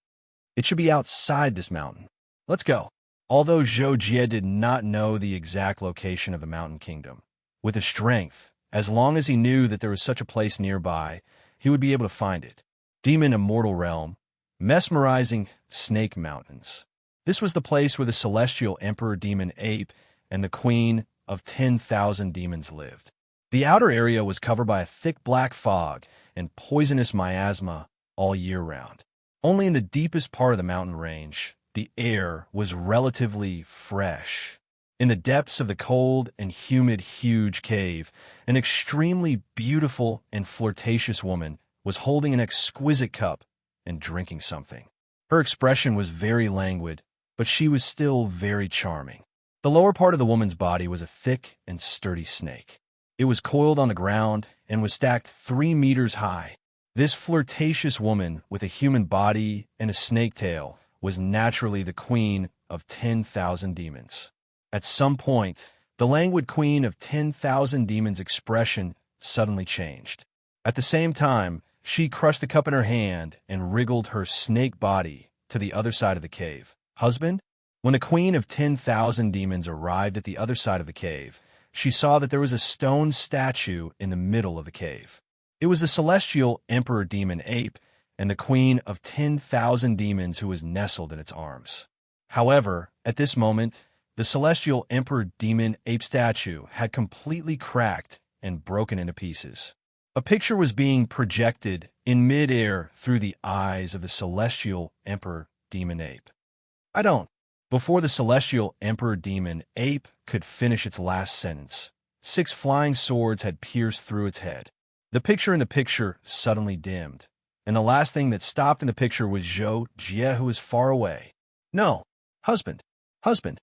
"It should be outside this mountain. Let's go." Although Jia did not know the exact location of the Mountain Kingdom, with his strength, as long as he knew that there was such a place nearby, he would be able to find it. Demon Immortal Realm, mesmerizing Snake Mountains. This was the place where the celestial Emperor Demon Ape and the Queen of 10,000 Demons lived. The outer area was covered by a thick black fog and poisonous miasma all year round. Only in the deepest part of the mountain range, the air was relatively fresh. In the depths of the cold and humid huge cave, an extremely beautiful and flirtatious woman was holding an exquisite cup and drinking something. Her expression was very languid, but she was still very charming. The lower part of the woman's body was a thick and sturdy snake. It was coiled on the ground and was stacked 3 meters high. This flirtatious woman with a human body and a snake tail was naturally the Queen of 10,000 Demons. At some point, the languid Queen of 10,000 Demons' expression suddenly changed. At the same time, she crushed the cup in her hand and wriggled her snake body to the other side of the cave. "Husband?" When the Queen of 10,000 Demons arrived at the other side of the cave, she saw that there was a stone statue in the middle of the cave. It was the celestial Emperor Demon Ape and the Queen of 10,000 Demons who was nestled in its arms. However, at this moment, the celestial Emperor Demon Ape statue had completely cracked and broken into pieces. A picture was being projected in midair through the eyes of the celestial Emperor Demon Ape. "I don't." Before the celestial Emperor Demon Ape could finish its last sentence, 6 flying swords had pierced through its head. The picture in the picture suddenly dimmed, and the last thing that stopped in the picture was Jia, who was far away. "No, husband, husband."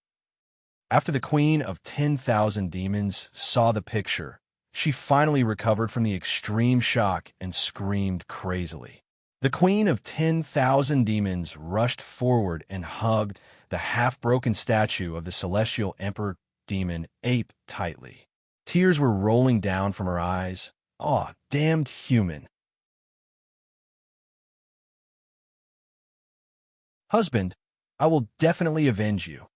After the Queen of 10,000 Demons saw the picture, she finally recovered from the extreme shock and screamed crazily. The Queen of 10,000 Demons rushed forward and hugged the half-broken statue of the celestial Emperor Demon Ape tightly. Tears were rolling down from her eyes. "Aw, damned human." "Husband, I will definitely avenge you."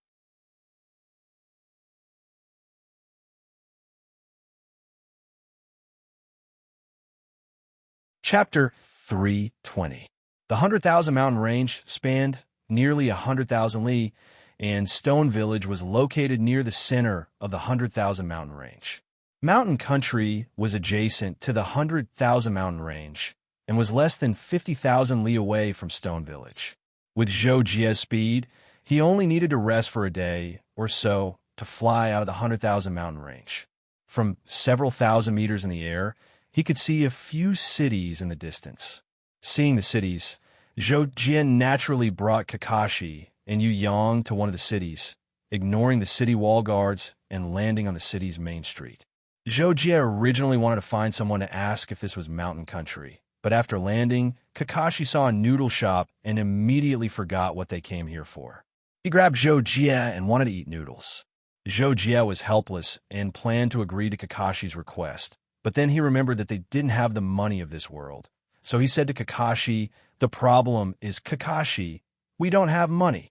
Chapter 320. The 100,000 mountain range spanned nearly 100,000 li, and Stone Village was located near the center of the 100,000 mountain range. Mountain country was adjacent to the 100,000 mountain range and was less than 50,000 li away from Stone Village. With Zhou Jie's speed, he only needed to rest for a day or so to fly out of the 100,000 mountain range. From several thousand meters in the air, he could see a few cities in the distance. Seeing the cities, Zhou Jie naturally brought Kakashi and Yu Yang to one of the cities, ignoring the city wall guards and landing on the city's main street. Zhou Jie originally wanted to find someone to ask if this was mountain country, but after landing, Kakashi saw a noodle shop and immediately forgot what they came here for. He grabbed Zhou Jie and wanted to eat noodles. Zhou Jie was helpless and planned to agree to Kakashi's request, but then he remembered that they didn't have the money of this world. So he said to Kakashi, "The problem is, Kakashi, we don't have money."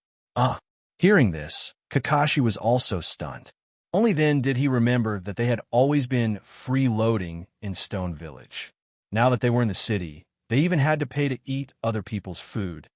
Hearing this, Kakashi was also stunned. Only then did he remember that they had always been freeloading in Stone Village. Now that they were in the city, they even had to pay to eat other people's food.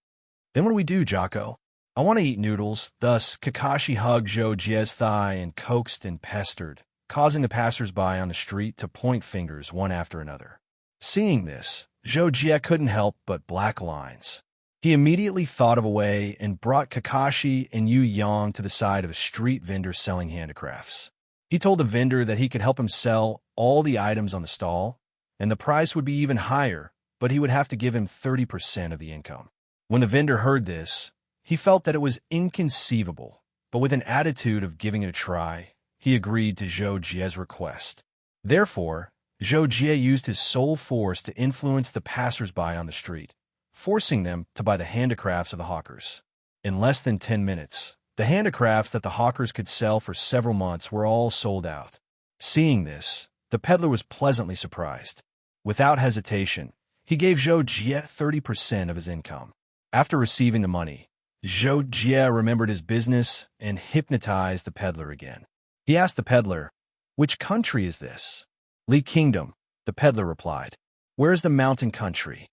"Then what do we do, Jocko? I want to eat noodles." Thus, Kakashi hugged Zhou Jie's thigh and coaxed and pestered, causing the passers-by on the street to point fingers one after another. Seeing this, Zhou Jie couldn't help but black lines. He immediately thought of a way and brought Kakashi and Yu Yang to the side of a street vendor selling handicrafts. He told the vendor that he could help him sell all the items on the stall, and the price would be even higher, but he would have to give him 30% of the income. When the vendor heard this, he felt that it was inconceivable, but with an attitude of giving it a try, he agreed to Zhou Jie's request. Therefore, Zhou Jie used his sole force to influence the passers-by on the street, forcing them to buy the handicrafts of the hawkers. In less than 10 minutes, the handicrafts that the hawkers could sell for several months were all sold out. Seeing this, the peddler was pleasantly surprised. Without hesitation, he gave Zhou Jie 30% of his income. After receiving the money, Zhou Jie remembered his business and hypnotized the peddler again. He asked the peddler, "Which country is this?" "Li Kingdom," the peddler replied. "Where is the mountain country?"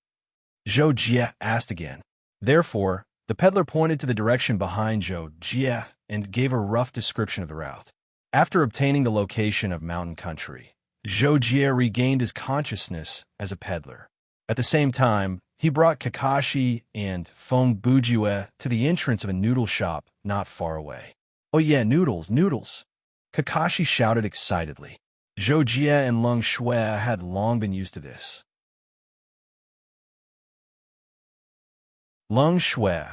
Zhou Jie asked again. Therefore, the peddler pointed to the direction behind Zhou Jie and gave a rough description of the route. After obtaining the location of mountain country, Zhou Jie regained his consciousness as a peddler. At the same time, he brought Kakashi and Feng Bujue to the entrance of a noodle shop not far away. "Oh yeah, noodles, noodles!" Kakashi shouted excitedly. Zhou Jie and Leng Shui had long been used to this. Leng Shui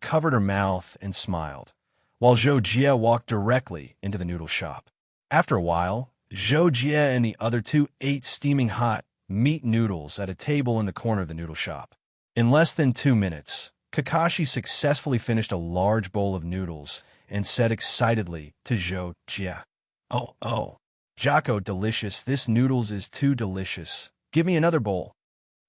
covered her mouth and smiled, while Zhou Jie walked directly into the noodle shop. After a while, Zhou Jie and the other two ate steaming hot meat noodles at a table in the corner of the noodle shop. In less than 2 minutes, Kakashi successfully finished a large bowl of noodles and said excitedly to Zhou Jie, Oh, Jocko, delicious. This noodles is too delicious. Give me another bowl."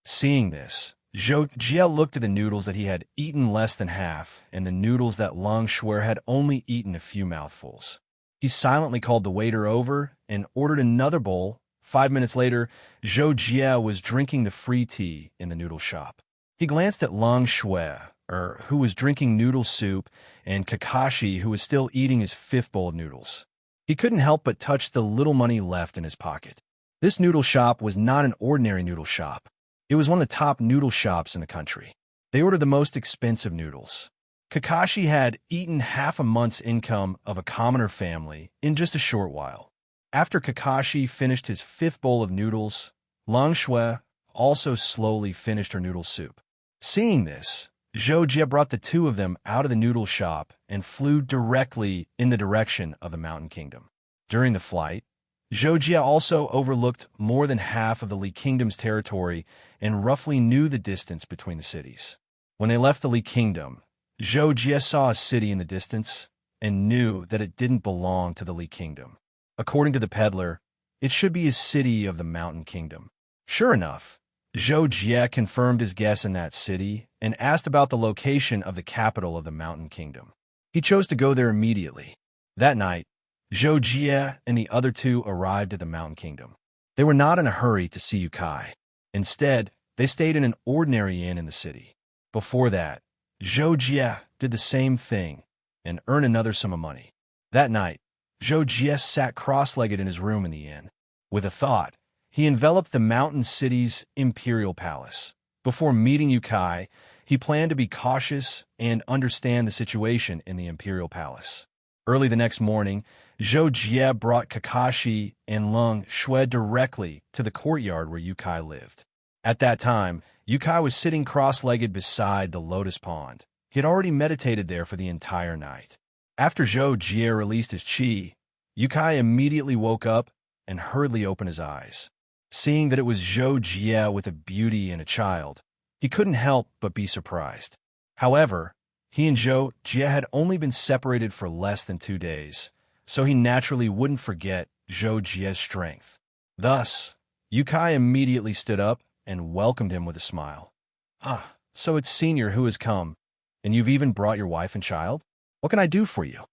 Seeing this, Zhou Jie looked at the noodles that he had eaten less than half and the noodles that Leng Shui had only eaten a few mouthfuls. He silently called the waiter over and ordered another bowl. 5 minutes later, Zhou Jie was drinking the free tea in the noodle shop. He glanced at Leng Shui, who was drinking noodle soup, and Kakashi, who was still eating his 5th bowl of noodles. He couldn't help but touch the little money left in his pocket. This noodle shop was not an ordinary noodle shop. It was one of the top noodle shops in the country. They ordered the most expensive noodles. Kakashi had eaten half a month's income of a commoner family in just a short while. After Kakashi finished his 5th bowl of noodles, Leng Shui also slowly finished her noodle soup. Seeing this, Zhou Jie brought the two of them out of the noodle shop and flew directly in the direction of the Mountain Kingdom. During the flight, Zhou Jie also overlooked more than half of the Li Kingdom's territory and roughly knew the distance between the cities. When they left the Li Kingdom, Zhou Jie saw a city in the distance and knew that it didn't belong to the Li Kingdom. According to the peddler, it should be a city of the Mountain Kingdom. Sure enough, Zhou Jie confirmed his guess in that city and asked about the location of the capital of the Mountain Kingdom. He chose to go there immediately. That night, Zhou Jie and the other two arrived at the Mountain Kingdom. They were not in a hurry to see Yukai. Instead, they stayed in an ordinary inn in the city. Before that, Zhou Jie did the same thing and earned another sum of money. That night, Zhou Jie sat cross-legged in his room in the inn. With a thought, he enveloped the mountain city's imperial palace. Before meeting Yukai, he planned to be cautious and understand the situation in the imperial palace. Early the next morning, Zhou Jie brought Kakashi and Lung Shui directly to the courtyard where Yukai lived. At that time, Yukai was sitting cross-legged beside the lotus pond. He had already meditated there for the entire night. After Zhou Jie released his chi, Yukai immediately woke up and hurriedly opened his eyes. Seeing that it was Zhou Jie with a beauty and a child, he couldn't help but be surprised. However, he and Zhou Jie had only been separated for less than 2 days, so he naturally wouldn't forget Zhou Jie's strength. Thus, Yukai immediately stood up and welcomed him with a smile. "Ah, so it's Senior who has come, and you've even brought your wife and child? What can I do for you?"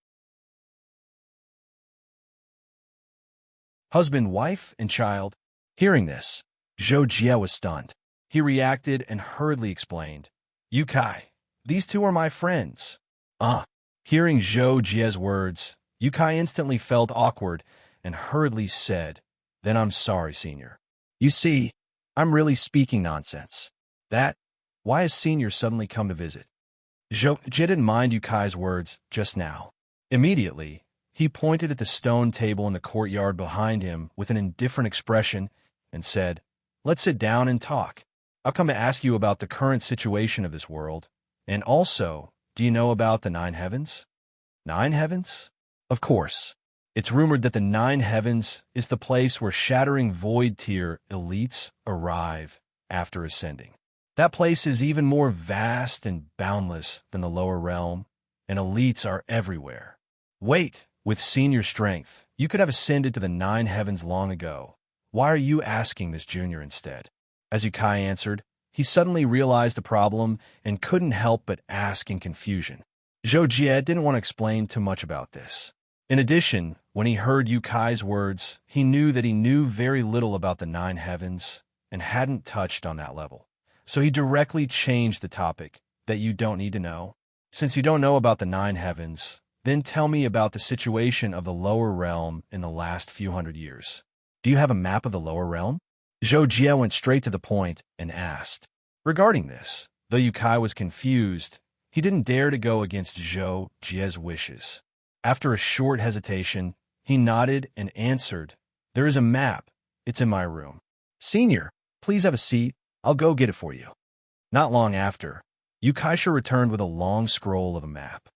Husband, wife, and child. Hearing this, Zhou Jie was stunned. He reacted and hurriedly explained, "Yukai, these two are my friends." Hearing Zhou Jie's words, Yukai instantly felt awkward and hurriedly said, "Then I'm sorry, Senior. You see, I'm really speaking nonsense. Why has Senior suddenly come to visit?" Zhou Jie didn't mind Yukai's words just now. Immediately, he pointed at the stone table in the courtyard behind him with an indifferent expression and said, "Let's sit down and talk. I've come to ask you about the current situation of this world. And also, do you know about the 9 heavens? 9 heavens? Of course. It's rumored that the 9 heavens is the place where shattering void tier elites arrive after ascending. That place is even more vast and boundless than the lower realm, and elites are everywhere. Wait, with Senior strength, you could have ascended to the 9 heavens long ago. Why are you asking this junior instead?" As Yukai answered, he suddenly realized the problem and couldn't help but ask in confusion. Zhou Jie didn't want to explain too much about this. In addition, when he heard Yukai's words, he knew that he knew very little about the 9 heavens and hadn't touched on that level. So he directly changed the topic, that you don't need to know. "Since you don't know about the 9 heavens, then tell me about the situation of the lower realm in the last few hundred years. Do you have a map of the lower realm?" Zhou Jie went straight to the point and asked. Regarding this, though Yukai was confused, he didn't dare to go against Zhou Jie's wishes. After a short hesitation, he nodded and answered, "There is a map. It's in my room." "Senior, please have a seat. I'll go get it for you." Not long after, Yukaisha returned with a long scroll of a map.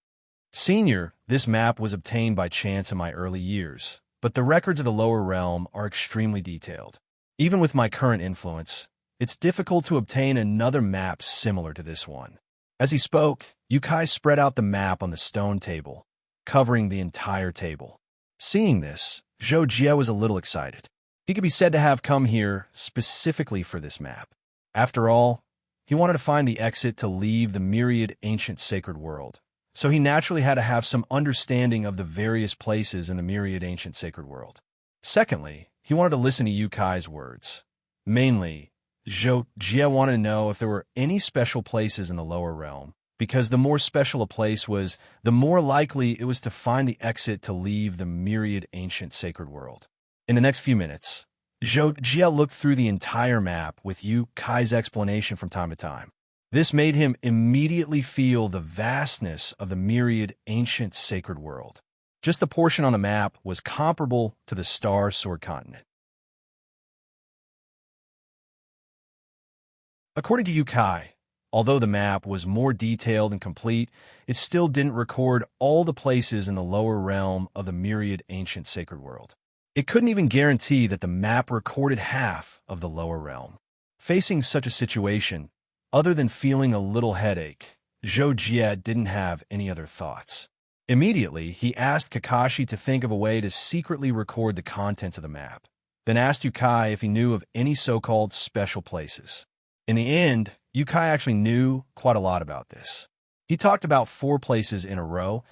"Senior, this map was obtained by chance in my early years, but the records of the lower realm are extremely detailed. Even with my current influence, it's difficult to obtain another map similar to this one." As he spoke, Yukai spread out the map on the stone table, covering the entire table. Seeing this, Zhou Jie was a little excited. He could be said to have come here specifically for this map. After all, he wanted to find the exit to leave the myriad ancient sacred world. So he naturally had to have some understanding of the various places in the myriad ancient sacred world. Secondly, he wanted to listen to Yukai's words. Mainly, Zhou Jie wanted to know if there were any special places in the lower realm, because the more special a place was, the more likely it was to find the exit to leave the myriad ancient sacred world. In the next few minutes, Zhou Jie looked through the entire map with Yukai's explanation from time to time. This made him immediately feel the vastness of the myriad ancient sacred world. Just the portion on the map was comparable to the Star Sword continent. According to Yukai, although the map was more detailed and complete, it still didn't record all the places in the lower realm of the myriad ancient sacred world. It couldn't even guarantee that the map recorded half of the lower realm. Facing such a situation, other than feeling a little headache, Zhou Jie didn't have any other thoughts. Immediately, he asked Kakashi to think of a way to secretly record the contents of the map, then asked Yukai if he knew of any so-called special places. In the end, Yukai actually knew quite a lot about this. He talked about 4 places in a row,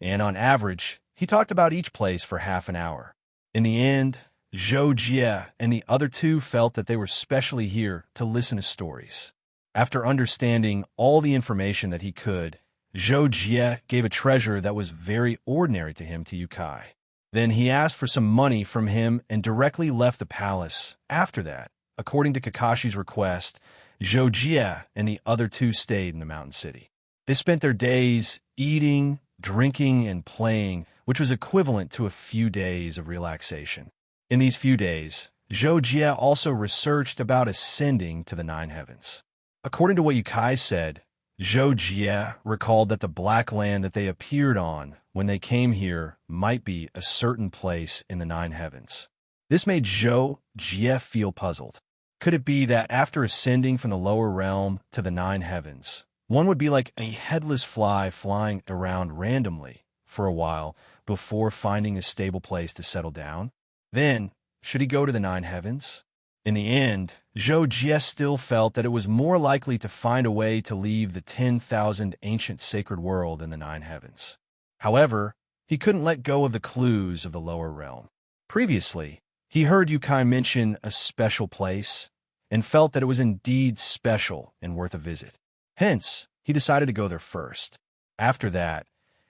and on average, he talked about each place for half an hour. In the end, Zhou Jie and the other two felt that they were specially here to listen to stories. After understanding all the information that he could, Zhou Jie gave a treasure that was very ordinary to him to Yu Kai. Then he asked for some money from him and directly left the palace. After that, according to Kakashi's request, Zhou Jie and the other two stayed in the mountain city. They spent their days eating, drinking, and playing, which was equivalent to a few days of relaxation. In these few days, Zhou Jie also researched about ascending to the nine heavens. According to what Yu Kai said, Zhou Jie recalled that the black land that they appeared on when they came here might be a certain place in the nine heavens. This made Zhou Jie feel puzzled. Could it be that after ascending from the lower realm to the nine heavens, one would be like a headless fly flying around randomly for a while before finding a stable place to settle down? Then, should he go to the nine heavens? In the end, Zhou Jie still felt that it was more likely to find a way to leave the 10,000 ancient sacred world in the nine heavens. However, he couldn't let go of the clues of the lower realm. Previously, he heard Yu Kai mention a special place and felt that it was indeed special and worth a visit. Hence, he decided to go there first. After that,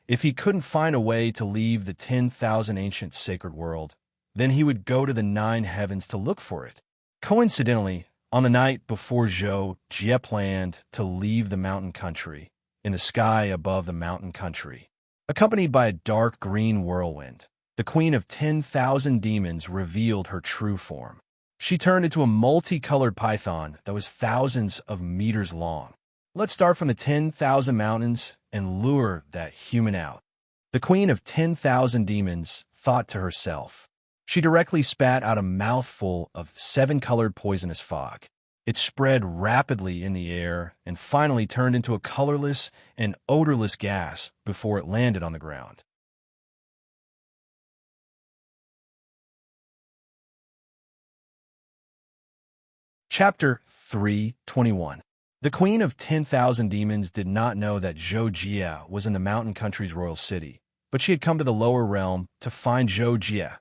if he couldn't find a way to leave the 10,000 ancient sacred world, then he would go to the nine heavens to look for it. Coincidentally, on the night before Zhou Jie planned to leave the mountain country, in the sky above the mountain country, accompanied by a dark green whirlwind, the queen of 10,000 demons revealed her true form. She turned into a multicolored python that was thousands of meters long. Let's start from the 10,000 mountains and lure that human out. The queen of 10,000 demons thought to herself. She directly spat out a mouthful of 7-colored poisonous fog. It spread rapidly in the air and finally turned into a colorless and odorless gas before it landed on the ground. Chapter 3:21. The Queen of 10,000 Demons did not know that Zhou Jie was in the mountain country's royal city, but she had come to the lower realm to find Zhou Jie.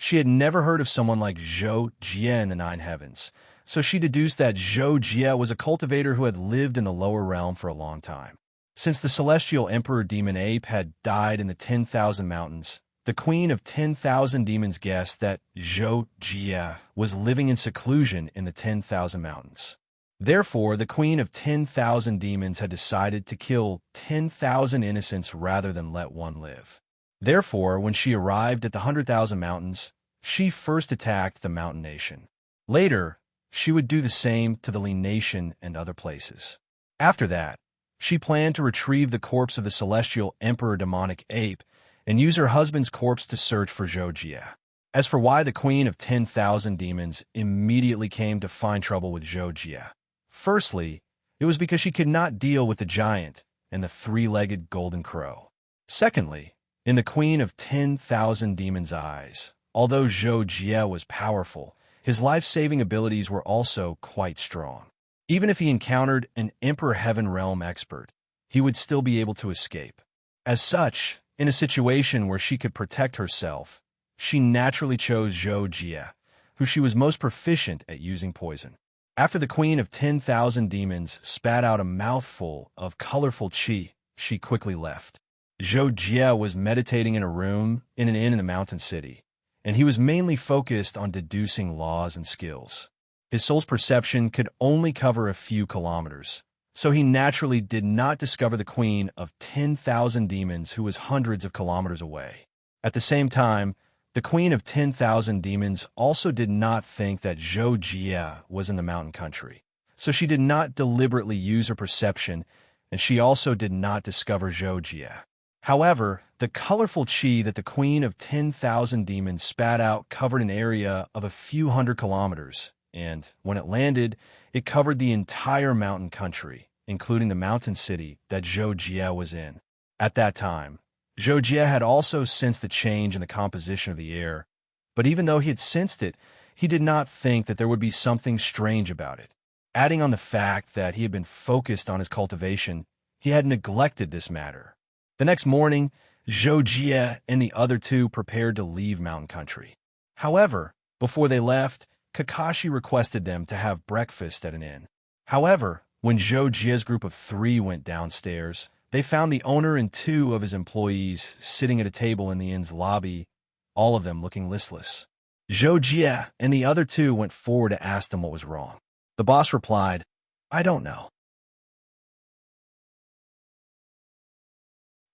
She had never heard of someone like Zhou Jie in the nine heavens, so she deduced that Zhou Jie was a cultivator who had lived in the lower realm for a long time. Since the celestial emperor demon ape had died in the 10,000 mountains, the queen of 10,000 demons guessed that Zhou Jie was living in seclusion in the 10,000 mountains. Therefore, the queen of 10,000 demons had decided to kill 10,000 innocents rather than let one live. Therefore, when she arrived at the 100,000 mountains, she first attacked the mountain nation. Later, she would do the same to the Li nation and other places. After that, she planned to retrieve the corpse of the celestial emperor demonic ape and use her husband's corpse to search for Zhou Jie. As for why the queen of 10,000 demons immediately came to find trouble with Zhou Jie, firstly, it was because she could not deal with the giant and the three-legged golden crow. Secondly, in the queen of 10,000 demons' eyes, although Zhou Jie was powerful, his life-saving abilities were also quite strong. Even if he encountered an Emperor Heaven Realm expert, he would still be able to escape. As such, in a situation where she could protect herself, she naturally chose Zhou Jie, who she was most proficient at using poison. After the queen of 10,000 demons spat out a mouthful of colorful qi, she quickly left. Zhou Jie was meditating in a room in an inn in the mountain city, and he was mainly focused on deducing laws and skills. His soul's perception could only cover a few kilometers, so he naturally did not discover the queen of 10,000 demons who was hundreds of kilometers away. At the same time, the queen of 10,000 demons also did not think that Zhou Jie was in the mountain country, so she did not deliberately use her perception, and she also did not discover Zhou Jie. However, the colorful qi that the queen of 10,000 demons spat out covered an area of a few hundred kilometers, and when it landed, it covered the entire mountain country, including the mountain city that Zhou Jie was in. At that time, Zhou Jie had also sensed the change in the composition of the air, but even though he had sensed it, he did not think that there would be something strange about it. Adding on the fact that he had been focused on his cultivation, he had neglected this matter. The next morning, Zhou Jie and the other two prepared to leave mountain country. However, Before they left, Kakashi requested them to have breakfast at an inn. However, when Zhou Jie's group of 3 went downstairs, they found the owner and 2 of his employees sitting at a table in the inn's lobby, all of them looking listless. Zhou Jie and the other 2 went forward to ask them what was wrong. The boss replied, "I don't know.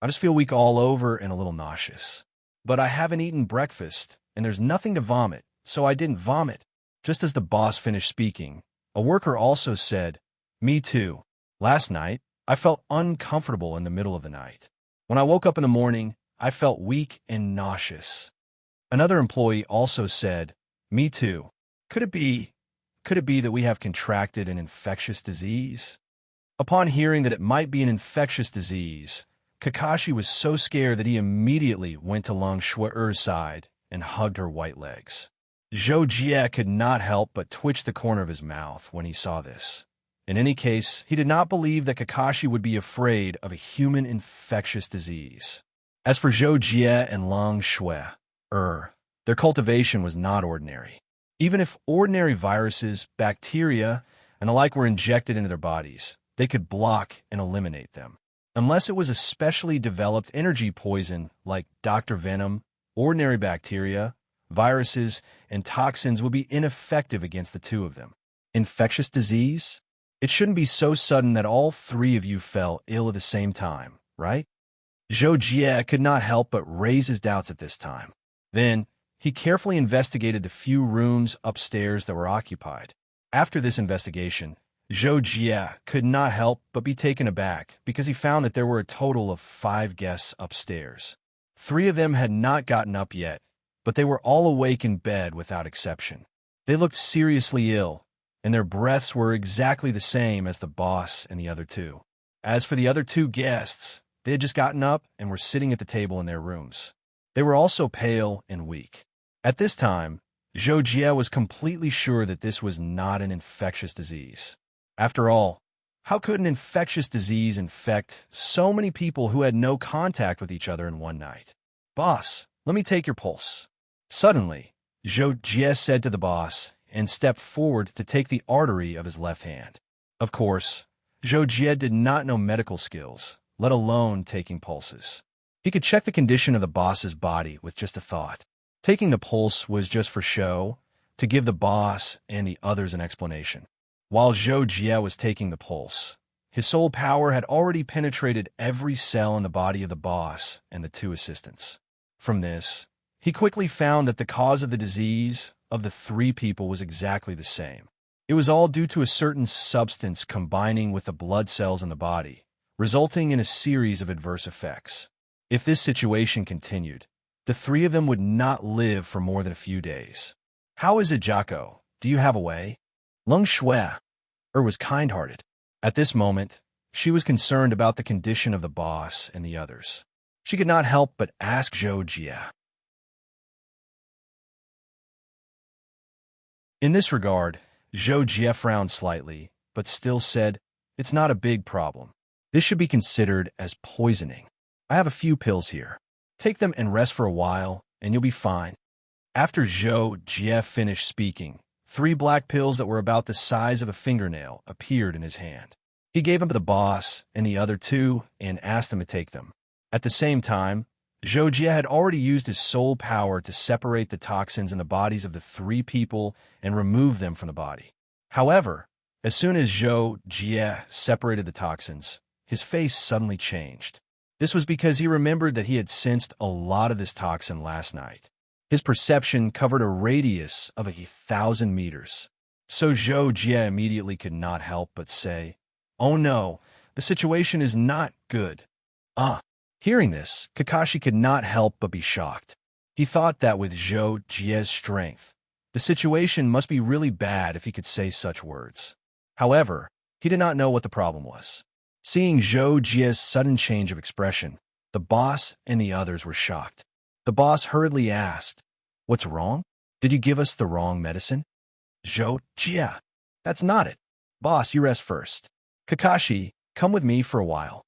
I just feel weak all over and a little nauseous. But I haven't eaten breakfast, and there's nothing to vomit, so I didn't vomit." Just as the boss finished speaking, a worker also said, "Me too. Last night, I felt uncomfortable in the middle of the night. When I woke up in the morning, I felt weak and nauseous." Another employee also said, "Me too. Could it be that we have contracted an infectious disease?" Upon hearing that it might be an infectious disease, Kakashi was so scared that he immediately went to Long Shue'er's side and hugged her white legs. Zhou Jie could not help but twitch the corner of his mouth when he saw this. In any case, he did not believe that Kakashi would be afraid of a human infectious disease. As for Zhou Jie and Long Shue'er, their cultivation was not ordinary. Even if ordinary viruses, bacteria, and the like were injected into their bodies, they could block and eliminate them. Unless it was a specially developed energy poison like Dr. Venom, ordinary bacteria, viruses, and toxins would be ineffective against the 2 of them. Infectious disease? It shouldn't be so sudden that all 3 of you fell ill at the same time, right? Zhou Jie could not help but raise his doubts at this time. Then, he carefully investigated the few rooms upstairs that were occupied. After this investigation, Zhou Jie could not help but be taken aback because he found that there were a total of 5 guests upstairs. 3 of them had not gotten up yet, but they were all awake in bed without exception. They looked seriously ill, and their breaths were exactly the same as the boss and the other 2. As for the other 2 guests, they had just gotten up and were sitting at the table in their rooms. They were also pale and weak. At this time, Zhou Jie was completely sure that this was not an infectious disease. After all, how could an infectious disease infect so many people who had no contact with each other in one night? "Boss, let me take your pulse." Suddenly, Zhou Jie said to the boss and stepped forward to take the artery of his left hand. Of course, Zhou Jie did not know medical skills, let alone taking pulses. He could check the condition of the boss's body with just a thought. Taking the pulse was just for show, to give the boss and the others an explanation. While Zhou Jie was taking the pulse, his soul power had already penetrated every cell in the body of the boss and the 2 assistants. From this, he quickly found that the cause of the disease of the 3 people was exactly the same. It was all due to a certain substance combining with the blood cells in the body, resulting in a series of adverse effects. If this situation continued, the 3 of them would not live for more than a few days. "How is it, Jocko? Do you have a way?" Long Shue'er was kind-hearted. At this moment, she was concerned about the condition of the boss and the others. She could not help but ask Zhou Jie. In this regard, Zhou Jie frowned slightly, but still said, "It's not a big problem. This should be considered as poisoning. I have a few pills here. Take them and rest for a while, and you'll be fine." After Zhou Jie finished speaking, 3 black pills that were about the size of a fingernail appeared in his hand. He gave them to the boss and the other 2 and asked them to take them. At the same time, Zhou Jie had already used his soul power to separate the toxins in the bodies of the 3 people and remove them from the body. However, as soon as Zhou Jie separated the toxins, his face suddenly changed. This was because he remembered that he had sensed a lot of this toxin last night. His perception covered a radius of 1,000 meters. So Zhou Jie immediately could not help but say, "Oh no, the situation is not good." Hearing this, Kakashi could not help but be shocked. He thought that with Zhou Jie's strength, the situation must be really bad if he could say such words. However, he did not know what the problem was. Seeing Zhou Jie's sudden change of expression, the boss and the others were shocked. The boss hurriedly asked, "What's wrong? Did you give us the wrong medicine?" "Zhou Jie, that's not it. Boss, you rest first. Kakashi, come with me for a while."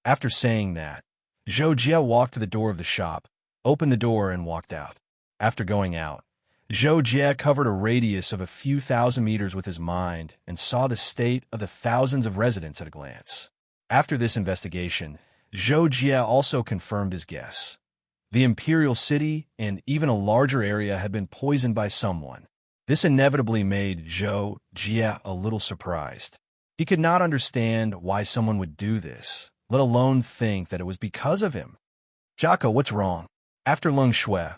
After saying that, Zhou Jie walked to the door of the shop, opened the door, and walked out. After going out, Zhou Jie covered a radius of a few thousand meters with his mind and saw the state of the thousands of residents at a glance. After this investigation, Zhou Jie also confirmed his guess. The imperial city and even a larger area had been poisoned by someone. This inevitably made Zhou Jie a little surprised. He could not understand why someone would do this, let alone think that it was because of him. "Jocko, what's wrong?" After Leng Shui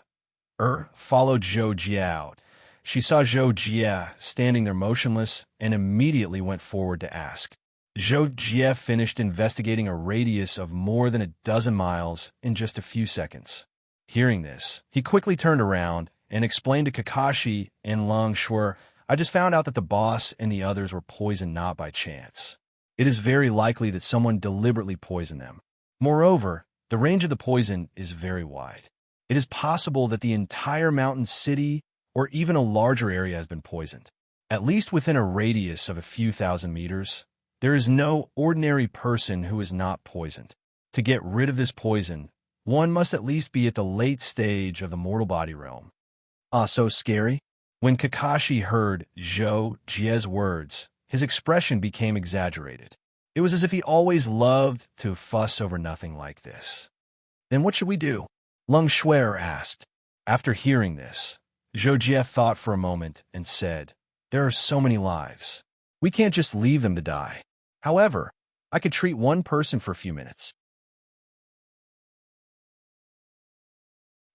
followed Zhou Jie out. She saw Zhou Jie standing there motionless and immediately went forward to ask. Zhou Jie finished investigating a radius of more than a dozen miles in just a few seconds. Hearing this, he quickly turned around and explained to Kakashi and Leng Shui, "I just found out that the boss and the others were poisoned not by chance. It is very likely that someone deliberately poisoned them. Moreover, the range of the poison is very wide. It is possible that the entire mountain city or even a larger area has been poisoned. At least within a radius of a few thousand meters, there is no ordinary person who is not poisoned. To get rid of this poison, one must at least be at the late stage of the mortal body realm." "Ah, so scary?" When Kakashi heard Zhou Jie's words, his expression became exaggerated. It was as if he always loved to fuss over nothing like this. "Then what should we do?" Leng Shui asked. After hearing this, Zhou Jie thought for a moment and said, "There are so many lives. We can't just leave them to die. However, I could treat one person for a few minutes.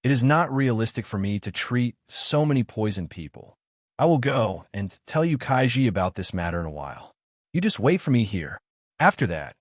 It is not realistic for me to treat so many poisoned people. I will go and tell you Kaiji about this matter in a while. You just wait for me here." After that,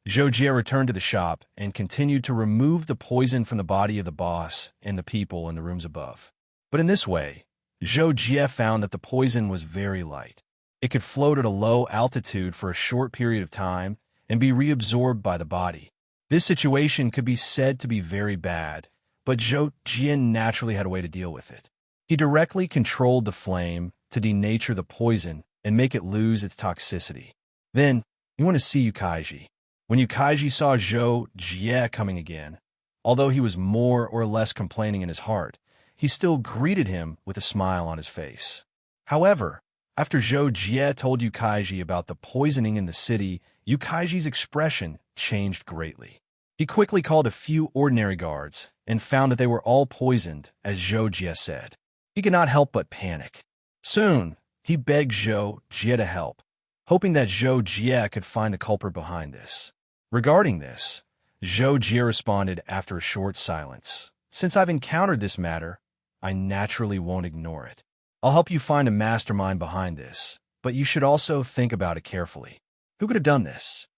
Zhou Jie returned to the shop and continued to remove the poison from the body of the boss and the people in the rooms above. But in this way, Zhou Jie found that the poison was very light. It could float at a low altitude for a short period of time and be reabsorbed by the body. This situation could be said to be very bad, but Zhou Jie naturally had a way to deal with it. He directly controlled the flame to denature the poison and make it lose its toxicity. Then, you want to see Yukaiji. When Yukaiji saw Zhou Jie coming again, although he was more or less complaining in his heart, he still greeted him with a smile on his face. However, after Zhou Jie told Yukaiji about the poisoning in the city, Yukaiji's expression changed greatly. He quickly called a few ordinary guards and found that they were all poisoned, as Zhou Jie said. He could not help but panic. Soon, he begged Zhou Jie to help, hoping that Zhou Jie could find the culprit behind this. Regarding this, Zhou Jie responded after a short silence, "Since I've encountered this matter, I naturally won't ignore it. I'll help you find a mastermind behind this, but you should also think about it carefully. Who could have done this?"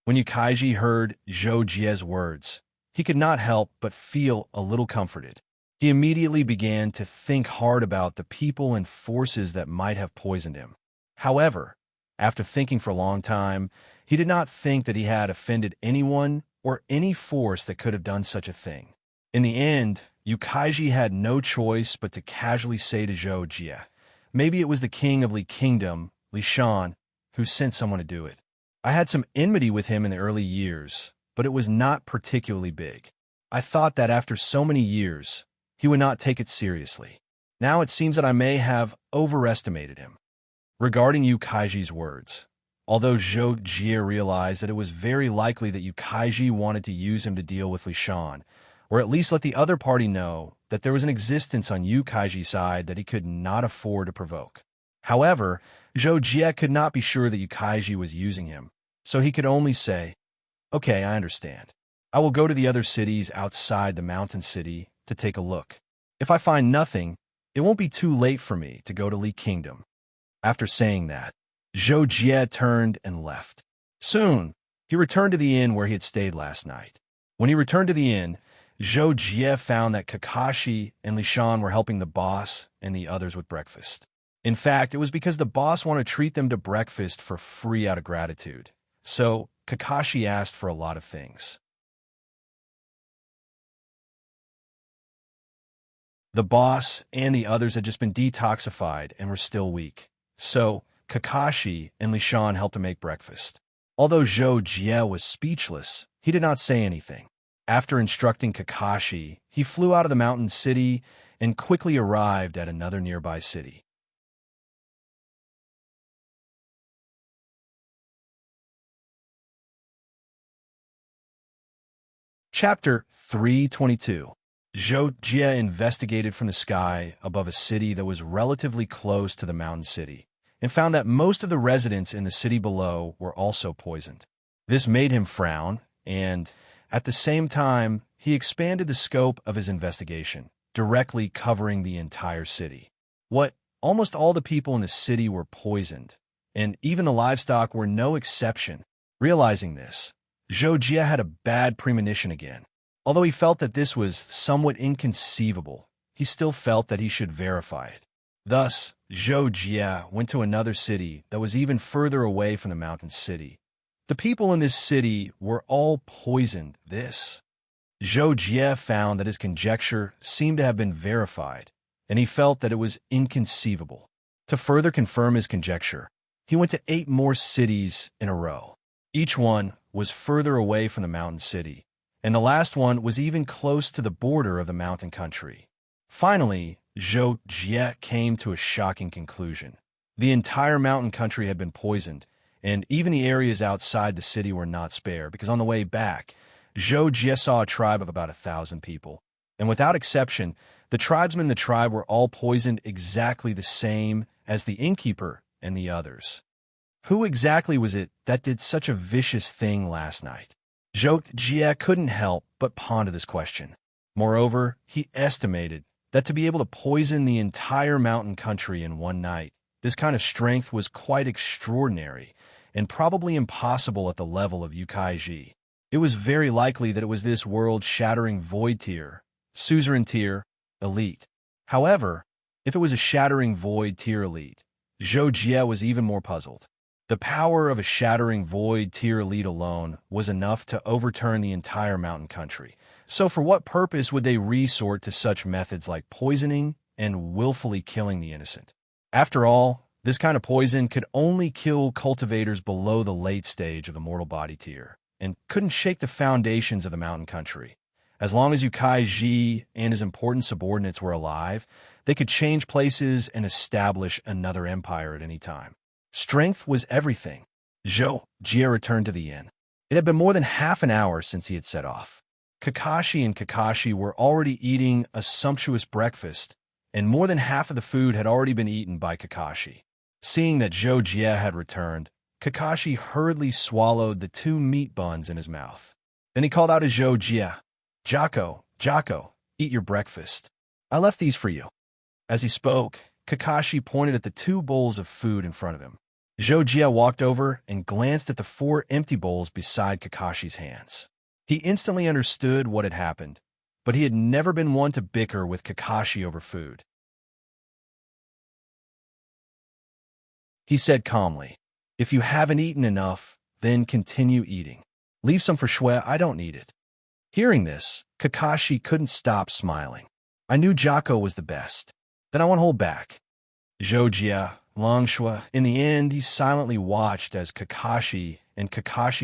When Yukaiji heard Zhou Jie's words, he could not help but feel a little comforted. He immediately began to think hard about the people and forces that might have poisoned him. However, after thinking for a long time, he did not think that he had offended anyone or any force that could have done such a thing. In the end, Yukaiji had no choice but to casually say to Zhou Jie, "Maybe it was the king of Li Kingdom, Li Shan, who sent someone to do it. I had some enmity with him in the early years, but it was not particularly big. I thought that after so many years, he would not take it seriously. Now it seems that I may have overestimated him." Regarding Yukaiji's words, although Zhou Jie realized that it was very likely that Yukaiji wanted to use him to deal with Li Shan, or at least let the other party know that there was an existence on Yukaiji's side that he could not afford to provoke. However, Zhou Jie could not be sure that Yukaiji was using him, so he could only say, "Okay, I understand. I will go to the other cities outside the mountain city to take a look. If I find nothing, it won't be too late for me to go to Li Kingdom." After saying that, Zhou Jie turned and left. Soon, he returned to the inn where he had stayed last night. When he returned to the inn, Zhou Jie found that Kakashi and Li Shan were helping the boss and the others with breakfast. In fact, it was because the boss wanted to treat them to breakfast for free out of gratitude. So, Kakashi asked for a lot of things. The boss and the others had just been detoxified and were still weak. So, Kakashi and Li Shan helped him make breakfast. Although Zhou Jie was speechless, he did not say anything. After instructing Kakashi, he flew out of the mountain city and quickly arrived at another nearby city. Chapter 322. Zhou Jie investigated from the sky above a city that was relatively close to the mountain city, and found that most of the residents in the city below were also poisoned. This made him frown, and, at the same time, he expanded the scope of his investigation, directly covering the entire city. Almost all the people in the city were poisoned, and even the livestock were no exception. Realizing this, Zhou Jie had a bad premonition again. Although he felt that this was somewhat inconceivable, he still felt that he should verify it. Thus, Zhou Jie went to another city that was even further away from the mountain city. The people in this city were all poisoned. Zhou Jie found that his conjecture seemed to have been verified, and he felt that it was inconceivable. To further confirm his conjecture, he went to 8 more cities in a row. Each one was further away from the mountain city, and the last one was even close to the border of the mountain country. Finally, Zhou Jie came to a shocking conclusion. The entire mountain country had been poisoned, and even the areas outside the city were not spared, because on the way back, Zhou Jie saw a tribe of about 1,000 people, and without exception, the tribesmen in the tribe were all poisoned exactly the same as the innkeeper and the others. Who exactly was it that did such a vicious thing last night? Zhou Jie couldn't help but ponder this question. Moreover, he estimated that to be able to poison the entire mountain country in one night, this kind of strength was quite extraordinary and probably impossible at the level of Yukaiji. It was very likely that it was this world-shattering void tier, suzerain tier, elite. However, if it was a shattering void tier elite, Zhou Jie was even more puzzled. The power of a shattering void tier elite alone was enough to overturn the entire mountain country. So for what purpose would they resort to such methods like poisoning and willfully killing the innocent? After all, this kind of poison could only kill cultivators below the late stage of the mortal body tier, and couldn't shake the foundations of the mountain country. As long as Yukaiji and his important subordinates were alive, they could change places and establish another empire at any time. Strength was everything. Zhou Jie returned to the inn. It had been more than half an hour since he had set off. Kakashi and Kakashi were already eating a sumptuous breakfast, and more than half of the food had already been eaten by Kakashi. Seeing that Zhou Jie had returned, Kakashi hurriedly swallowed the 2 meat buns in his mouth. Then he called out to Zhou Jie, Jocko, eat your breakfast. I left these for you." As he spoke, Kakashi pointed at the 2 bowls of food in front of him. Zhou Jie walked over and glanced at the 4 empty bowls beside Kakashi's hands. He instantly understood what had happened, but he had never been one to bicker with Kakashi over food. He said calmly, "If you haven't eaten enough, then continue eating. Leave some for Shui, I don't need it." Hearing this, Kakashi couldn't stop smiling. "I knew Jocko was the best. Then I won't hold back." Zhou Jie, Long Shui, in the end, he silently watched as Kakashi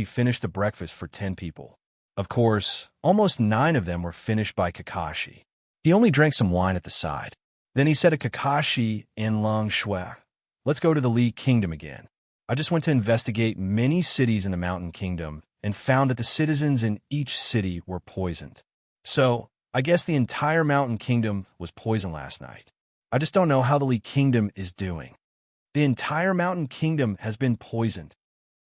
finished the breakfast for 10 people. Of course, almost 9 of them were finished by Kakashi. He only drank some wine at the side. Then he said to Kakashi and Long Shui, "Let's go to the Li Kingdom again. I just went to investigate many cities in the Mountain Kingdom and found that the citizens in each city were poisoned. So, I guess the entire Mountain Kingdom was poisoned last night. I just don't know how the Li Kingdom is doing. The entire Mountain Kingdom has been poisoned."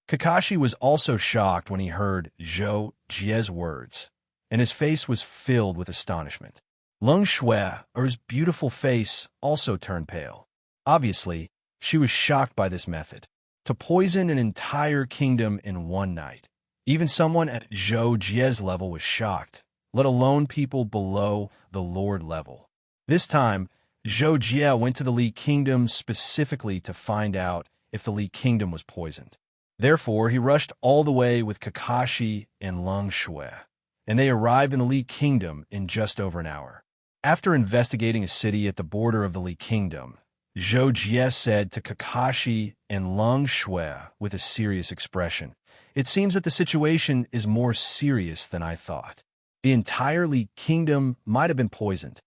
Kakashi was also shocked when he heard Zhou Jie's words, and his face was filled with astonishment. Leng Shui, or his beautiful face, also turned pale. Obviously, she was shocked by this method. To poison an entire kingdom in one night. Even someone at Zhou Jie's level was shocked, let alone people below the Lord level. This time, Zhou Jie went to the Li Kingdom specifically to find out if the Li Kingdom was poisoned. Therefore, he rushed all the way with Kakashi and Leng Shui, and they arrived in the Li Kingdom in just over an hour. After investigating a city at the border of the Li Kingdom, Zhou Jie said to Kakashi and Leng Shui with a serious expression, "It seems that the situation is more serious than I thought. The entire Li Kingdom might have been poisoned."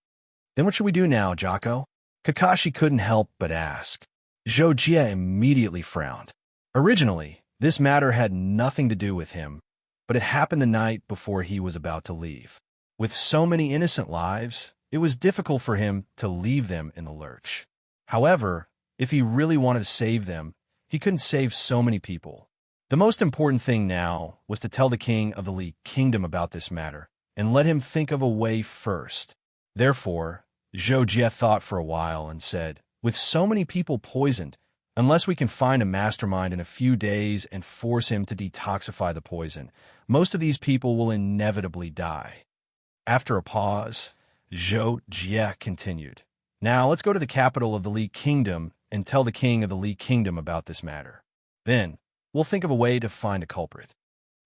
Then what should we do now, Jocko? Kakashi couldn't help but ask. Zhou Jie immediately frowned. Originally, this matter had nothing to do with him, but it happened the night before he was about to leave. With so many innocent lives, it was difficult for him to leave them in the lurch. However, if he really wanted to save them, he couldn't save so many people. The most important thing now was to tell the king of the Li Kingdom about this matter, and let him think of a way first. Therefore, Zhou Jie thought for a while and said, with so many people poisoned, unless we can find a mastermind in a few days and force him to detoxify the poison, most of these people will inevitably die. After a pause, Zhou Jie continued, now let's go to the capital of the Li Kingdom and tell the king of the Li Kingdom about this matter. Then, we'll think of a way to find a culprit.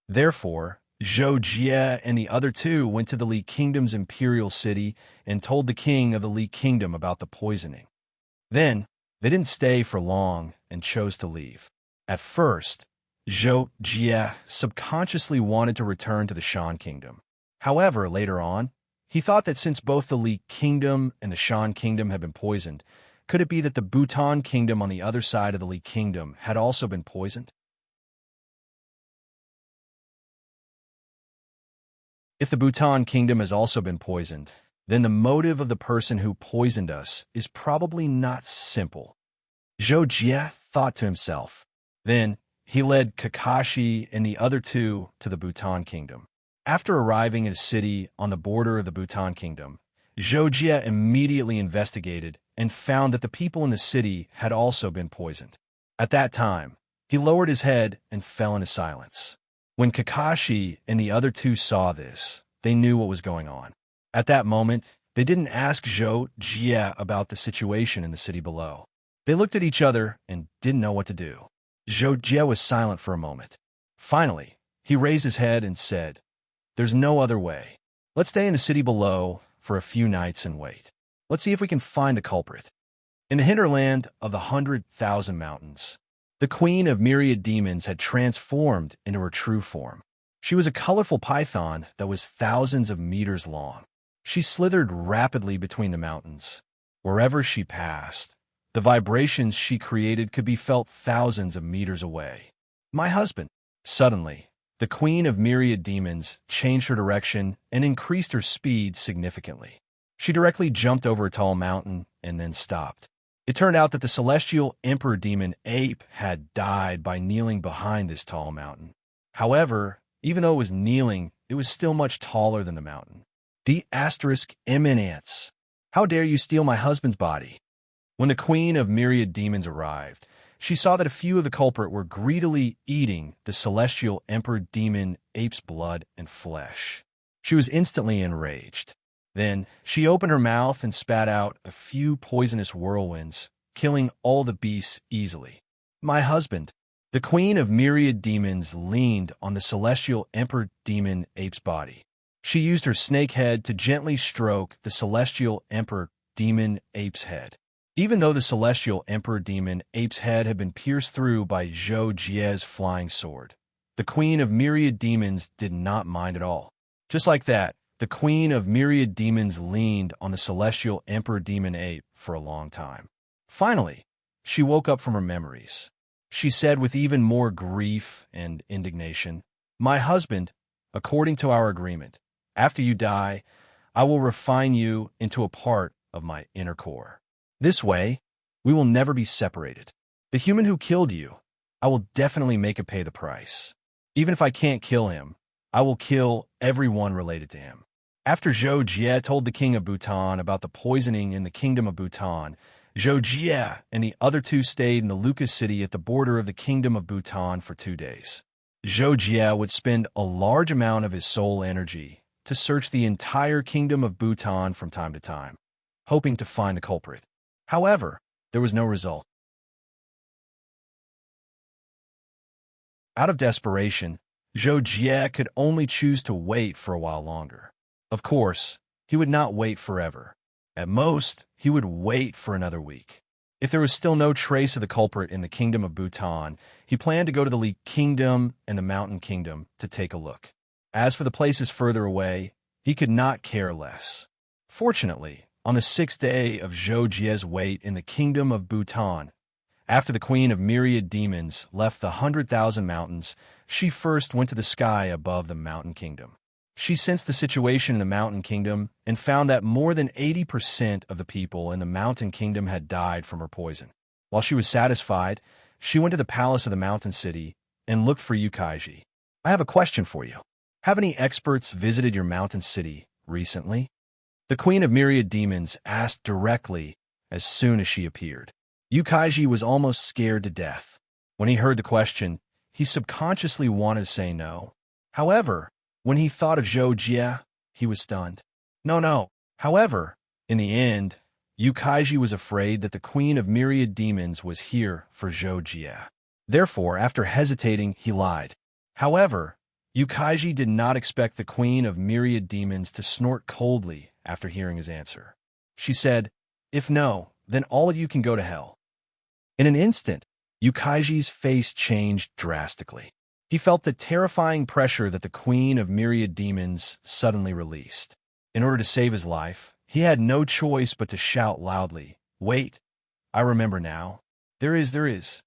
Therefore, Zhou Jie and the other two went to the Li Kingdom's imperial city and told the king of the Li Kingdom about the poisoning. Then, they didn't stay for long and chose to leave. At first, Zhou Jie subconsciously wanted to return to the Shan Kingdom. However, later on, he thought that since both the Li Kingdom and the Shan Kingdom had been poisoned, could it be that the Bhutan Kingdom on the other side of the Li Kingdom had also been poisoned? If the Bhutan Kingdom has also been poisoned, then the motive of the person who poisoned us is probably not simple. Zhou Jie thought to himself. Then, he led Kakashi and the other two to the Bhutan Kingdom. After arriving in a city on the border of the Bhutan Kingdom, Zhou Jie immediately investigated and found that the people in the city had also been poisoned. At that time, he lowered his head and fell into silence. When Kakashi and the other two saw this, they knew what was going on. At that moment, they didn't ask Zhou Jie about the situation in the city below. They looked at each other and didn't know what to do. Zhou Jie was silent for a moment. Finally, he raised his head and said, there's no other way. Let's stay in the city below for a few nights and wait. Let's see if we can find a culprit. In the hinterland of the 100,000 mountains, the queen of myriad demons had transformed into her true form. She was a colorful python that was thousands of meters long. She slithered rapidly between the mountains. Wherever she passed, the vibrations she created could be felt thousands of meters away. My husband. Suddenly, the queen of myriad demons changed her direction and increased her speed significantly. She directly jumped over a tall mountain and then stopped. It turned out that the celestial emperor demon Ape had died by kneeling behind this tall mountain. However, even though it was kneeling, it was still much taller than the mountain. Eminence. How dare you steal my husband's body? When the queen of myriad demons arrived, she saw that a few of the culprit were greedily eating the celestial emperor demon Ape's blood and flesh. She was instantly enraged. Then she opened her mouth and spat out a few poisonous whirlwinds, killing all the beasts easily. My husband. The queen of myriad demons leaned on the celestial emperor demon Ape's body. She used her snake head to gently stroke the celestial emperor demon Ape's head. Even though the celestial emperor demon Ape's head had been pierced through by Zhou Jie's flying sword, the queen of myriad demons did not mind at all. Just like that, the queen of myriad demons leaned on the celestial emperor demon Ape for a long time. Finally, she woke up from her memories. She said with even more grief and indignation, my husband, according to our agreement, after you die, I will refine you into a part of my inner core. This way, we will never be separated. The human who killed you, I will definitely make him pay the price. Even if I can't kill him, I will kill everyone related to him. After Zhou Jie told the king of Bhutan about the poisoning in the kingdom of Bhutan, Zhou Jie and the other two stayed in the Lucas city at the border of the kingdom of Bhutan for 2 days. Zhou Jie would spend a large amount of his soul energy to search the entire kingdom of Bhutan from time to time, hoping to find the culprit. However, there was no result. Out of desperation, Zhou Jie could only choose to wait for a while longer. Of course, he would not wait forever. At most, he would wait for another week. If there was still no trace of the culprit in the kingdom of Bhutan, he planned to go to the Li Kingdom and the Mountain Kingdom to take a look. As for the places further away, he could not care less. Fortunately, On the 6th day of Zhou Jie's wait in the kingdom of Bhutan, after the queen of myriad demons left the 100,000 mountains, she first went to the sky above the mountain kingdom. She sensed the situation in the mountain kingdom and found that more than 80% of the people in the mountain kingdom had died from her poison. While she was satisfied, she went to the palace of the mountain city and looked for Yukaiji. I have a question for you. Have any experts visited your mountain city recently? The queen of myriad demons asked directly as soon as she appeared. Yukaiji was almost scared to death. When he heard the question, he subconsciously wanted to say no. However, when he thought of Zhou Jie, he was stunned. No. However, in the end, Yukaiji was afraid that the queen of myriad demons was here for Zhou Jie. Therefore, after hesitating, he lied. However, Yukaiji did not expect the queen of myriad demons to snort coldly after hearing his answer. She said, "If no, then all of you can go to hell." In an instant, Yukaiji's face changed drastically. He felt the terrifying pressure that the queen of myriad demons suddenly released. In order to save his life, he had no choice but to shout loudly, "Wait, I remember now. There is.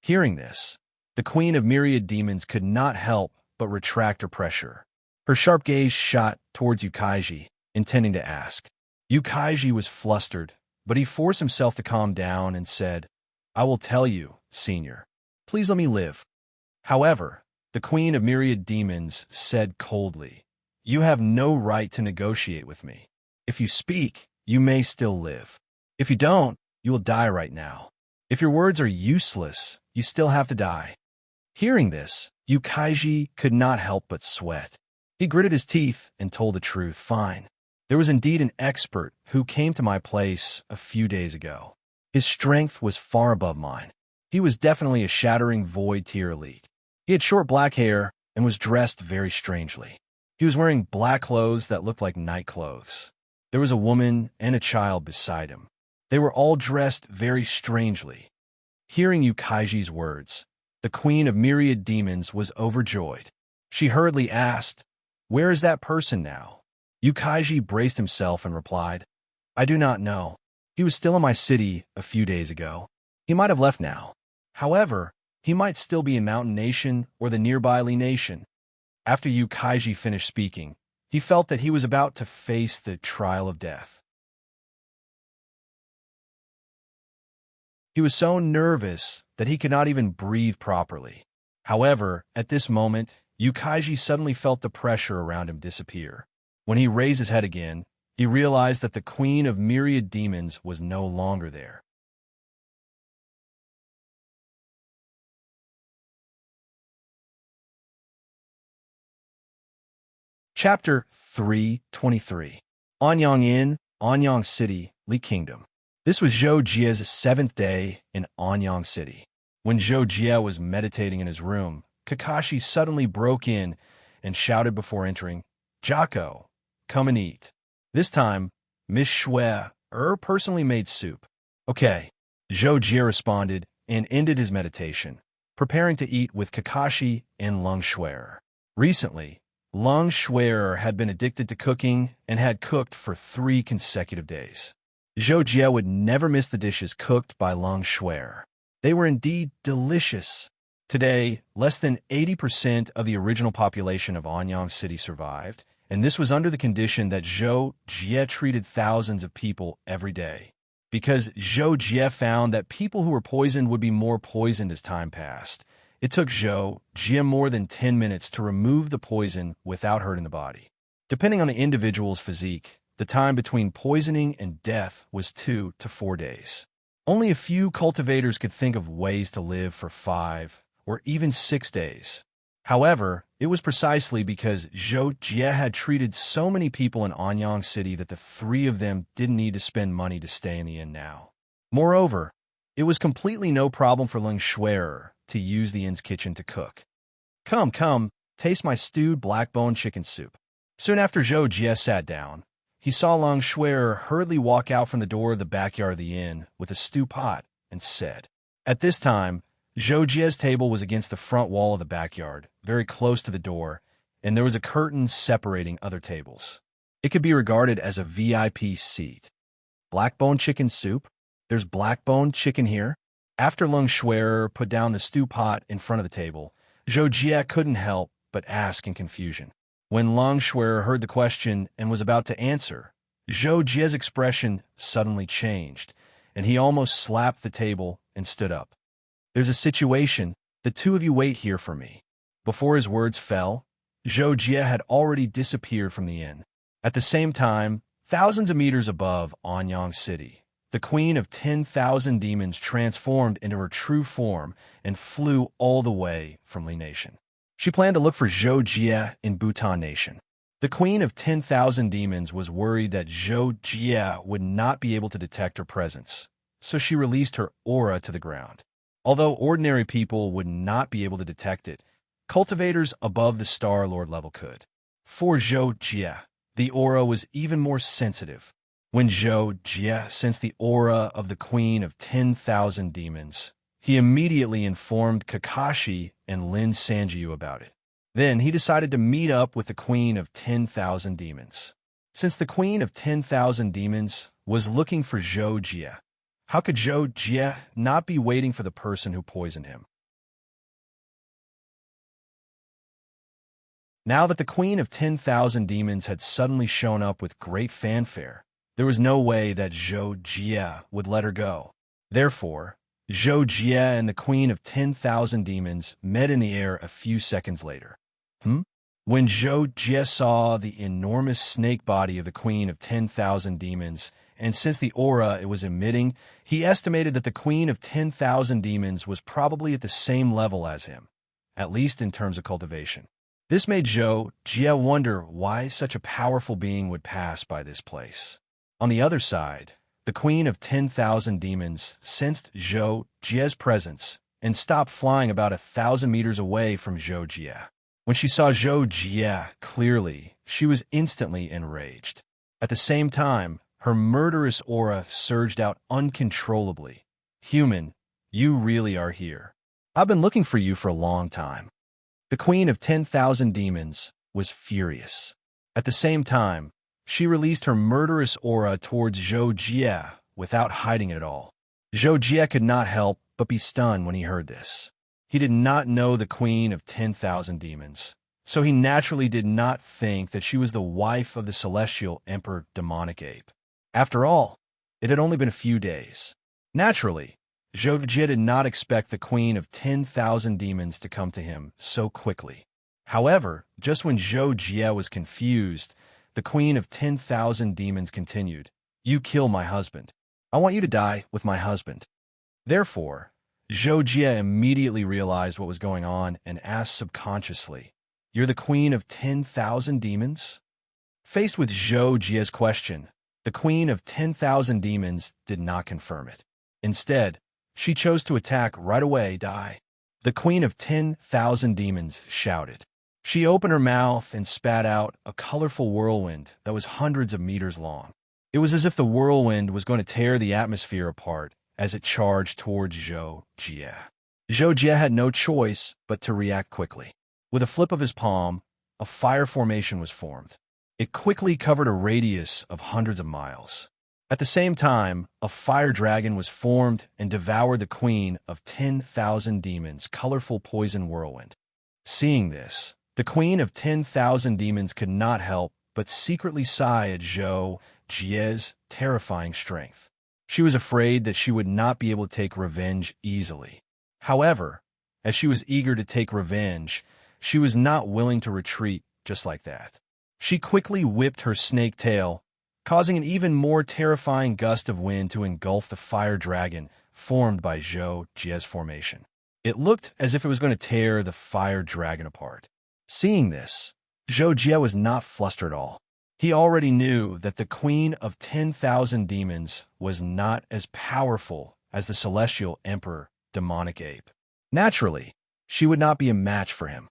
Hearing this, the queen of myriad demons could not help but retract her pressure. Her sharp gaze shot towards Yukaiji, intending to ask. Yukaiji was flustered, but he forced himself to calm down and said, "I will tell you, senior. Please let me live." However, the queen of myriad demons said coldly, "You have no right to negotiate with me. If you speak, you may still live. If you don't, you will die right now. If your words are useless, you still have to die." Hearing this, Yukaiji could not help but sweat. He gritted his teeth and told the truth. "Fine. There was indeed an expert who came to my place a few days ago. His strength was far above mine. He was definitely a shattering void tier elite. He had short black hair and was dressed very strangely. He was wearing black clothes that looked like night clothes. There was a woman and a child beside him. They were all dressed very strangely." Hearing Yukaiji's words, the queen of myriad demons was overjoyed. She hurriedly asked, "Where is that person now?" Yukaiji braced himself and replied, "I do not know. He was still in my city a few days ago. He might have left now. However, he might still be in Mountain Nation or the nearby Li Nation." After Yukaiji finished speaking, he felt that he was about to face the trial of death. He was so nervous that he could not even breathe properly. However, at this moment, Yukaiji suddenly felt the pressure around him disappear. When he raised his head again, he realized that the queen of myriad demons was no longer there. Chapter 323. Anyang Inn, Anyang City, Li Kingdom. This was Zhou Jie's 7th day in Anyang City. When Zhou Jie was meditating in his room, Kakashi suddenly broke in and shouted before entering, "Jocko, come and eat." This time, Miss Shui personally made soup. "Okay," Zhou Jie responded and ended his meditation, preparing to eat with Kakashi and Lung Shui. Recently, Lung Shui had been addicted to cooking and had cooked for 3 consecutive days. Zhou Jie would never miss the dishes cooked by Lung Shui. They were indeed delicious. Today, less than 80% of the original population of Anyang City survived, and this was under the condition that Zhou Jie treated thousands of people every day. Because Zhou Jie found that people who were poisoned would be more poisoned as time passed, it took Zhou Jie more than 10 minutes to remove the poison without hurting the body. Depending on the individual's physique, the time between poisoning and death was 2 to 4 days. Only a few cultivators could think of ways to live for 5 or even 6 days. However, it was precisely because Zhou Jie had treated so many people in Anyang City that the 3 of them didn't need to spend money to stay in the inn now. Moreover, it was completely no problem for Lung Shui to use the inn's kitchen to cook. Come, taste my stewed black-bone chicken soup." Soon after Zhou Jie sat down, he saw Lung Shui hurriedly walk out from the door of the backyard of the inn with a stew pot and said. At this time, Zhou Jie's table was against the front wall of the backyard, very close to the door, and there was a curtain separating other tables. It could be regarded as a VIP seat. Blackbone chicken soup? There's blackbone chicken here? After Lung Shuer put down the stew pot in front of the table, Zhou Jie couldn't help but ask in confusion. When Lung Shuer heard the question and was about to answer, Zhou Jie's expression suddenly changed, and he almost slapped the table and stood up. There's a situation. The two of you wait here for me. Before his words fell, Zhou Jie had already disappeared from the inn. At the same time, thousands of meters above Anyang City, the Queen of 10,000 Demons transformed into her true form and flew all the way from Li Nation. She planned to look for Zhou Jie in Bhutan Nation. The Queen of 10,000 Demons was worried that Zhou Jie would not be able to detect her presence, so she released her aura to the ground. Although ordinary people would not be able to detect it, cultivators above the Star Lord level could. For Zhou Jie, the aura was even more sensitive. When Zhou Jie sensed the aura of the Queen of 10,000 Demons, he immediately informed Kakashi and Lin Sanjiu about it. Then he decided to meet up with the Queen of 10,000 Demons. Since the Queen of 10,000 Demons was looking for Zhou Jie, how could Zhou Jie not be waiting for the person who poisoned him? Now that the Queen of 10,000 Demons had suddenly shown up with great fanfare, there was no way that Zhou Jie would let her go. Therefore, Zhou Jie and the Queen of 10,000 Demons met in the air a few seconds later. When Zhou Jie saw the enormous snake body of the Queen of 10,000 Demons, and since the aura it was emitting, he estimated that the Queen of 10,000 Demons was probably at the same level as him, at least in terms of cultivation. This made Zhou Jie wonder why such a powerful being would pass by this place. On the other side, the Queen of 10,000 Demons sensed Zhou Jie's presence and stopped flying about 1,000 meters away from Zhou Jie. When she saw Zhou Jie clearly, she was instantly enraged. At the same time, her murderous aura surged out uncontrollably. Human, you really are here. I've been looking for you for a long time. The Queen of 10,000 Demons was furious. At the same time, she released her murderous aura towards Zhou Jie without hiding it at all. Zhou Jie could not help but be stunned when he heard this. He did not know the Queen of 10,000 Demons, so he naturally did not think that she was the wife of the celestial Emperor Demonic Ape. After all, it had only been a few days. Naturally, Zhou Jie did not expect the Queen of 10,000 Demons to come to him so quickly. However, just when Zhou Jie was confused, the Queen of 10,000 Demons continued, "You kill my husband. I want you to die with my husband." Therefore, Zhou Jie immediately realized what was going on and asked subconsciously, "You're the Queen of 10,000 Demons?" Faced with Zhou Jie's question, the Queen of 10,000 Demons did not confirm it. Instead, she chose to attack right away. Die. The Queen of 10,000 Demons shouted. She opened her mouth and spat out a colorful whirlwind that was hundreds of meters long. It was as if the whirlwind was going to tear the atmosphere apart as it charged towards Zhou Jie. Zhou Jie had no choice but to react quickly. With a flip of his palm, a fire formation was formed. It quickly covered a radius of hundreds of miles. At the same time, a fire dragon was formed and devoured the Queen of 10,000 Demons' colorful poison whirlwind. Seeing this, the Queen of 10,000 Demons could not help but secretly sigh at Zhou Jie's terrifying strength. She was afraid that she would not be able to take revenge easily. However, as she was eager to take revenge, she was not willing to retreat just like that. She quickly whipped her snake tail, causing an even more terrifying gust of wind to engulf the fire dragon formed by Zhou Jie's formation. It looked as if it was going to tear the fire dragon apart. Seeing this, Zhou Jie was not flustered at all. He already knew that the Queen of 10,000 Demons was not as powerful as the celestial Emperor Demonic Ape. Naturally, she would not be a match for him.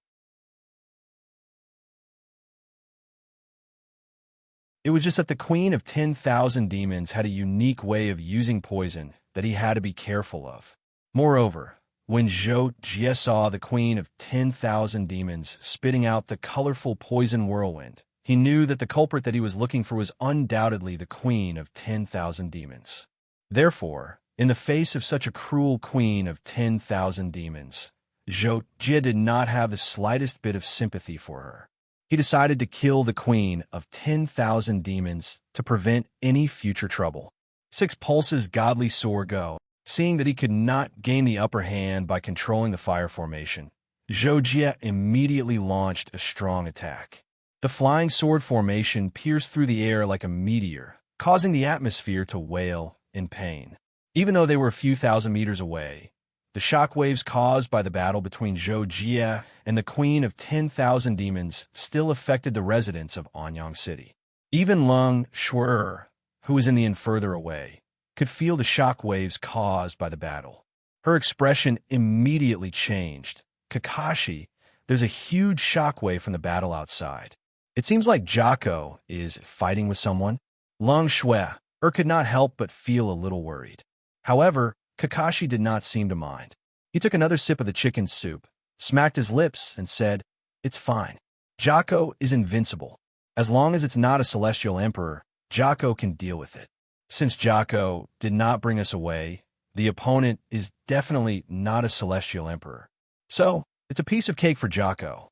It was just that the Queen of 10,000 Demons had a unique way of using poison that he had to be careful of. Moreover, when Zhou Jie saw the Queen of 10,000 Demons spitting out the colorful poison whirlwind, He knew that the culprit that he was looking for was undoubtedly the queen of 10,000 demons. Therefore, in the face of such a cruel queen of 10,000 demons, Zhou Jie did not have the slightest bit of sympathy for her. He decided to kill the queen of 10,000 demons to prevent any future trouble. Six Pulse's godly sword go. Seeing that he could not gain the upper hand by controlling the fire formation, Zhou Jie immediately launched a strong attack. The flying sword formation pierced through the air like a meteor, causing the atmosphere to wail in pain. Even though they were a few thousand meters away, the shockwaves caused by the battle between Zhou Jie and the Queen of 10,000 Demons still affected the residents of Anyang City. Even Lung Shuer, who was in the inn further away, could feel the shockwaves caused by the battle. Her expression immediately changed. Kakashi, there's a huge shockwave from the battle outside. It seems like Jocko is fighting with someone. Lung Shuer could not help but feel a little worried. However, Kakashi did not seem to mind. He took another sip of the chicken soup, smacked his lips, and said, "It's fine. Jocko is invincible. As long as it's not a celestial emperor, Jocko can deal with it. Since Jocko did not bring us away, the opponent is definitely not a celestial emperor. So, it's a piece of cake for Jocko."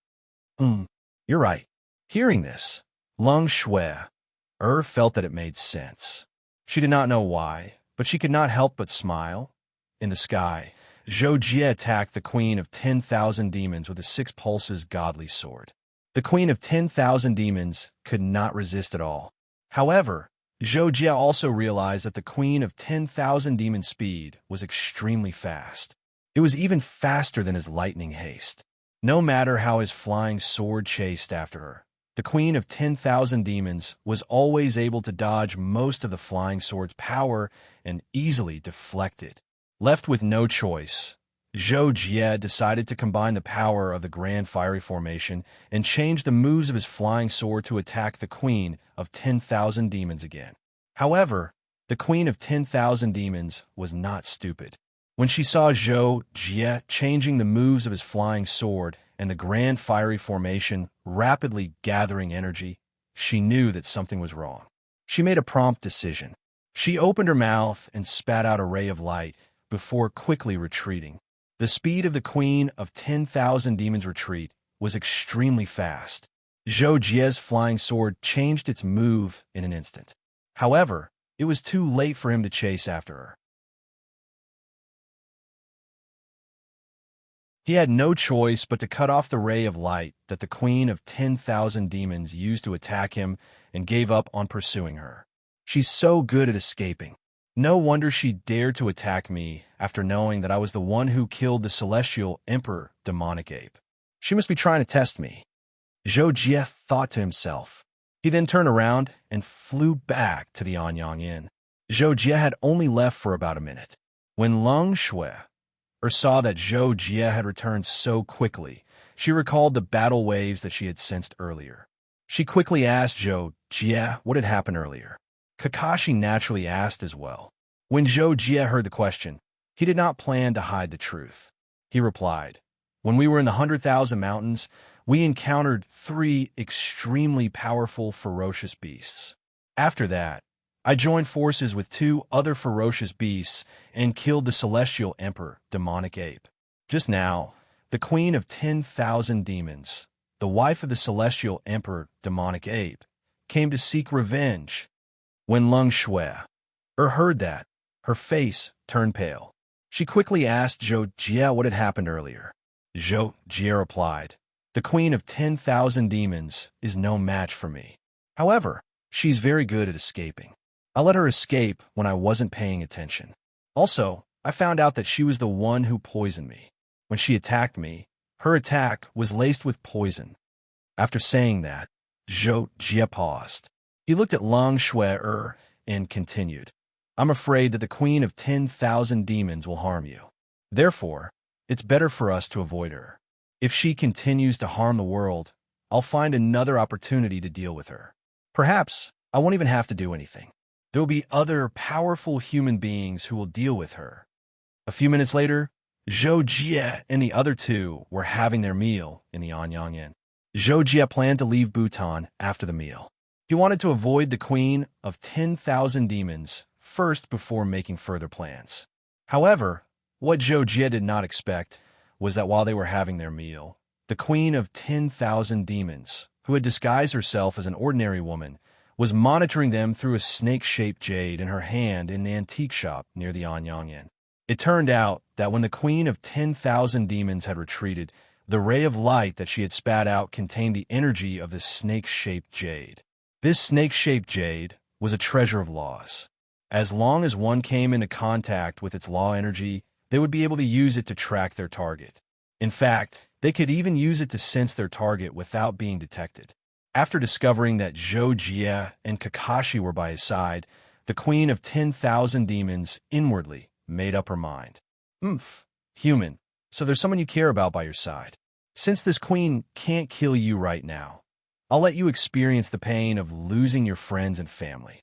You're right. Hearing this, Lung Shuer felt that it made sense. She did not know why, but she could not help but smile. In the sky, Zhou Jie attacked the Queen of 10,000 Demons with a Six Pulses godly sword. The Queen of 10,000 Demons could not resist at all. However, Zhou Jie also realized that the Queen of 10,000 Demon speed was extremely fast. It was even faster than his lightning haste. No matter how his flying sword chased after her, the Queen of 10,000 Demons was always able to dodge most of the flying sword's power and easily deflect it. Left with no choice, Zhou Jie decided to combine the power of the Grand Fiery Formation and change the moves of his flying sword to attack the Queen of 10,000 Demons again. However, the Queen of 10,000 Demons was not stupid. When she saw Zhou Jie changing the moves of his flying sword and the Grand Fiery Formation rapidly gathering energy, she knew that something was wrong. She made a prompt decision. She opened her mouth and spat out a ray of light before quickly retreating. The speed of the Queen of 10,000 Demons' retreat was extremely fast. Zhou Jie's flying sword changed its move in an instant. However, it was too late for him to chase after her. He had no choice but to cut off the ray of light that the Queen of 10,000 Demons used to attack him and gave up on pursuing her. She's so good at escaping. No wonder she dared to attack me after knowing that I was the one who killed the Celestial Emperor Demonic Ape. She must be trying to test me. Zhou Jie thought to himself. He then turned around and flew back to the Anyang Inn. Zhou Jie had only left for about a minute. When Lung Shuer saw that Zhou Jie had returned so quickly, she recalled the battle waves that she had sensed earlier. She quickly asked Zhou Jie what had happened earlier. Kakashi naturally asked as well. When Zhou Jie heard the question, he did not plan to hide the truth. He replied, "When we were in the 100,000 Mountains, we encountered 3 extremely powerful, ferocious beasts. After that, I joined forces with 2 other ferocious beasts and killed the Celestial Emperor Demonic Ape. Just now, the Queen of 10,000 Demons, the wife of the Celestial Emperor Demonic Ape, came to seek revenge." When Lung Shuer heard that, her face turned pale. She quickly asked Zhou Jie what had happened earlier. Zhou Jie replied, "The Queen of 10,000 Demons is no match for me. However, she's very good at escaping. I let her escape when I wasn't paying attention. Also, I found out that she was the one who poisoned me. When she attacked me, her attack was laced with poison." After saying that, Zhou Jie paused. He looked at Lung Shuer and continued, "I'm afraid that the Queen of 10,000 Demons will harm you. Therefore, it's better for us to avoid her. If she continues to harm the world, I'll find another opportunity to deal with her. Perhaps I won't even have to do anything. There will be other powerful human beings who will deal with her." A few minutes later, Zhou Jie and the other 2 were having their meal in the Anyang Inn. Zhou Jie planned to leave Bhutan after the meal. He wanted to avoid the Queen of 10,000 Demons first before making further plans. However, what Zhou Jie did not expect was that while they were having their meal, the Queen of 10,000 Demons, who had disguised herself as an ordinary woman, was monitoring them through a snake-shaped jade in her hand in an antique shop near the Anyang Inn. It turned out that when the Queen of 10,000 Demons had retreated, the ray of light that she had spat out contained the energy of the snake-shaped jade. This snake-shaped jade was a treasure of laws. As long as one came into contact with its law energy, they would be able to use it to track their target. In fact, they could even use it to sense their target without being detected. After discovering that Zhou Jie and Kakashi were by his side, the Queen of 10,000 Demons inwardly made up her mind. Human, so there's someone you care about by your side. Since this queen can't kill you right now, I'll let you experience the pain of losing your friends and family.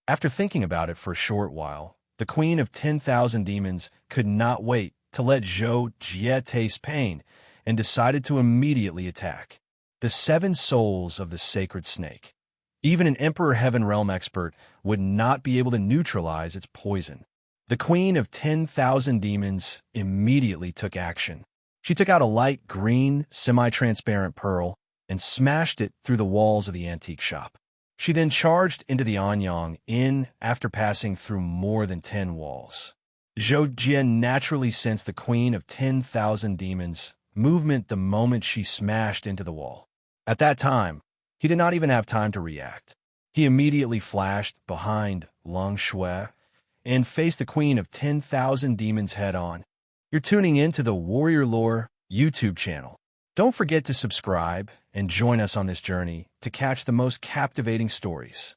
After thinking about it for a short while, the Queen of 10,000 Demons could not wait to let Zhou Jie taste pain and decided to immediately attack. The 7 souls of the sacred snake. Even an Emperor Heaven Realm expert would not be able to neutralize its poison. The Queen of 10,000 Demons immediately took action. She took out a light green, semi-transparent pearl and smashed it through the walls of the antique shop. She then charged into the Anyang Inn after passing through more than 10 walls. Zhou Jie naturally sensed the Queen of 10,000 Demons' movement the moment she smashed into the wall. At that time, he did not even have time to react. He immediately flashed behind Long Shui and faced the Queen of 10,000 Demons head-on. You're tuning in to the Warrior Lore YouTube channel. Don't forget to subscribe and join us on this journey to catch the most captivating stories.